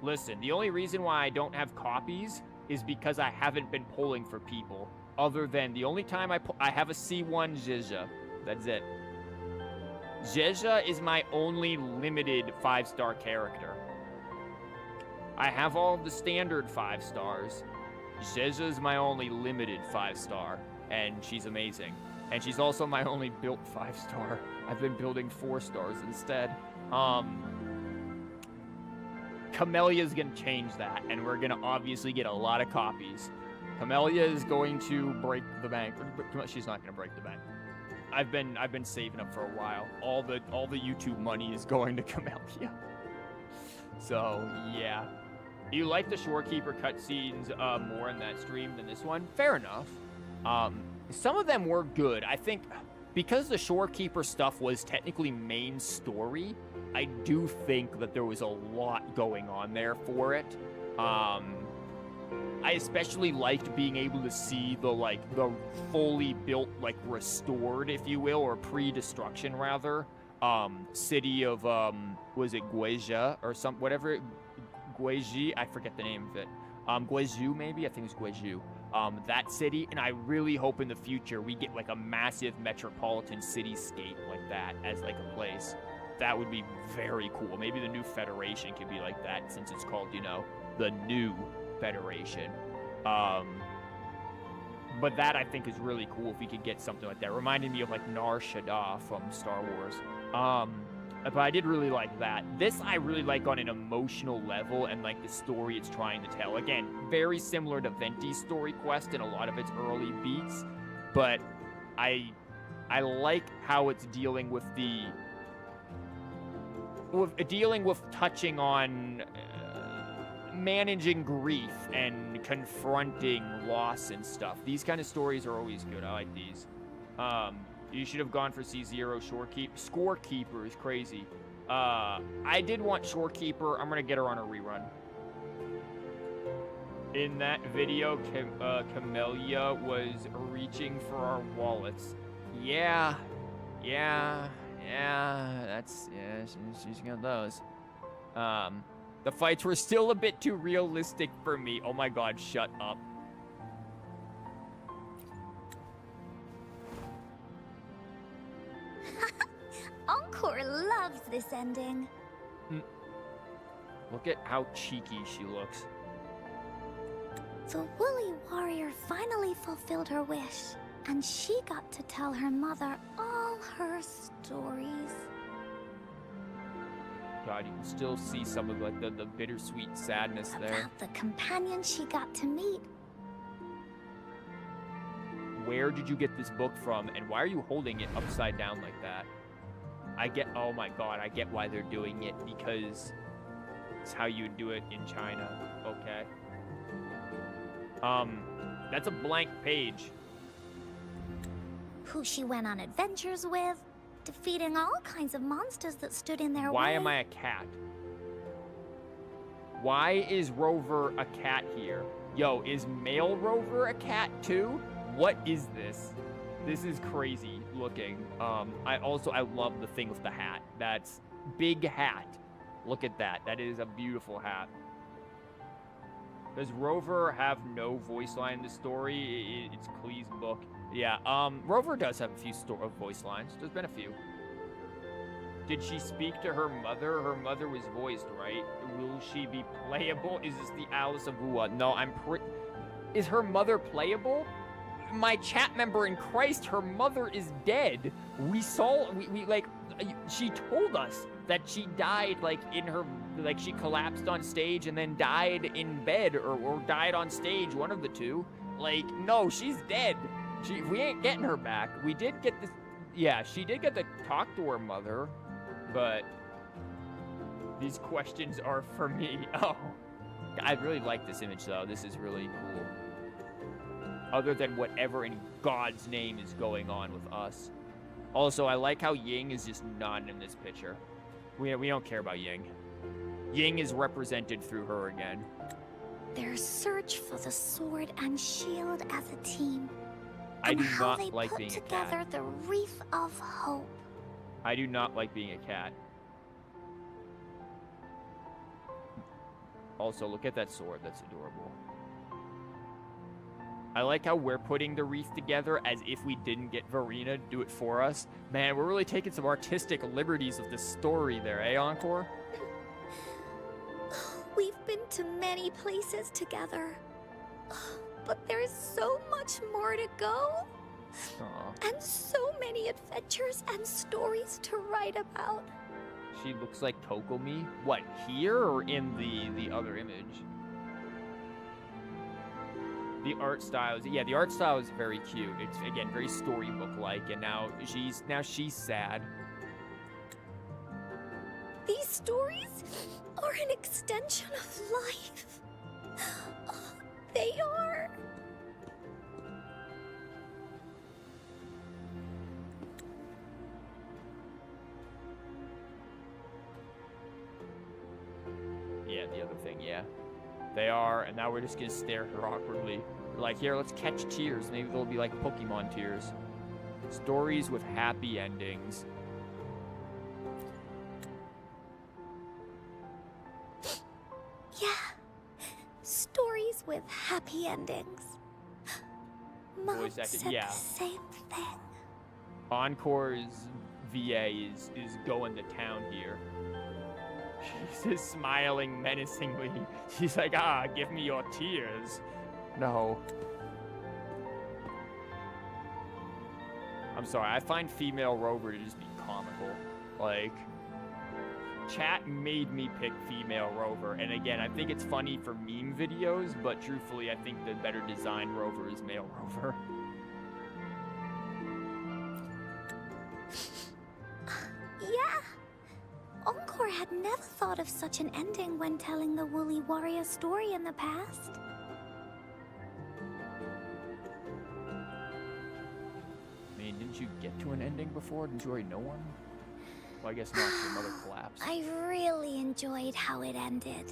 Listen, the only reason why I don't have copies is because I haven't been polling for people. Other than the only time I have a C1 Zizha. That's it. Zizha is my only limited 5-star character. I have all the standard 5 stars. Zizha is my only limited 5-star, and she's amazing. And she's also my only built 5-star. I've been building 4 stars instead. Camellia's gonna change that, and we're gonna obviously get a lot of copies. Camellia is going to break the bank. She's not gonna break the bank. I've been saving up for a while. All the YouTube money is going to Camellia. So yeah. You like the Shorekeeper cutscenes more in that stream than this one? Fair enough. Some of them were good. I think because the Shorekeeper stuff was technically main story, I do think that there was a lot going on there for it. I especially liked being able to see the fully built, like restored, if you will, or pre-destruction rather, city of was it Gueja or whatever, Gueji, I forget the name of it. Guizhou maybe, I think it's Guizhou. That city, and I really hope in the future we get like a massive metropolitan cityscape like that as like a place. That would be very cool. Maybe the new Federation could be like that, since it's called, you know, the new Federation. But that I think is really cool if we could get something like that. Reminded me of like Nar Shaddaa from Star Wars. But I did really like that. This I really like on an emotional level and like the story it's trying to tell. Again, very similar to Venti's story quest in a lot of its early beats, but I like how it's dealing with touching on managing grief and confronting loss and stuff. These kind of stories are always good. I like these. You should have gone for C0 Scorekeeper is crazy. I did want Shorekeeper. I'm gonna get her on a rerun. In that video, Camellia was reaching for our wallets. Yeah, she's got those. The fights were still a bit too realistic for me. Oh my god, shut up. Encore loves this ending. Look at how cheeky she looks. The woolly warrior finally fulfilled her wish, and she got to tell her mother all her stories. God, you can still see some of like the bittersweet sadness there. About the companion she got to meet. Where did you get this book from, and why are you holding it upside down like that? Oh my god, I get why they're doing it, because it's how you do it in China. Okay. That's a blank page. Who she went on adventures with, defeating all kinds of monsters that stood in their way. Why am I a cat? Why is Rover a cat here? Yo, is male Rover a cat too? What is this? This is crazy looking. I love the thing with the hat. That's big hat. Look at that. That is a beautiful hat. Does Rover have no voice line in the story? It's Klee's book. Yeah, Rover does have a few voice lines. There's been a few. Did she speak to her mother? Her mother was voiced, right? Will she be playable? Is this the Alice of Wua? No, is her mother playable? My chat member in Christ, her mother is dead. She told us that she died, she collapsed on stage and then died in bed or died on stage, one of the two. No, she's dead. We ain't getting her back. We did get this, yeah, she did get to talk to her mother, but these questions are for me. Oh, I really like this image though. This is really cool. Other than whatever in God's name is going on with us. Also, I like how Ying is just not in this picture. We don't care about Ying. Ying is represented through her again. Their search for the sword and shield as a team. I do not like being a cat. And how they put together the wreath of hope. I do not like being a cat. Also, look at that sword. That's adorable. I like how we're putting the wreath together as if we didn't get Verena to do it for us. Man, we're really taking some artistic liberties with the story there, eh, Encore? We've been to many places together. But there's so much more to go. Aww. And so many adventures and stories to write about. She looks like Kokomi. What, here or in the other image? The art style is very cute. It's again very storybook-like, and now she's sad. These stories are an extension of life. They are. Yeah, the other thing, yeah. They are, and now we're just gonna stare at her awkwardly. We're like, here, let's catch tears. Maybe they'll be like Pokemon tears. Stories with happy endings. Yeah. Stories with happy endings. Mom Voice said acting, yeah. the same thing. Encore's VA is going to town here. She's just smiling menacingly. She's like, give me your tears. No. I'm sorry, I find female Rover to just be comical. Like, chat made me pick female Rover, and again, I think it's funny for meme videos, but truthfully, I think the better designed Rover is male Rover. Yeah. Encore had never thought of such an ending when telling the Woolly Warrior story in the past. I mean, didn't you get to an ending before? Didn't you already know one? Well, I guess not, your mother collapsed. I really enjoyed how it ended.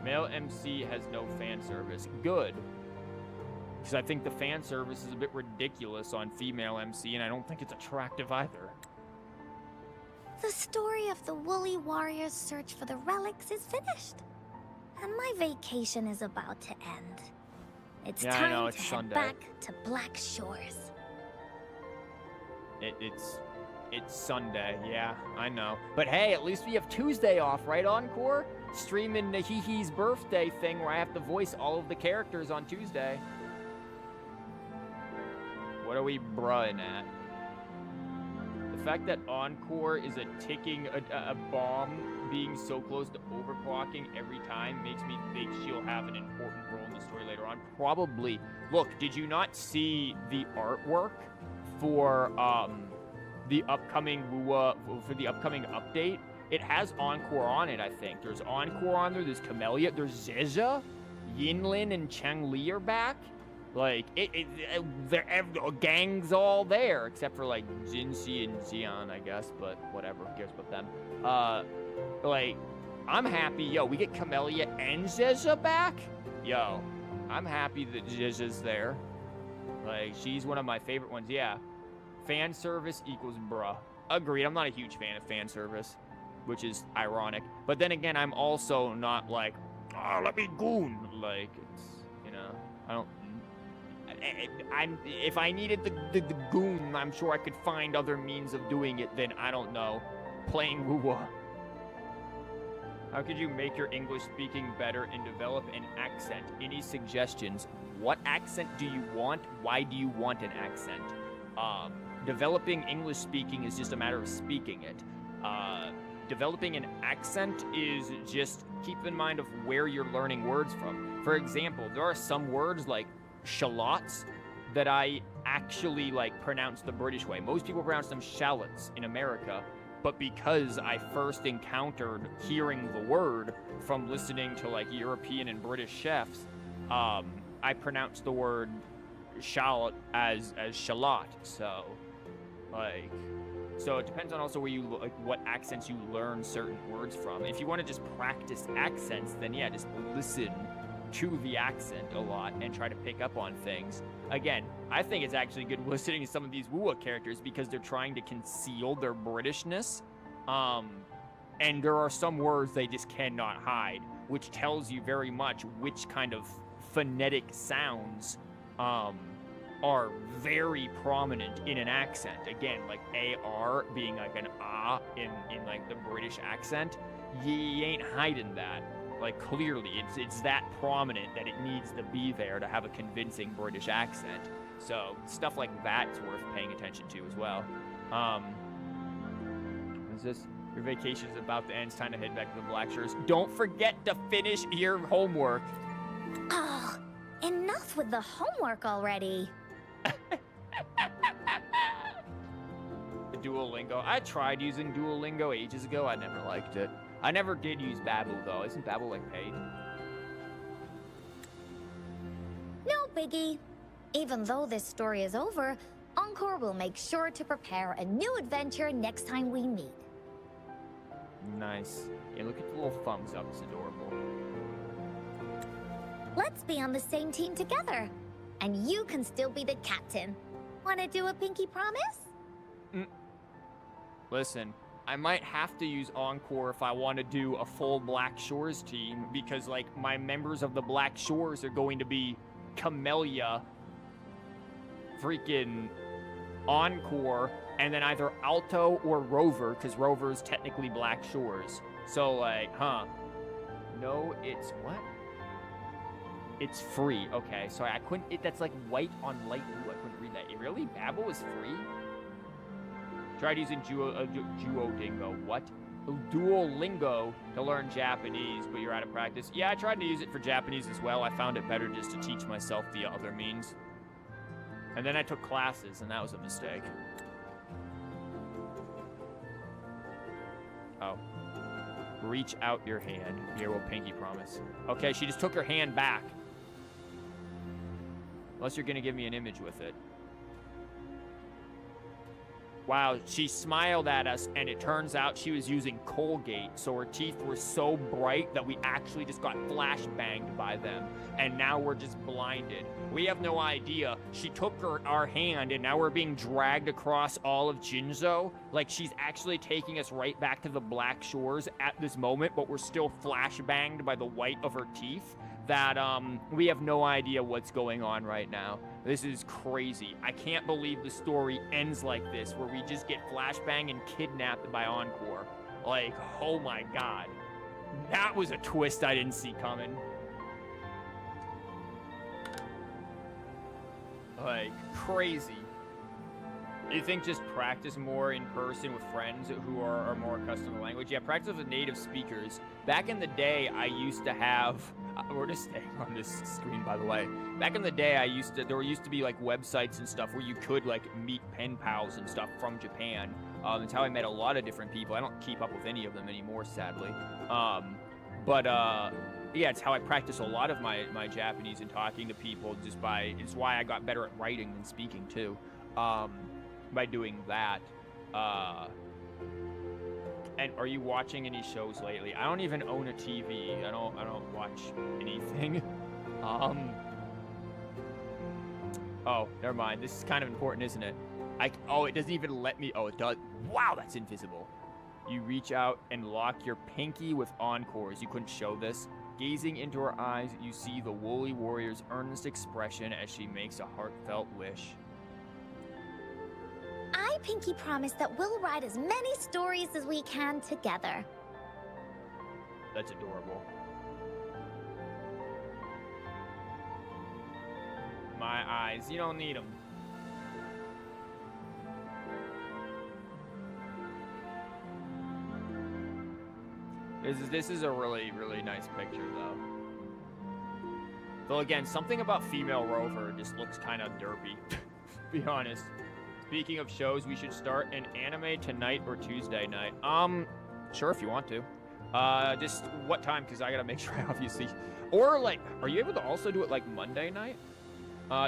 Male MC has no fan service. Good. Because I think the fan service is a bit ridiculous on female MC, and I don't think it's attractive either. The story of the Woolly Warrior's search for the relics is finished. And my vacation is about to end. It's Yeah, I time know, to it's head Sunday. back to Black Shores. It's Sunday, yeah, I know. But hey, at least we have Tuesday off, right, Encore? Streaming the Hee-Hee's birthday thing where I have to voice all of the characters on Tuesday. What are we bruhing at? The fact that Encore is a ticking a bomb being so close to overclocking every time makes me think she'll have an important role in the story later on. Probably. Look, did you not see the artwork for the upcoming update? It has Encore on it, I think. There's Encore on there, there's Camellia, there's Zezha, Yinlin and Changli are back. Like, the gang's all there, except for, like, Jinxi and Xian, I guess, but whatever, who cares about them? Like, I'm happy, yo, we get Camellia and Zezha back? Yo, I'm happy that Zezha's there. Like, she's one of my favorite ones, yeah. Fan service equals bruh. Agreed, I'm not a huge fan of fan service, which is ironic. But then again, I'm also not like, let me goon. Like, it's, you know, I don't... if I needed the goon, I'm sure I could find other means of doing it than, I don't know, playing Wuwa. How could you make your English speaking better and develop an accent? Any suggestions? What accent do you want? Why do you want an accent? Developing English speaking is just a matter of speaking it. Developing an accent is just keep in mind of where you're learning words from. For example, there are some words like shallots that I actually like pronounce the British way. Most people pronounce them shallots in America, but because I first encountered hearing the word from listening to like European and British chefs, I pronounce the word shallot as shallot. So, like, so it depends on also where you like what accents you learn certain words from. If you want to just practice accents, then yeah, just listen to the accent a lot and try to pick up on things. Again, I think it's actually good listening to some of these Wuwa characters because they're trying to conceal their Britishness. And there are some words they just cannot hide, which tells you very much which kind of phonetic sounds are very prominent in an accent. Again, like AR being like an ah in like the British accent, you ain't hiding that. Like, clearly, it's that prominent that it needs to be there to have a convincing British accent. So, stuff like that's worth paying attention to as well. Is this? Your vacation is about to end. It's time to head back to the Black Shores. Don't forget to finish your homework. Oh, enough with the homework already. Duolingo. I tried using Duolingo ages ago. I never liked it. I never did use Babbel, though. Isn't Babbel, like, paid? No biggie. Even though this story is over, Encore will make sure to prepare a new adventure next time we meet. Nice. Yeah, look at the little thumbs up. It's adorable. Let's be on the same team together. And you can still be the captain. Wanna do a pinky promise? Listen, I might have to use Encore if I want to do a full Black Shores team, because, like, my members of the Black Shores are going to be Camellia, freaking Encore, and then either Alto or Rover, because Rover is technically Black Shores. So, like, no, it's what? It's free. Okay, sorry, I couldn't. That's like white on light blue. I couldn't read that. Really? Babel is free? Tried using Duolingo. What? Duolingo to learn Japanese, but you're out of practice. Yeah, I tried to use it for Japanese as well. I found it better just to teach myself the other means. And then I took classes, and that was a mistake. Oh. Reach out your hand. Here will pinky promise. Okay, she just took her hand back. Unless you're gonna give me an image with it. Wow, she smiled at us, and it turns out she was using Colgate, so her teeth were so bright that we actually just got flashbanged by them, and now we're just blinded. We have no idea. She took our hand, and now we're being dragged across all of Jinzhou. Like, she's actually taking us right back to the Black Shores at this moment, but we're still flashbanged by the white of her teeth. That, we have no idea what's going on right now. This is crazy. I can't believe the story ends like this, where we just get flashbang and kidnapped by Encore. Like, oh my god. That was a twist I didn't see coming. Like, crazy. You think just practice more in person with friends who are more accustomed to the language? Yeah, practice with native speakers. Back in the day, I used to have... we're just staying on this screen, by the way. Back in the day, there used to be, like, websites and stuff where you could, like, meet pen pals and stuff from Japan. It's how I met a lot of different people. I don't keep up with any of them anymore, sadly. Yeah, it's how I practice a lot of my Japanese and talking to people just by... It's why I got better at writing than speaking, too. By doing that. And are you watching any shows lately? I don't even own a TV. I don't watch anything. Oh, never mind. This is kind of important, isn't it? Oh, it doesn't even let me. Oh, it does. Wow, that's invisible. You reach out and lock your pinky with Encore's. You couldn't show this. Gazing into her eyes, you see the Woolly Warrior's earnest expression as she makes a heartfelt wish. I pinky promise that we'll write as many stories as we can together. That's adorable. My eyes, you don't need them. This is a really, really nice picture, though. Though, again, something about female Rover just looks kind of derpy, to be honest. Speaking of shows, we should start an anime tonight or Tuesday night. Sure, if you want to. Just what time? Because I gotta make sure I obviously... Or, like, are you able to also do it, like, Monday night?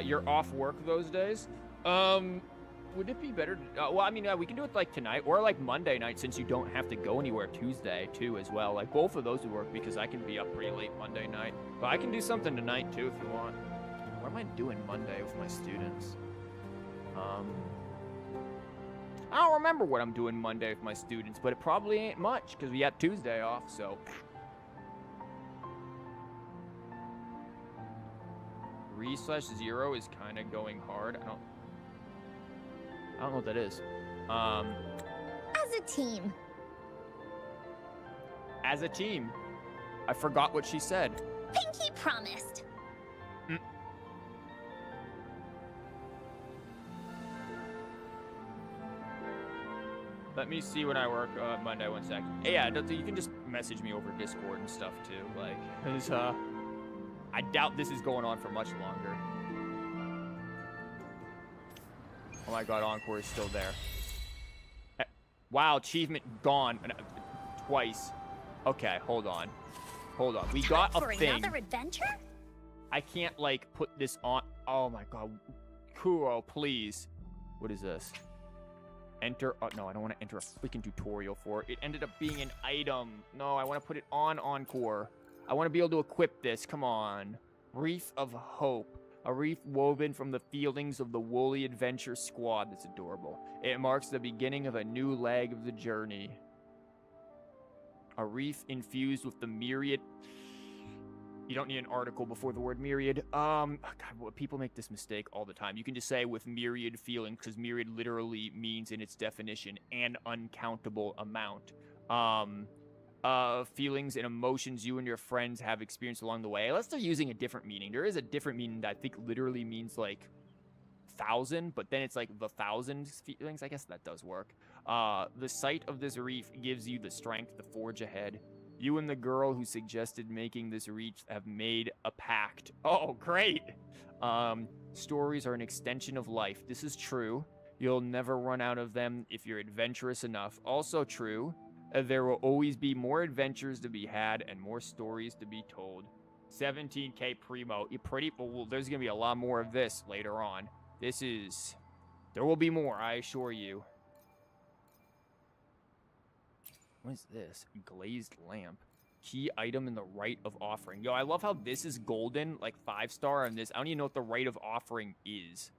You're off work those days? Would it be better to... well, I mean, we can do it, like, tonight or, like, Monday night since you don't have to go anywhere Tuesday, too, as well. Like, both of those would work because I can be up pretty late Monday night. But I can do something tonight, too, if you want. What am I doing Monday with my students? I don't remember what I'm doing Monday with my students, but it probably ain't much, because we got Tuesday off, so... 3/0 is kind of going hard. I don't know what that is. As a team. As a team. I forgot what she said. Pinky promised. Let me see when I work Monday, 1 sec. Hey, yeah, you can just message me over Discord and stuff, too. Like, cause, I doubt this is going on for much longer. Oh my god, Encore is still there. Wow, achievement gone. Twice. Okay, hold on. Hold on. We got a thing. Another adventure? I can't, like, put this on. Oh my god. Kuro, please. What is this? Enter. Oh, no, I don't want to enter a freaking tutorial for it. It ended up being an item. No, I want to put it on Encore. I want to be able to equip this. Come on. Wreath of Hope. A wreath woven from the feelings of the Woolly Adventure Squad. That's adorable. It marks the beginning of a new leg of the journey. A wreath infused with the myriad... You don't need an article before the word myriad. God, people make this mistake all the time. You can just say with myriad feelings, because myriad literally means in its definition an uncountable amount. Feelings and emotions you and your friends have experienced along the way. Unless they're using a different meaning. There is a different meaning that I think literally means like 1,000, but then it's like the 1,000 feelings. I guess that does work. The sight of this wreath gives you the strength to forge ahead. You and the girl who suggested making this wreath have made a pact. Oh, great! Stories are an extension of life. This is true. You'll never run out of them if you're adventurous enough. Also true, there will always be more adventures to be had and more stories to be told. 17K primo. Well, there's going to be a lot more of this later on. There will be more, I assure you. What is this? Glazed lamp. Key item in the rite of offering. Yo, I love how this is golden, like 5-star, and this, I don't even know what the rite of offering is.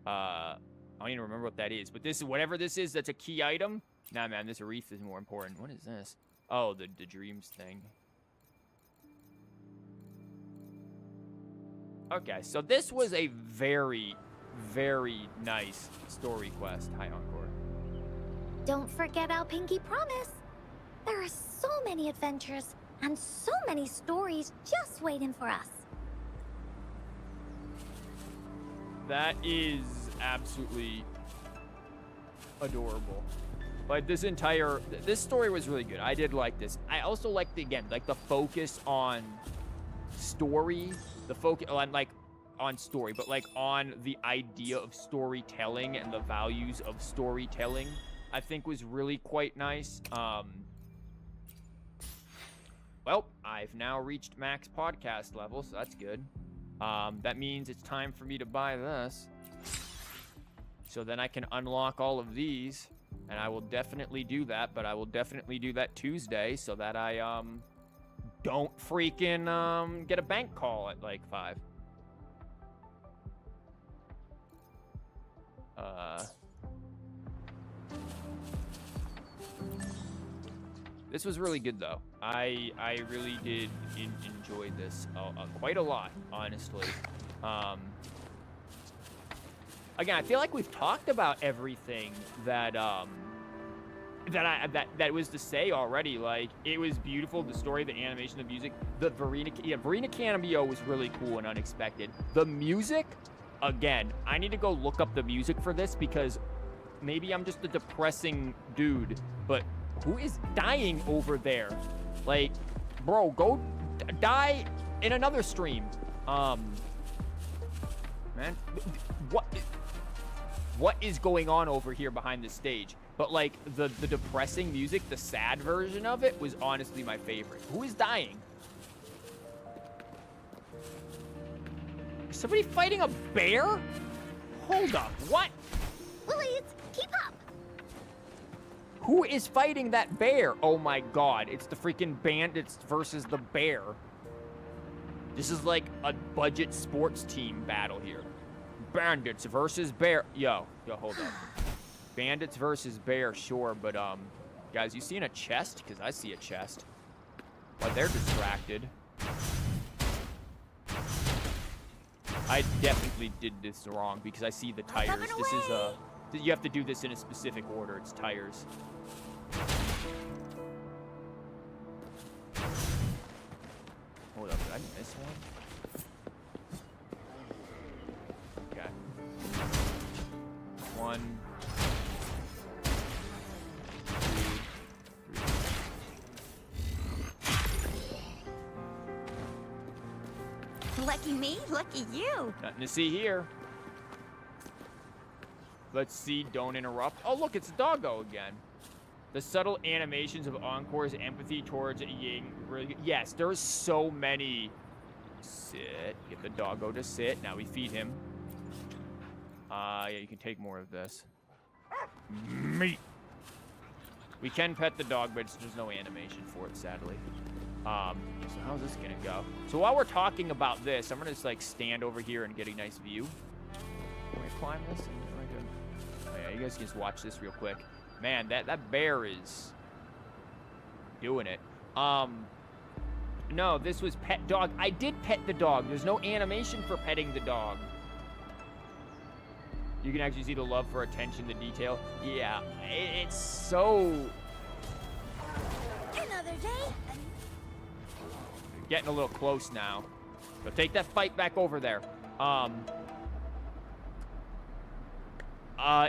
I don't even remember what that is, but this is, whatever this is, that's a key item. Nah, man, this wreath is more important. What is this? Oh, the dreams thing. Okay, so this was a very, very nice story quest. Hi, Encore. Don't forget our pinky promise. There are so many adventures and so many stories just waiting for us. That is absolutely adorable. Like, this story was really good. I did like this. I also liked, again, like the focus on story, the focus on, like, on story, but like on the idea of storytelling and the values of storytelling, I think was really quite nice. Well, I've now reached max podcast level, so that's good. That means it's time for me to buy this. So then I can unlock all of these, and I will definitely do that, but I will definitely do that Tuesday so that I, don't freaking, get a bank call at, like, 5. This was really good, though. I really did enjoy this quite a lot, honestly. Again, I feel like we've talked about everything that that was to say already. Like, it was beautiful, the story, the animation, the music, the Verena cameo was really cool and unexpected. The music, again, I need to go look up the music for this because maybe I'm just a depressing dude, but who is dying over there? Like, bro, go die in another stream. Man, what is going on over here behind the stage? But like the depressing music, the sad version of it was honestly my favorite. Who is dying? Is somebody fighting a bear? Hold up, what? Woolies, keep up! Who is fighting that bear? Oh my god, it's the freaking bandits versus the bear. This is like a budget sports team battle here. Bandits versus bear. Yo, hold up. Bandits versus bear, sure, but guys, you seeing a chest? Because I see a chest. Well, they're distracted. I definitely did this wrong because I see the tires. This is you have to do this in a specific order. It's tires. Hold up, did I miss one? Okay. 1, 2, 3. Lucky me, lucky you. Nothing to see here. Let's see, don't interrupt. Oh, look, it's Doggo again. The subtle animations of Encore's empathy towards Ying. Really, yes, there's so many. Sit. Get the Doggo to sit. Now we feed him. Yeah, you can take more of this. Meat. We can pet the dog, but there's no animation for it, sadly. So how's this gonna go? So while we're talking about this, I'm gonna just like stand over here and get a nice view. Can we climb this? Oh yeah, you guys can just watch this real quick. Man, that bear is doing it. No, this was pet dog. I did pet the dog. There's no animation for petting the dog. You can actually see the love for attention to detail. Yeah, it's so... Another day. Getting a little close now. So take that fight back over there.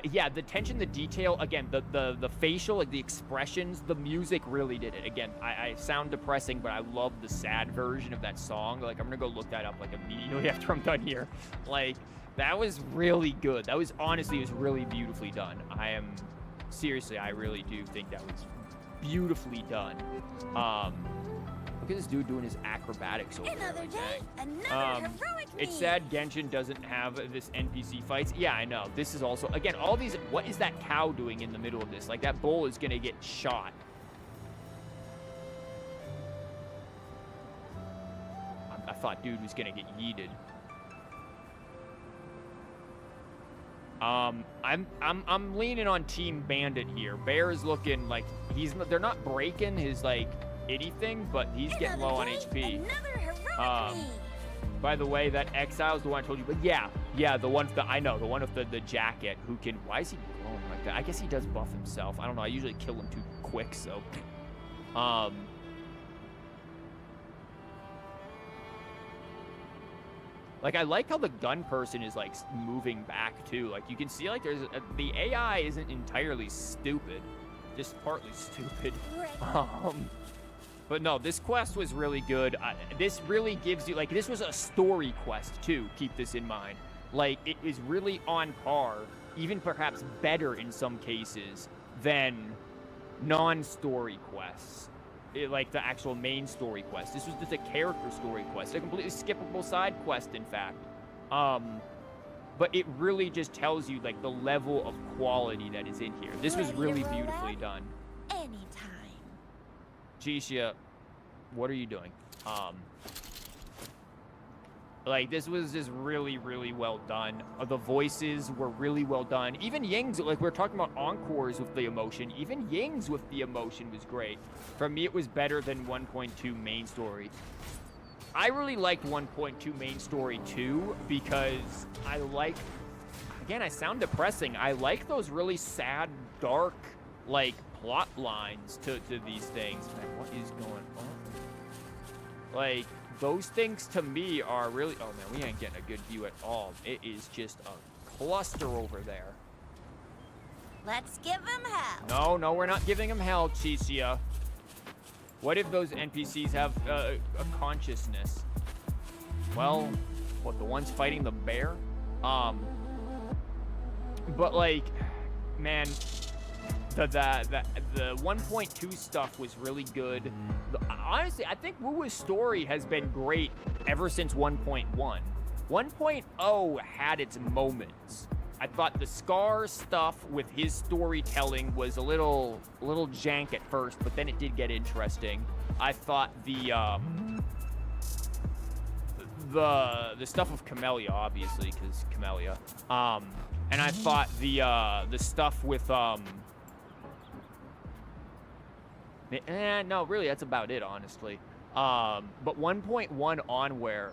Yeah, the attention to detail, again, the facial, like the expressions, the music really did it. Again, I sound depressing, but I love the sad version of that song. Like, I'm gonna go look that up, like, immediately after I'm done here. Like, that was really good. That was, honestly, it was really beautifully done. Seriously, I really do think that was beautifully done. Look at this dude doing his acrobatics over there. Another day, another heroic It's me. sad Genshin doesn't have this NPC fights. Yeah, I know. This is also, again, all these, what is that cow doing in the middle of this? Like, that bull is gonna get shot. I thought dude was gonna get yeeted. I'm leaning on Team Bandit here. Bear is looking like they're not breaking his, like, itty thing, but he's getting low on HP. Another heroic me. By the way, that Exile is the one I told you, but yeah, the one with I know, the one with the jacket who can, why is he glowing like that? I guess he does buff himself. I don't know, I usually kill him too quick, so. Like, I like how the gun person is, like, moving back, too. Like, you can see, like, the AI isn't entirely stupid. Just partly stupid. But no, this quest was really good. This really gives you, like, this was a story quest, too. Keep this in mind. Like, it is really on par, even perhaps better in some cases, than non-story quests. Like the actual main story quest. This was just a character story quest, a completely skippable side quest, in fact. But it really just tells you, like, the level of quality that is in here. This was really beautifully done. Anytime. Jisha, what are you doing? Like, this was just really, really well done. The voices were really well done. Even Ying's, like, we were talking about Encores with the emotion. Even Ying's with the emotion was great. For me, it was better than 1.2 main story. I really liked 1.2 main story too, because I like, again, I sound depressing. I like those really sad, dark, like, plot lines to these things. Man, what is going on? Like, those things to me are really, oh man, we ain't getting a good view at all. It is just a cluster over there. Let's give him hell. No, we're not giving him hell, Chicia. What if those NPCs have a consciousness? Well, what, the ones fighting the bear? But, like, man, the 1.2 stuff was really good. Honestly, I think Wu's story has been great ever since 1.1. 1.0 had its moments. I thought the Scar stuff with his storytelling was a little jank at first, but then it did get interesting. I thought the stuff with Camellia, obviously, because Camellia. And I thought the stuff with no, really, that's about it, honestly. But 1.1 onward,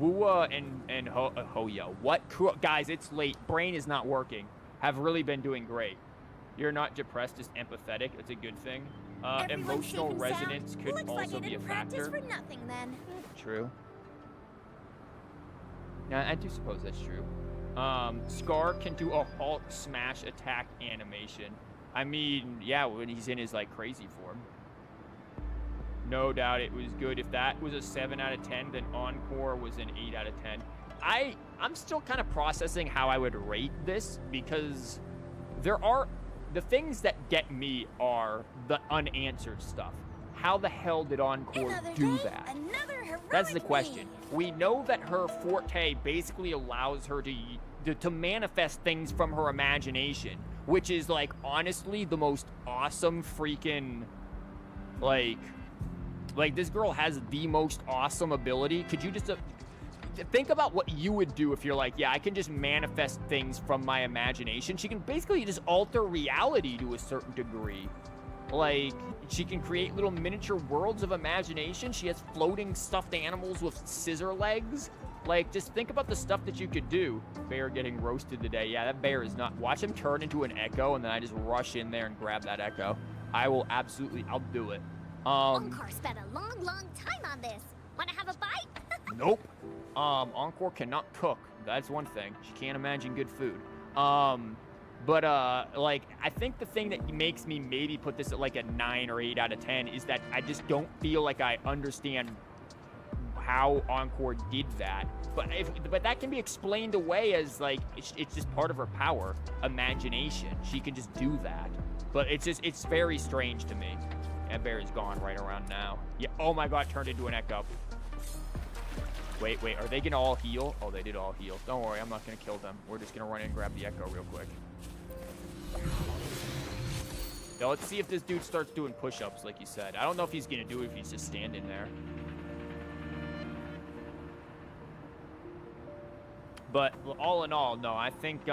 Wua and Hoyo. Guys, it's late. Brain is not working. Have really been doing great. You're not depressed, just empathetic. It's a good thing. Emotional resonance could also be a factor. For nothing, then. True. Yeah, I do suppose that's true. Scar can do a Hulk smash attack animation. I mean, yeah, when he's in his, like, crazy form. No doubt it was good. If that was a 7 out of 10, then Encore was an 8 out of 10. I'm still kind of processing how I would rate this, because the things that get me are the unanswered stuff. how the hell did Encore do that? That's the question. We know that her forte basically allows her to manifest things from her imagination, which is, like, honestly the most awesome freaking, like this girl has the most awesome ability. Could you just think about what you would do if you're like, yeah, I can just manifest things from my imagination. She can basically just alter reality to a certain degree. Like, she can create little miniature worlds of imagination. She has floating stuffed animals with scissor legs. Like, just think about the stuff that you could do. Bear getting roasted today. Yeah, that bear is not. Watch him turn into an echo, and then I just rush in there and grab that echo. I will absolutely, I'll do it. Encore spent a long, long time on this. Wanna have a bite? Nope. Encore cannot cook. That's one thing. She can't imagine good food. But like, I think the thing that makes me maybe put this at like a 9 or 8 out of 10 is that I just don't feel like I understand how Encore did that. But that can be explained away as, like, it's just part of her power, imagination. She can just do that. But it's very strange to me. That bear is gone right around now. Yeah, oh my god, turned into an echo. Wait, are they gonna all heal? Oh, they did all heal. Don't worry, I'm not gonna kill them. We're just gonna run in and grab the echo real quick. Now, let's see if this dude starts doing push-ups like he said. I don't know if he's gonna do it if he's just standing there. But all in all, no, I think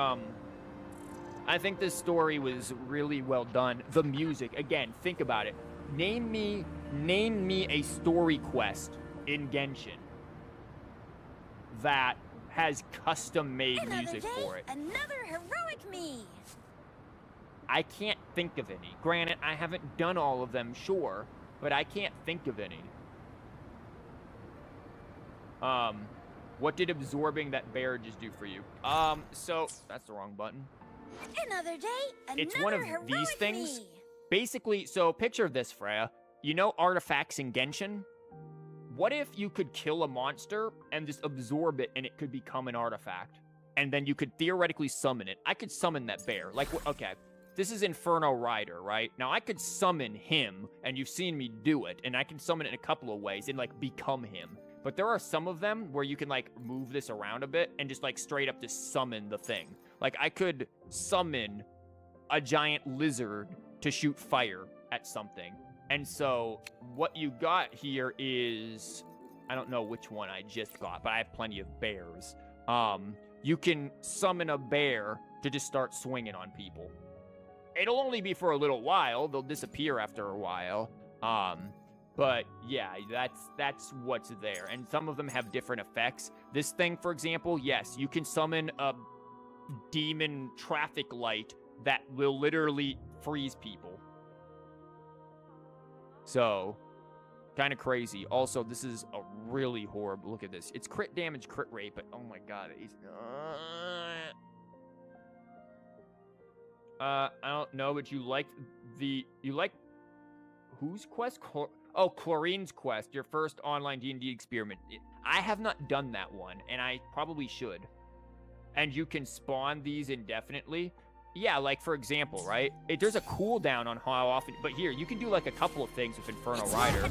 this story was really well done. The music, again, think about it. Name me a story quest in Genshin that has custom-made music for it. Another heroic me. I can't think of any. Granted, I haven't done all of them, sure, but I can't think of any. What did absorbing that bear just do for you? So that's the wrong button. Another day, It's one of these things. Basically, so picture this, Freya. You know artifacts in Genshin? What if you could kill a monster and just absorb it and it could become an artifact? And then you could theoretically summon it. I could summon that bear. Like, okay, this is Inferno Rider, right? Now, I could summon him, and you've seen me do it, and I can summon it in a couple of ways and, like, become him. But there are some of them where you can, like, move this around a bit and just, like, straight up just summon the thing. Like, I could summon a giant lizard to shoot fire at something. And so what you got here is, I don't know which one I just got, but I have plenty of bears. You can summon a bear to just start swinging on people. It'll only be for a little while. They'll disappear after a while. But yeah, that's what's there. And some of them have different effects. This thing, for example, yes, you can summon a demon traffic light that will literally freeze people. So, kind of crazy. Also, this is a really horrible, look at this. It's crit damage, crit rate, but oh my god, he's I don't know, but you like whose quest? Chlorine's quest, your first online D&D experiment. I have not done that one, and I probably should. And you can spawn these indefinitely. Yeah, like, for example, right? There's a cooldown on how often... But here, you can do, like, a couple of things with Inferno Rider.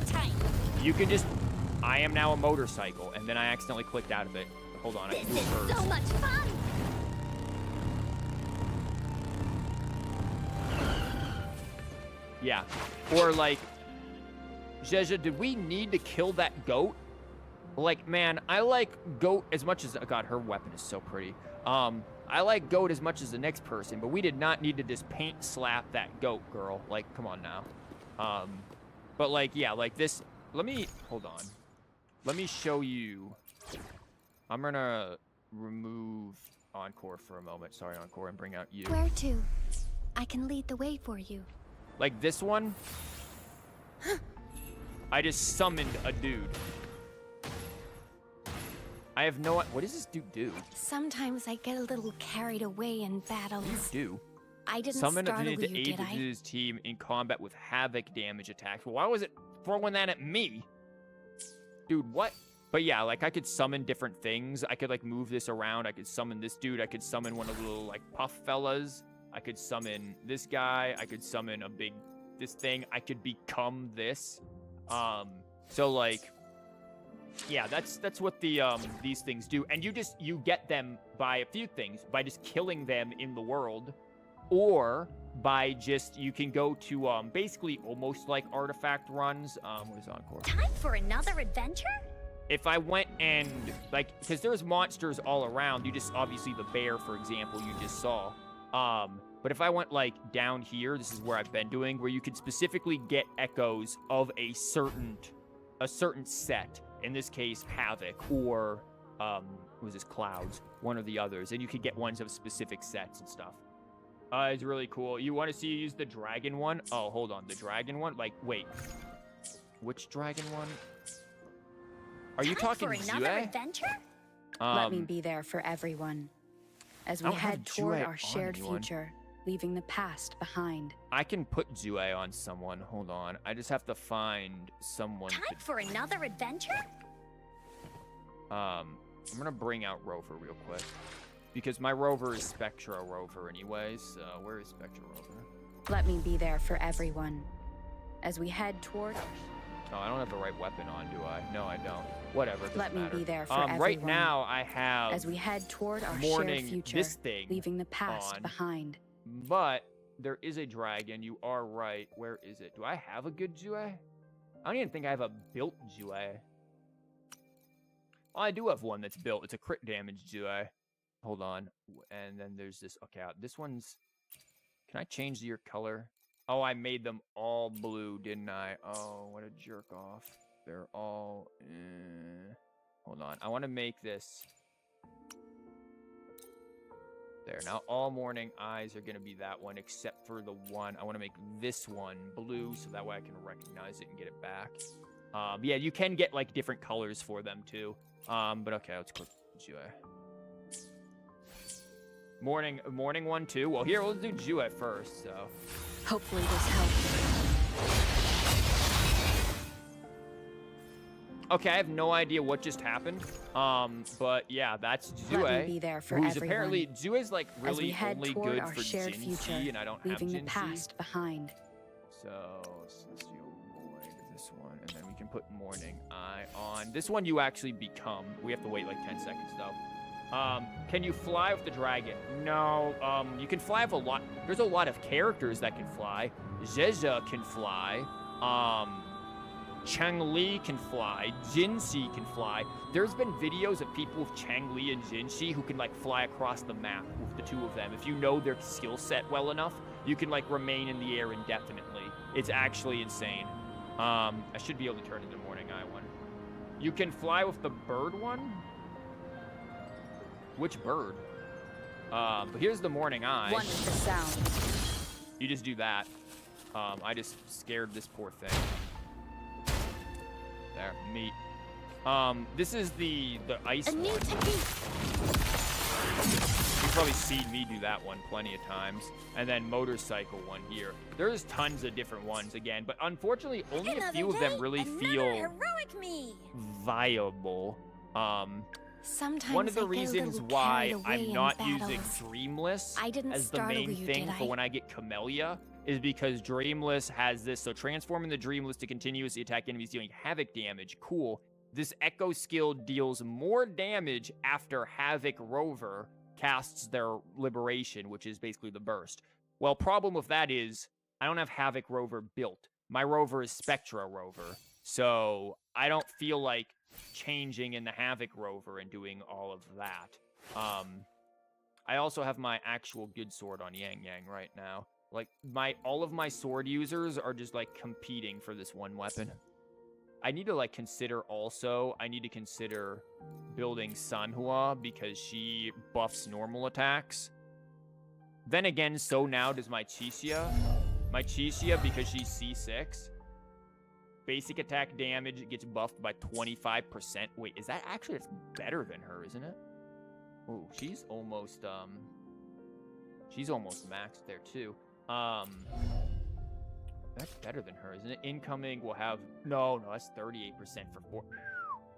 You can just... I am now a motorcycle, and then I accidentally clicked out of it. Hold on, I can do it first. So much fun! Yeah. Or, like... Jeja, did we need to kill that goat? Like, man, I like goat as much as... Oh, God, her weapon is so pretty. I like goat as much as the next person, but we did not need to just paint slap that goat, girl. Like, come on now. But, like, yeah, like this... Let me... Hold on. Let me show you... I'm gonna remove Encore for a moment. Sorry, Encore, and bring out you. Where to? I can lead the way for you. Like this one... I just summoned a dude. I have no... What does this dude do? Sometimes I get a little carried away in battles. Do? I didn't Summon startle a you, to aid did I? his team in combat with havoc damage attacks. Well, why was it throwing that at me? Dude, what? But yeah, like, I could summon different things. I could, like, move this around. I could summon this dude. I could summon one of the little, like, puff fellas. I could summon this guy. I could summon a big... This thing. I could become this. So like, yeah, that's what the these things do, and you get them by a few things, by just killing them in the world, or by you can go to basically almost like artifact runs. What is Encore? Time for another adventure? If I went and like, because there's monsters all around, you just obviously the bear, for example, you just saw. But if I went like down here, this is where I've been doing, where you could specifically get echoes of a certain set. In this case, Havoc, or what was this, Clouds, one of the others, and you could get ones of specific sets and stuff. It's really cool. You want to see you use the dragon one? Oh, hold on, the dragon one? Like, wait, which dragon one? Are you talking for another Zue? adventure? Let me be there for everyone as we head toward our shared future, leaving the past behind. I can put Zue on someone. Hold on. I just have to find someone. Time for another adventure? I'm gonna bring out Rover real quick, because my Rover is Spectra Rover anyways. So where is Spectra Rover? Let me be there for everyone as we head toward. Oh, I don't have the right weapon on, do I? No, I don't. Whatever. Let me be there for everyone. Right now, I have as we head toward our morning, shared future, this thing leaving the past on, behind. But there is a dragon. You are right. Where is it? Do I have a good Zue? I don't even think I have a built Zue. Well, I do have one that's built. It's a crit damage Zue. Hold on. And then there's this. Okay, this one's. Can I change your color? Oh, I made them all blue, didn't I? Oh, what a jerk off. They're all... Hold on. I want to make this... There. Now, all morning eyes are going to be that one, except for the one. I want to make this one blue, so that way I can recognize it and get it back. Yeah, you can get, like, different colors for them, too. But okay, let's click Zue. Morning one, too? Well, here, we'll do Zue first, so... Hopefully this helps. Okay, I have no idea what just happened. But yeah, that's Zue. Let me be there for who's everyone. Apparently Zue's like really only good for shared Jinxie, future, and I don't have leaving the Jinxie. past behind. So Celestial Void, this one, and then we can put Morning Eye on. This one you actually become. We have to wait like 10 seconds though. Can you fly with the dragon? No. You can fly with a lot. There's a lot of characters that can fly. Zezha can fly. Changli can fly. Jinxie can fly. There's been videos of people with Changli and Jinxie who can like fly across the map with the two of them. If you know their skill set well enough, you can like remain in the air indefinitely. It's actually insane. I should be able to turn into Morning Eye one. You can fly with the bird one. Which bird? But here's the Morning Eye. One with the sound. You just do that. I just scared this poor thing. There, meat. This is the ice one. You've probably seen me do that one plenty of times. And then motorcycle one here. There's tons of different ones again, but unfortunately only a few of them really feel heroic me. viable. Sometimes One of the I get a reasons little why carried away I'm in not battles. using Dreamless I didn't as the startle main you, thing did for I? when I get Camellia is because Dreamless has this. So transforming the Dreamless to continuously attack enemies dealing havoc damage. Cool. This Echo skill deals more damage after Havoc Rover casts their Liberation, which is basically the burst. Well, problem with that is I don't have Havoc Rover built. My Rover is Spectra Rover. So I don't feel like changing in the Havoc Rover and doing all of that. I also have my actual good sword on Yang Yang right now. Like all of my sword users are just like competing for this one weapon. I need to like consider building Sanhua because she buffs normal attacks. Then again, so now does my Chixia. My Chixia, because she's C6. Basic attack damage gets buffed by 25%. Wait, is that actually, it's better than her, isn't it? Oh, she's almost maxed there too. That's better than her, isn't it? Incoming will have, no, that's 38% for 4.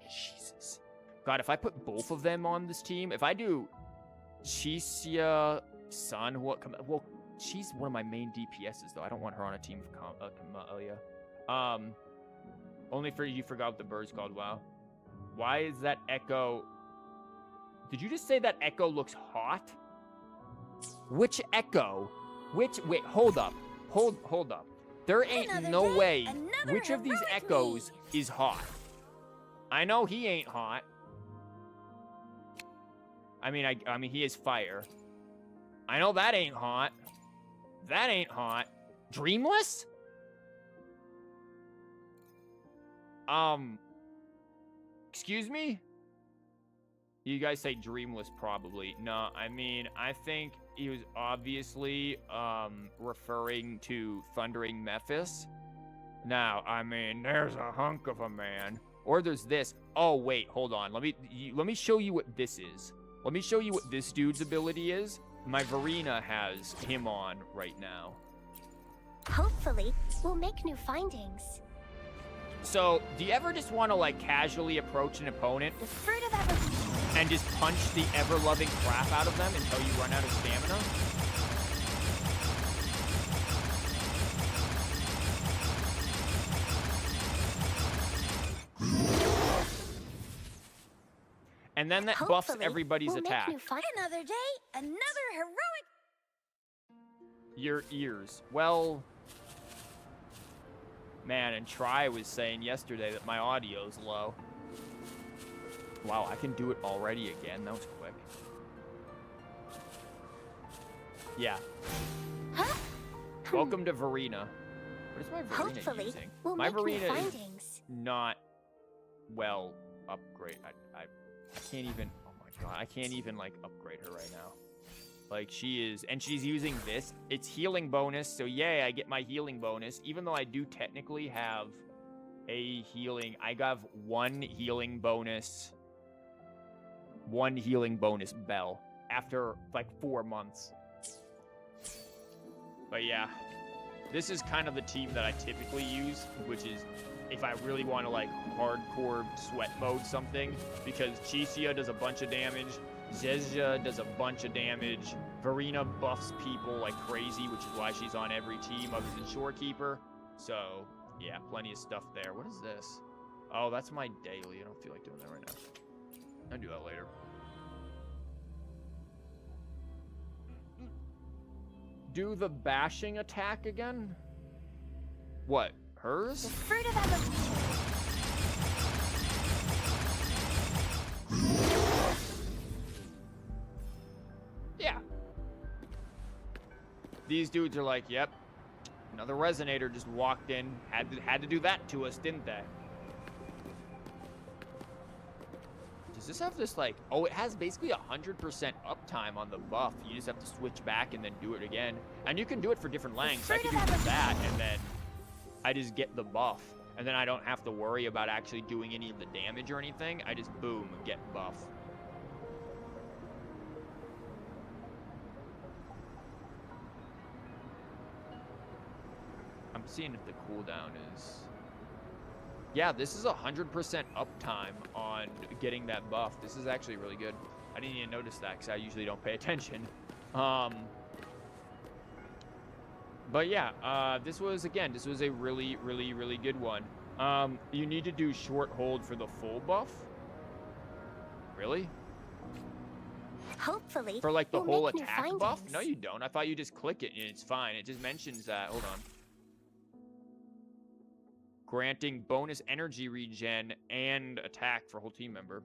Jesus. God, if I put both of them on this team, if I do Chixia, Sanhua, well, she's one of my main DPSs though. I don't want her on a team of Camellia. Only for you forgot what the bird's called. Wow. Why is that Echo? Did you just say that Echo looks hot? Which Echo? Which? Wait, hold up. Hold up. There ain't no way which of these Echoes is hot. I know he ain't hot. I mean he is fire. I know that ain't hot. That ain't hot. Dreamless? Excuse me? You guys say Dreamless probably. No, I mean, I think he was obviously, referring to Thundering Memphis. Now, I mean, there's a hunk of a man. Or there's this. Oh, wait, hold on. Let me show you what this is. Let me show you what this dude's ability is. My Verena has him on right now. Hopefully, we'll make new findings. So, do you ever just want to, like, casually approach an opponent The fruit of evolution. and just punch the ever-loving crap out of them until you run out of stamina? And then that buffs Hopefully, everybody's we'll attack. Make new Another day, another heroic. Your ears. Well, man, and Try was saying yesterday that my audio's low. Wow, I can do it already again. That was quick. Yeah. Huh? Welcome to Verena. What is my Verena Hopefully, using? we'll My make new Verena is findings. not well upgrade. I can't even. Oh my god, I can't even like upgrade her right now. Like she is, and she's using this. It's healing bonus, so yay, I get my healing bonus. Even though I do technically have a healing, I got one healing bonus bell after like 4 months. But yeah, this is kind of the team that I typically use, which is if I really want to like hardcore sweat mode something, because Chicia does a bunch of damage, Zezja does a bunch of damage, Verena buffs people like crazy, which is why she's on every team other than Shorekeeper. So yeah, plenty of stuff there. What is this? Oh, that's my daily. I don't feel like doing that right now. I'll do that later. Do the bashing attack again? What? Hers? The fruit of evolution. Yeah. These dudes are like, yep. Another resonator just walked in. Had to do that to us, didn't they? Does this have this like... Oh, it has basically 100% uptime on the buff. You just have to switch back and then do it again. And you can do it for different lengths. I can do that and then I just get the buff. And then I don't have to worry about actually doing any of the damage or anything. I just, boom, get buff. I'm seeing if the cooldown is... Yeah, this is 100% uptime on getting that buff. This is actually really good. I didn't even notice that because I usually don't pay attention. But yeah, this was a really, really, really good one. You need to do short hold for the full buff? Really? Hopefully, For like the we'll whole make new attack buff? findings. No, you don't. I thought you just click it and it's fine. It just mentions that. Hold on. Granting bonus energy regen and attack for a whole team member.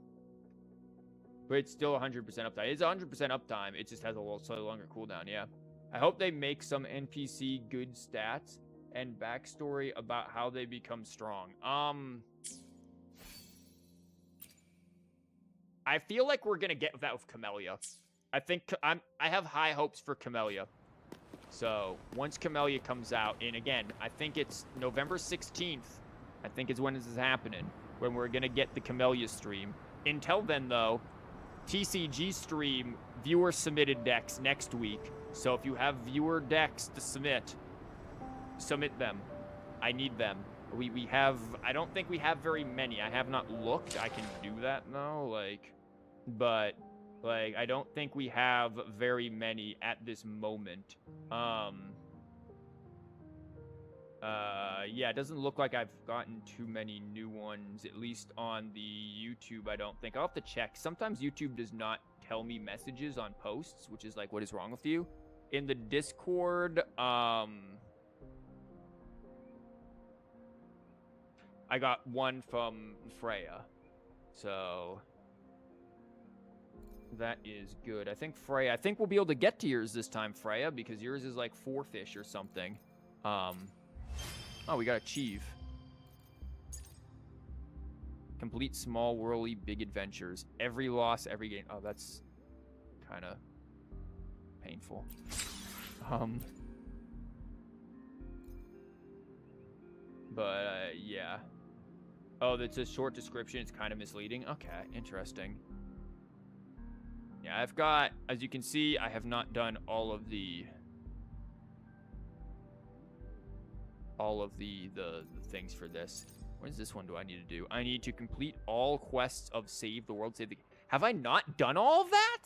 But it's still 100% uptime. It's 100% uptime. It just has a little slightly longer cooldown, yeah. I hope they make some NPC good stats and backstory about how they become strong. I feel like we're gonna get that with Camellia. I think I have high hopes for Camellia. So once Camellia comes out, and again, I think it's November 16th. I think is when this is happening, when we're gonna get the Camellia stream. Until then, though, TCG stream viewer submitted decks next week. So if you have viewer decks to submit them. I need them. We have, I don't think we have very many. I have not looked. I can do that though, but I don't think we have very many at this moment. Yeah, it doesn't look like I've gotten too many new ones, at least on the YouTube, I don't think. I'll have to check. Sometimes YouTube does not tell me messages on posts, which is like, what is wrong with you? In the Discord, I got one from Freya. So that is good. I think we'll be able to get to yours this time, Freya, because yours is like 4-fish or something. Oh, we got achieve. Complete small, whirly, big adventures. Every loss, every gain. Oh, that's kind of painful. Yeah. Oh, that's a short description. It's kind of misleading. Okay, interesting. Yeah, I've got, as you can see, I have not done all of the things for this. What is this one do I need to do? I need to complete all quests of Save the World, Save the... Have I not done all of that?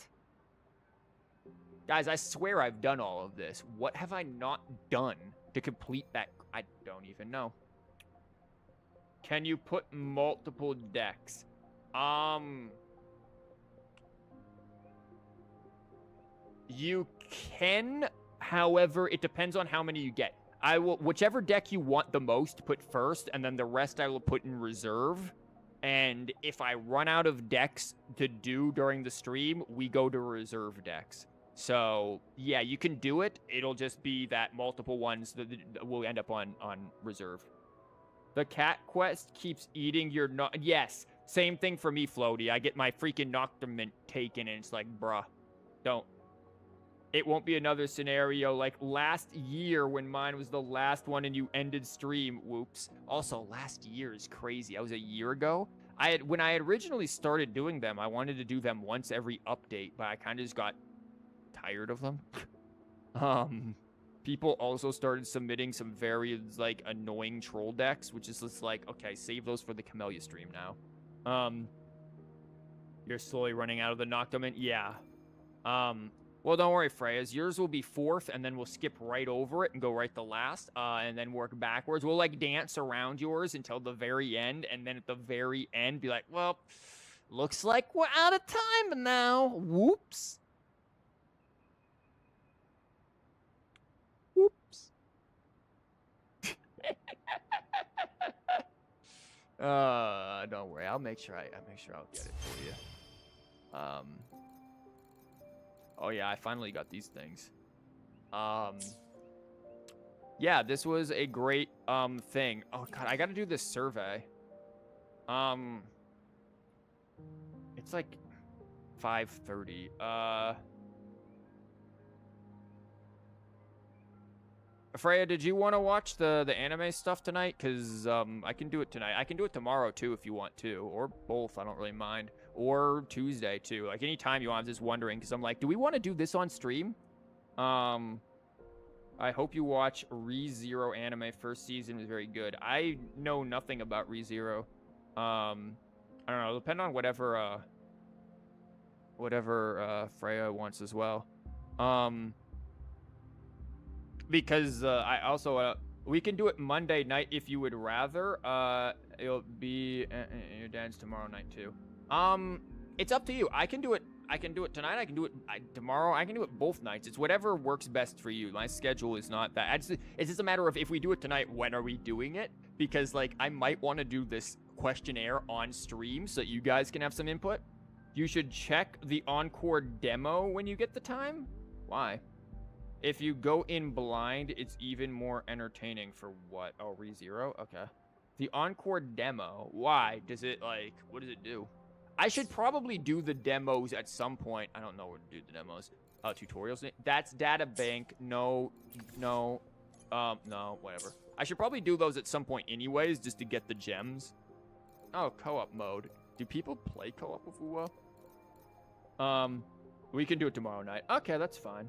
Guys, I swear I've done all of this. What have I not done to complete that? I don't even know. Can you put multiple decks? You can, however, it depends on how many you get. I will, whichever deck you want the most, put first, and then the rest I will put in reserve. And if I run out of decks to do during the stream, we go to reserve decks. So, yeah, you can do it. It'll just be that multiple ones that will end up on reserve. The cat quest keeps eating your... Yes, same thing for me, Floaty. I get my freaking Nocturment taken, and it's like, bruh, don't. It won't be another scenario like last year when mine was the last one and you ended stream. Whoops. Also, last year is crazy. That was a year ago. When I had originally started doing them, I wanted to do them once every update, but I kind of just got tired of them. People also started submitting some very, like, annoying troll decks, which is just like, okay, save those for the Camellia stream now. You're slowly running out of the Nocturment? Yeah. Well, don't worry, Freya's. Yours will be 4th, and then we'll skip right over it and go right to last, and then work backwards. We'll, like, dance around yours until the very end, and then at the very end be like, well, looks like we're out of time now. Whoops. Whoops. Don't worry. I'll make sure I'll get it for you. Oh yeah, I finally got these things. Yeah, this was a great thing. Oh god, I gotta do this survey. It's like 5:30. Freya, did you want to watch the anime stuff tonight? Because I can do it tonight. I can do it tomorrow too if you want to, or both. I don't really mind. Or Tuesday too. Like any time you want. I'm just wondering because I'm like, do we want to do this on stream? I hope you watch ReZero anime. First season was very good. I know nothing about ReZero. I don't know. Depend on whatever Freya wants as well. Because I also we can do it Monday night if you would rather. It'll be your dad's tomorrow night too. It's up to you. I can do it tonight. I can do it tomorrow. I can do it both nights. It's whatever works best for you. My schedule is not that. It's just a matter of if we do it tonight, when are we doing it? Because like I might want to do this questionnaire on stream so that you guys can have some input. You should check the Encore demo when you get the time. Why? If you go in blind, it's even more entertaining. For what? Oh, ReZero? Okay. The Encore demo. Why? Does it, like, what does it do? I should probably do the demos at some point. I don't know where to do the demos. Tutorials. That's data bank. No, whatever. I should probably do those at some point anyways, just to get the gems. Oh, co-op mode. Do people play co-op with Uwo? We can do it tomorrow night. Okay, that's fine.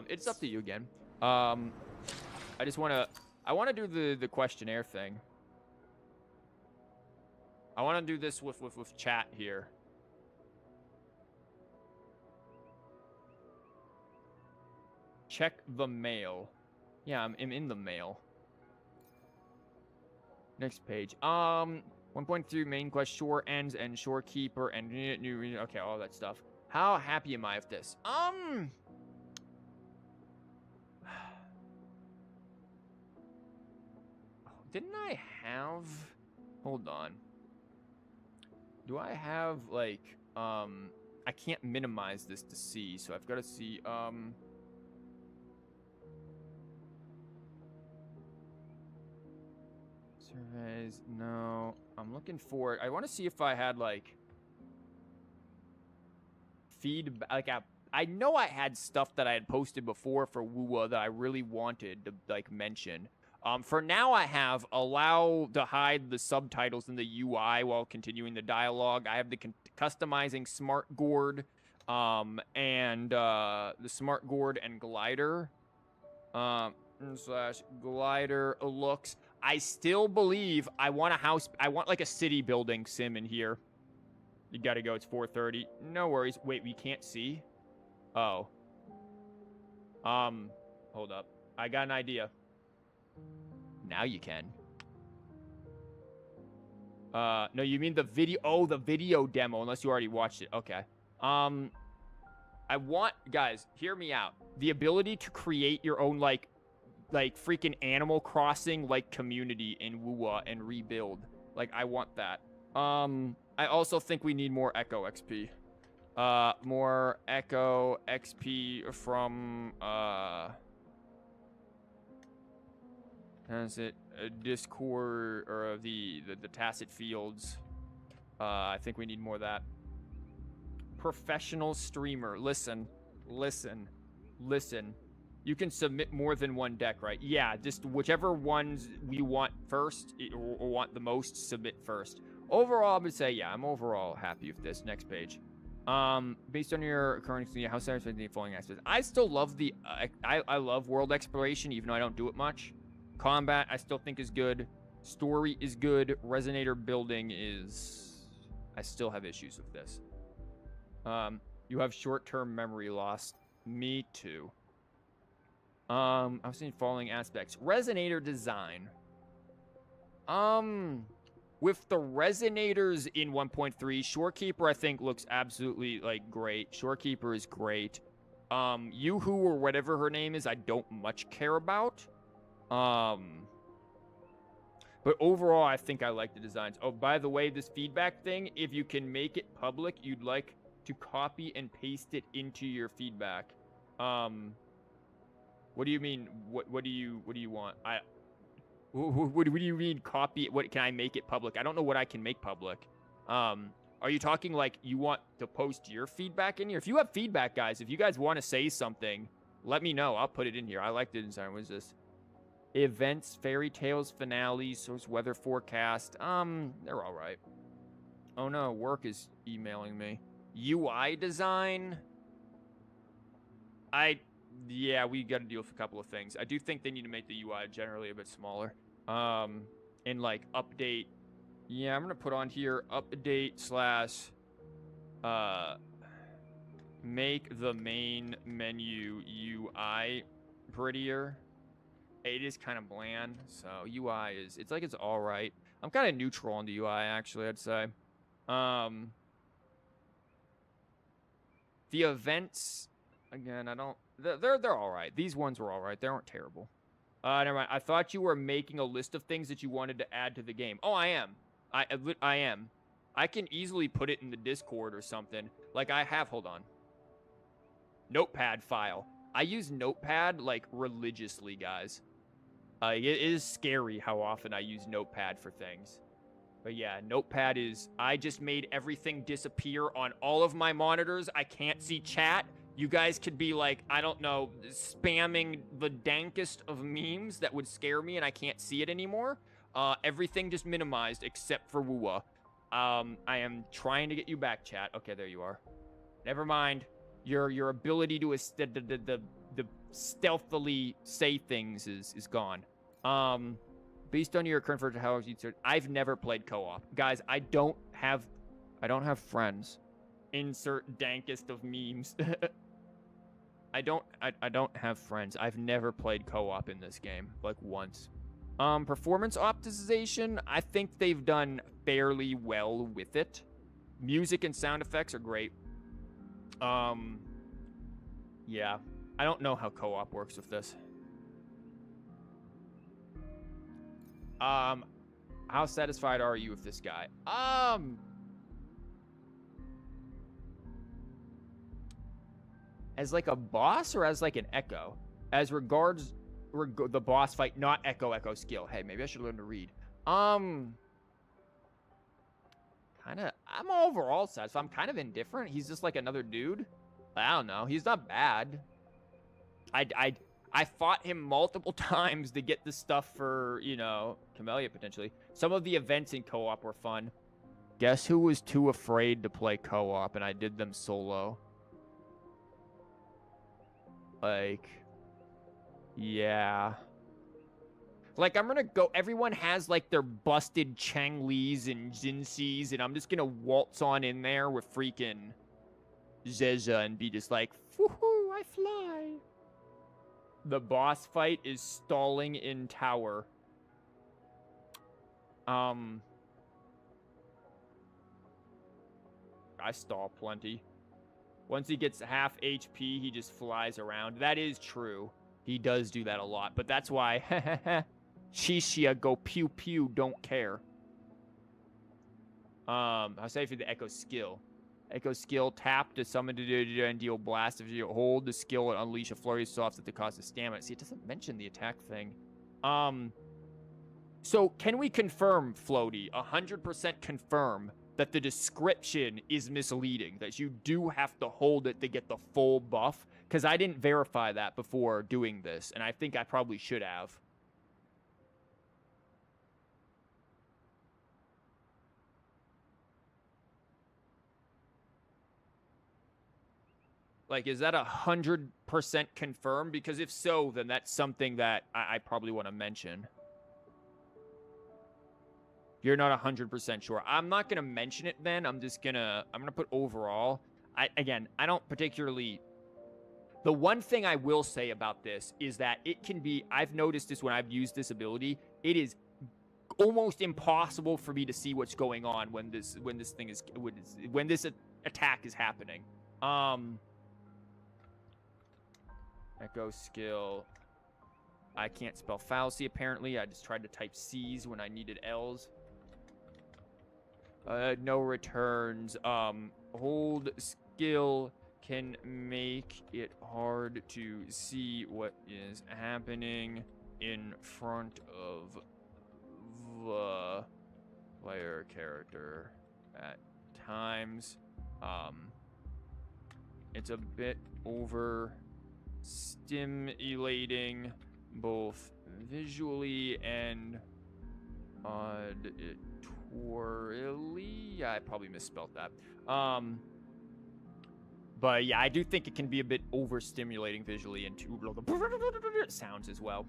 It's up to you again. I want to do the questionnaire thing. I want to do this with chat here. Check the mail. Yeah, I'm in the mail. Next page. 1.3 main quest, shore ends and shorekeeper and new. Okay, all that stuff. How happy am I with this? Didn't I have? Hold on. Do I have like I can't minimize this to see, so I've got to see surveys. No, I'm looking for it. I want to see if I had like feedback. Like I know I had stuff that I had posted before for WUA that I really wanted to like mention. For now, I have allow to hide the subtitles in the UI while continuing the dialogue. I have the customizing smart gourd, and the smart gourd and glider, slash glider looks. I still believe I want a house. I want like a city building sim in here. You gotta go. It's 4:30. No worries. Wait, we can't see. Oh. Hold up. I got an idea. Now you can. No, you mean the video? Oh, the video demo, unless you already watched it. Okay. I want, guys, hear me out. The ability to create your own, like freaking Animal Crossing, like, community in WUA and rebuild. Like, I want that. I also think we need more Echo XP. More Echo XP from, is it Discord or the Tacit Fields? I think we need more of that. Professional streamer. Listen. You can submit more than one deck, right? Yeah, just whichever ones we want first or want the most, submit first. Overall, I would say, yeah, I'm overall happy with this. Next page. Based on your currency, how satisfying the following aspects? I still love the, I love world exploration, even though I don't do it much. Combat, I still think is good. Story is good. Resonator building is... I still have issues with this. You have short-term memory loss. Me too. I was saying following aspects. Resonator design. With the resonators in 1.3, Shorekeeper I think looks absolutely like great. Shorekeeper is great. Yoo-hoo or whatever her name is, I don't much care about. But overall, I think I like the designs. Oh, by the way, this feedback thing, if you can make it public, you'd like to copy and paste it into your feedback. What do you mean? What do you want? What do you mean copy it? What can I make it public? I don't know what I can make public. Are you talking like you want to post your feedback in here? If you have feedback, guys, if you guys want to say something, let me know. I'll put it in here. I like the design. What is this? Events, fairy tales, finale, source, weather forecast. They're all right. Oh no, work is emailing me. UI design. Yeah, we got to deal with a couple of things. I do think they need to make the UI generally a bit smaller. And like update. Yeah, I'm gonna put on here update / make the main menu UI prettier. It is kind of bland, so UI is, it's like it's all right. I'm kind of neutral on the UI, actually, I'd say. The events, again, I don't, they're all right. These ones were all right. They aren't terrible. Never mind. I thought you were making a list of things that you wanted to add to the game. Oh, I am. I am. I can easily put it in the Discord or something. Like I have, hold on. Notepad file. I use Notepad, like, religiously, guys. It is scary how often I use Notepad for things. But yeah, Notepad is... I just made everything disappear on all of my monitors. I can't see chat. You guys could be, like, I don't know, spamming the dankest of memes that would scare me and I can't see it anymore. Everything just minimized except for WUA. I am trying to get you back, chat. Okay, there you are. Never mind. Your ability to the stealthily say things is gone. Based on your current version, how I've never played co-op, guys. I don't have friends. Insert dankest of memes. I don't have friends. I've never played co-op in this game, like once. Performance optimization, I think they've done fairly well with it. Music and sound effects are great. Yeah. I don't know how co-op works with this. How satisfied are you with this guy? As like a boss or as like an echo? As regards the boss fight, not echo skill. Hey, maybe I should learn to read. Kind of, I'm overall satisfied. I'm kind of indifferent. He's just like another dude. I don't know. He's not bad. I fought him multiple times to get the stuff for, you know, Camellia potentially. Some of the events in co-op were fun. Guess who was too afraid to play co-op and I did them solo? Like, yeah. Like, I'm gonna go, everyone has, like, their busted Chang-Li's and Jinxis, and I'm just gonna waltz on in there with freaking Zezha and be just like, woohoo, I fly. The boss fight is stalling in tower. I stall plenty. Once he gets half HP, he just flies around. That is true. He does do that a lot, but that's why Shishia go pew pew, don't care. I'll say for the Echo skill. Echo skill, tap to summon and deal blast. If you hold the skill and unleash a flurry of softs at the cost of stamina. See, it doesn't mention the attack thing. So can we confirm, Floaty, 100% confirm that the description is misleading, that you do have to hold it to get the full buff? Because I didn't verify that before doing this, and I think I probably should have. Like, is that 100% confirmed? Because if so, then that's something that I probably want to mention. You're not 100% sure. I'm not going to mention it then. I'm going to put overall. Again, I don't particularly... The one thing I will say about this is that it can be... I've noticed this when I've used this ability. It is almost impossible for me to see what's going on when this attack is happening. Echo skill. I can't spell fallacy, apparently. I just tried to type C's when I needed L's. No returns. Hold skill can make it hard to see what is happening in front of the player character at times. It's a bit overstimulating both visually and auditorily. I probably misspelled that. But yeah, I do think it can be a bit overstimulating visually and sounds as well.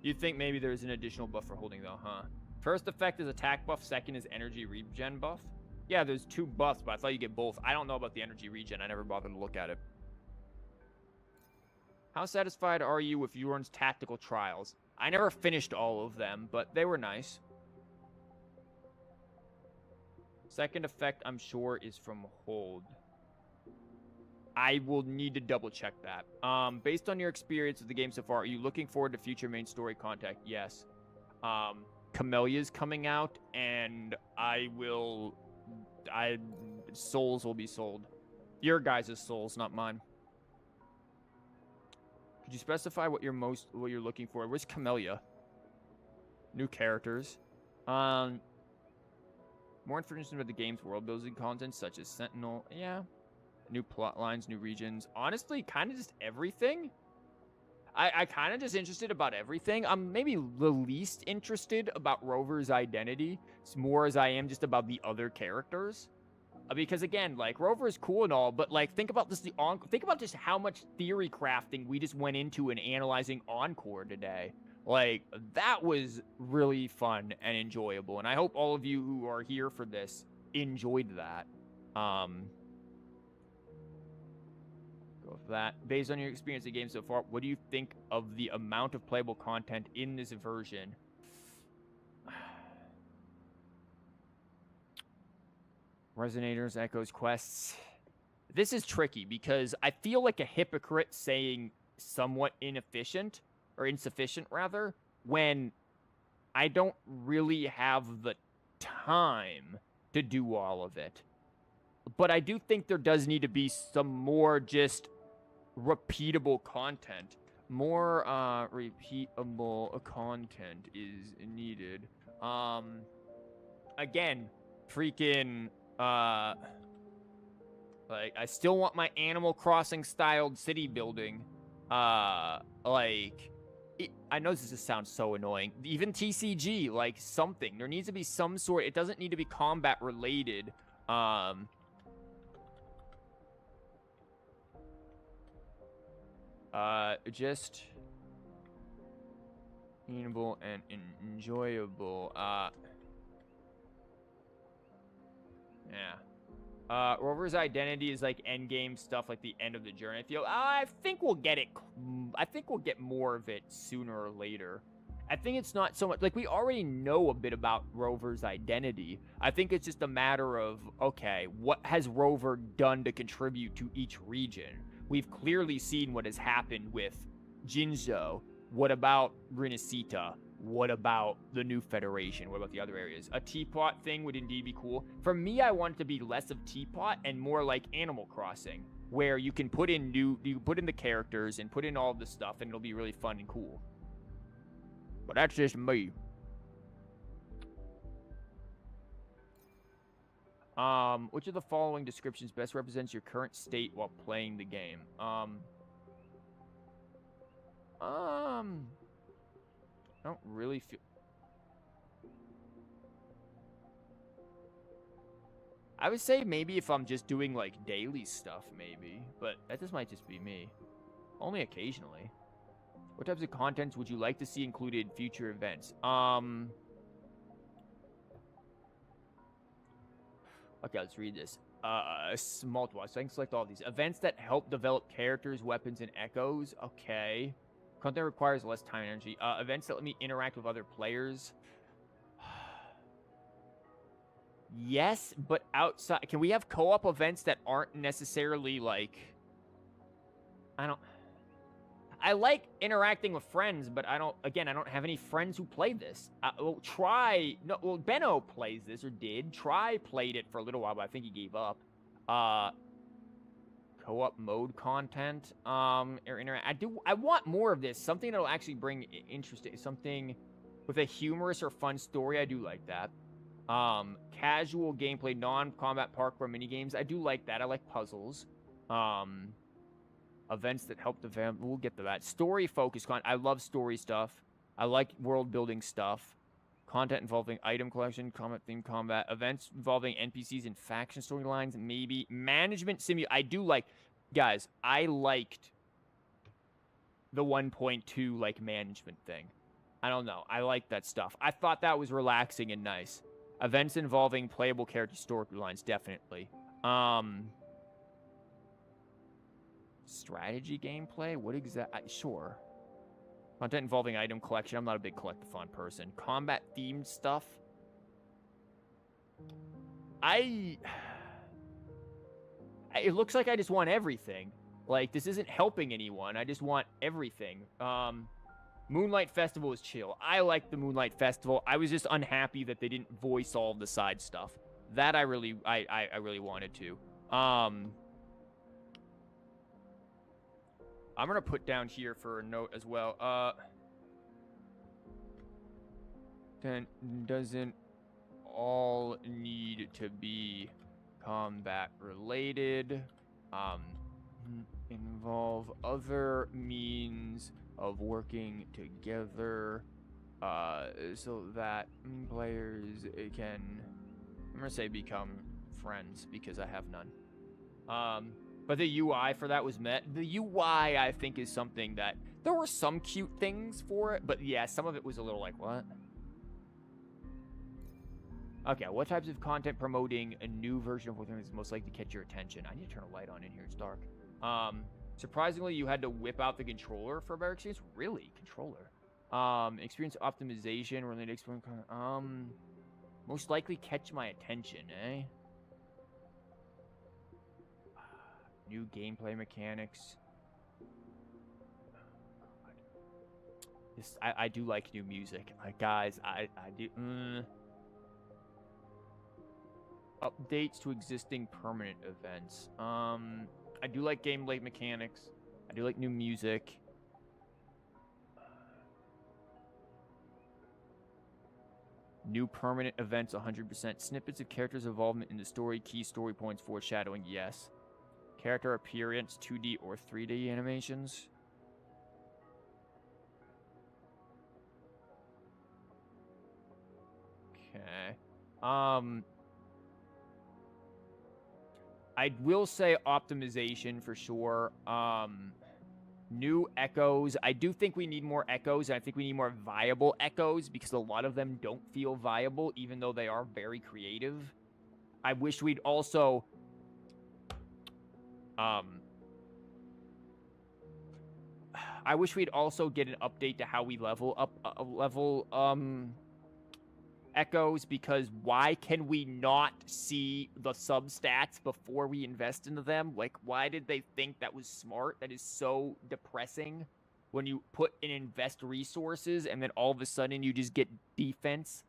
You'd think maybe there's an additional buff for holding though, huh? First effect is attack buff, second is energy regen buff. Yeah, there's 2 buffs, but I thought you get both. I don't know about the energy regen. I never bothered to look at it. How satisfied are you with Euron's tactical trials? I never finished all of them, but they were nice. Second effect, I'm sure, is from hold. I will need to double check that. Based on your experience with the game so far, are you looking forward to future main story content? Yes. Camellia's coming out, and souls will be sold. Your guys' souls, not mine. Could you specify what you're looking for? Where's Camellia? New characters. More information about the game's world building content, such as Sentinel. Yeah. New plot lines, new regions. Honestly, kind of just everything. I kind of just interested about everything. I'm maybe the least interested about Rover's identity. It's more as I am just about the other characters. Because again, like, Rover is cool and all, but like, think about just how much theory crafting we just went into in analyzing Encore today. Like, that was really fun and enjoyable, and I hope all of you who are here for this enjoyed that. Go with that. Based on your experience of the game so far, what do you think of the amount of playable content in this version? Resonators, echoes, quests. This is tricky because I feel like a hypocrite saying somewhat inefficient, or insufficient rather, when I don't really have the time to do all of it. But I do think there does need to be some more just repeatable content. More repeatable content is needed. Again, freaking like, I still want my Animal Crossing styled city building. Like, I know this just sounds so annoying. Even TCG, like, something. There needs to be some sort. It doesn't need to be combat related. Just meanable and enjoyable. Yeah. Rover's identity is like endgame stuff, like the end of the journey. I think we'll get it. I think we'll get more of it sooner or later. I think it's not so much like we already know a bit about Rover's identity. I think it's just a matter of, okay, what has Rover done to contribute to each region? We've clearly seen what has happened with Jinzhou. What about Rinasita? What about the new Federation? What about the other areas? A teapot thing would indeed be cool. For me, I want it to be less of teapot and more like Animal Crossing, where you can put in the characters and put in all the stuff, and it'll be really fun and cool. But that's just me. Which of the following descriptions best represents your current state while playing the game? I don't really feel... I would say maybe if I'm just doing, like, daily stuff, maybe. But that just might just be me. Only occasionally. What types of contents would you like to see included in future events? Okay, let's read this. Small watch. So I can select all these. Events that help develop characters, weapons, and echoes. Okay. Content requires less time and energy. Events that let me interact with other players. Yes, but outside... Can we have co-op events that aren't necessarily, like... I like interacting with friends, but I don't have any friends who play this. Benno plays this, or did. Played it for a little while, but I think he gave up. Co-op mode content, I want more of this. Something that'll actually bring interesting, something with a humorous or fun story. I do like that. Casual gameplay, non-combat parkour minigames. I do like that. I like puzzles. Events that help the fam. We'll get to that. Story focused content. I love story stuff. I like world building stuff. Content involving item collection, combat themed combat. Events involving NPCs and faction storylines. Maybe management simulator. I do like, guys. I liked the 1.2 like management thing. I don't know. I like that stuff. I thought that was relaxing and nice. Events involving playable character storylines, definitely. Strategy gameplay? What exactly? Sure. Content involving item collection. I'm not a big collect-a-thon person. Combat-themed stuff. It looks like I just want everything. Like, this isn't helping anyone. I just want everything. Moonlight Festival is chill. I like the Moonlight Festival. I was just unhappy that they didn't voice all of the side stuff. That I really wanted to. I'm going to put down here for a note as well. Then doesn't all need to be combat related. Involve other means of working together so that players can, I'm going to say, become friends because I have none. But the UI for that was met. The UI, I think, is something that... There were some cute things for it, but yeah, some of it was a little like, what? Okay, what types of content promoting a new version of Wuthering is most likely to catch your attention? I need to turn a light on in here. It's dark. Surprisingly, you had to whip out the controller for a better experience. Really? Controller? Experience optimization, related experience, most likely catch my attention, eh? New gameplay mechanics. This, I do like new music. Like, guys, I do. Updates to existing permanent events. I do like gameplay mechanics. I do like new music. New permanent events, 100%. Snippets of characters' involvement in the story, key story points, foreshadowing, yes. Character appearance, 2D or 3D animations. Okay. I will say optimization for sure. New echoes. I do think we need more echoes, and I think we need more viable echoes because a lot of them don't feel viable, even though they are very creative. I wish we'd also... I wish we'd also get an update to how we level up, echoes, because why can we not see the substats before we invest into them? Like, why did they think that was smart? That is so depressing when you put and invest resources and then all of a sudden you just get defense,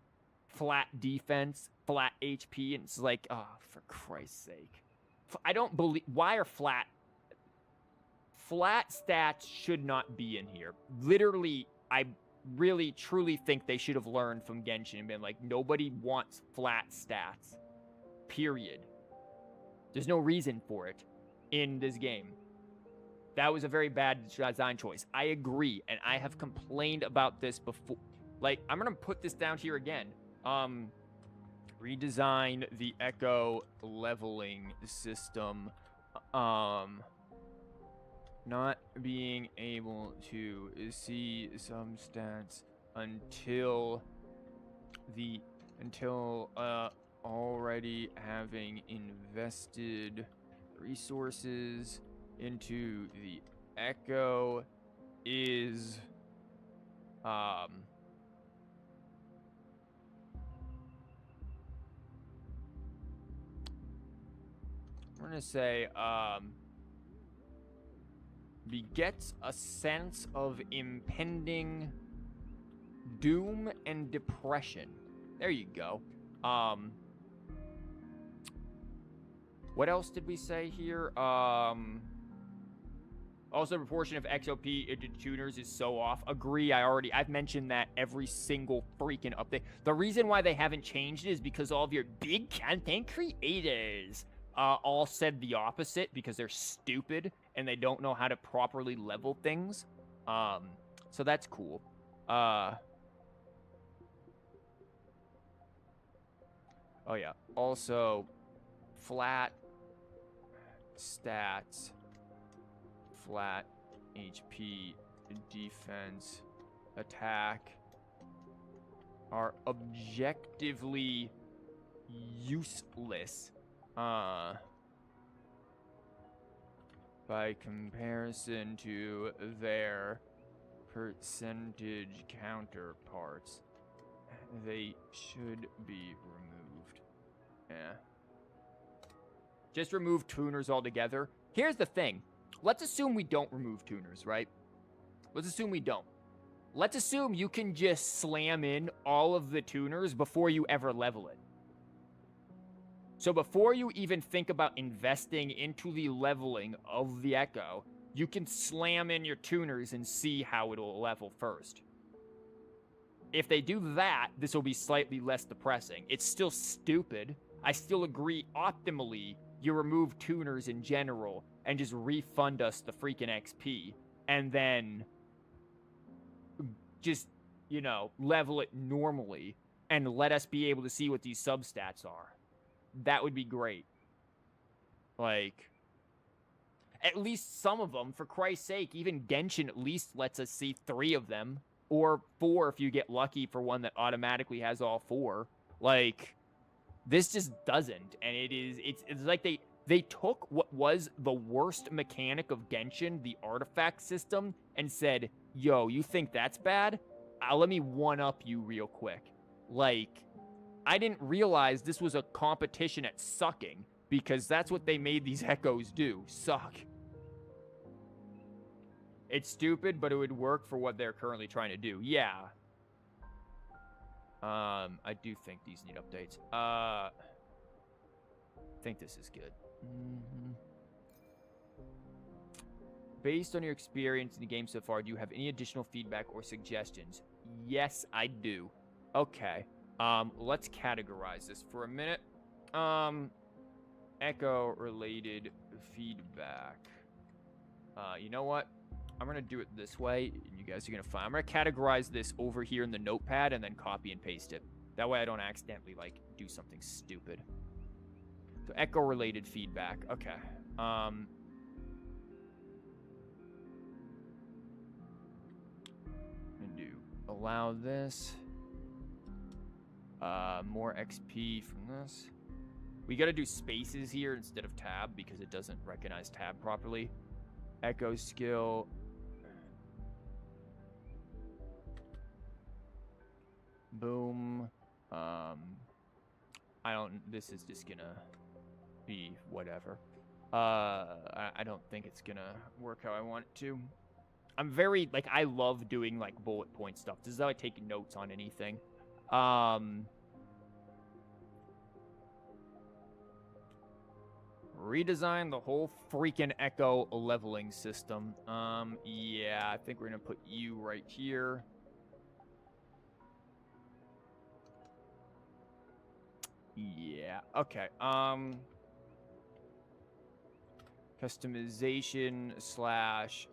flat HP, and it's like, oh, for Christ's sake. I don't believe, why are flat stats should not be in here. Literally, I really, truly think they should have learned from Genshin and been like, nobody wants flat stats. Period. There's no reason for it in this game. That was a very bad design choice. I agree, and I have complained about this before. Like, I'm gonna put this down here again. Redesign the Echo leveling system. Not being able to see some stats until already having invested resources into the Echo is I'm gonna say begets a sense of impending doom and depression. There you go. What else did we say here? Also, proportion of XOP into tuners is so off. Agree, I've mentioned that every single freaking update. The reason why they haven't changed it is because all of your big content creators all said the opposite because they're stupid and they don't know how to properly level things. So that's cool. Oh yeah. Also, flat stats, flat HP, defense, attack are objectively useless. By comparison to their percentage counterparts, they should be removed. Yeah. Just remove tuners altogether. Here's the thing. Let's assume we don't remove tuners, right? Let's assume we don't. Let's assume you can just slam in all of the tuners before you ever level it. So before you even think about investing into the leveling of the Echo, you can slam in your tuners and see how it'll level first. If they do that, this will be slightly less depressing. It's still stupid. I still agree optimally you remove tuners in general and just refund us the freaking XP. And then just, you know, level it normally and let us be able to see what these substats are. That would be great. Like, at least some of them, for Christ's sake. Even Genshin at least lets us see 3 of them. Or 4 if you get lucky for one that automatically has all 4. Like, this just doesn't. And it's like They took what was the worst mechanic of Genshin, the artifact system, and said, yo, you think that's bad? Let me one-up you real quick. Like, I didn't realize this was a competition at sucking, because that's what they made these echoes do, suck. It's stupid, but it would work for what they're currently trying to do. Yeah. I do think these need updates. I think this is good. Based on your experience in the game so far, do you have any additional feedback or suggestions? Yes, I do. Okay. Let's categorize this for a minute. Echo-related feedback. You know what? I'm going to do it this way, and you guys are going to find... I'm going to categorize this over here in the notepad and then copy and paste it. That way I don't accidentally, like, do something stupid. So, echo-related feedback. Okay. Allow this. More XP from this. We got to do spaces here instead of tab because it doesn't recognize tab properly. Echo skill. Boom. This is just gonna be whatever. I don't think it's gonna work how I want it to. I'm very, like, I love doing, like, bullet point stuff. This is how I take notes on anything. Redesign the whole freaking Echo leveling system. Yeah, I think we're gonna put you right here. Yeah, okay. Customization slash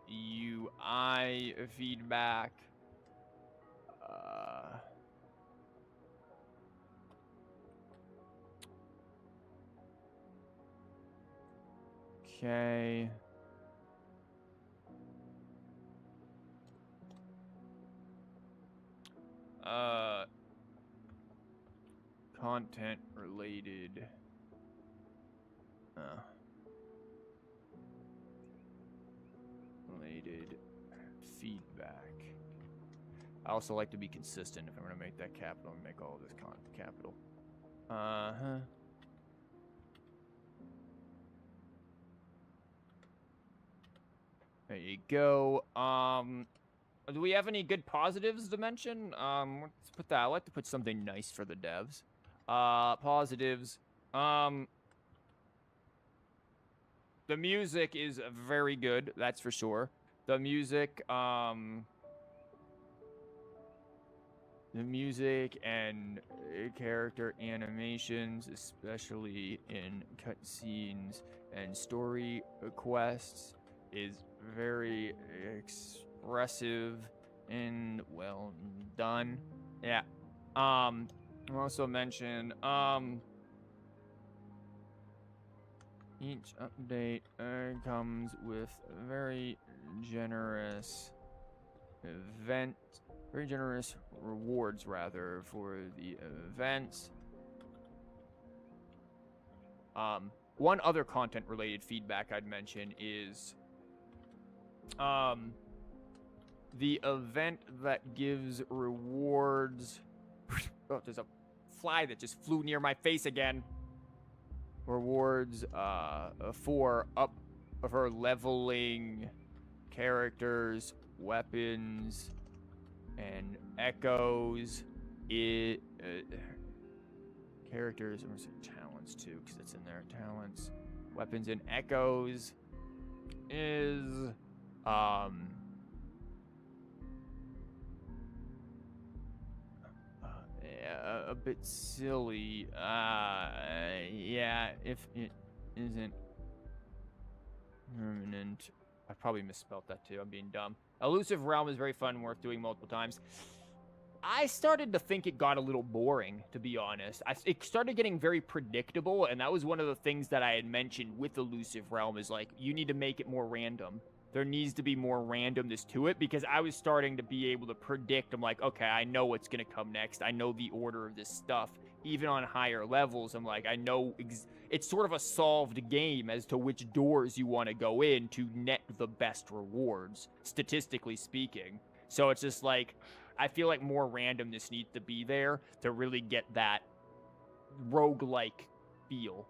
UI feedback. Okay. Content related. Related feedback. I also like to be consistent. If I'm going to make that capital, I'm going to make all of this capital. There you go. Do we have any good positives to mention? Let's put that. I like to put something nice for the devs. Positives. The music is very good, that's for sure. The music and character animations, especially in cutscenes and story quests, is very expressive and well done. Yeah. I'll also mention, each update comes with very generous rewards rather for the events. One other content related feedback I'd mention is the event that gives rewards. Oh, there's a fly that just flew near my face again. Rewards for up of her leveling characters, weapons, and echoes. Characters, I'm gonna say talents too, because it's in there. Talents, weapons, and echoes is a bit silly. Yeah, if it isn't permanent. I probably misspelled that too. I'm being dumb. Elusive Realm is very fun and worth doing multiple times. I started to think it got a little boring, to be honest. It started getting very predictable, and that was one of the things that I had mentioned with Elusive Realm is, like, you need to make it more random. There needs to be more randomness to it, because I was starting to be able to predict. I'm like, okay, I know what's going to come next. I know the order of this stuff. even on higher levels, I'm like, I know it's sort of a solved game as to which doors you want to go in to net the best rewards, statistically speaking. So it's just like, I feel like more randomness needs to be there to really get that roguelike feel.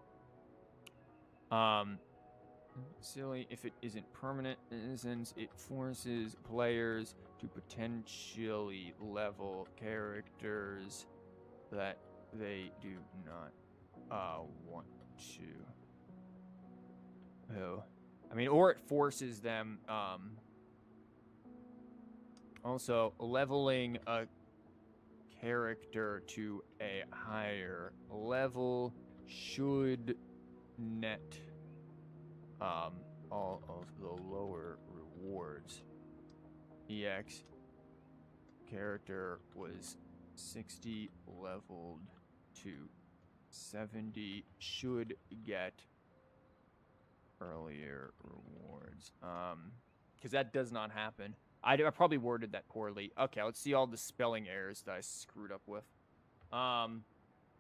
Silly if it isn't permanent, since it forces players to potentially level characters that they do not want to. Oh, I mean, or it forces them. Also, leveling a character to a higher level should net all of the lower rewards. EX character was 60 leveled to 70 should get earlier rewards. Because that does not happen. I probably worded that poorly. Okay, let's see all the spelling errors that I screwed up with.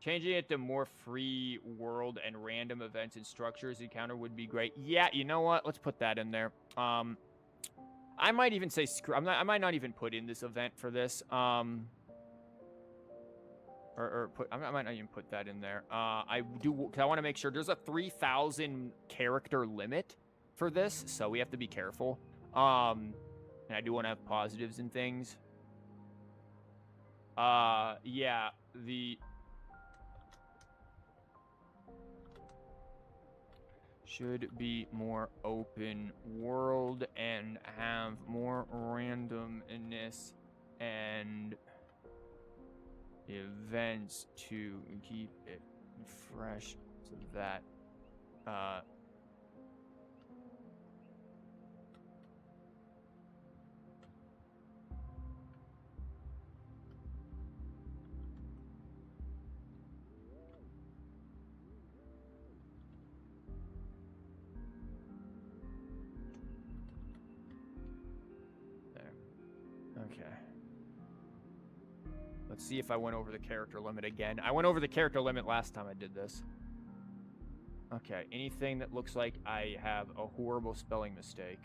Changing it to more free world and random events and structures encounter would be great. Yeah, you know what? Let's put that in there. I might even say screw. I might not even put in this event for this. I might not even put that in there. I do, because I want to make sure there's a 3,000 character limit for this, so we have to be careful. And I do want to have positives and things. Yeah, should be more open world and have more randomness and events to keep it fresh so that okay. Let's see if I went over the character limit again. I went over the character limit last time I did this. Okay, anything that looks like I have a horrible spelling mistake.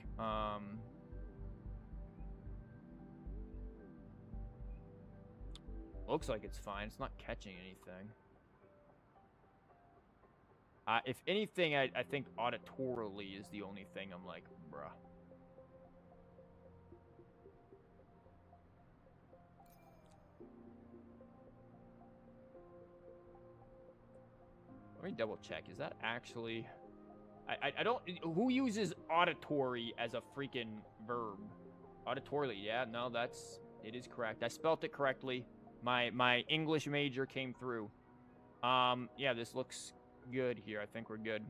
Looks like it's fine. It's not catching anything. If anything, I think auditorily is the only thing I'm like, bruh. Let me double check. Is that actually... I don't... Who uses auditory as a freaking verb? Auditorily, yeah, no, that's... It is correct. I spelt it correctly. My English major came through. Yeah, this looks good here. I think we're good.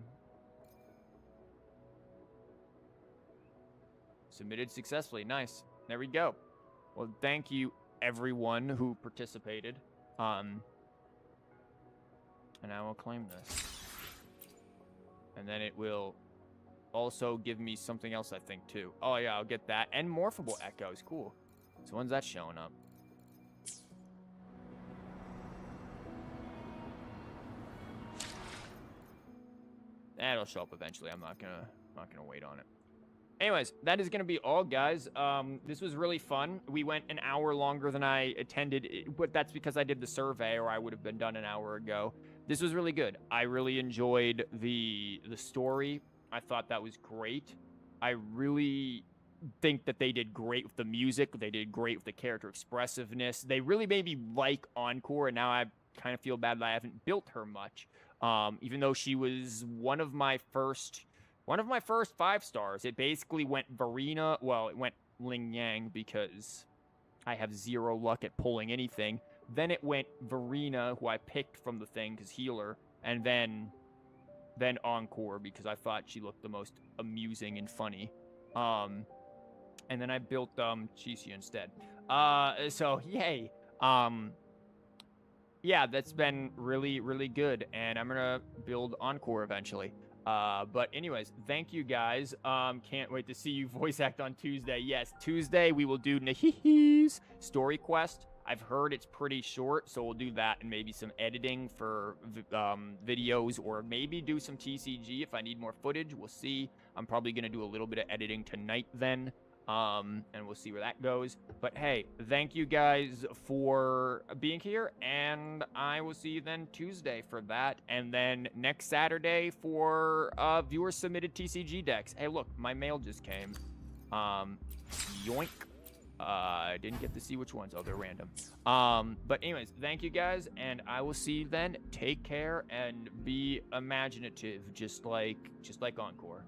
Submitted successfully. Nice. There we go. Well, thank you, everyone who participated. And I will claim this. And then it will also give me something else, I think, too. Oh, yeah, I'll get that. And morphable echoes. Cool. So when's that showing up? That'll show up eventually. I'm not gonna wait on it. Anyways, that is gonna be all, guys. This was really fun. We went an hour longer than I intended, but that's because I did the survey, or I would have been done an hour ago. This was really good. I really enjoyed the story. I thought that was great. I really think that they did great with the music. They did great with the character expressiveness. They really made me like Encore, and now I kind of feel bad that I haven't built her much. Even though she was one of my first 5 stars. It basically went Verena. Well, it went Ling Yang because I have 0 luck at pulling anything. Then it went Verena, who I picked from the thing because healer, and then Encore because I thought she looked the most amusing and funny. And then I built Chicia instead. So yay. Yeah, that's been really, really good, and I'm gonna build Encore eventually. But anyways, thank you guys. Can't wait to see you voice act on Tuesday. Yes, Tuesday we will do Nahihi's story quest. I've heard it's pretty short, so we'll do that and maybe some editing for videos, or maybe do some TCG if I need more footage. We'll see. I'm probably going to do a little bit of editing tonight then, and we'll see where that goes. But hey, thank you guys for being here, and I will see you then Tuesday for that, and then next Saturday for viewer-submitted TCG decks. Hey, look, my mail just came. Yoink. I didn't get to see which ones. Oh, they're random. But anyways, thank you guys, and I will see you then. Take care and be imaginative, just like Encore.